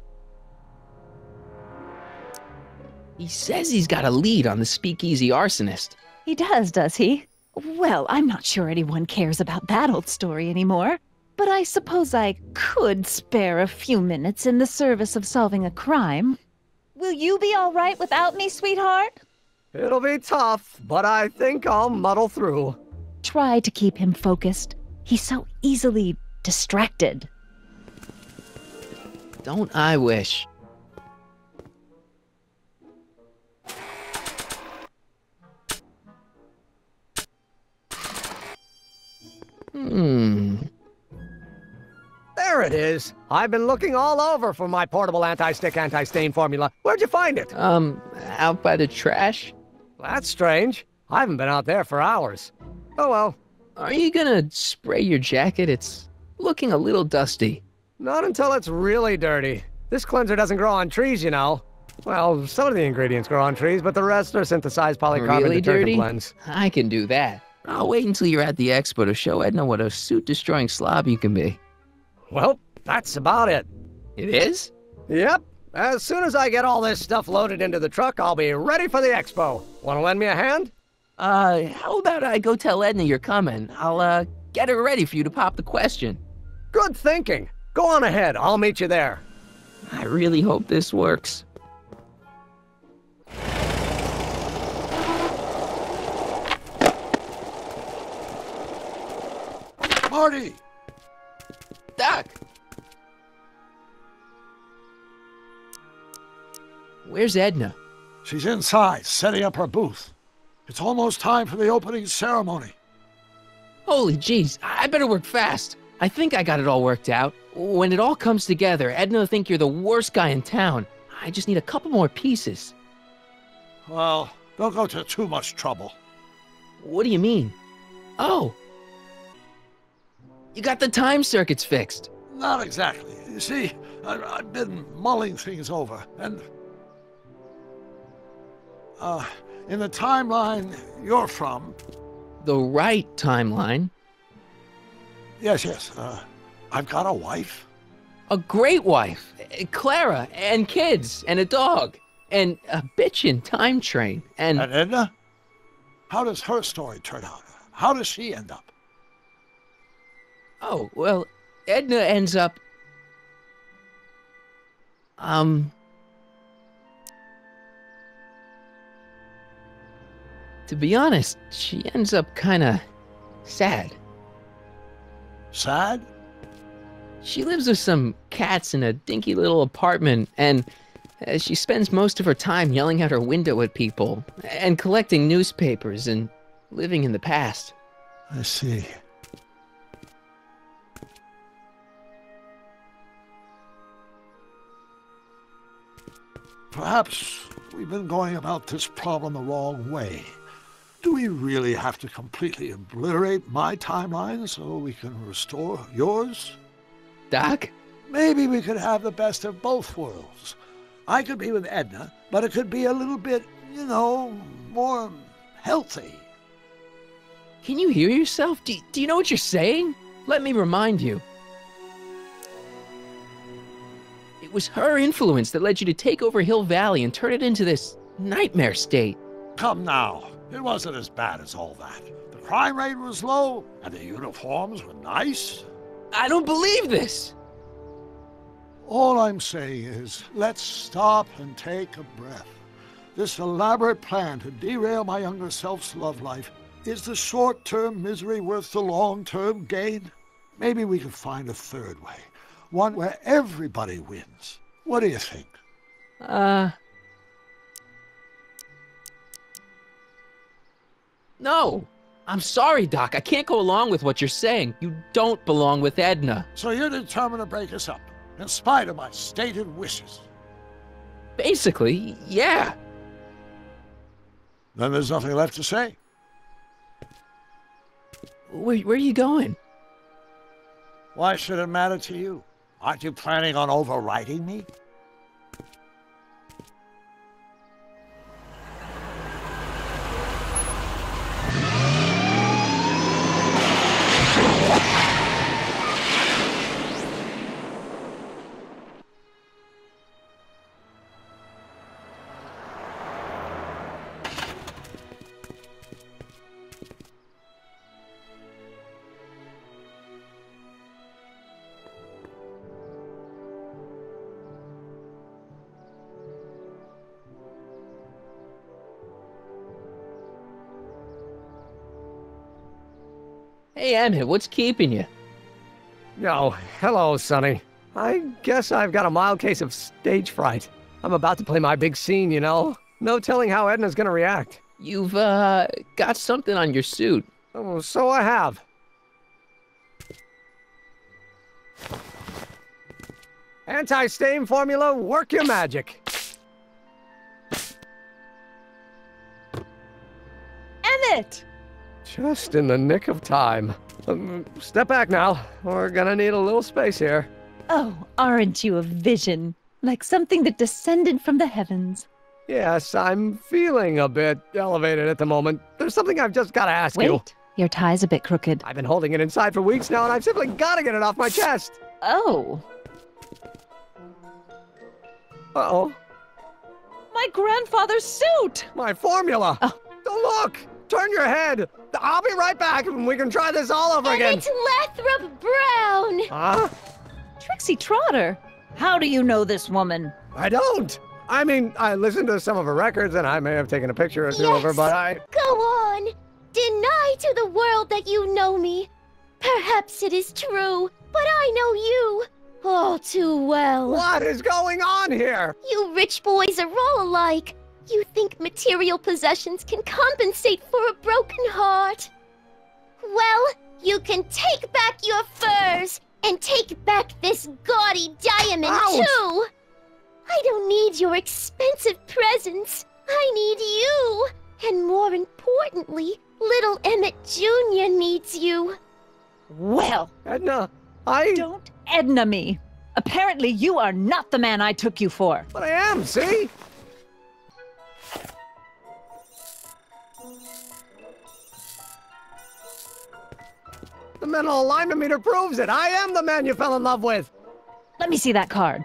He says he's got a lead on the speakeasy arsonist. He does he? Well, I'm not sure anyone cares about that old story anymore. But I suppose I could spare a few minutes in the service of solving a crime. Will you be all right without me, sweetheart? It'll be tough, but I think I'll muddle through. Try to keep him focused. He's so easily distracted. Don't I wish? There it is. I've been looking all over for my portable anti-stick, anti-stain formula. Where'd you find it? Out by the trash. That's strange. I haven't been out there for hours. Oh well. Are you gonna spray your jacket? It's looking a little dusty. Not until it's really dirty. This cleanser doesn't grow on trees, you know. Well, some of the ingredients grow on trees, but the rest are synthesized polycarbonate Really detergent dirty? blends. I can do that. I'll wait until you're at the expo to show Edna what a suit-destroying slob you can be. Well, that's about it. It is? Yep. As soon as I get all this stuff loaded into the truck, I'll be ready for the expo. Want to lend me a hand? How about I go tell Edna you're coming? I'll, get her ready for you to pop the question. Good thinking. Go on ahead. I'll meet you there. I really hope this works. Marty! Doc! Where's Edna? She's inside, setting up her booth. It's almost time for the opening ceremony. Holy jeez, I better work fast. I think I got it all worked out. When it all comes together, Edna will think you're the worst guy in town. I just need a couple more pieces. Well, don't go to too much trouble. What do you mean? Oh! You got the time circuits fixed. Not exactly. You see, I've been mulling things over, and... in the timeline you're from... The right timeline? Yes, I've got a wife. A great wife. Clara, and kids, and a dog, and a bitchin' time train, and... And Edna? How does her story turn out? How does she end up? Oh, well, Edna ends up... To be honest, she ends up kinda sad. Sad? She lives with some cats in a dinky little apartment, and she spends most of her time yelling out her window at people, and collecting newspapers, and living in the past. I see. Perhaps we've been going about this problem the wrong way. Do we really have to completely obliterate my timeline so we can restore yours? Doc? Maybe we could have the best of both worlds. I could be with Edna, but it could be a little bit, more healthy. Can you hear yourself? Do you know what you're saying? Let me remind you. It was her influence that led you to take over Hill Valley and turn it into this nightmare state. Come now. It wasn't as bad as all that. The crime rate was low, and the uniforms were nice. I don't believe this! All I'm saying is, let's stop and take a breath. This elaborate plan to derail my younger self's love life, is the short-term misery worth the long-term gain? Maybe we could find a third way. One where everybody wins. What do you think? No! I'm sorry, Doc. I can't go along with what you're saying. You don't belong with Edna. So you're determined to break us up, in spite of my stated wishes? Basically, yeah. Then there's nothing left to say. Where are you going? Why should it matter to you? Aren't you planning on overriding me? Hey, Emmett, what's keeping you? Oh, hello, Sonny. I guess I've got a mild case of stage fright. I'm about to play my big scene, No telling how Edna's gonna react. You've, got something on your suit. Oh, so I have. Anti-stain formula, work your magic. Emmett! Just in the nick of time. Step back now. We're gonna need a little space here. Oh, aren't you a vision? Like something that descended from the heavens. Yes, I'm feeling a bit elevated at the moment. There's something I've just gotta ask you. Wait, your tie's a bit crooked. I've been holding it inside for weeks now, and I've simply gotta get it off my chest. Oh. Uh-oh. My grandfather's suit! My formula! Oh. Don't look! Turn your head! I'll be right back and we can try this all over again! Emmett Lathrop Brown! Huh? Trixie Trotter! How do you know this woman? I don't! I mean, I listened to some of her records and I may have taken a picture or two of her, but I... Go on! Deny to the world that you know me. Perhaps it is true, but I know you all too well. What is going on here? You rich boys are all alike. You think material possessions can compensate for a broken heart? Well, you can take back your furs and take back this gaudy diamond, too! I don't need your expensive presents. I need you. And more importantly, little Emmett Jr. needs you. Well, Edna, Don't Edna me. Apparently you are not the man I took you for. But I am, see? The mental alignment meter proves it. I am the man you fell in love with. Let me see that card.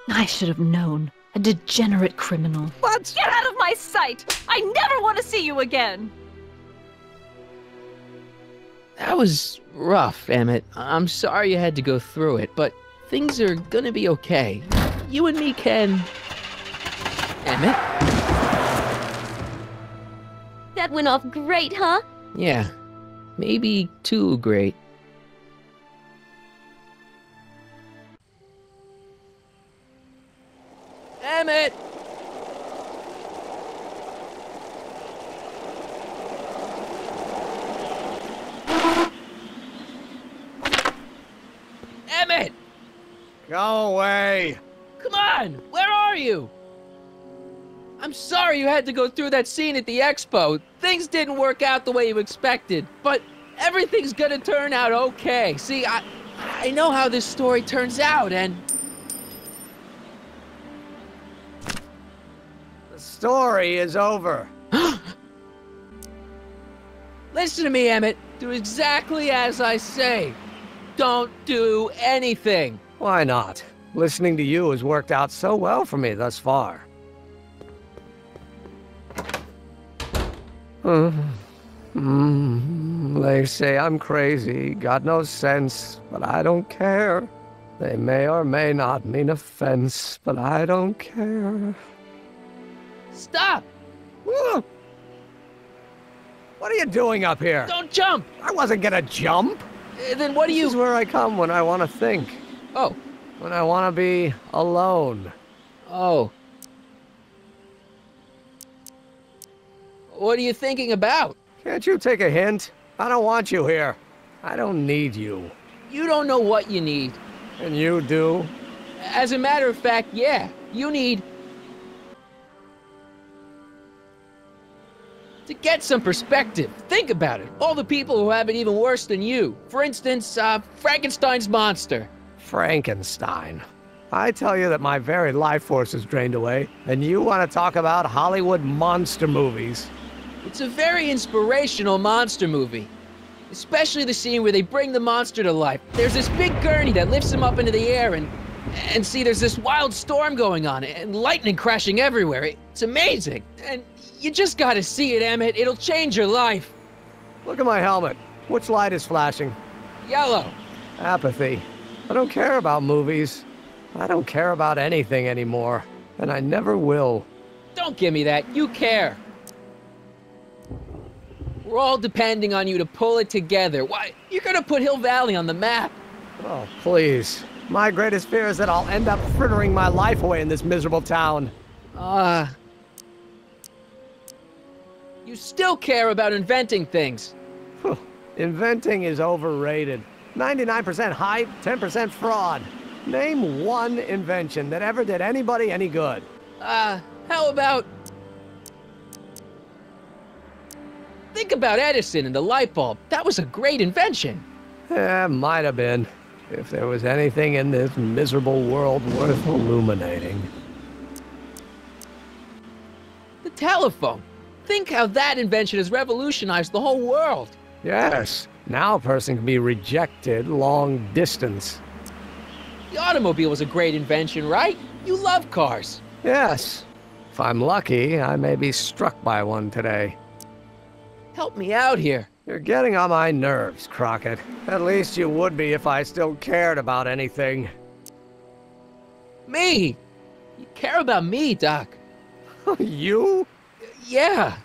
I should have known. A degenerate criminal. What? Get out of my sight! I never want to see you again! That was rough, Emmett. I'm sorry you had to go through it, but things are gonna be okay. You and me can... Emmett? That went off great, huh? Yeah, maybe too great. Emmett! Go away. Come on, where are you? I'm sorry you had to go through that scene at the expo. Things didn't work out the way you expected, but everything's gonna turn out okay. See, I know how this story turns out, and... The story is over. Listen to me, Emmett. Do exactly as I say. Don't do anything. Why not? Listening to you has worked out so well for me thus far. They say I'm crazy, got no sense, but I don't care. They may or may not mean offense, but I don't care. Stop! What are you doing up here? Don't jump! I wasn't gonna jump. Then what do you... This is where I come when I want to think. Oh. When I want to be alone. Oh. What are you thinking about? Can't you take a hint? I don't want you here. I don't need you. You don't know what you need. And you do? As a matter of fact, yeah. You need... to get some perspective. Think about it. All the people who have it even worse than you. For instance, Frankenstein's monster. Frankenstein. I tell you that my very life force is drained away, and you want to talk about Hollywood monster movies. It's a very inspirational monster movie. Especially the scene where they bring the monster to life. There's this big gurney that lifts him up into the air, and see, there's this wild storm going on, and lightning crashing everywhere. It's amazing. And you just gotta see it, Emmett. It'll change your life. Look at my helmet. Which light is flashing? Yellow. Apathy. I don't care about movies. I don't care about anything anymore. And I never will. Don't give me that. You care. We're all depending on you to pull it together. Why, you're gonna put Hill Valley on the map. Oh, please. My greatest fear is that I'll end up frittering my life away in this miserable town. You still care about inventing things. Inventing is overrated. 99% hype, 10% fraud. Name one invention that ever did anybody any good. How about... think about Edison and the light bulb. That was a great invention. Might have been. If there was anything in this miserable world worth illuminating. The telephone. Think how that invention has revolutionized the whole world. Yes. Now a person can be rejected long distance. The automobile was a great invention, right? You love cars. Yes. If I'm lucky, I may be struck by one today. Help me out here. You're getting on my nerves, Crockett. At least you would be if I still cared about anything. Me? You care about me, Doc. You? Yeah.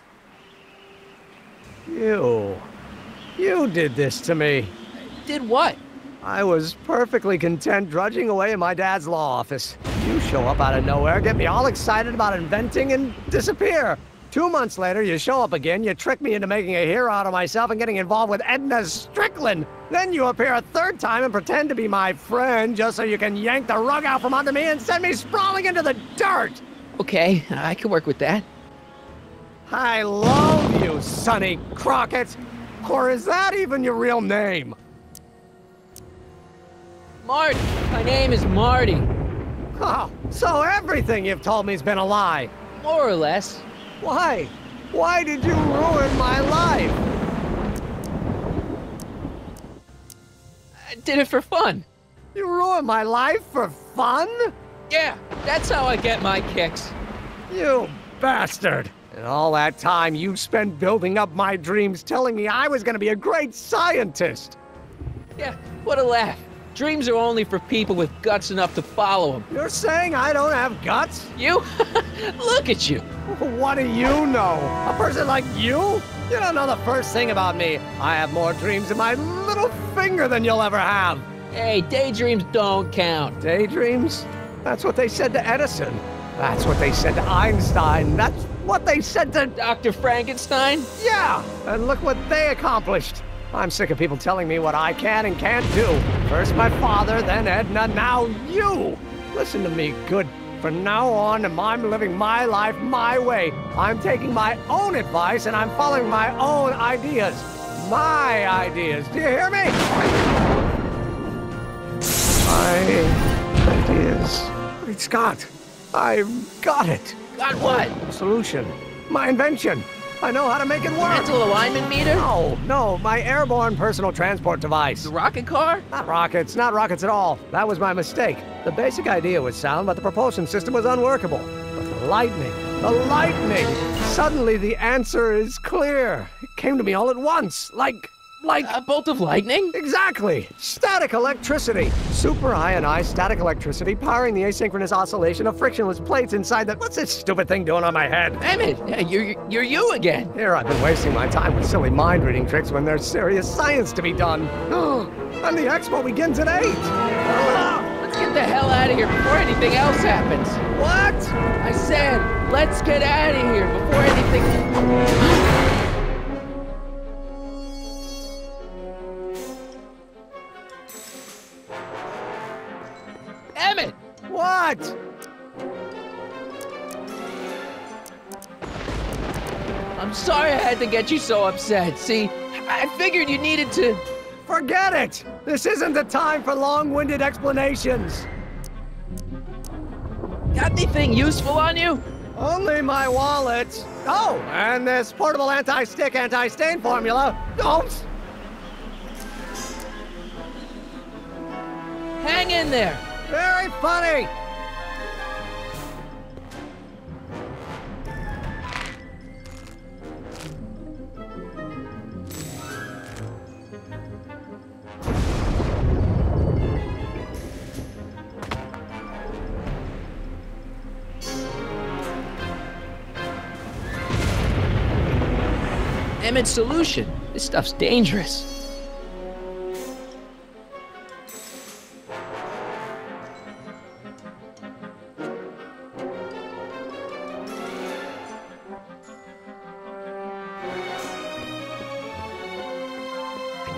You did this to me. Did what? I was perfectly content drudging away in my dad's law office. You show up out of nowhere, get me all excited about inventing, and disappear. 2 months later, you show up again, you trick me into making a hero out of myself and getting involved with Edna Strickland. Then you appear a third time and pretend to be my friend just so you can yank the rug out from under me and send me sprawling into the dirt. Okay, I can work with that. I love you, Sonny Crockett. Or is that even your real name? Marty. My name is Marty. Oh, so everything you've told me's been a lie. More or less. Why? Why did you ruin my life? I did it for fun. You ruined my life for fun? Yeah, that's how I get my kicks. You bastard. And all that time you spent building up my dreams, telling me I was gonna be a great scientist. Yeah, what a laugh. Dreams are only for people with guts enough to follow them. You're saying I don't have guts? You? Look at you. What do you know? A person like you? You don't know the first thing about me. I have more dreams in my little finger than you'll ever have. Hey, daydreams don't count. Daydreams? That's what they said to Edison. That's what they said to Einstein. That's what they said to... Dr. Frankenstein? Yeah, and look what they accomplished. I'm sick of people telling me what I can and can't do. First my father, then Edna, now you! Listen to me, good. From now on, I'm living my life my way. I'm taking my own advice and I'm following my own ideas. My ideas. Do you hear me? My ideas. Great Scott. I've got it. Got what? Solution. My invention. I know how to make it work. Mental alignment meter? No, my airborne personal transport device. The rocket car? Not rockets at all. That was my mistake. The basic idea was sound, but the propulsion system was unworkable. But the lightning. Suddenly the answer is clear. It came to me all at once, like a bolt of lightning? Exactly. Static electricity. Super ionized static electricity powering the asynchronous oscillation of frictionless plates inside the... What's this stupid thing doing on my head? Emmett, you're you again. Here I've been wasting my time with silly mind-reading tricks when there's serious science to be done. And the expo begins at 8. Let's get the hell out of here before anything else happens. What? I said, let's get out of here before anything... Emmett! What? I'm sorry I had to get you so upset. See, I figured you needed to... Forget it! This isn't the time for long-winded explanations. Got anything useful on you? Only my wallet. Oh, and this portable anti-stick, anti-stain formula. Oops! Hang in there. Very funny! Emmett's solution. This stuff's dangerous.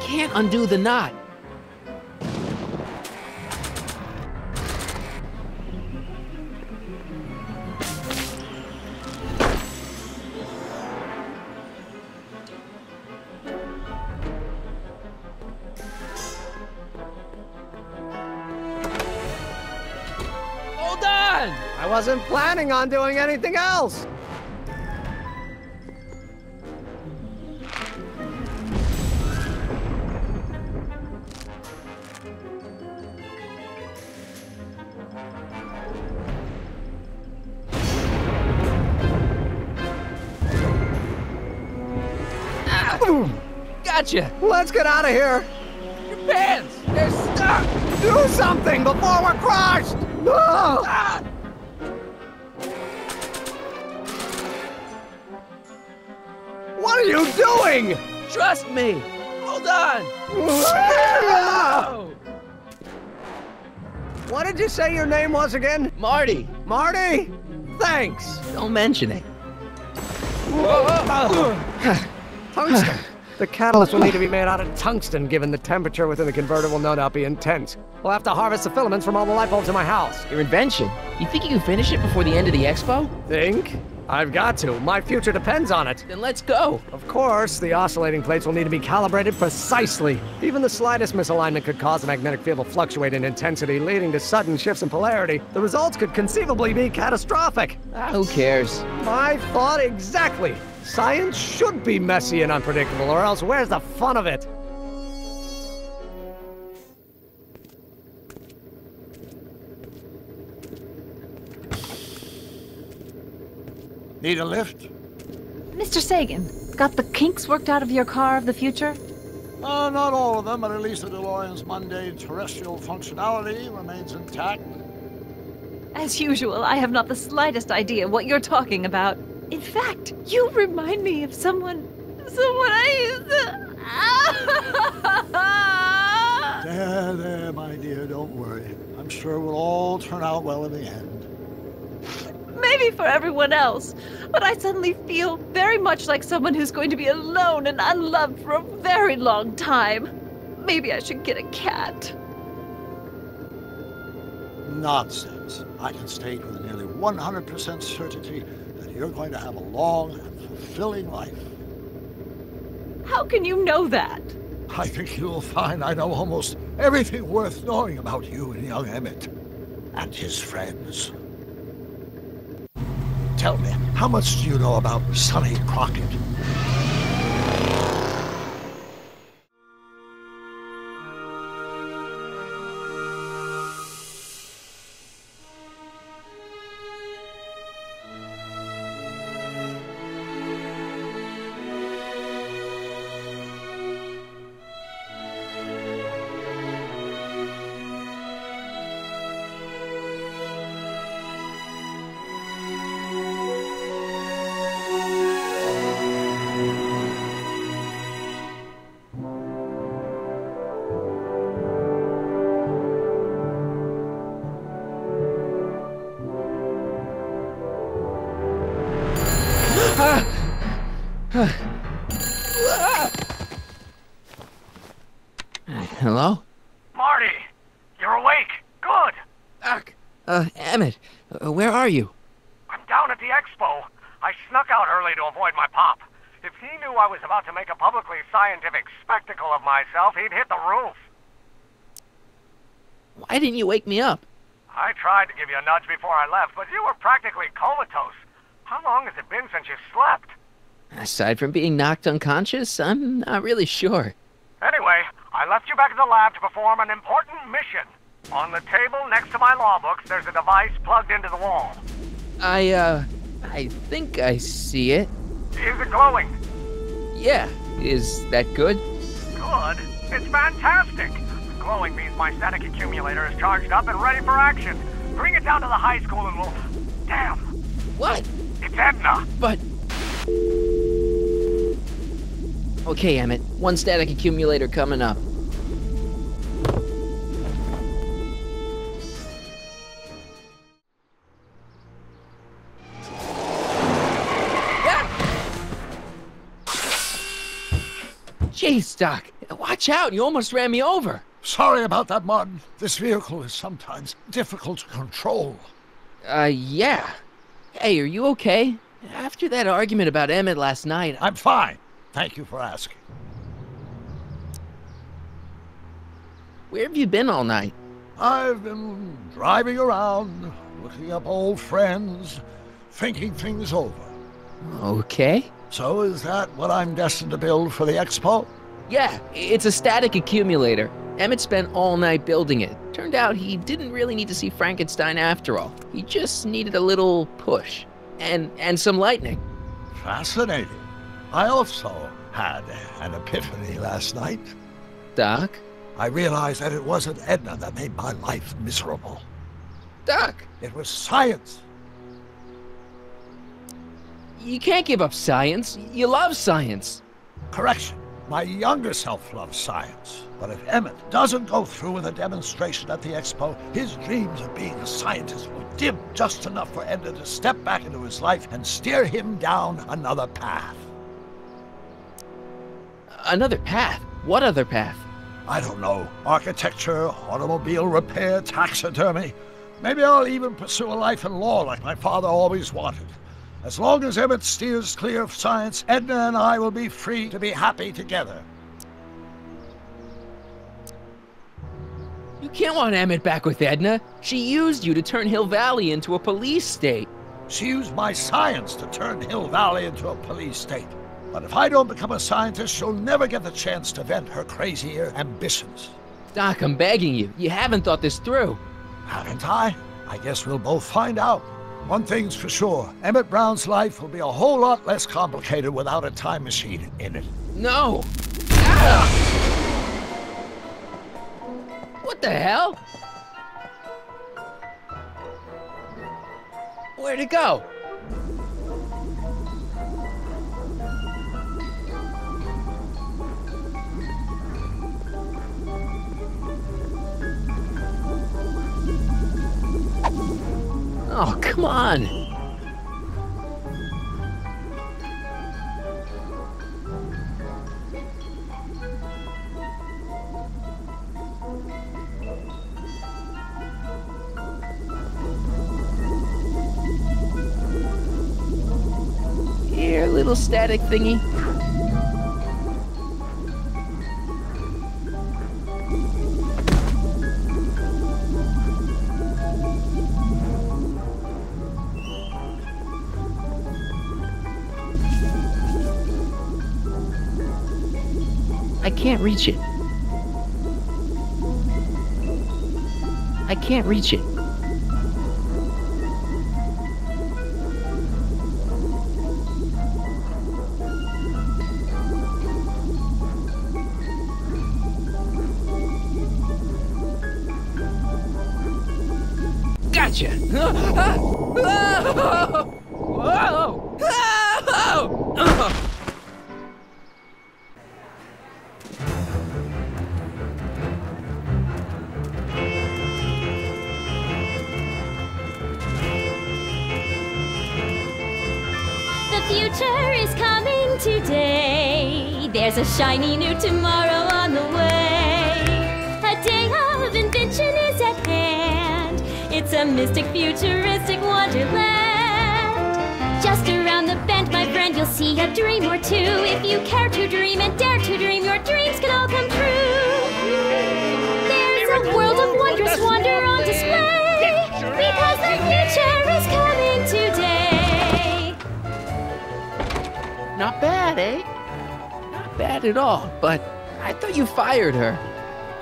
Can't undo the knot. Hold on! I wasn't planning on doing anything else. Gotcha! Let's get out of here! Your pants! They're stuck! Do something before we're crushed! Ah! What are you doing? Trust me! Hold on! What did you say your name was again? Marty. Marty? Thanks. Don't mention it. Tungsten. The catalyst will need to be made out of tungsten, given the temperature within the converter will no doubt be intense. We'll have to harvest the filaments from all the light bulbs in my house. Your invention? You think you can finish it before the end of the expo? Think? I've got to. My future depends on it. Then let's go. Of course, the oscillating plates will need to be calibrated precisely. Even the slightest misalignment could cause the magnetic field to fluctuate in intensity, leading to sudden shifts in polarity. The results could conceivably be catastrophic. Who cares? My thought exactly. Science should be messy and unpredictable, or else where's the fun of it? Need a lift? Mr. Sagan, got the kinks worked out of your car of the future? Not all of them, but at least the DeLorean's mundane terrestrial functionality remains intact. As usual, I have not the slightest idea what you're talking about. In fact, you remind me of someone I used to... There, my dear, don't worry. I'm sure we'll all turn out well in the end. maybe for everyone else, but I suddenly feel very much like someone who's going to be alone and unloved for a very long time. Maybe I should get a cat. Nonsense. I can state with nearly 100% certainty that you're going to have a long and fulfilling life. How can you know that? I think you'll find I know almost everything worth knowing about you and young Emmett and his friends. Tell me, how much do you know about Sonny Crockett? Hello? Marty! You're awake! Good! Doc! Emmett, where are you? I'm down at the expo. I snuck out early to avoid my pop. If he knew I was about to make a publicly scientific spectacle of myself, he'd hit the roof. Why didn't you wake me up? I tried to give you a nudge before I left, but you were practically comatose. How long has it been since you slept? Aside from being knocked unconscious, I'm not really sure. Anyway, I left you back at the lab to perform an important mission. On the table next to my law books, there's a device plugged into the wall. I think I see it. Is it glowing? Yeah. Is that good? Good? It's fantastic! Glowing means my static accumulator is charged up and ready for action. Bring it down to the high school and we'll... Damn! What? It's Edna! But... Okay, Emmett. One static accumulator coming up. Jeez, Doc. Watch out. You almost ran me over. Sorry about that, Martin. This vehicle is sometimes difficult to control. Yeah. Hey, are you okay? After that argument about Emmett last night... I'm fine. Thank you for asking. Where have you been all night? I've been driving around, looking up old friends, thinking things over. Okay. So is that what I'm destined to build for the expo? Yeah, it's a static accumulator. Emmett spent all night building it. Turned out he didn't really need to see Frankenstein after all. He just needed a little push. And some lightning. Fascinating. I also had an epiphany last night. Doc? I realized that it wasn't Edna that made my life miserable. Doc! It was science. You can't give up science. You love science. Correction. My younger self loves science. But if Emmett doesn't go through with a demonstration at the expo, his dreams of being a scientist will dim just enough for Edna to step back into his life and steer him down another path. Another path? What other path? I don't know. Architecture, automobile repair, taxidermy. Maybe I'll even pursue a life in law like my father always wanted. As long as Emmett steers clear of science, Edna and I will be free to be happy together. You can't want Emmett back with Edna. She used you to turn Hill Valley into a police state. She used my science to turn Hill Valley into a police state. But if I don't become a scientist, she'll never get the chance to vent her crazier ambitions. Doc, I'm begging you. You haven't thought this through. Haven't I? I guess we'll both find out. One thing's for sure, Emmett Brown's life will be a whole lot less complicated without a time machine in it. No! Ah! What the hell? Where'd it go? Oh, come on. little static thingy? I can't reach it. I can't reach it. Gotcha! The future is coming today. There's a shiny new tomorrow on the way. A day of invention is at hand. It's a mystic, futuristic wonderland. Just around the bend, my friend, you'll see a dream or two. If you care to dream and dare to dream, your dreams can all come true. There's a world of wondrous wonder on display, because the future is coming today. Not bad, eh? Not bad at all, but I thought you fired her.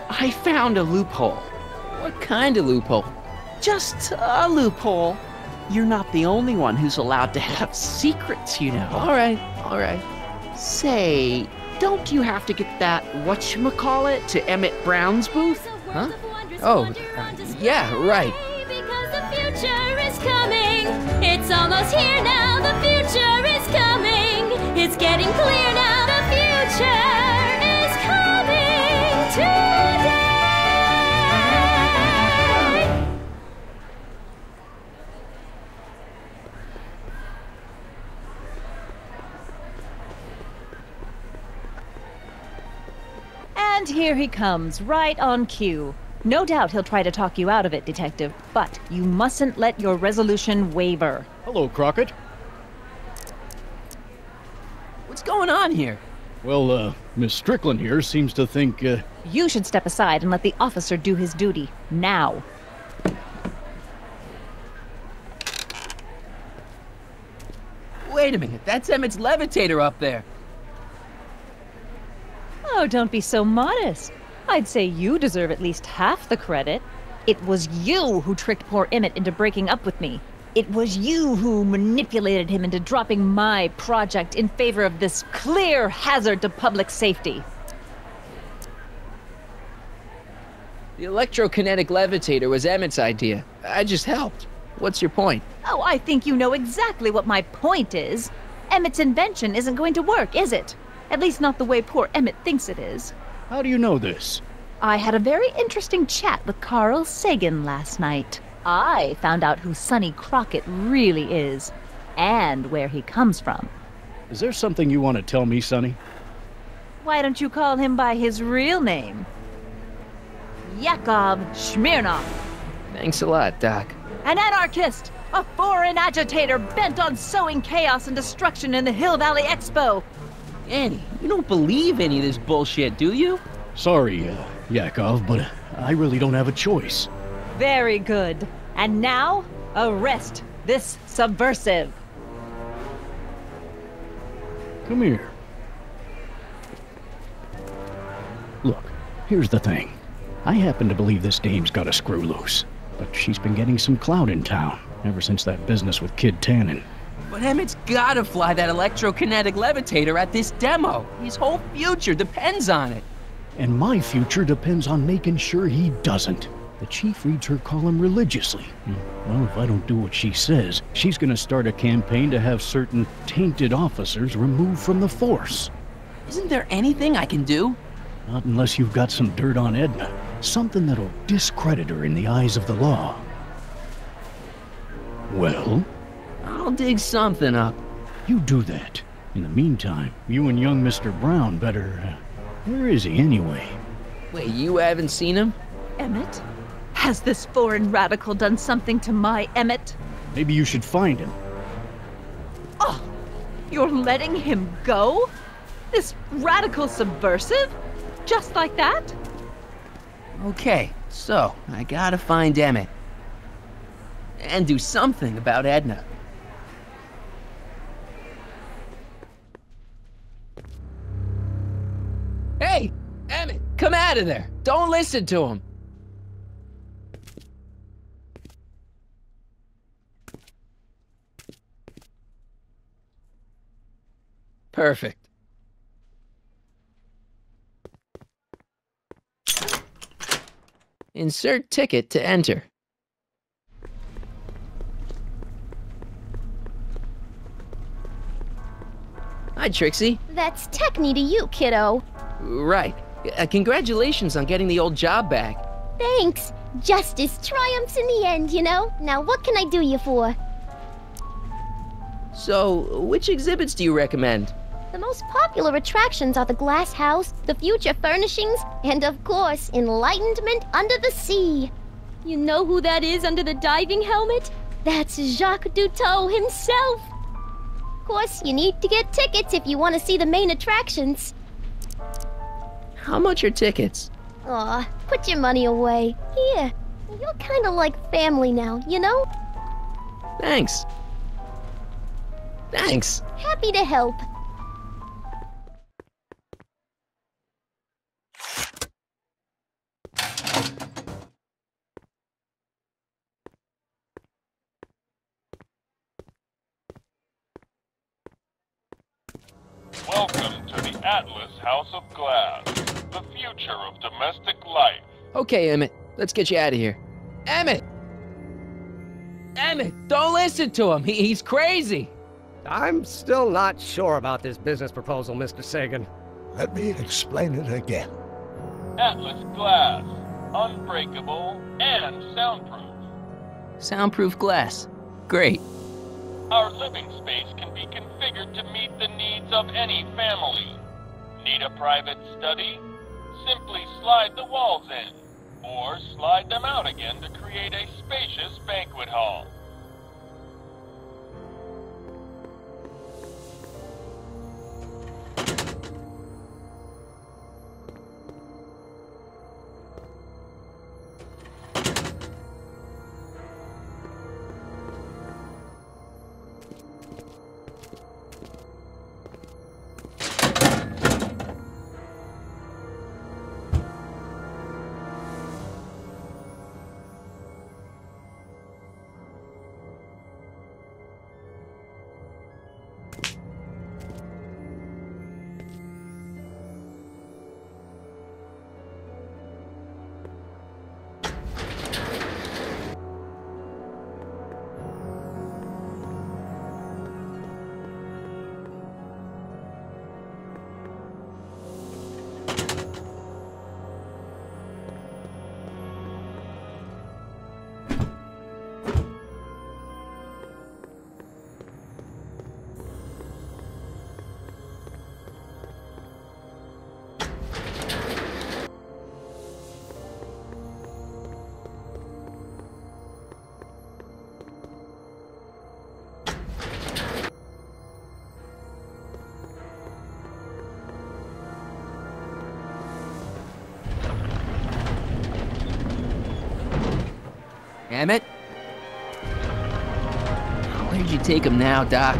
I found a loophole. What kind of loophole? Just a loophole. You're not the only one who's allowed to have secrets, you know. All right. Say, don't you have to get that whatchamacallit to Emmett Brown's booth? Huh? Oh, yeah, right. Because the future is coming. It's almost here now. The future is coming. It's getting clear now. The future is coming today. And here he comes, right on cue. No doubt he'll try to talk you out of it, Detective, but you mustn't let your resolution waver. Hello, Crockett. What's going on here? Well, Miss Strickland here seems to think, You should step aside and let the officer do his duty, now. Wait a minute, that's Emmett's levitator up there. Oh, don't be so modest. I'd say you deserve at least half the credit. It was you who tricked poor Emmett into breaking up with me. It was you who manipulated him into dropping my project in favor of this clear hazard to public safety. The electrokinetic levitator was Emmett's idea. I just helped. What's your point? Oh, I think you know exactly what my point is. Emmett's invention isn't going to work, is it? At least not the way poor Emmett thinks it is. how do you know this? I had a very interesting chat with Carl Sagan last night. I found out who Sonny Crockett really is, and where he comes from. Is there something you want to tell me, Sonny? Why don't you call him by his real name? Yakov Smirnov. Thanks a lot, Doc. An anarchist! A foreign agitator bent on sowing chaos and destruction in the Hill Valley Expo! Annie, you don't believe any of this bullshit, do you? Sorry, Yakov, but I really don't have a choice. Very good. And now, arrest this subversive. Come here. Look, here's the thing. I happen to believe this dame's got a screw loose, but she's been getting some clout in town ever since that business with Kid Tannen. But Emmett's gotta fly that electrokinetic levitator at this demo. His whole future depends on it. And my future depends on making sure he doesn't. The chief reads her column religiously. Well, if I don't do what she says, she's gonna start a campaign to have certain tainted officers removed from the force. Isn't there anything I can do? Not unless you've got some dirt on Edna. Something that'll discredit her in the eyes of the law. Well? I'll dig something up. You do that. In the meantime, you and young Mr. Brown better... where is he anyway? Wait, you haven't seen him? Emmett? Has this foreign radical done something to my Emmett? Maybe you should find him. Oh, You're letting him go? This radical subversive? Just like that? Okay, so I gotta find Emmett. And do something about Edna. Hey, Emmett, come out of there. Don't listen to him. Perfect. Insert ticket to enter. Hi, Trixie. That's Techni to you, kiddo. Right. Congratulations on getting the old job back. Thanks. Justice triumphs in the end, you know? Now what can I do you for? So, which exhibits do you recommend? The most popular attractions are the Glass House, the Future Furnishings, and of course, Enlightenment Under the Sea. You know who that is under the diving helmet? That's Jacques Cousteau himself. Of course, you need to get tickets if you want to see the main attractions. How much are tickets? Aw, put your money away. Here, you're kind of like family now, you know? Thanks. Thanks. Happy to help. Welcome to the Atlas House of Glass, the future of domestic life. Okay, Emmett, let's get you out of here. Emmett! Emmett, don't listen to him. He's crazy. I'm still not sure about this business proposal, Mr. Sagan. Let me explain it again. Atlas Glass, unbreakable and soundproof. Soundproof glass. Great. Our living space can be configured to meet the needs of any family. Need a private study? Simply slide the walls in, or slide them out again to create a spacious banquet hall. Emmett? Where'd you take him now, Doc?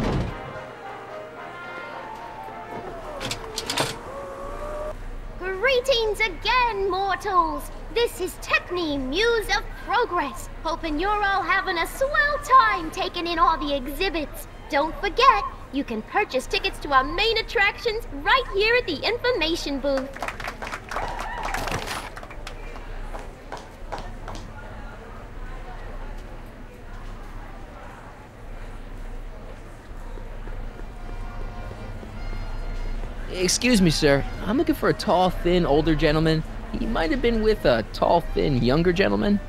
Greetings again, mortals! This is Techni, Muse of Progress. Hoping you're all having a swell time taking in all the exhibits. Don't forget, you can purchase tickets to our main attractions right here at the information booth. Excuse me, sir. I'm looking for a tall, thin, older gentleman. He might have been with a tall, thin, younger gentleman.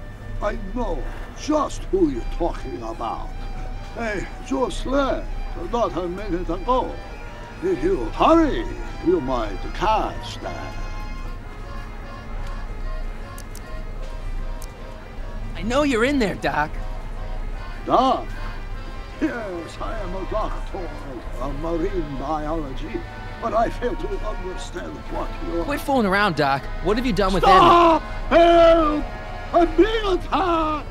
I know just who you're talking about. Hey, just left not a minute ago. If you hurry, you might catch that. I know you're in there, Doc. Doc? Yes, I am a doctor of marine biology, but I fail to understand what you're... Quit fooling around, Doc. What have you done with Stop! Emmett? Help! I'm being attacked!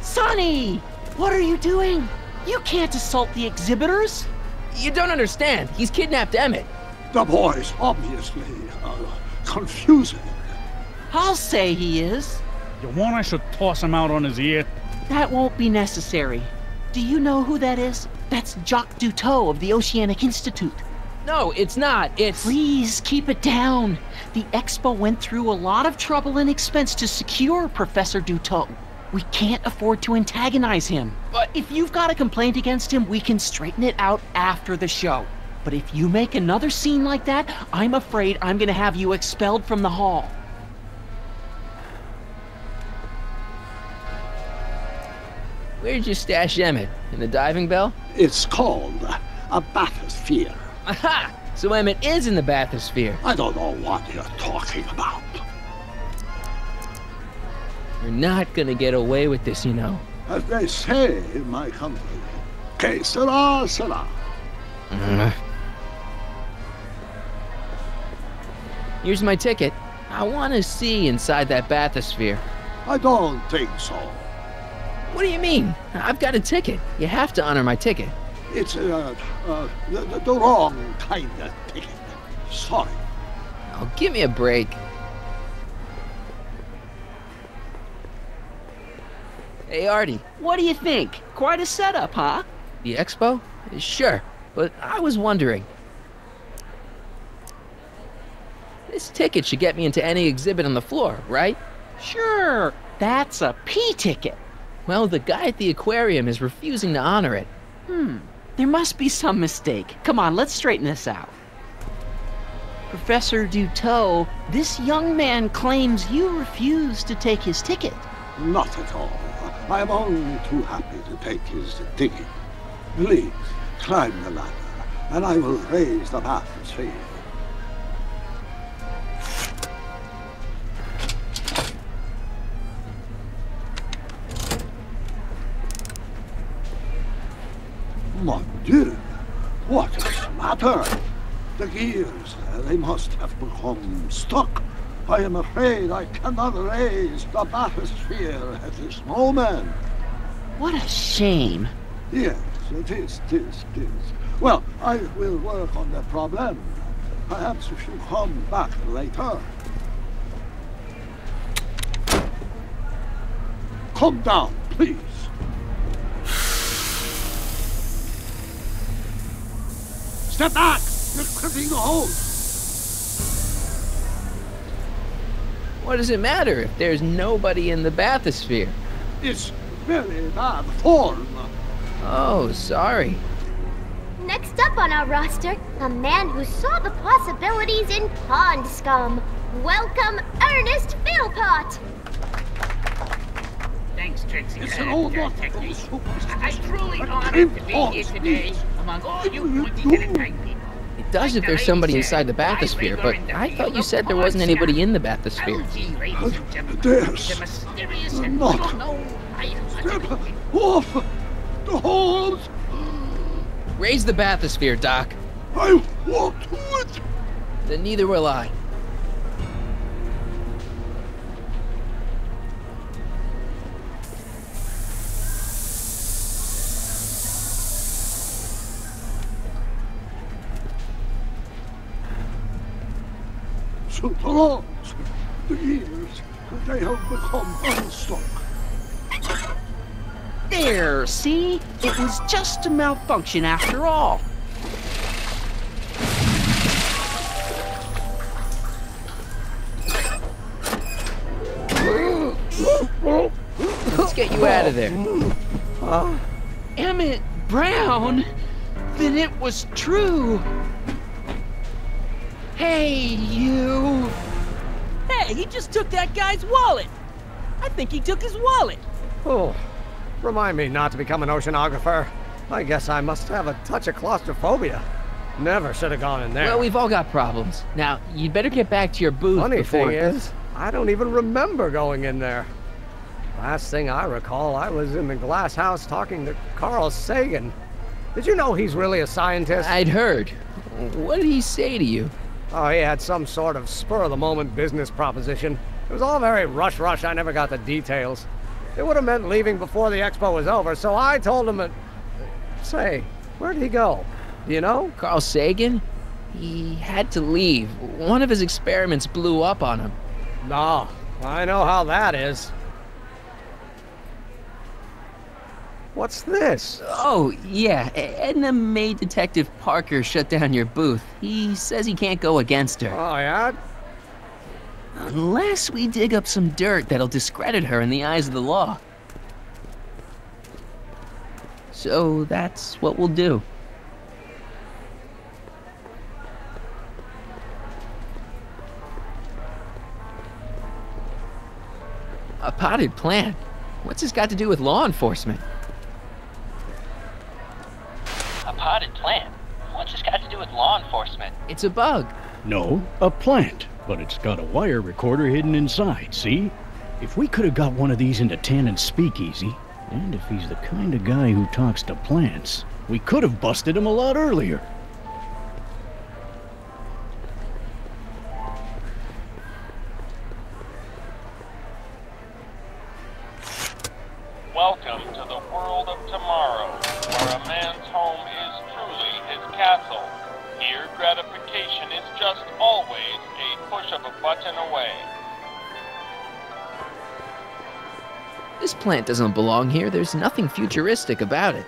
Sonny! What are you doing? You can't assault the exhibitors! You don't understand. He's kidnapped Emmett. The boy's obviously confusing. I'll say he is. You want I should toss him out on his ear? That won't be necessary. Do you know who that is? That's Jacques Duteau of the Oceanic Institute. No, it's not. It's... Please, keep it down. The Expo went through a lot of trouble and expense to secure Professor Duteau. We can't afford to antagonize him. But if you've got a complaint against him, we can straighten it out after the show. But if you make another scene like that, I'm afraid I'm gonna have you expelled from the hall. Where'd you stash Emmett? In the diving bell? It's called a bathysphere. Aha! So Emmett is in the bathysphere. I don't know what you're talking about. You're not gonna get away with this, you know. As they say in my country, que sera, sera. Here's my ticket. I want to see inside that bathysphere. I don't think so. What do you mean? I've got a ticket. You have to honor my ticket. It's the wrong kind of ticket. Sorry. Oh, give me a break. Hey, Artie. What do you think? Quite a setup, huh? The Expo? Sure, but I was wondering. This ticket should get me into any exhibit on the floor, right? Sure, that's a P ticket. Well, the guy at the aquarium is refusing to honor it. There must be some mistake. Come on, let's straighten this out. Professor Duteau, this young man claims you refused to take his ticket. Not at all. I am only too happy to take his ticket. Please, climb the ladder, and I will raise the bathysphere. Mon Dieu! What is the matter? The gears, they must have become stuck. I am afraid I cannot raise the bathysphere at this moment. What a shame. Yes, it is. Well, I will work on the problem. Perhaps if you come back later. Come down, please. Step back! You're clipping the hose! What does it matter if there's nobody in the bathysphere? It's very bad form. Oh, sorry. Next up on our roster, a man who saw the possibilities in pond scum. Welcome, Ernest Philpott! Thanks, Trixie. It's an old one. I'm truly honored to be here today among all you pointy-headed people. It does if there's somebody inside the bathysphere, but I thought you said there wasn't anybody in the bathysphere. There's not. Step off the hose. Raise the bathysphere, Doc. I won't do it. Then neither will I. Superlords, the gears, they have become unstuck. There, see? It was just a malfunction after all. Let's get you out of there. Emmett Brown? Then it was true. Hey, you! Hey, he just took that guy's wallet! I think he took his wallet! Oh, remind me not to become an oceanographer. I guess I must have a touch of claustrophobia. Never should have gone in there. Well, we've all got problems. Now, you'd better get back to your booth Funny before... thing is, I don't even remember going in there. Last thing I recall, I was in the glass house talking to Carl Sagan. Did you know he's really a scientist? I'd heard. What did he say to you? Oh, he had some sort of spur-of-the-moment business proposition. It was all very rush. I never got the details. It would have meant leaving before the expo was over, so I told him that... Say, where'd he go? Do you know? Carl Sagan? He had to leave. One of his experiments blew up on him. No, I know how that is. What's this? Oh, yeah. Edna made Detective Parker shut down your booth. He says he can't go against her. Oh, yeah? Unless we dig up some dirt that'll discredit her in the eyes of the law. So that's what we'll do. A potted plant? What's this got to do with law enforcement? A potted plant? What's this got to do with law enforcement? It's a bug. No, a plant. But it's got a wire recorder hidden inside, see? If we could have got one of these into Tannen's speakeasy, and if he's the kind of guy who talks to plants, we could have busted him a lot earlier. Welcome to the world of tomorrow, where a man's home is truly his castle. Here, gratification is just always a push of a button away. This plant doesn't belong here. There's nothing futuristic about it.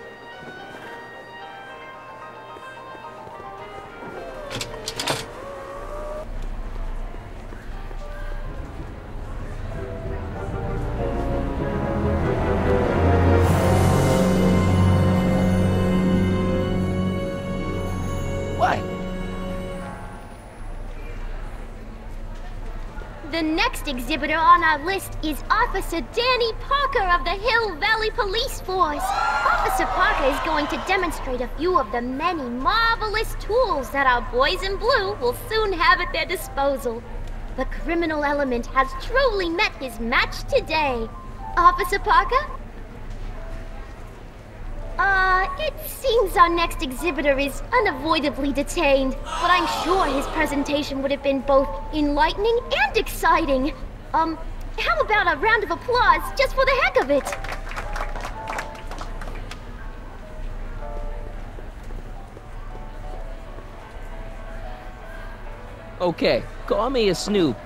The next exhibitor on our list is Officer Danny Parker of the Hill Valley Police Force. Officer Parker is going to demonstrate a few of the many marvelous tools that our boys in blue will soon have at their disposal. The criminal element has truly met his match today. Officer Parker? It seems our next exhibitor is unavoidably detained, but I'm sure his presentation would have been both enlightening and exciting. How about a round of applause just for the heck of it? Okay, call me a snoop.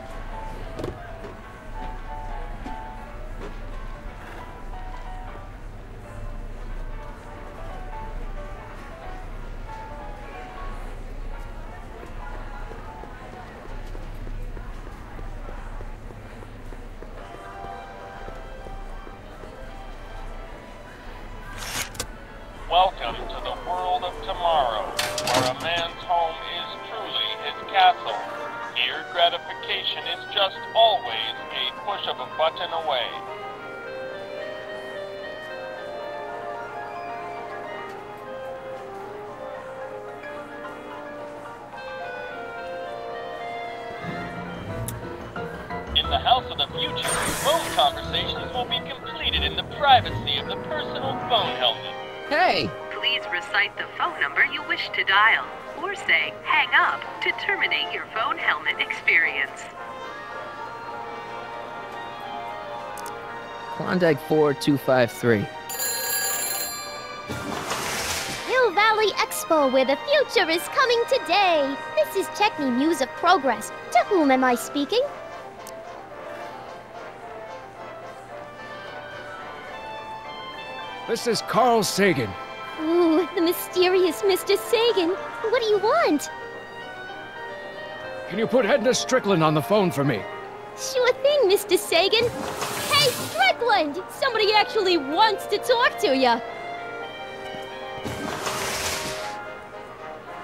Welcome to the world of tomorrow, where a man's home is truly his castle. Here, gratification is just always a push of a button away. In the House of the Future, phone conversations will be completed in the privacy of the personal phone helmet. Hey! Please recite the phone number you wish to dial, or say hang up to terminate your phone helmet experience. Klondike 4253. Hill Valley Expo, where the future is coming today. This is Techni Muse of Progress. To whom am I speaking? This is Carl Sagan. Ooh, the mysterious Mr. Sagan. What do you want? Can you put Edna Strickland on the phone for me? Sure thing, Mr. Sagan. Hey, Strickland! Somebody actually wants to talk to you.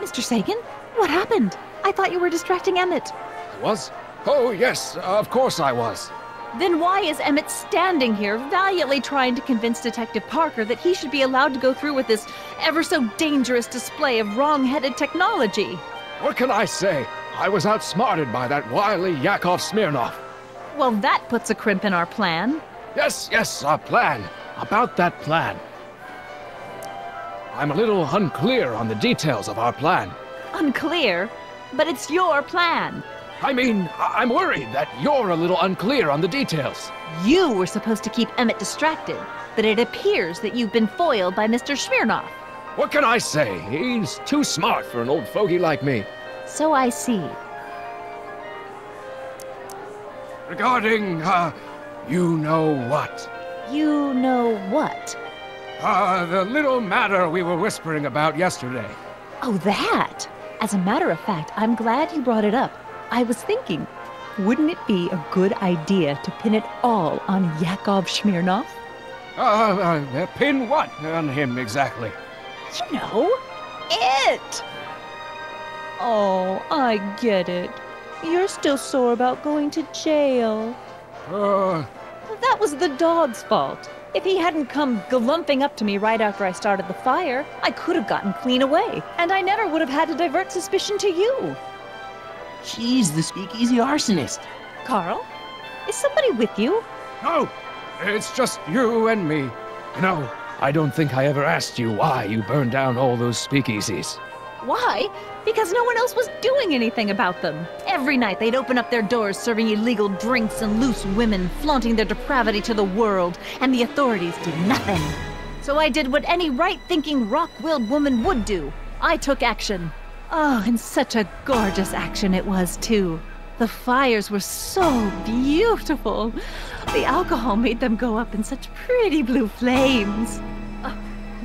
Mr. Sagan? What happened? I thought you were distracting Emmett. Was? Oh, yes, of course I was. Then why is Emmett standing here, valiantly trying to convince Detective Parker that he should be allowed to go through with this ever-so-dangerous display of wrong-headed technology? What can I say? I was outsmarted by that wily Yakov Smirnov. Well, that puts a crimp in our plan. Yes, our plan. About that plan. I'm a little unclear on the details of our plan. Unclear? But it's your plan. I mean, I'm worried that you're a little unclear on the details. You were supposed to keep Emmett distracted, but it appears that you've been foiled by Mr. Smirnoff. What can I say? He's too smart for an old fogey like me. So I see. Regarding, you know what? You know what? The little matter we were whispering about yesterday. Oh, that! As a matter of fact, I'm glad you brought it up. I was thinking, wouldn't it be a good idea to pin it all on Yakov Smirnoff? Pin what on him exactly? You know, it! Oh, I get it. You're still sore about going to jail. That was the dog's fault. If he hadn't come glumping up to me right after I started the fire, I could have gotten clean away, and I never would have had to divert suspicion to you. She's the speakeasy arsonist. Carl, is somebody with you? No, it's just you and me. You know, I don't think I ever asked you why you burned down all those speakeasies. Why? Because no one else was doing anything about them. Every night they'd open up their doors serving illegal drinks and loose women, flaunting their depravity to the world, and the authorities did nothing. So I did what any right-thinking, rock-willed woman would do. I took action. Oh, and such a gorgeous action it was, too. The fires were so beautiful. The alcohol made them go up in such pretty blue flames.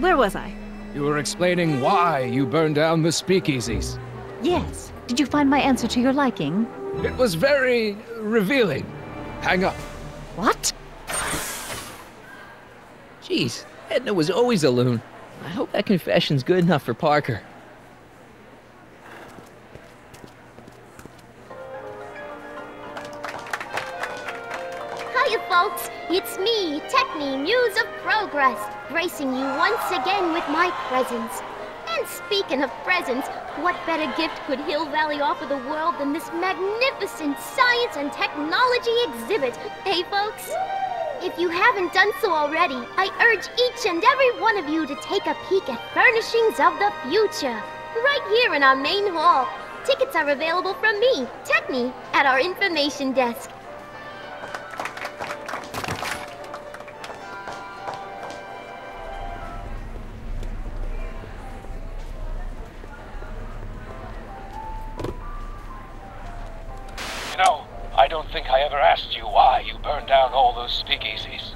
Where was I? You were explaining why you burned down the speakeasies. Yes. Did you find my answer to your liking? It was very revealing. Hang up. What? Jeez, Edna was always a loon. I hope that confession's good enough for Parker. Hiya, folks. It's me, Techne, Muse of Progress, gracing you once again with my presence. And speaking of presents, what better gift could Hill Valley offer the world than this magnificent science and technology exhibit, hey, folks? If you haven't done so already, I urge each and every one of you to take a peek at Furnishings of the Future, right here in our main hall. Tickets are available from me, Techne, at our information desk. You know, I don't think I ever asked you why you burned down all those speakeasies.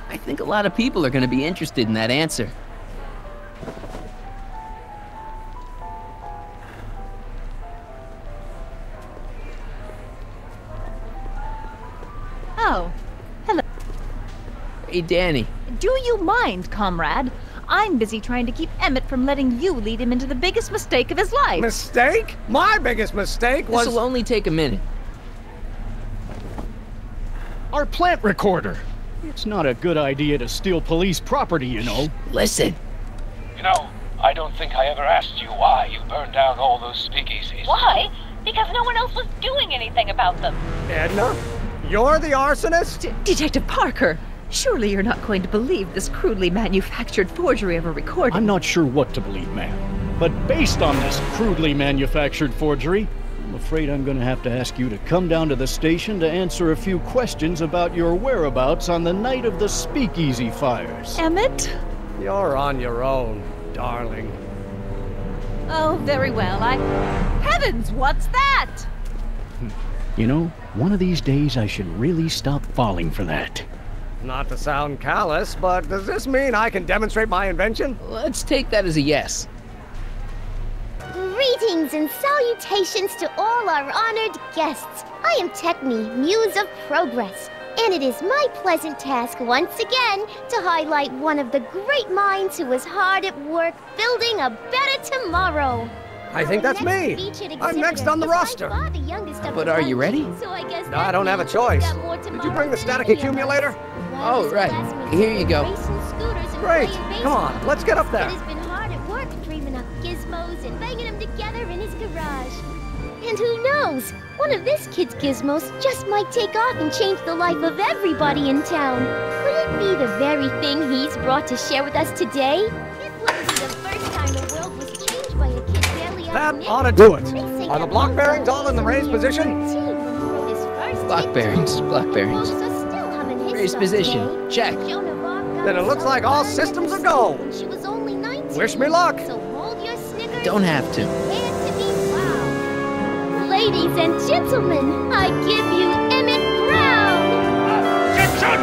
I think a lot of people are going to be interested in that answer. Oh, hello. Hey, Danny. Do you mind, comrade? I'm busy trying to keep Emmett from letting you lead him into the biggest mistake of his life. Mistake? My biggest mistake was... This'll only take a minute. Our plant recorder. It's not a good idea to steal police property, you know. Listen. You know, I don't think I ever asked you why you burned down all those speakeasies. Why? Because no one else was doing anything about them. Edna, you're the arsonist? Detective Parker, surely you're not going to believe this crudely manufactured forgery of a recording. I'm not sure what to believe, ma'am. But based on this crudely manufactured forgery, I'm afraid I'm going to have to ask you to come down to the station to answer a few questions about your whereabouts on the night of the speakeasy fires. Emmett? You're on your own, darling. Oh, very well. Heavens, what's that? You know, one of these days I should really stop falling for that. Not to sound callous, but does this mean I can demonstrate my invention? Let's take that as a yes. Greetings and salutations to all our honored guests. I am Techne, Muse of Progress, and it is my pleasant task once again to highlight one of the great minds who was hard at work building a better tomorrow. I think that's me. I'm next on the roster. But are you ready? So I guess I don't have a choice. Did you bring the static accumulator? Oh, right. Here you go. Great. Come on, let's get up there. He's been hard at work dreaming up gizmos and banging them together in his garage. And who knows? One of this kid's gizmos just might take off and change the life of everybody in town. Could it be the very thing he's brought to share with us today? It wouldn't be the first time the world was changed by a kid barely That out ought to do it. Are the block bearings all in the raised position? Block bearings, block bearings. Raised position, check. Then it looks like all systems are go. Wish me luck. Don't have to. Ladies and gentlemen, I give you Emmett Brown! Objection!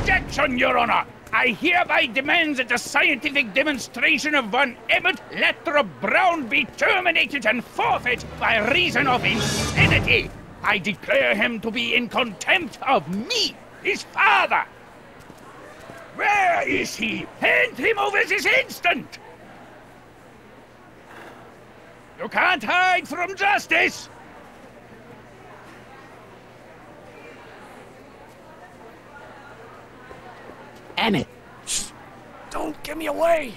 Objection, Your Honor! I hereby demand that the scientific demonstration of one Emmett Lathrop Brown be terminated and forfeit by reason of insanity. I declare him to be in contempt of me, his father. Where is he? Hand him over this instant! You can't hide from justice! Emmett! Shh. Don't give me away!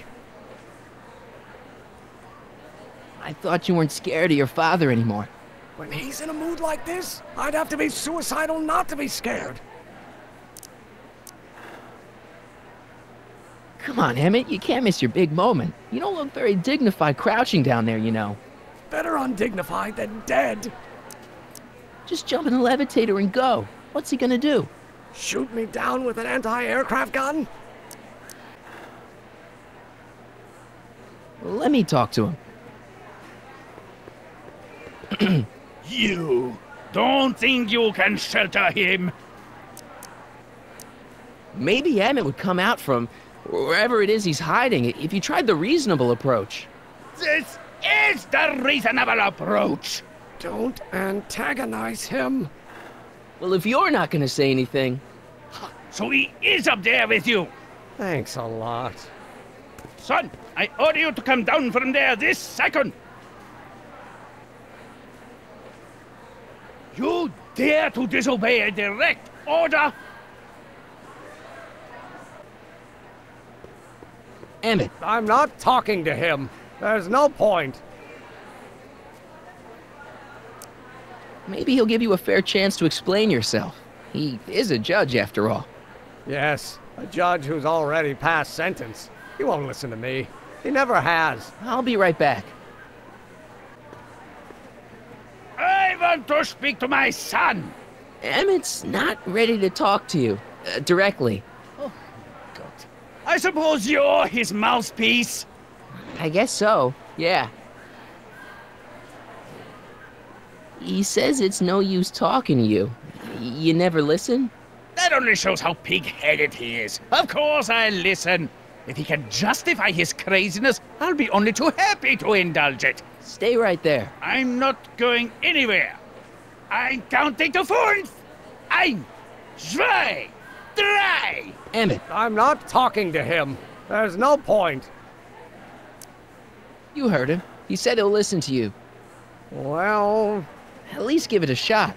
I thought you weren't scared of your father anymore. When he's in a mood like this, I'd have to be suicidal not to be scared. Come on, Emmett, you can't miss your big moment. You don't look very dignified crouching down there, you know. Better undignified than dead. Just jump in the levitator and go. What's he gonna do? Shoot me down with an anti-aircraft gun? Let me talk to him. You don't think you can shelter him? Maybe Emmett would come out from wherever it is he's hiding if you tried the reasonable approach. This is the reasonable approach. Don't antagonize him. Well, if you're not gonna say anything... So he is up there with you? Thanks a lot. Son, I order you to come down from there this second. You dare to disobey a direct order? Emmett. I'm not talking to him. There's no point. Maybe he'll give you a fair chance to explain yourself. He is a judge, after all. Yes, a judge who's already passed sentence. He won't listen to me. He never has. I'll be right back. I want to speak to my son. Emmett's not ready to talk to you, directly. Oh, God. I suppose you're his mouthpiece? I guess so, yeah. He says it's no use talking to you. You never listen? That only shows how pig-headed he is. Of course I'll listen. If he can justify his craziness, I'll be only too happy to indulge it. Stay right there. I'm not going anywhere. I'm counting to 4. 1, 2, 3. Emmett. I'm not talking to him. There's no point. You heard him. He said he'll listen to you. Well... At least give it a shot.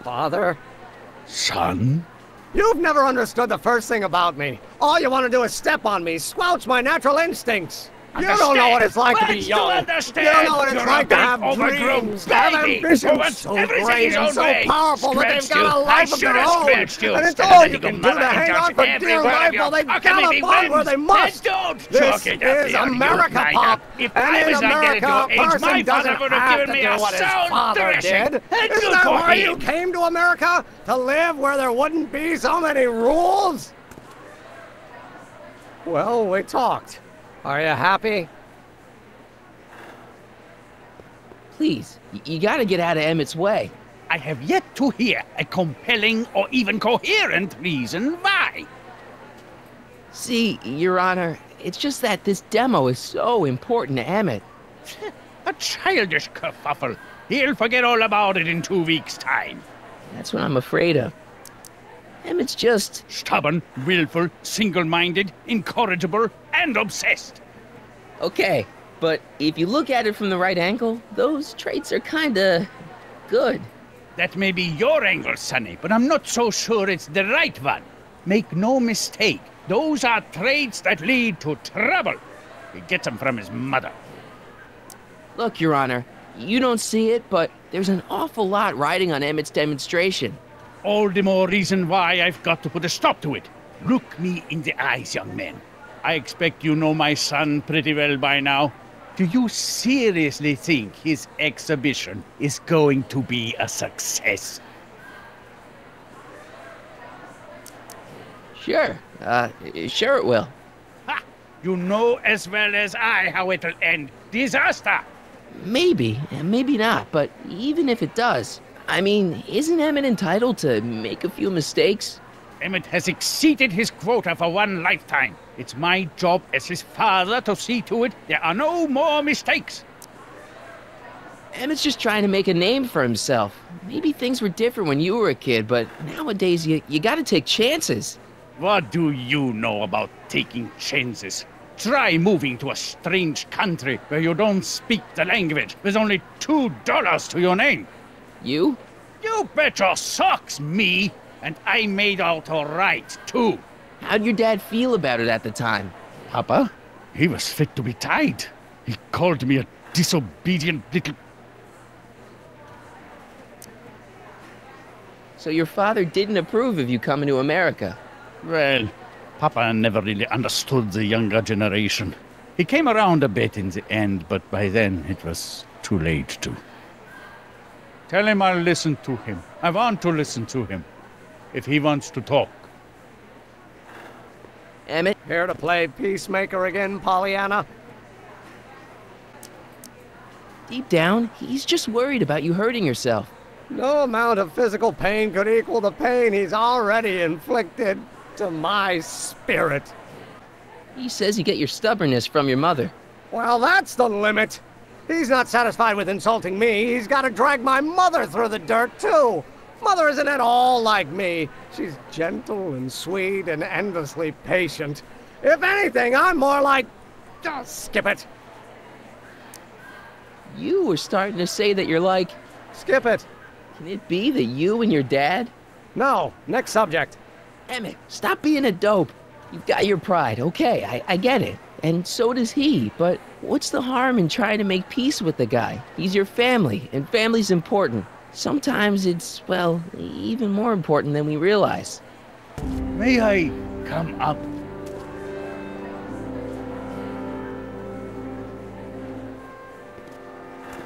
Father? Son? You've never understood the first thing about me. All you want to do is step on me, squelch my natural instincts. You don't know what it's like to be young. You don't know what it's like to have dreams, to have ambitions so great and so powerful that they've got a life of their own. And it's all you can do to hang on for dear life while they gallop on where they must. This is America, Pop. And in America, a person doesn't have to do what his father did. Isn't that why you came to America? To live where there wouldn't be so many rules? Well, we talked. Are you happy? Please, you gotta get out of Emmett's way. I have yet to hear a compelling or even coherent reason why. See, Your Honor, it's just that this demo is so important to Emmett. A childish kerfuffle. He'll forget all about it in 2 weeks' time. That's what I'm afraid of. Emmett's just... stubborn, willful, single-minded, incorrigible, and obsessed. Okay, but if you look at it from the right angle, those traits are kinda... good. That may be your angle, Sonny, but I'm not so sure it's the right one. Make no mistake, those are traits that lead to trouble. He gets them from his mother. Look, Your Honor, you don't see it, but there's an awful lot riding on Emmett's demonstration. All the more reason why I've got to put a stop to it. Look me in the eyes, young man. I expect you know my son pretty well by now. Do you seriously think his exhibition is going to be a success? Sure. Sure it will. Ha! You know as well as I how it'll end. Disaster! Maybe, and maybe not, but even if it does, I mean, isn't Emmett entitled to make a few mistakes? Emmett has exceeded his quota for one lifetime. It's my job as his father to see to it there are no more mistakes. Emmett's just trying to make a name for himself. Maybe things were different when you were a kid, but nowadays you gotta take chances. What do you know about taking chances? Try moving to a strange country where you don't speak the language with only $2 to your name. You? You bet your socks, me! And I made out all right, too. How'd your dad feel about it at the time? Papa? He was fit to be tied. He called me a disobedient little... So your father didn't approve of you coming to America? Well, Papa never really understood the younger generation. He came around a bit in the end, but by then it was too late to. Tell him I'll listen to him. I want to listen to him. If he wants to talk. Emmett? Here to play peacemaker again, Pollyanna? Deep down, he's just worried about you hurting yourself. No amount of physical pain could equal the pain he's already inflicted to my spirit. He says you get your stubbornness from your mother. Well, that's the limit. He's not satisfied with insulting me. He's got to drag my mother through the dirt, too. Mother isn't at all like me. She's gentle and sweet and endlessly patient. If anything, I'm more like... skip it. You were starting to say that you're like... Skip it. Can it be that you and your dad? No. Next subject. Emmett, stop being a dope. You've got your pride, okay, I get it. And so does he, but what's the harm in trying to make peace with the guy? He's your family, and family's important. Sometimes it's, well, even more important than we realize. May I come up?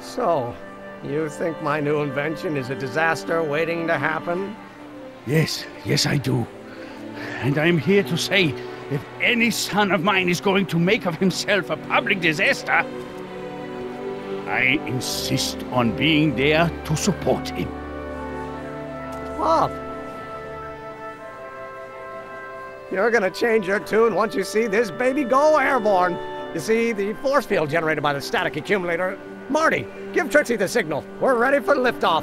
So, you think my new invention is a disaster waiting to happen? Yes, I do. And I'm here to say, if any son of mine is going to make of himself a public disaster, I insist on being there to support him. Pop! You're gonna change your tune once you see this baby go airborne. You see, the force field generated by the static accumulator... Marty, give Trixie the signal. We're ready for liftoff.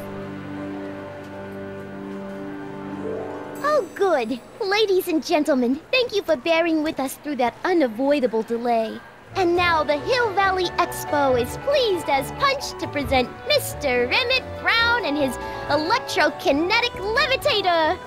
Oh, good. Ladies and gentlemen, thank you for bearing with us through that unavoidable delay. And now the Hill Valley Expo is pleased as punch to present Mr. Emmett Brown and his electrokinetic levitator.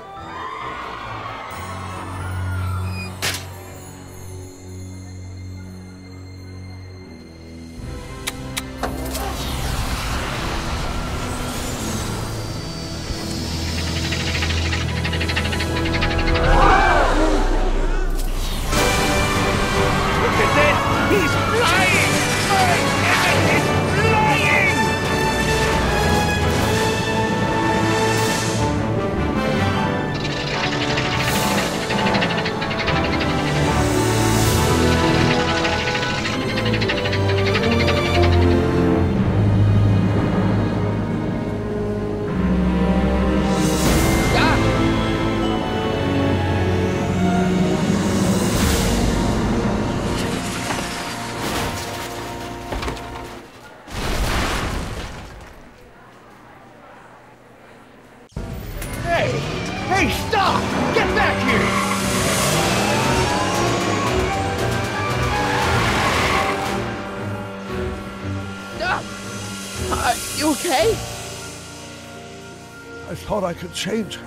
Hey, stop! Get back here! You okay? I thought I could change her.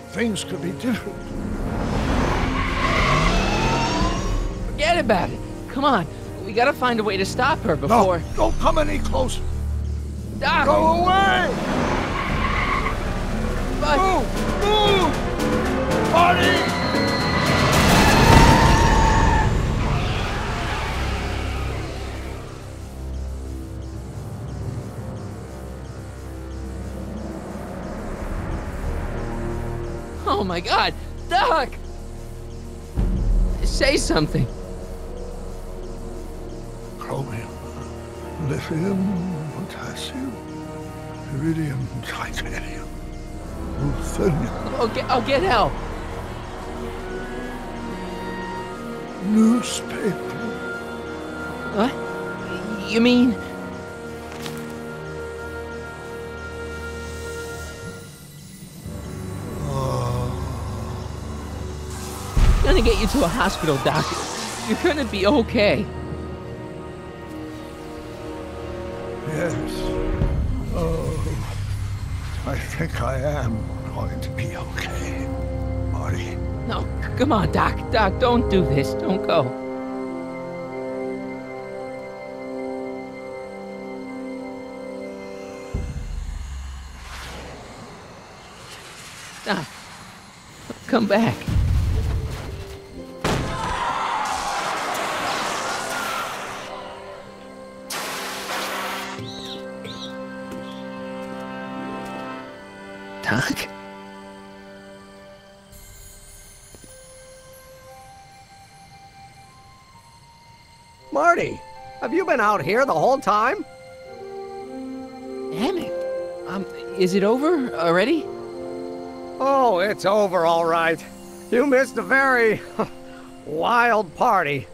Things could be different. Forget about it. Come on. We gotta find a way to stop her before... No, don't come any closer. Doc! Go away! But... Move! Marty! Oh my God, Doc! Say something. Chromium, lithium, potassium, iridium, titanium, ruthenium. I'll get help. Newspaper. What? You mean? I'm gonna get you to a hospital, Doc. You're gonna be okay. Yes. Oh, I think I am going to be okay, Marty. No, come on, Doc. Doc, don't do this. Don't go. Doc, come back. Doc? Marty, have you been out here the whole time? Emmett, is it over already? Oh, it's over all right. You missed a very wild party.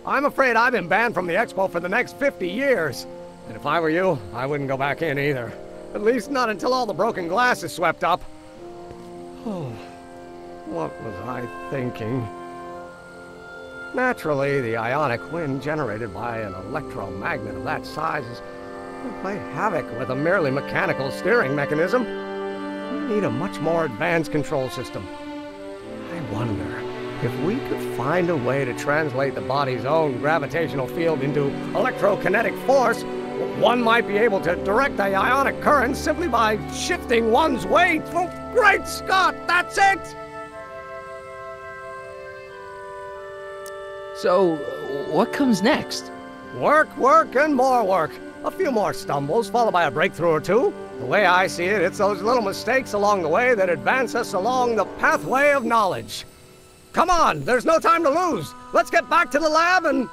I'm afraid I've been banned from the expo for the next 50 years. And if I were you, I wouldn't go back in either. At least not until all the broken glass is swept up. Oh, what was I thinking? Naturally, the ionic wind generated by an electromagnet of that size would play havoc with a merely mechanical steering mechanism. We need a much more advanced control system. I wonder if we could find a way to translate the body's own gravitational field into electrokinetic force. One might be able to direct the ionic current simply by shifting one's weight. Oh, great Scott, that's it! So, what comes next? Work, work, and more work. A few more stumbles, followed by a breakthrough or two. The way I see it, it's those little mistakes along the way that advance us along the pathway of knowledge. Come on, there's no time to lose. Let's get back to the lab and...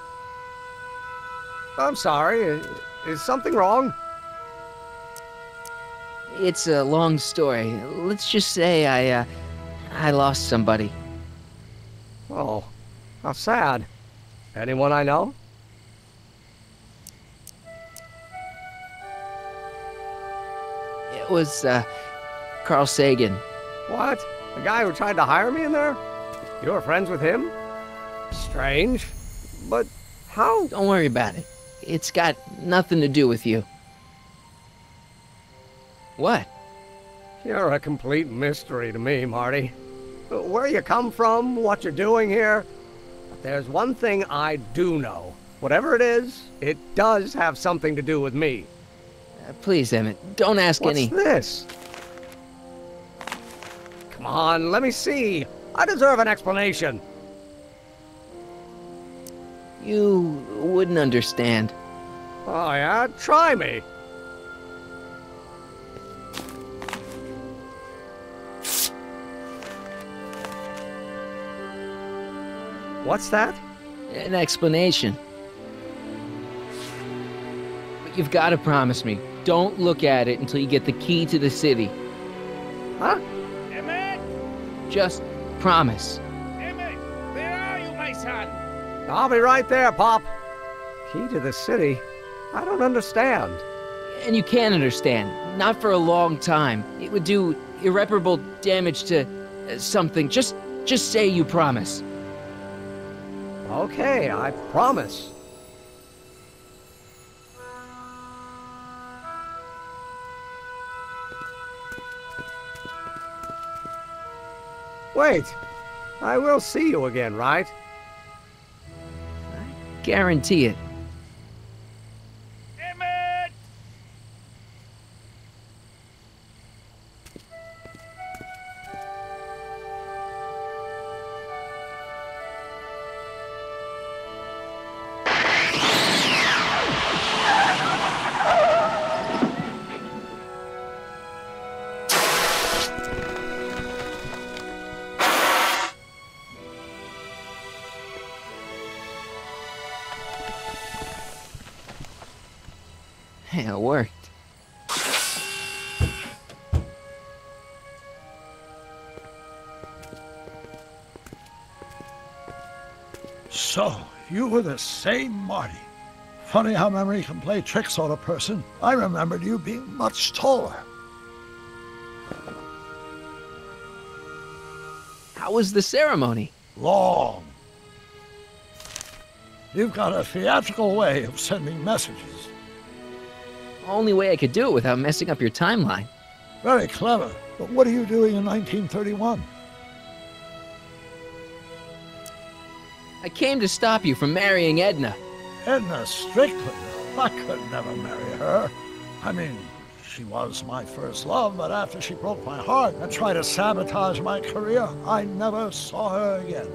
I'm sorry, is something wrong? It's a long story. Let's just say I lost somebody. Oh, how sad. Anyone I know? It was, Carl Sagan. What? The guy who tried to hire me in there? You were friends with him? Strange. But how? Don't worry about it. It's got nothing to do with you. What? You're a complete mystery to me, Marty. Where you come from, what you're doing here. But there's one thing I do know. Whatever it is, it does have something to do with me. Please, Emmett, don't ask any... What's this? Come on, let me see. I deserve an explanation. You wouldn't understand. Oh, yeah? Try me. What's that? An explanation. But you've got to promise me, don't look at it until you get the key to the city. Huh? Emmett! Just promise. Emmett, where are you, my son? I'll be right there, Pop. Key to the city? I don't understand. And you can't understand. Not for a long time. It would do irreparable damage to something. Just say you promise. Okay, I promise. Wait, I will see you again, right? I guarantee it. Emmett! Yeah, it worked. So, you were the same Marty. Funny how memory can play tricks on a person. I remembered you being much taller. How was the ceremony? Long. You've got a theatrical way of sending messages. Only way I could do it without messing up your timeline. Very clever. But what are you doing in 1931? I came to stop you from marrying Edna. Edna Strickland? I could never marry her. I mean, she was my first love, but after she broke my heart and tried to sabotage my career, I never saw her again.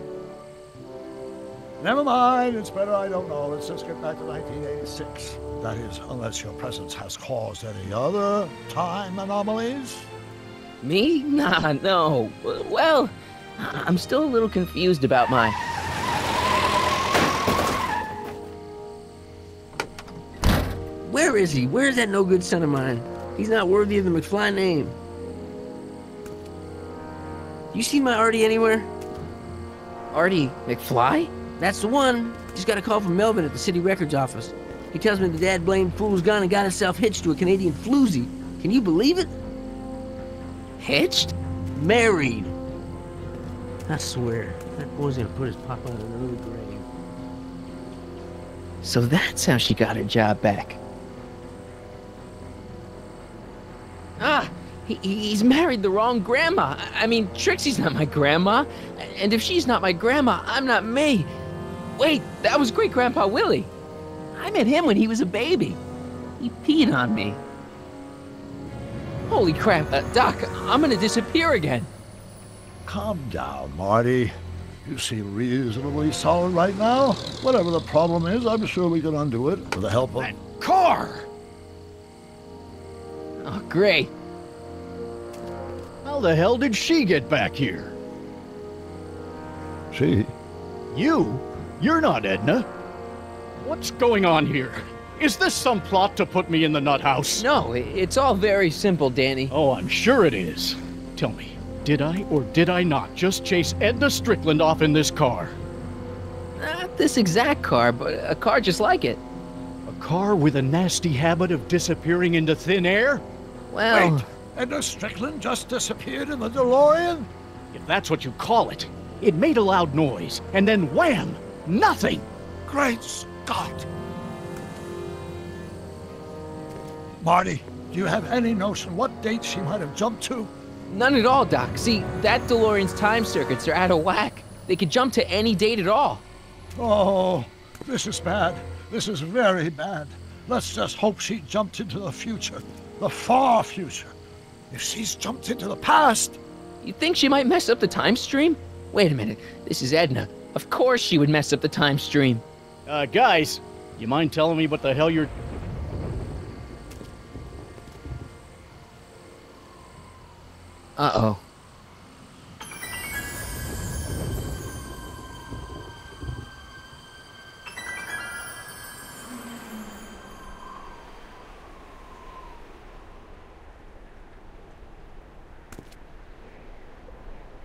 Never mind, it's better I don't know. Let's just get back to 1986. That is, unless your presence has caused any other time anomalies. Me? Nah, no. Well, I'm still a little confused about my... Where is he? Where's that no-good son of mine? He's not worthy of the McFly name. You see my Artie anywhere? Artie McFly? That's the one. Just got a call from Melvin at the city records office. He tells me the dad-blamed fool's gone and got himself hitched to a Canadian floozy. Can you believe it? Hitched? Married. I swear, that boy's gonna put his papa in an early grave. So that's how she got her job back. Ah, he's married the wrong grandma. I mean, Trixie's not my grandma. And if she's not my grandma, I'm not me. Wait, that was Great-Grandpa Willie. I met him when he was a baby. He peed on me. Holy crap, Doc, I'm gonna disappear again. Calm down, Marty. You seem reasonably solid right now. Whatever the problem is, I'm sure we can undo it with the help of... Car! Oh, great. How the hell did she get back here? She? You? You're not Edna. What's going on here? Is this some plot to put me in the nut house? No, it's all very simple, Danny. Oh, I'm sure it is. Tell me, did I or did I not just chase Edna Strickland off in this car? Not this exact car, but a car just like it. A car with a nasty habit of disappearing into thin air? Well... Wait, Edna Strickland just disappeared in the DeLorean? If that's what you call it. It made a loud noise, and then wham! Nothing! Great Scott! Marty, do you have any notion what date she might have jumped to? None at all, Doc. See, that DeLorean's time circuits are out of whack. They could jump to any date at all. Oh, this is bad. This is very bad. Let's just hope she jumped into the future. The far future. If she's jumped into the past... You think she might mess up the time stream? Wait a minute. This is Edna. Of course she would mess up the time stream. Guys, you mind telling me what the hell you're... Uh-oh.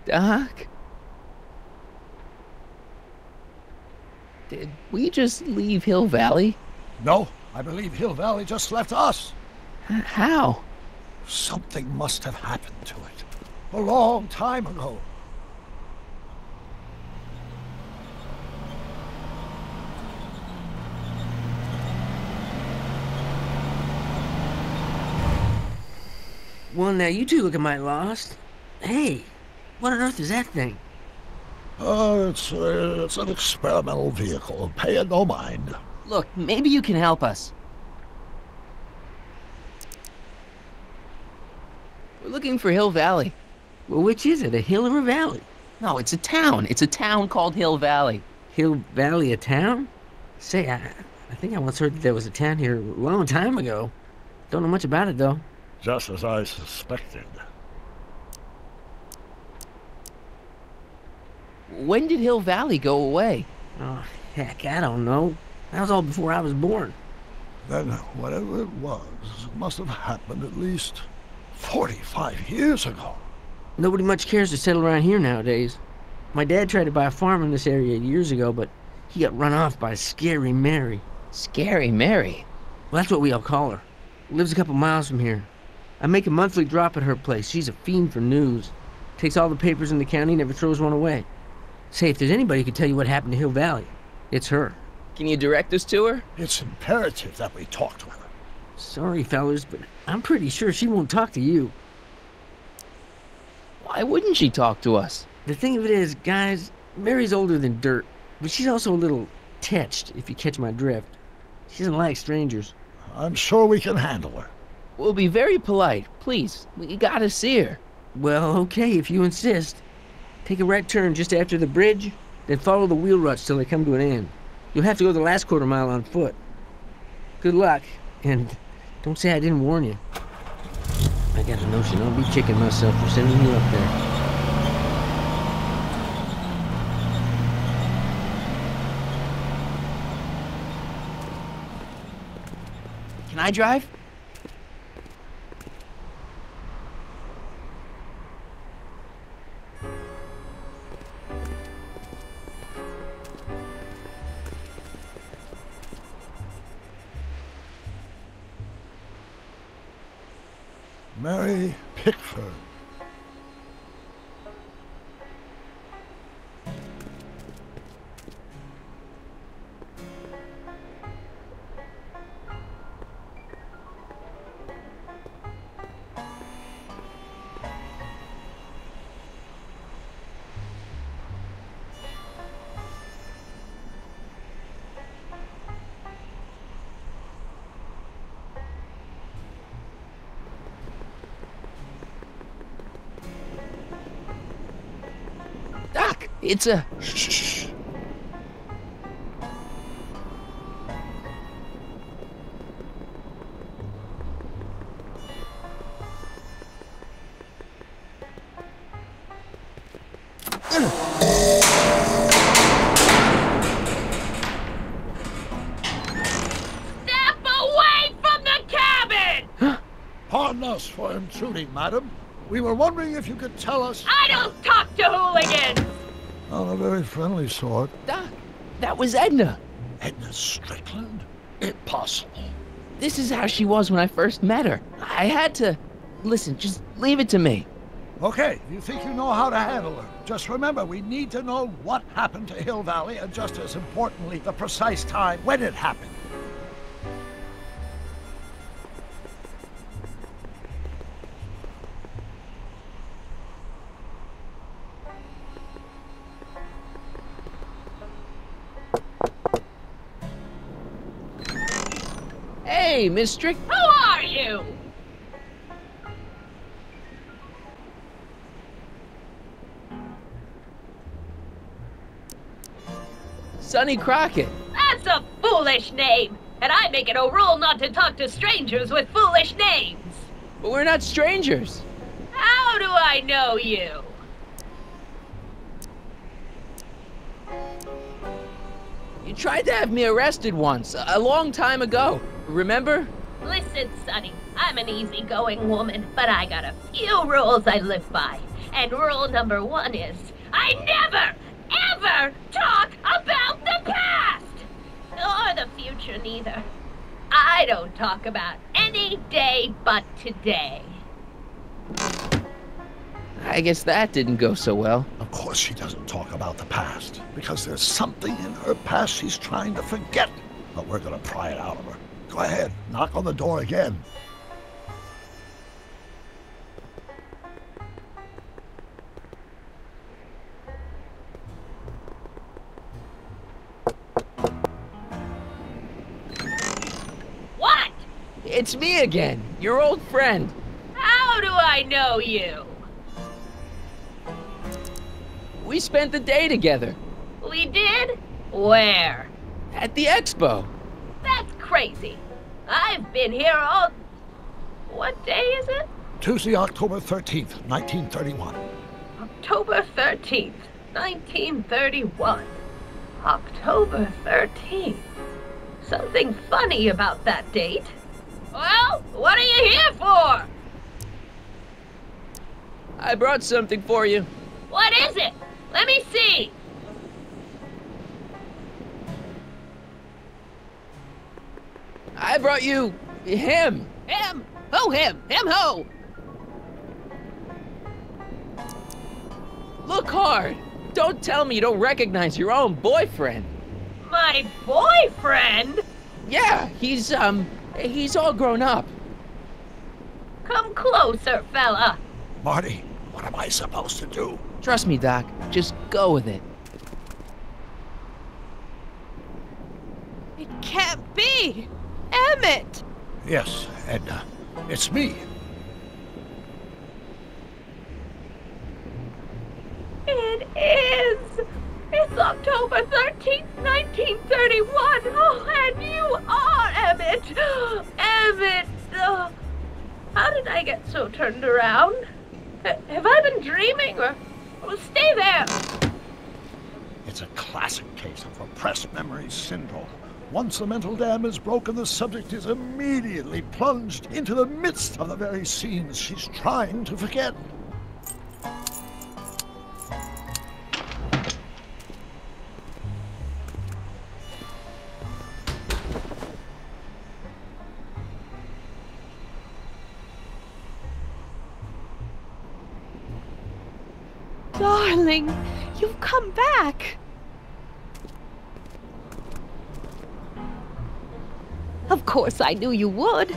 Doc? Did we just leave Hill Valley? No, I believe Hill Valley just left us. How? Something must have happened to it. A long time ago. Well, now you two looking mighty lost. Hey, what on earth is that thing? It's an experimental vehicle. Pay it no mind. Look, maybe you can help us. We're looking for Hill Valley. Well, which is it, a hill or a valley? No, it's a town. It's a town called Hill Valley. Hill Valley, a town? Say, I think I once heard that there was a town here a long time ago. Don't know much about it, though. Just as I suspected. When did Hill Valley go away? Oh, heck, I don't know. That was all before I was born. Then whatever it was must have happened at least 45 years ago. Nobody much cares to settle around here nowadays. My dad tried to buy a farm in this area years ago, but he got run off by Scary Mary. Scary Mary? Well, that's what we all call her. Lives a couple miles from here. I make a monthly drop at her place. She's a fiend for news. Takes all the papers in the county, never throws one away. Say, if there's anybody who can tell you what happened to Hill Valley, it's her. Can you direct us to her? It's imperative that we talk to her. Sorry, fellas, but I'm pretty sure she won't talk to you. Why wouldn't she talk to us? The thing of it is, guys, Mary's older than dirt, but she's also a little tetched, if you catch my drift. She doesn't like strangers. I'm sure we can handle her. We'll be very polite. Please, we gotta see her. Well, okay, if you insist. Take a right turn just after the bridge, then follow the wheel ruts till they come to an end. You'll have to go the last quarter mile on foot. Good luck, and don't say I didn't warn you. I got a notion I'll be kicking myself for sending you up there. Can I drive? Mary Pickford. It's a... Shh. Step away from the cabin! Pardon us for intruding, madam. We were wondering if you could tell us... I don't talk to hooligans! On a very friendly sort. Doc, that was Edna. Edna Strickland? Impossible. This is how she was when I first met her. I had to... Listen, just leave it to me. Okay, you think you know how to handle her. Just remember, we need to know what happened to Hill Valley, and just as importantly, the precise time when it happened. Hey, Miss Strick... Who are you? Sonny Crockett. That's a foolish name, and I make it a rule not to talk to strangers with foolish names. But we're not strangers. How do I know you? You tried to have me arrested once, a long time ago. Remember? Listen, Sonny, I'm an easygoing woman, but I got a few rules I live by. And rule number 1 is, I never, ever talk about the past! Or the future, neither. I don't talk about any day but today. I guess that didn't go so well. Of course she doesn't talk about the past, because there's something in her past she's trying to forget. But we're gonna pry it out of her. Go ahead, knock on the door again. What? It's me again, your old friend. How do I know you? We spent the day together. We did? Where? At the expo. That's crazy. I've been here all... What day is it? Tuesday, October 13th, 1931. October 13th, 1931. October 13th. something funny about that date. Well, what are you here for? I brought something for you. What is it? Let me see. I brought you him. Him! Ho him! Him ho! Look hard. Don't tell me you don't recognize your own boyfriend. My boyfriend? Yeah, he's all grown up. Come closer, fella. Marty, what am I supposed to do? Trust me, Doc. Just go with it. It can't be! Emmett! Yes, Edna. It's me. It is! It's October 13th, 1931! Oh, and you are Emmett! Emmett! How did I get so turned around? Have I been dreaming, or stay there? It's a classic case of repressed memory syndrome. Once the mental dam is broken, the subject is immediately plunged into the midst of the very scenes she's trying to forget. Darling, you've come back. Of course I knew you would.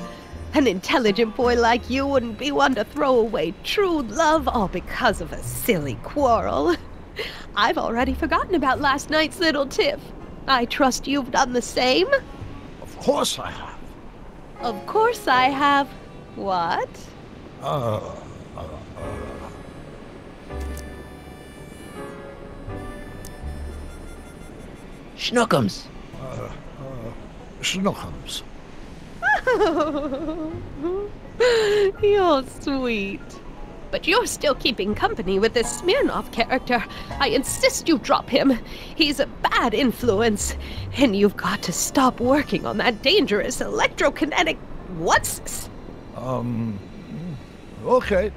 An intelligent boy like you wouldn't be one to throw away true love all because of a silly quarrel. I've already forgotten about last night's little tiff. I trust you've done the same? Of course I have. Of course I have. What? Schnookums. Schnookums. You're sweet. But you're still keeping company with this Smirnoff character. I insist you drop him. He's a bad influence. And you've got to stop working on that dangerous electrokinetic... What's this? Okay.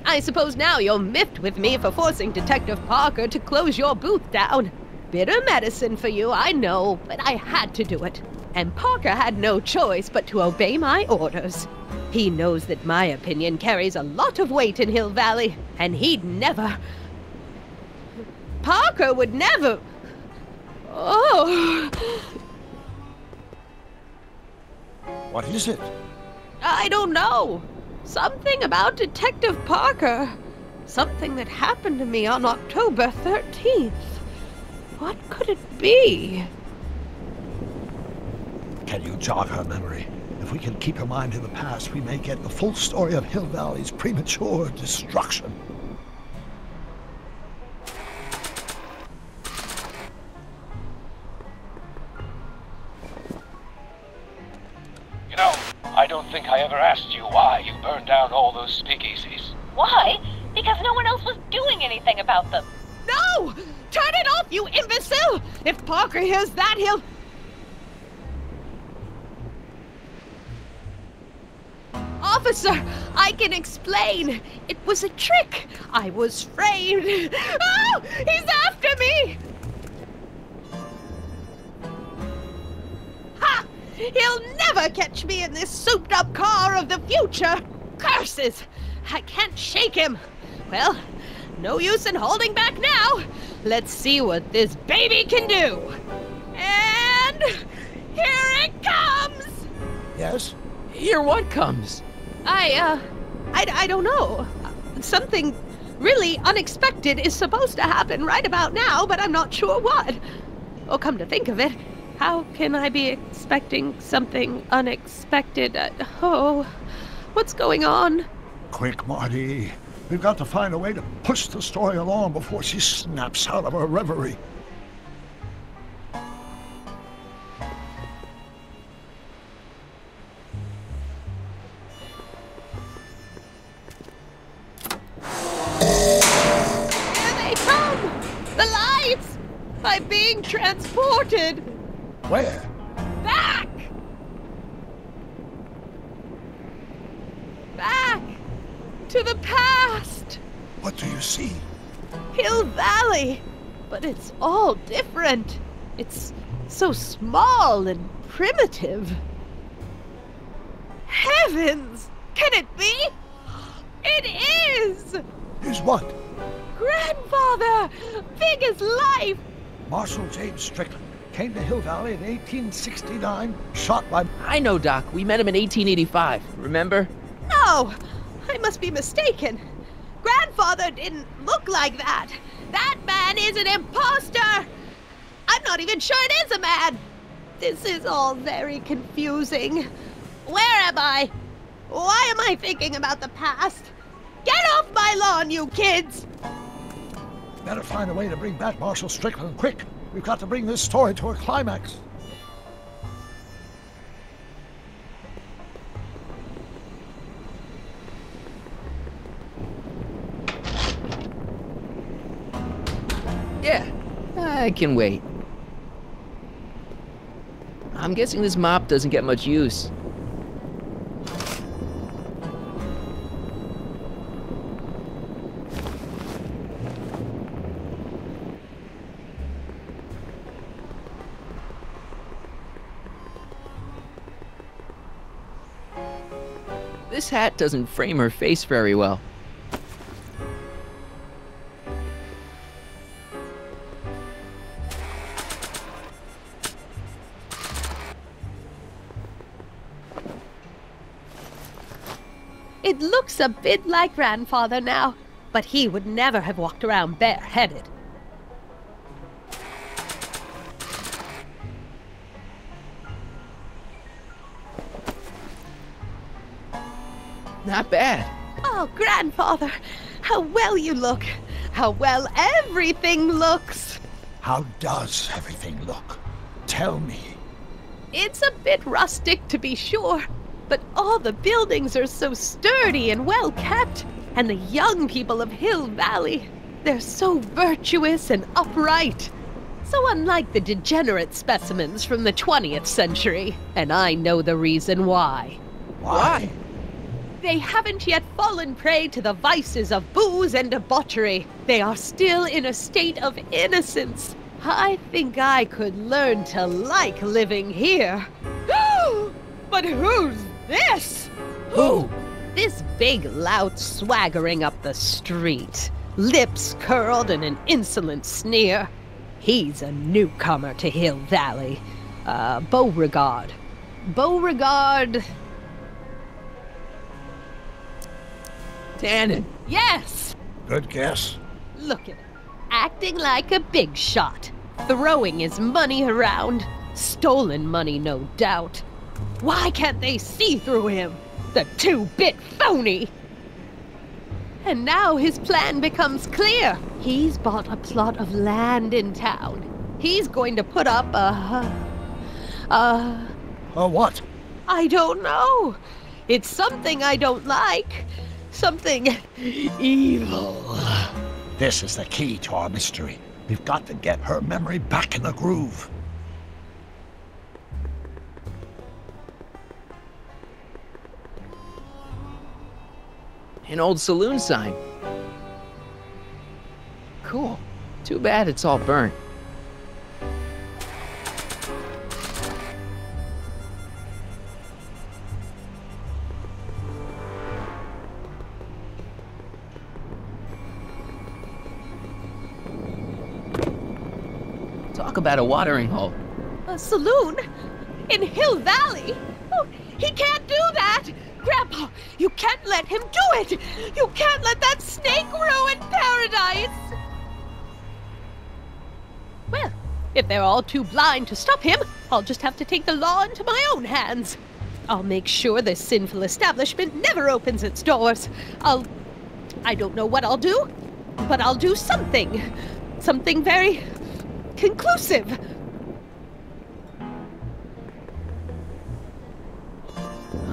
I suppose now you're miffed with me for forcing Detective Parker to close your booth down. Bitter medicine for you, I know, but I had to do it. And Parker had no choice but to obey my orders. He knows that my opinion carries a lot of weight in Hill Valley, and he'd never... Parker would never... Oh... What is it? I don't know. Something about Detective Parker. Something that happened to me on October 13th. What could it be? Can you jog her memory? If we can keep her mind in the past, we may get the full story of Hill Valley's premature destruction. You know, I don't think I ever asked you why you burned down all those speakeasies. Why? Because no one else was doing anything about them. No! Turn it off, you imbecile! If Parker hears that, he'll... Officer, I can explain. It was a trick. I was framed. Oh! He's after me! Ha! He'll never catch me in this souped-up car of the future. Curses! I can't shake him. Well, no use in holding back now. Let's see what this baby can do. And here it comes! Yes? Here what comes? I don't know. Something really unexpected is supposed to happen right about now, but I'm not sure what. Oh, come to think of it, how can I be expecting something unexpected? What's going on? Quick, Marty. We've got to find a way to push the story along before she snaps out of her reverie. Here they come! The lights! I'm being transported! Where? Back! Back! To the past! What do you see? Hill Valley! But it's all different. It's so small and primitive. Heavens! Can it be? It is! Is what? Grandfather! Big as life! Marshal James Strickland came to Hill Valley in 1869, shot by... I know, Doc. We met him in 1885. Remember? No! I must be mistaken. Grandfather didn't look like that. That man is an imposter! I'm not even sure it is a man. This is all very confusing. Where am I? Why am I thinking about the past? Get off my lawn, you kids! Better find a way to bring back Marshal Strickland, quick! We've got to bring this story to a climax. Yeah, I can wait. I'm guessing this mop doesn't get much use. This hat doesn't frame her face very well. It looks a bit like Grandfather now, but he would never have walked around bareheaded. Not bad. Oh, Grandfather, how well you look. How well everything looks. How does everything look? Tell me. It's a bit rustic, to be sure, but all the buildings are so sturdy and well kept. And the young people of Hill Valley, they're so virtuous and upright. So unlike the degenerate specimens from the 20th century. And I know the reason why. Why? They haven't yet fallen prey to the vices of booze and debauchery. They are still in a state of innocence. I think I could learn to like living here. But who's this? Who? This big lout swaggering up the street, lips curled in an insolent sneer. He's a newcomer to Hill Valley. Beauregard. Beauregard... Tannen. Yes! Good guess. Look at him, acting like a big shot, throwing his money around. Stolen money, no doubt. Why can't they see through him? The two-bit phony! And now his plan becomes clear. He's bought a plot of land in town. He's going to put up a what? I don't know. It's something I don't like. Something evil. This is the key to our mystery. We've got to get her memory back in the groove. An old saloon sign. Cool. Too bad it's all burnt. Talk about a watering hole. A saloon? In Hill Valley? Oh, he can't do that! Grandpa, you can't let him do it! You can't let that snake ruin paradise! Well, if they're all too blind to stop him, I'll just have to take the law into my own hands. I'll make sure this sinful establishment never opens its doors. I don't know what I'll do, but I'll do something. Something very conclusive.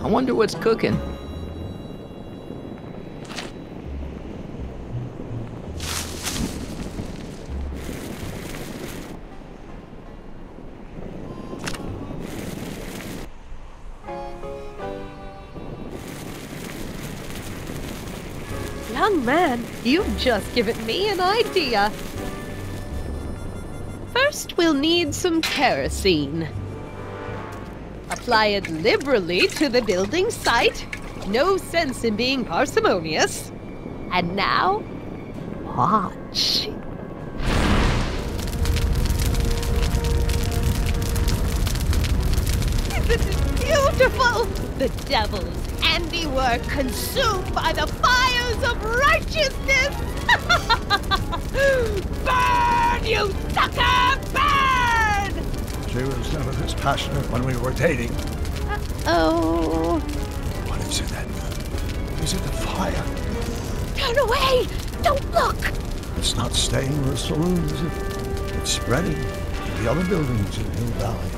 I wonder what's cooking. Young man, you've just given me an idea. First, we'll need some kerosene. Apply it liberally to the building site. No sense in being parsimonious. And now, watch. This is beautiful! The devil's handiwork consumed by the fires of righteousness! Burn, you sucker! Burn! She was never this passionate when we were dating. Oh. What is it, Edna? Is it the fire? Turn away! Don't look! It's not staying in the saloon, is it? It's spreading to the other buildings in Hill Valley.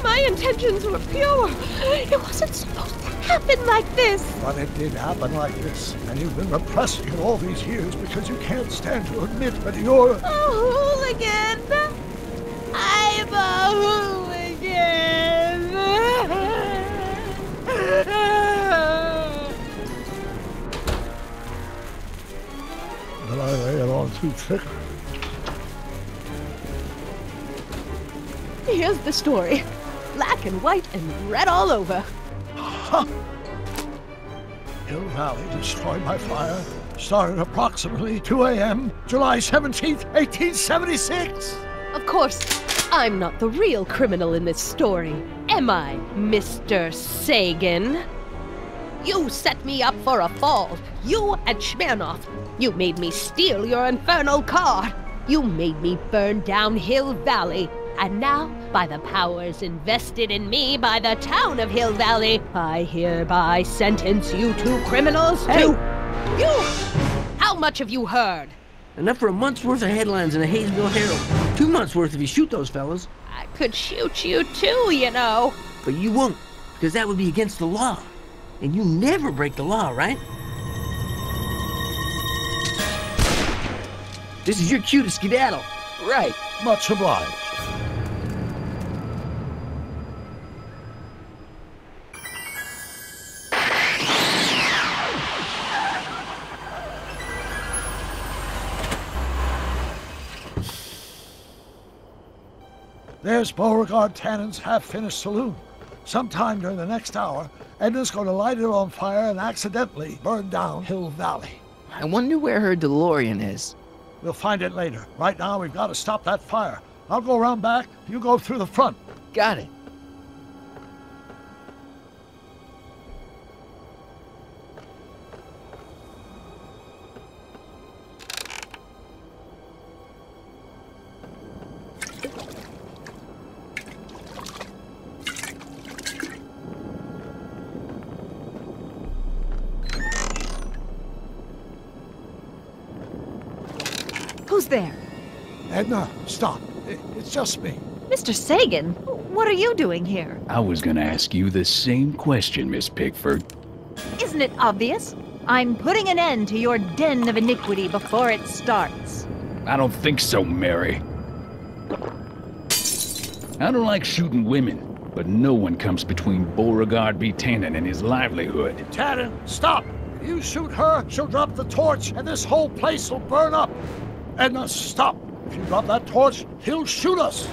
My intentions were pure. It wasn't supposed to happen like this. But it did happen like this, and you've been repressing it all these years because you can't stand to admit that you're... A hooligan! I'm a hooligan! But I lay it on too thick. Here's the story. Black and white and red all over. Huh. Hill Valley destroyed by fire. Started approximately 2 a.m., July 17th, 1876. Of course, I'm not the real criminal in this story, am I, Mr. Sagan? You set me up for a fall. You and Smirnoff. You made me steal your infernal car. You made me burn down Hill Valley. And now, by the powers invested in me by the town of Hill Valley, I hereby sentence you two criminals to... You! How much have you heard? Enough for a month's worth of headlines in the Hayesville Herald. 2 months worth if you shoot those fellas. I could shoot you too, you know. But you won't, because that would be against the law. And you never break the law, right? This is your cue to skedaddle. Right. Much obliged. There's Beauregard Tannen's half-finished saloon. Sometime during the next hour, Edna's going to light it on fire and accidentally burn down Hill Valley. I wonder where her DeLorean is. We'll find it later. Right now, we've got to stop that fire. I'll go around back, you go through the front. Got it. Who's there? Edna, stop. It's just me. Mr. Sagan, what are you doing here? I was gonna ask you the same question, Miss Pickford. Isn't it obvious? I'm putting an end to your den of iniquity before it starts. I don't think so, Mary. I don't like shooting women, but no one comes between Beauregard B. Tannen and his livelihood. Tannen, stop! If you shoot her, she'll drop the torch, and this whole place will burn up. Edna, stop! If you drop that torch, he'll shoot us!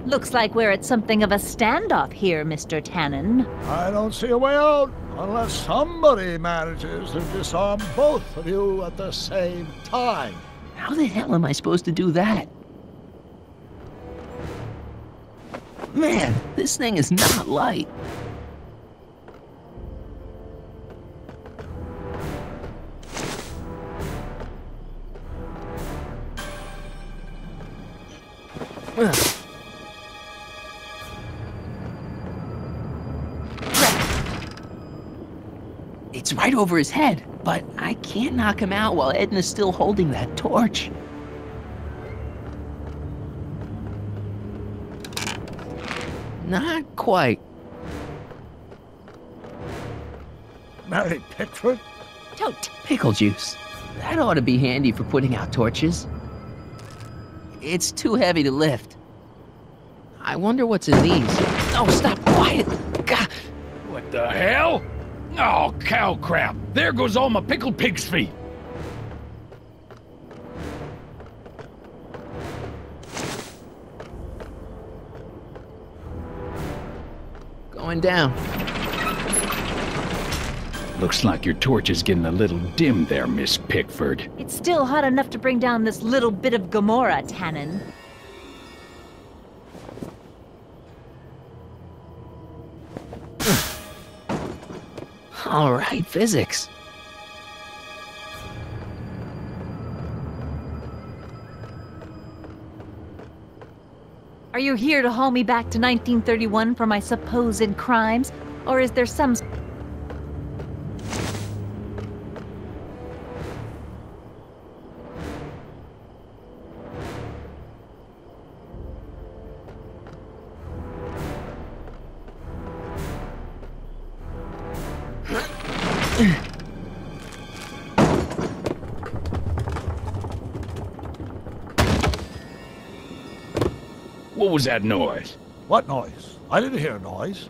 Looks like we're at something of a standoff here, Mr. Tannen. I don't see a way out, unless somebody manages to disarm both of you at the same time. How the hell am I supposed to do that? Man, this thing is not light. It's right over his head, but I can't knock him out while Edna's still holding that torch. Not quite. Mary Pickford? Don't. Pickle juice. That ought to be handy for putting out torches. It's too heavy to lift. I wonder what's in these. Oh, stop quiet. God. What the hell? Oh, cow crap. There goes all my pickled pig's feet. Going down. Looks like your torch is getting a little dim there, Miss Pickford. It's still hot enough to bring down this little bit of Gomorrah, Tannen. All right, physics. Are you here to haul me back to 1931 for my supposed crimes? Or is there some... What was that noise? What noise? I didn't hear a noise.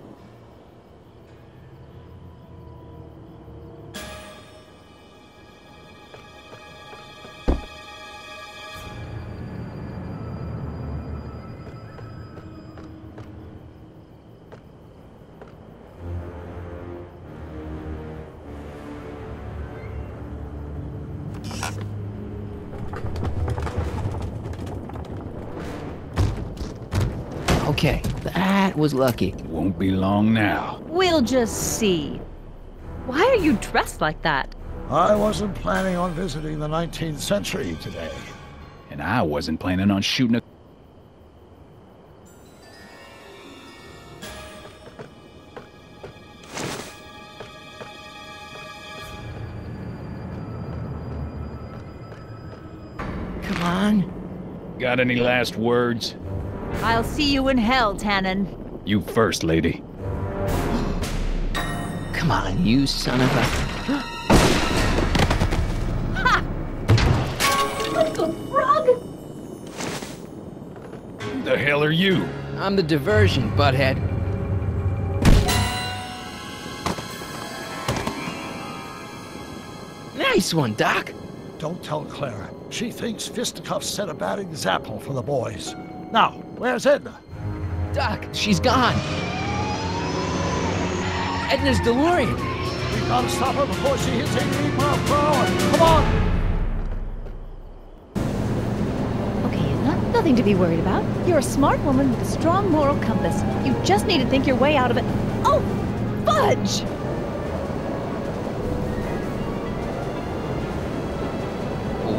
Okay, that was lucky. Won't be long now. We'll just see. Why are you dressed like that? I wasn't planning on visiting the 19th century today. And I wasn't planning on shooting a... Come on. Got any last words? I'll see you in hell, Tannen. You first, lady. Come on, you son of a... Ha! Little frog! Who the hell are you? I'm the diversion, butthead. Nice one, Doc. Don't tell Clara. She thinks fisticuffs set a bad example for the boys. Now, where's Edna? Doc, she's gone. Edna's DeLorean. We gotta stop her before she hits 88 miles per hour. Come on! Okay, nothing to be worried about. You're a smart woman with a strong moral compass. You just need to think your way out of it. Oh, fudge!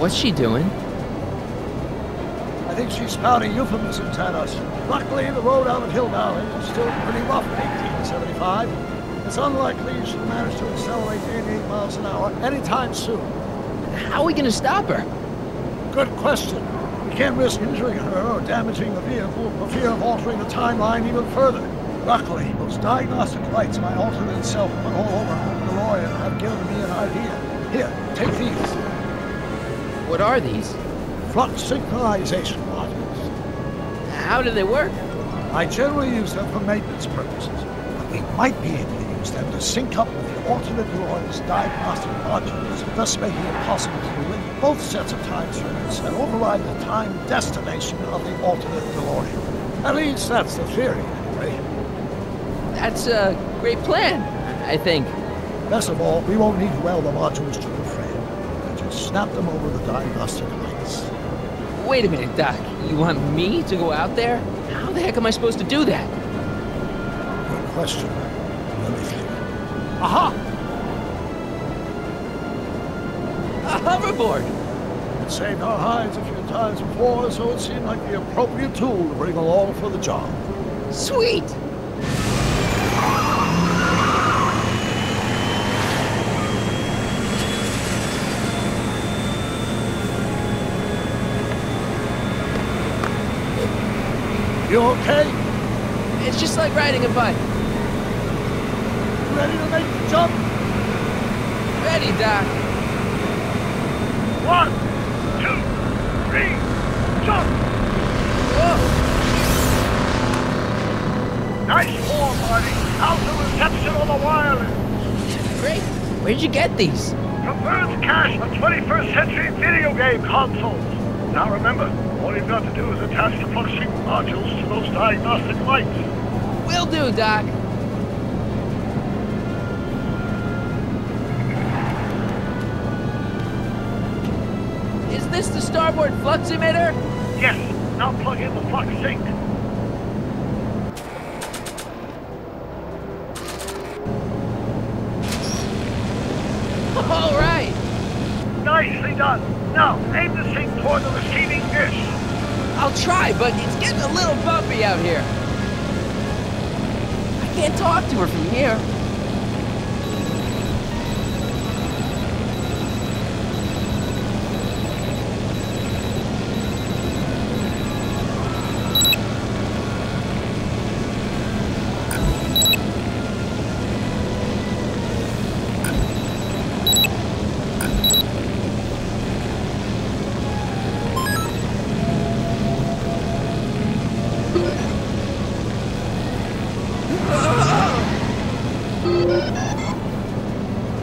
What's she doing? I think she's spouting euphemisms at us. Luckily, the road out of Hill Valley is still pretty rough in 1875. It's unlikely she'll manage to accelerate 88 miles an hour anytime soon. How are we gonna stop her? Good question. We can't risk injuring her or damaging the vehicle for fear of altering the timeline even further. Luckily, those diagnostic lights my alternate self put all over her DeLorean have given me an idea. Here, take these. What are these? Flux synchronization modules. How do they work? I generally use them for maintenance purposes, but we might be able to use them to sync up with the alternate DeLorean's diagnostic modules, thus making it possible to link both sets of time circuits and override the time destination of the alternate DeLorean. At least that's the theory, anyway. That's a great plan, I think. Best of all, we won't need to weld the modules to the frame. We'll just snap them over the diagnostic lights. Wait a minute, Doc. You want me to go out there? How the heck am I supposed to do that? Good question. Let me think. Aha! A hoverboard! It saved our hides a few times before, so it seemed like the appropriate tool to bring along for the job. Sweet! You okay? It's just like riding a bike. Ready to make the jump? Ready, Doc. 1, 2, 3, jump! Whoa! Nice form, Marty. How's the reception on the wireless? Great. Where'd you get these? From Bird's cache of 21st century video game consoles. Now remember, all you've got to do is attach the fluxing modules to those diagnostic lights. Will do, Doc. this the starboard flux emitter? Yes. Now plug in the flux sink. All right. Nicely done. Now, aim the sink toward the receiving dish. I'll try, but it's getting a little bumpy out here. I can't talk to her from here.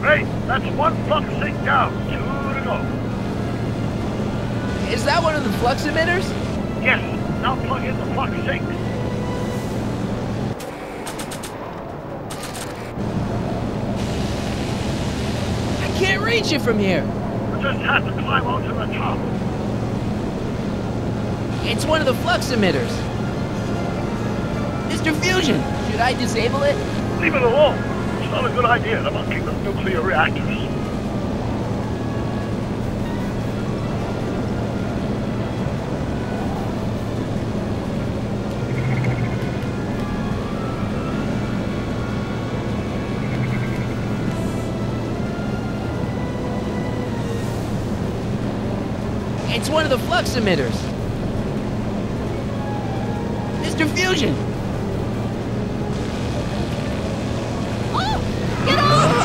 Great, that's one flux sink down. 2 to go. Is that one of the flux emitters? Yes, now plug in the flux sink. I can't reach it from here. We just have to climb onto the top. It's one of the flux emitters. Mr. Fusion, should I disable it? Leave it alone. It's not a good idea to monkey with nuclear reactors. It's one of the flux emitters. Mr. Fusion! Get off!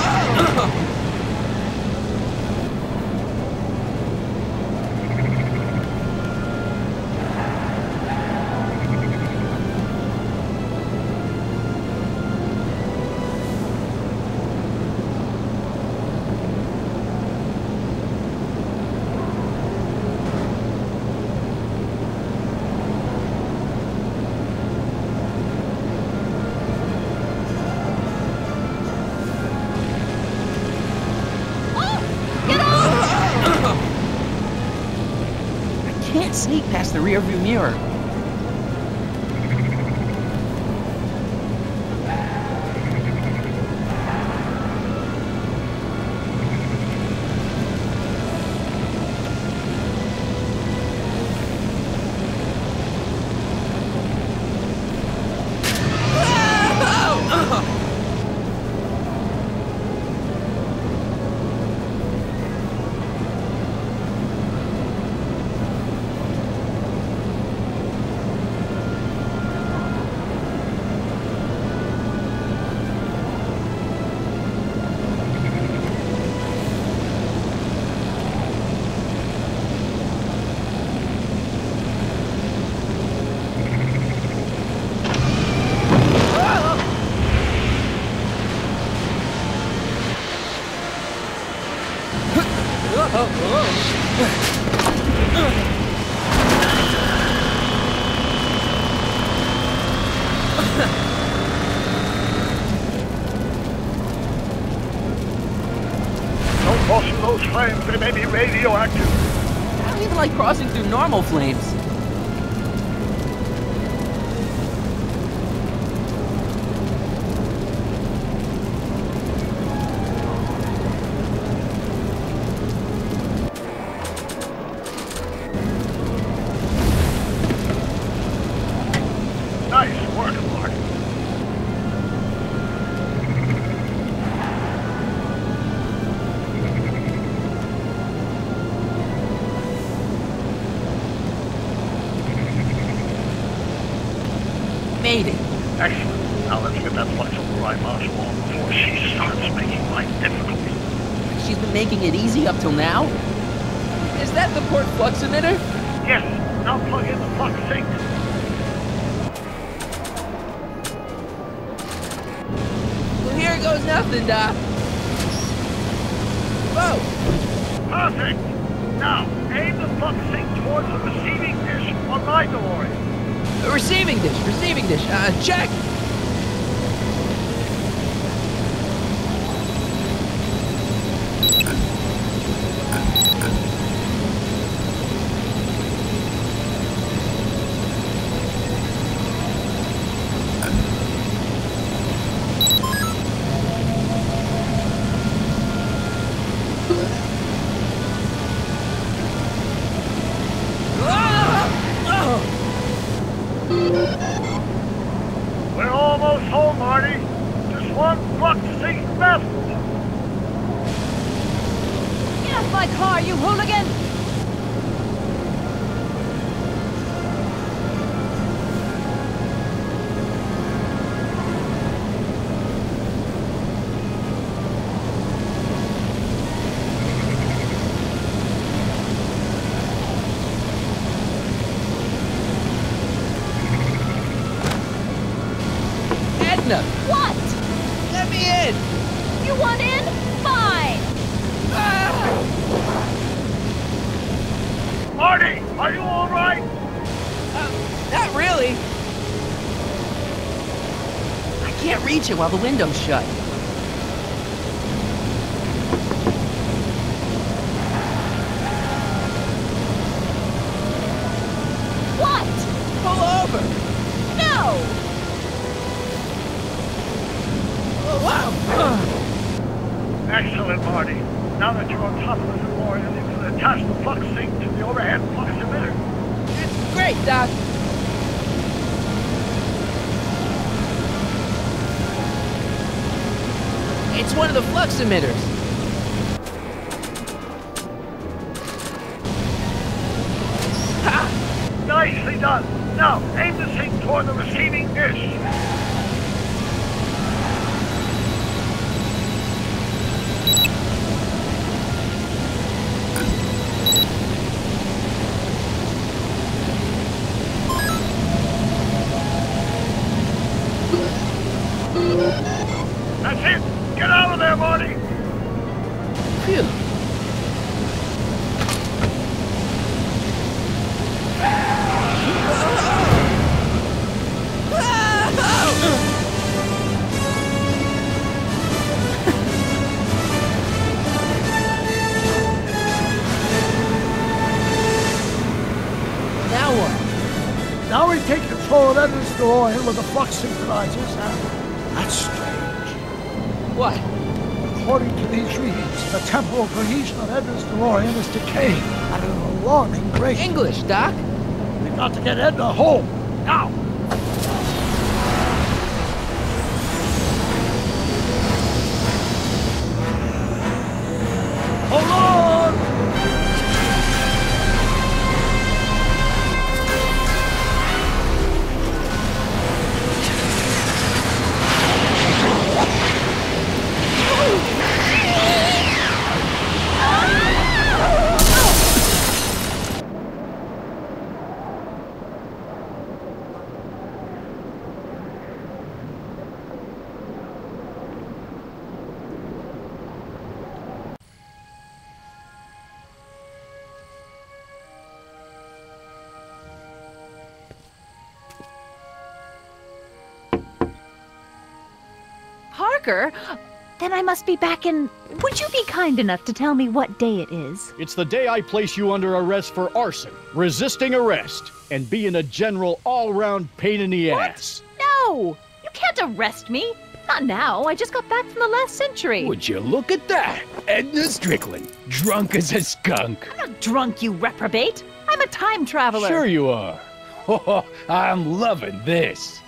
Can't sneak past the rearview mirror. Don't cross through those flames. They may be radioactive. I don't even like crossing through normal flames. Nice work, Mark. Made it. Excellent. Now let's get that flux override module on before she starts making life difficult. She's been making it easy up till now? Is that the port flux emitter? Yes. Now plug in the flux sink. Well, here goes nothing, Doc. Whoa! Perfect. Now, aim the flux sink towards the receiving dish on my DeLorean. Receiving dish, check! We're almost home, Marty. Just one flux sync left. Get off my car, you hooligan! What? Let me in! You want in? Fine! Marty, are you all right? Not really. I can't reach it while the window's shut. What? Pull over! No! Excellent, Marty. Now that you're on top of the DeLorean, you can attach the flux sync to the overhead flux emitter. Great, Doc. It's one of the flux emitters. Ha! Nicely done. Now, aim the sync toward the receiving dish. That's it! Get out of there, Marty! Phew. Now what? Now we take control of Emmett DeLorean with the flux synchronizers, and that's strange. What? According to these readings, the temporal cohesion of Edna's DeLorean is decaying at an alarming rate. English, Doc. We've got to get Edna home, now! Hold on! Parker? Then I must be back in... Would you be kind enough to tell me what day it is? It's the day I place you under arrest for arson, resisting arrest, and being a general all-round pain in the ass. No! You can't arrest me! Not now. I just got back from the last century. Would you look at that? Edna Strickland, drunk as a skunk. I'm not drunk, you reprobate. I'm a time traveler. Sure you are. Oh, I'm loving this.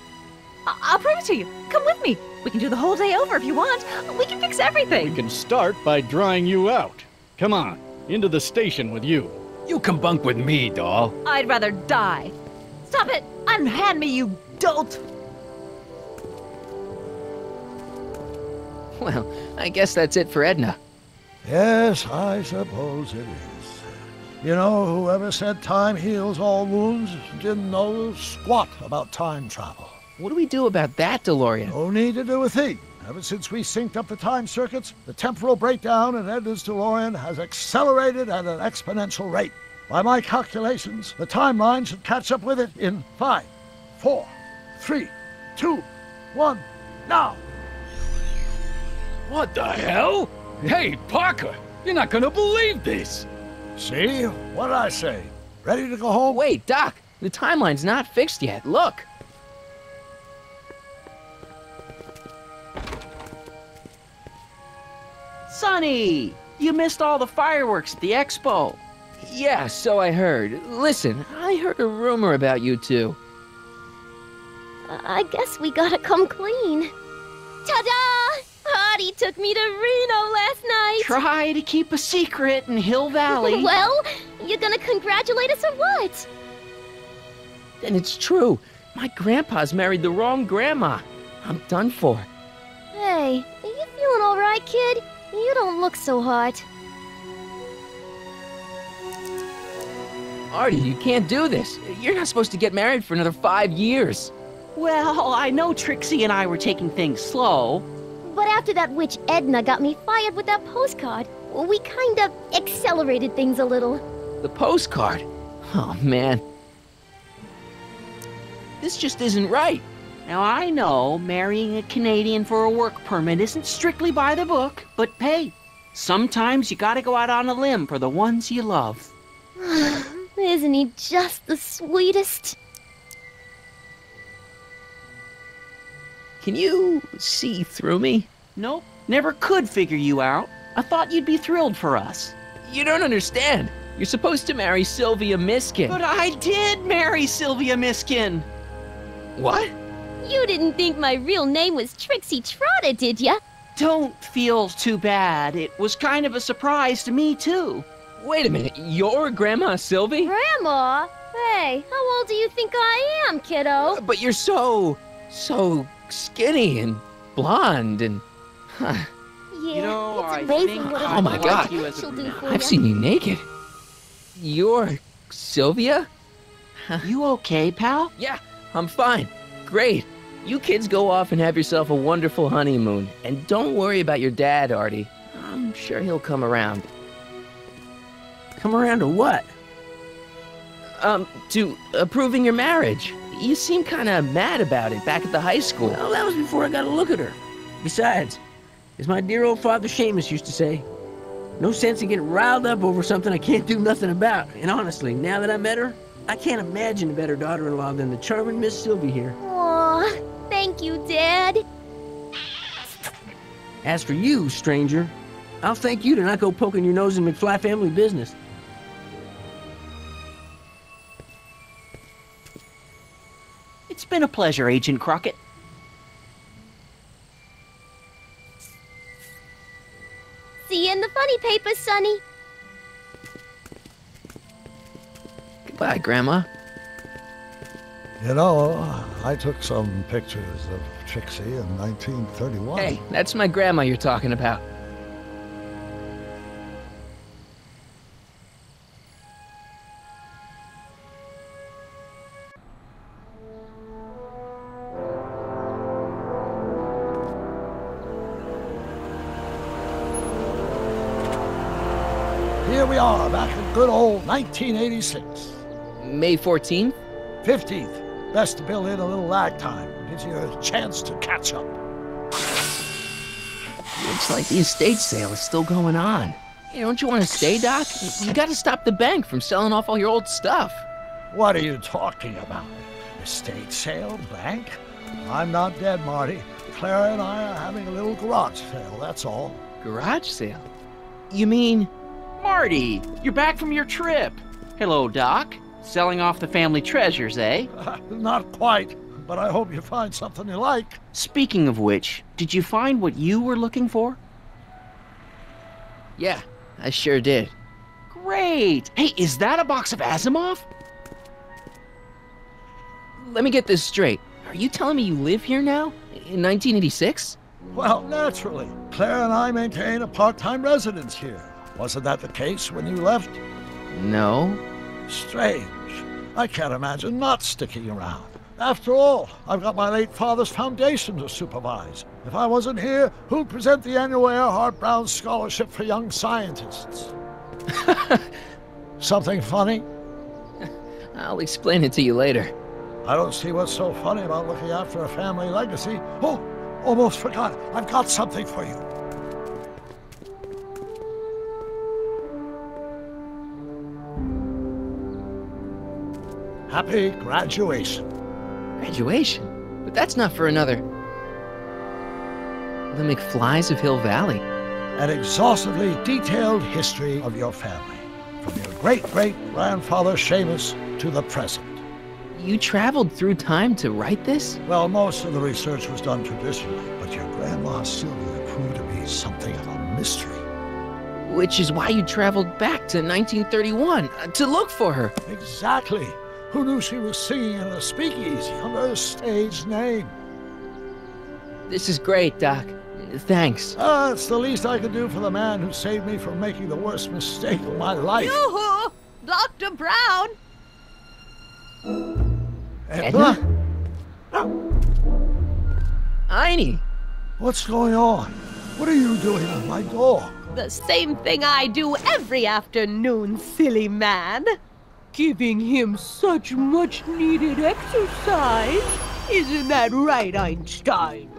I'll prove it to you. Come with me. We can do the whole day over if you want. We can fix everything. We can start by drying you out. Come on, into the station with you. You can bunk with me, doll. I'd rather die. Stop it! Unhand me, you dolt! Well, I guess that's it for Edna. Yes, I suppose it is. You know, whoever said time heals all wounds didn't know squat about time travel. What do we do about that, DeLorean? No need to do a thing. Ever since we synced up the time circuits, the temporal breakdown in Edna's DeLorean has accelerated at an exponential rate. By my calculations, the timeline should catch up with it in 5, 4, 3, 2, 1, now! What the hell? Hey, Parker, you're not gonna believe this. See? What'd I say? Ready to go home? Wait, Doc, the timeline's not fixed yet. Look. Sonny, you missed all the fireworks at the expo. Yeah, so I heard. Listen, I heard a rumor about you two. I guess we gotta come clean. Ta-da! Artie took me to Reno last night. Try to keep a secret in Hill Valley. Well, you gonna congratulate us or what? And it's true. My grandpa's married the wrong grandma. I'm done for. Hey, are you feeling all right, kid? You don't look so hot. Artie, you can't do this. You're not supposed to get married for another 5 years. Well, I know Trixie and I were taking things slow. But after that witch Edna got me fired with that postcard, we kind of accelerated things a little. The postcard? Oh, man. This just isn't right. Now, I know marrying a Canadian for a work permit isn't strictly by the book, but hey, sometimes you gotta go out on a limb for the ones you love. Isn't he just the sweetest? Can you see through me? Nope, never could figure you out. I thought you'd be thrilled for us. You don't understand. You're supposed to marry Sylvia Miskin. But I did marry Sylvia Miskin. What? You didn't think my real name was Trixie Trotter, did ya? Don't feel too bad. It was kind of a surprise to me, too. Wait a minute, you're Grandma Sylvie? Grandma? Hey, how old do you think I am, kiddo? But you're so skinny and blonde and... Yeah, you know, it's amazing what Oh my God, she'll do for I've ya. seen you naked. You're Sylvia? You okay, pal? Yeah, I'm fine. Great. You kids go off and have yourself a wonderful honeymoon. And don't worry about your dad, Artie. I'm sure he'll come around. Come around to what? To approving your marriage. You seem kind of mad about it back at the high school. Well, that was before I got a look at her. Besides, as my dear old father Seamus used to say, no sense in getting riled up over something I can't do nothing about. And honestly, now that I met her, I can't imagine a better daughter-in-law than the charming Miss Sylvie here. Aw, thank you, Dad. As for you, stranger, I'll thank you to not go poking your nose in McFly family business. It's been a pleasure, Agent Crockett. See you in the funny papers, Sonny. Goodbye, Grandma. You know, I took some pictures of Trixie in 1931. Hey, that's my grandma you're talking about. Here we are, back in good old 1986. May 14th? 15th. Best to build in a little lag time. Gives you a chance to catch up. Looks like the estate sale is still going on. Hey, don't you want to stay, Doc? You gotta stop the bank from selling off all your old stuff. What are you talking about? Estate sale? Bank? I'm not dead, Marty. Clara and I are having a little garage sale, that's all. Garage sale? You mean... Marty, you're back from your trip. Hello, Doc. Selling off the family treasures, eh? Not quite, but I hope you find something you like. Speaking of which, did you find what you were looking for? Yeah, I sure did. Great! Hey, is that a box of Asimov? Let me get this straight. Are you telling me you live here now? In 1986? Well, naturally. Claire and I maintain a part-time residence here. Wasn't that the case when you left? No. Strange. I can't imagine not sticking around. After all, I've got my late father's foundation to supervise. If I wasn't here, who'd present the annual Earhart Brown Scholarship for Young Scientists? Something funny? I'll explain it to you later. I don't see what's so funny about looking after a family legacy. Oh, almost forgot. I've got something for you. Happy graduation. Graduation? But that's not for another... The McFlys of Hill Valley. An exhaustively detailed history of your family. From your great-great-grandfather Seamus to the present. You traveled through time to write this? Well, most of the research was done traditionally, but your grandma Sylvia proved to be something of a mystery. Which is why you traveled back to 1931, to look for her. Exactly. Who knew she was singing in a speakeasy under a stage name? This is great, Doc. Thanks. It's the least I could do for the man who saved me from making the worst mistake of my life. Yoo-hoo! Dr. Brown! Edna? Einie! What's going on? What are you doing with my dog? The same thing I do every afternoon, silly man. Giving him such much-needed exercise. Isn't that right, Einstein?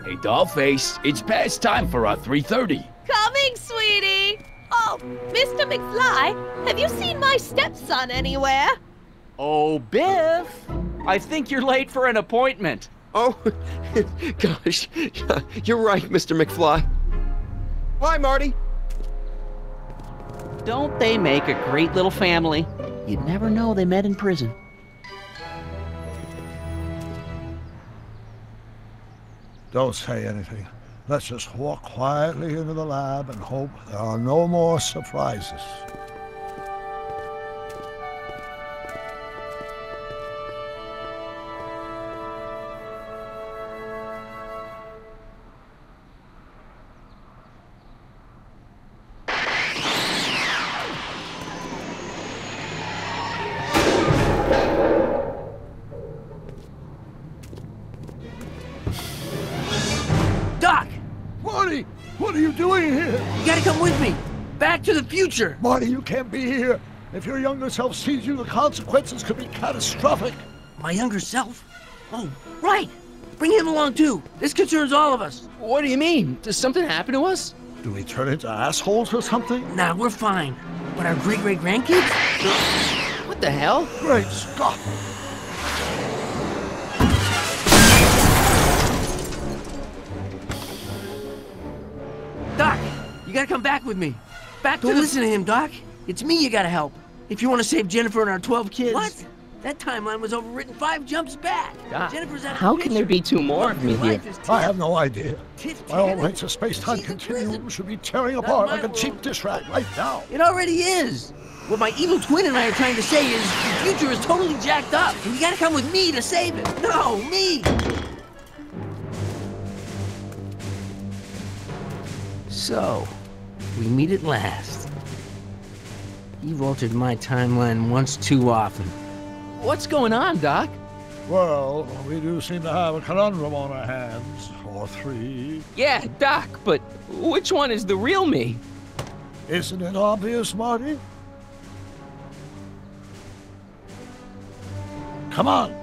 Hey, Dollface, it's past time for our 3:30. Coming, sweetie! Oh, Mr. McFly, have you seen my stepson anywhere? Oh, Biff! I think you're late for an appointment. Oh, gosh. You're right, Mr. McFly. Hi, Marty. Don't they make a great little family? You'd never know they met in prison. Don't say anything. Let's just walk quietly into the lab and hope there are no more surprises. Doc! Marty! What are you doing here? You gotta come with me! Back to the future! Marty, you can't be here. If your younger self sees you, the consequences could be catastrophic. My younger self? Oh, right! Bring him along too! This concerns all of us! What do you mean? Does something happen to us? Do we turn into assholes or something? Nah, we're fine. But our great-great-grandkids? What the hell? Great Scott! Doc, you gotta come back with me. Back to Don't listen to him, Doc. It's me you gotta help. If you want to save Jennifer and our 12 kids. What? That timeline was overwritten 5 jumps back. Doc, Jennifer's out of how the can there be 2 more of me here? I have no idea. By all rights, a space-time continuum should be tearing apart like a cheap dish rag right now. It already is. What my evil twin and I are trying to say is the future is totally jacked up, and you gotta come with me to save it. No, me! So, we meet at last. You've altered my timeline once too often. What's going on, Doc? Well, we do seem to have a conundrum on our hands. Or 3. Yeah, Doc, but which one is the real me? Isn't it obvious, Marty? Come on!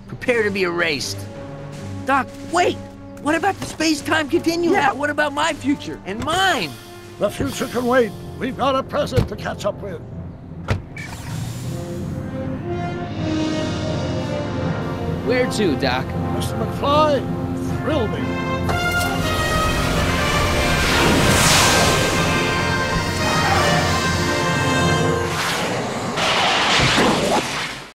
Prepare to be erased. Doc, wait! What about the space-time continuum? Yeah, what about my future? And mine? The future can wait. We've got a present to catch up with. Where to, Doc? Mr. McFly, thrill me.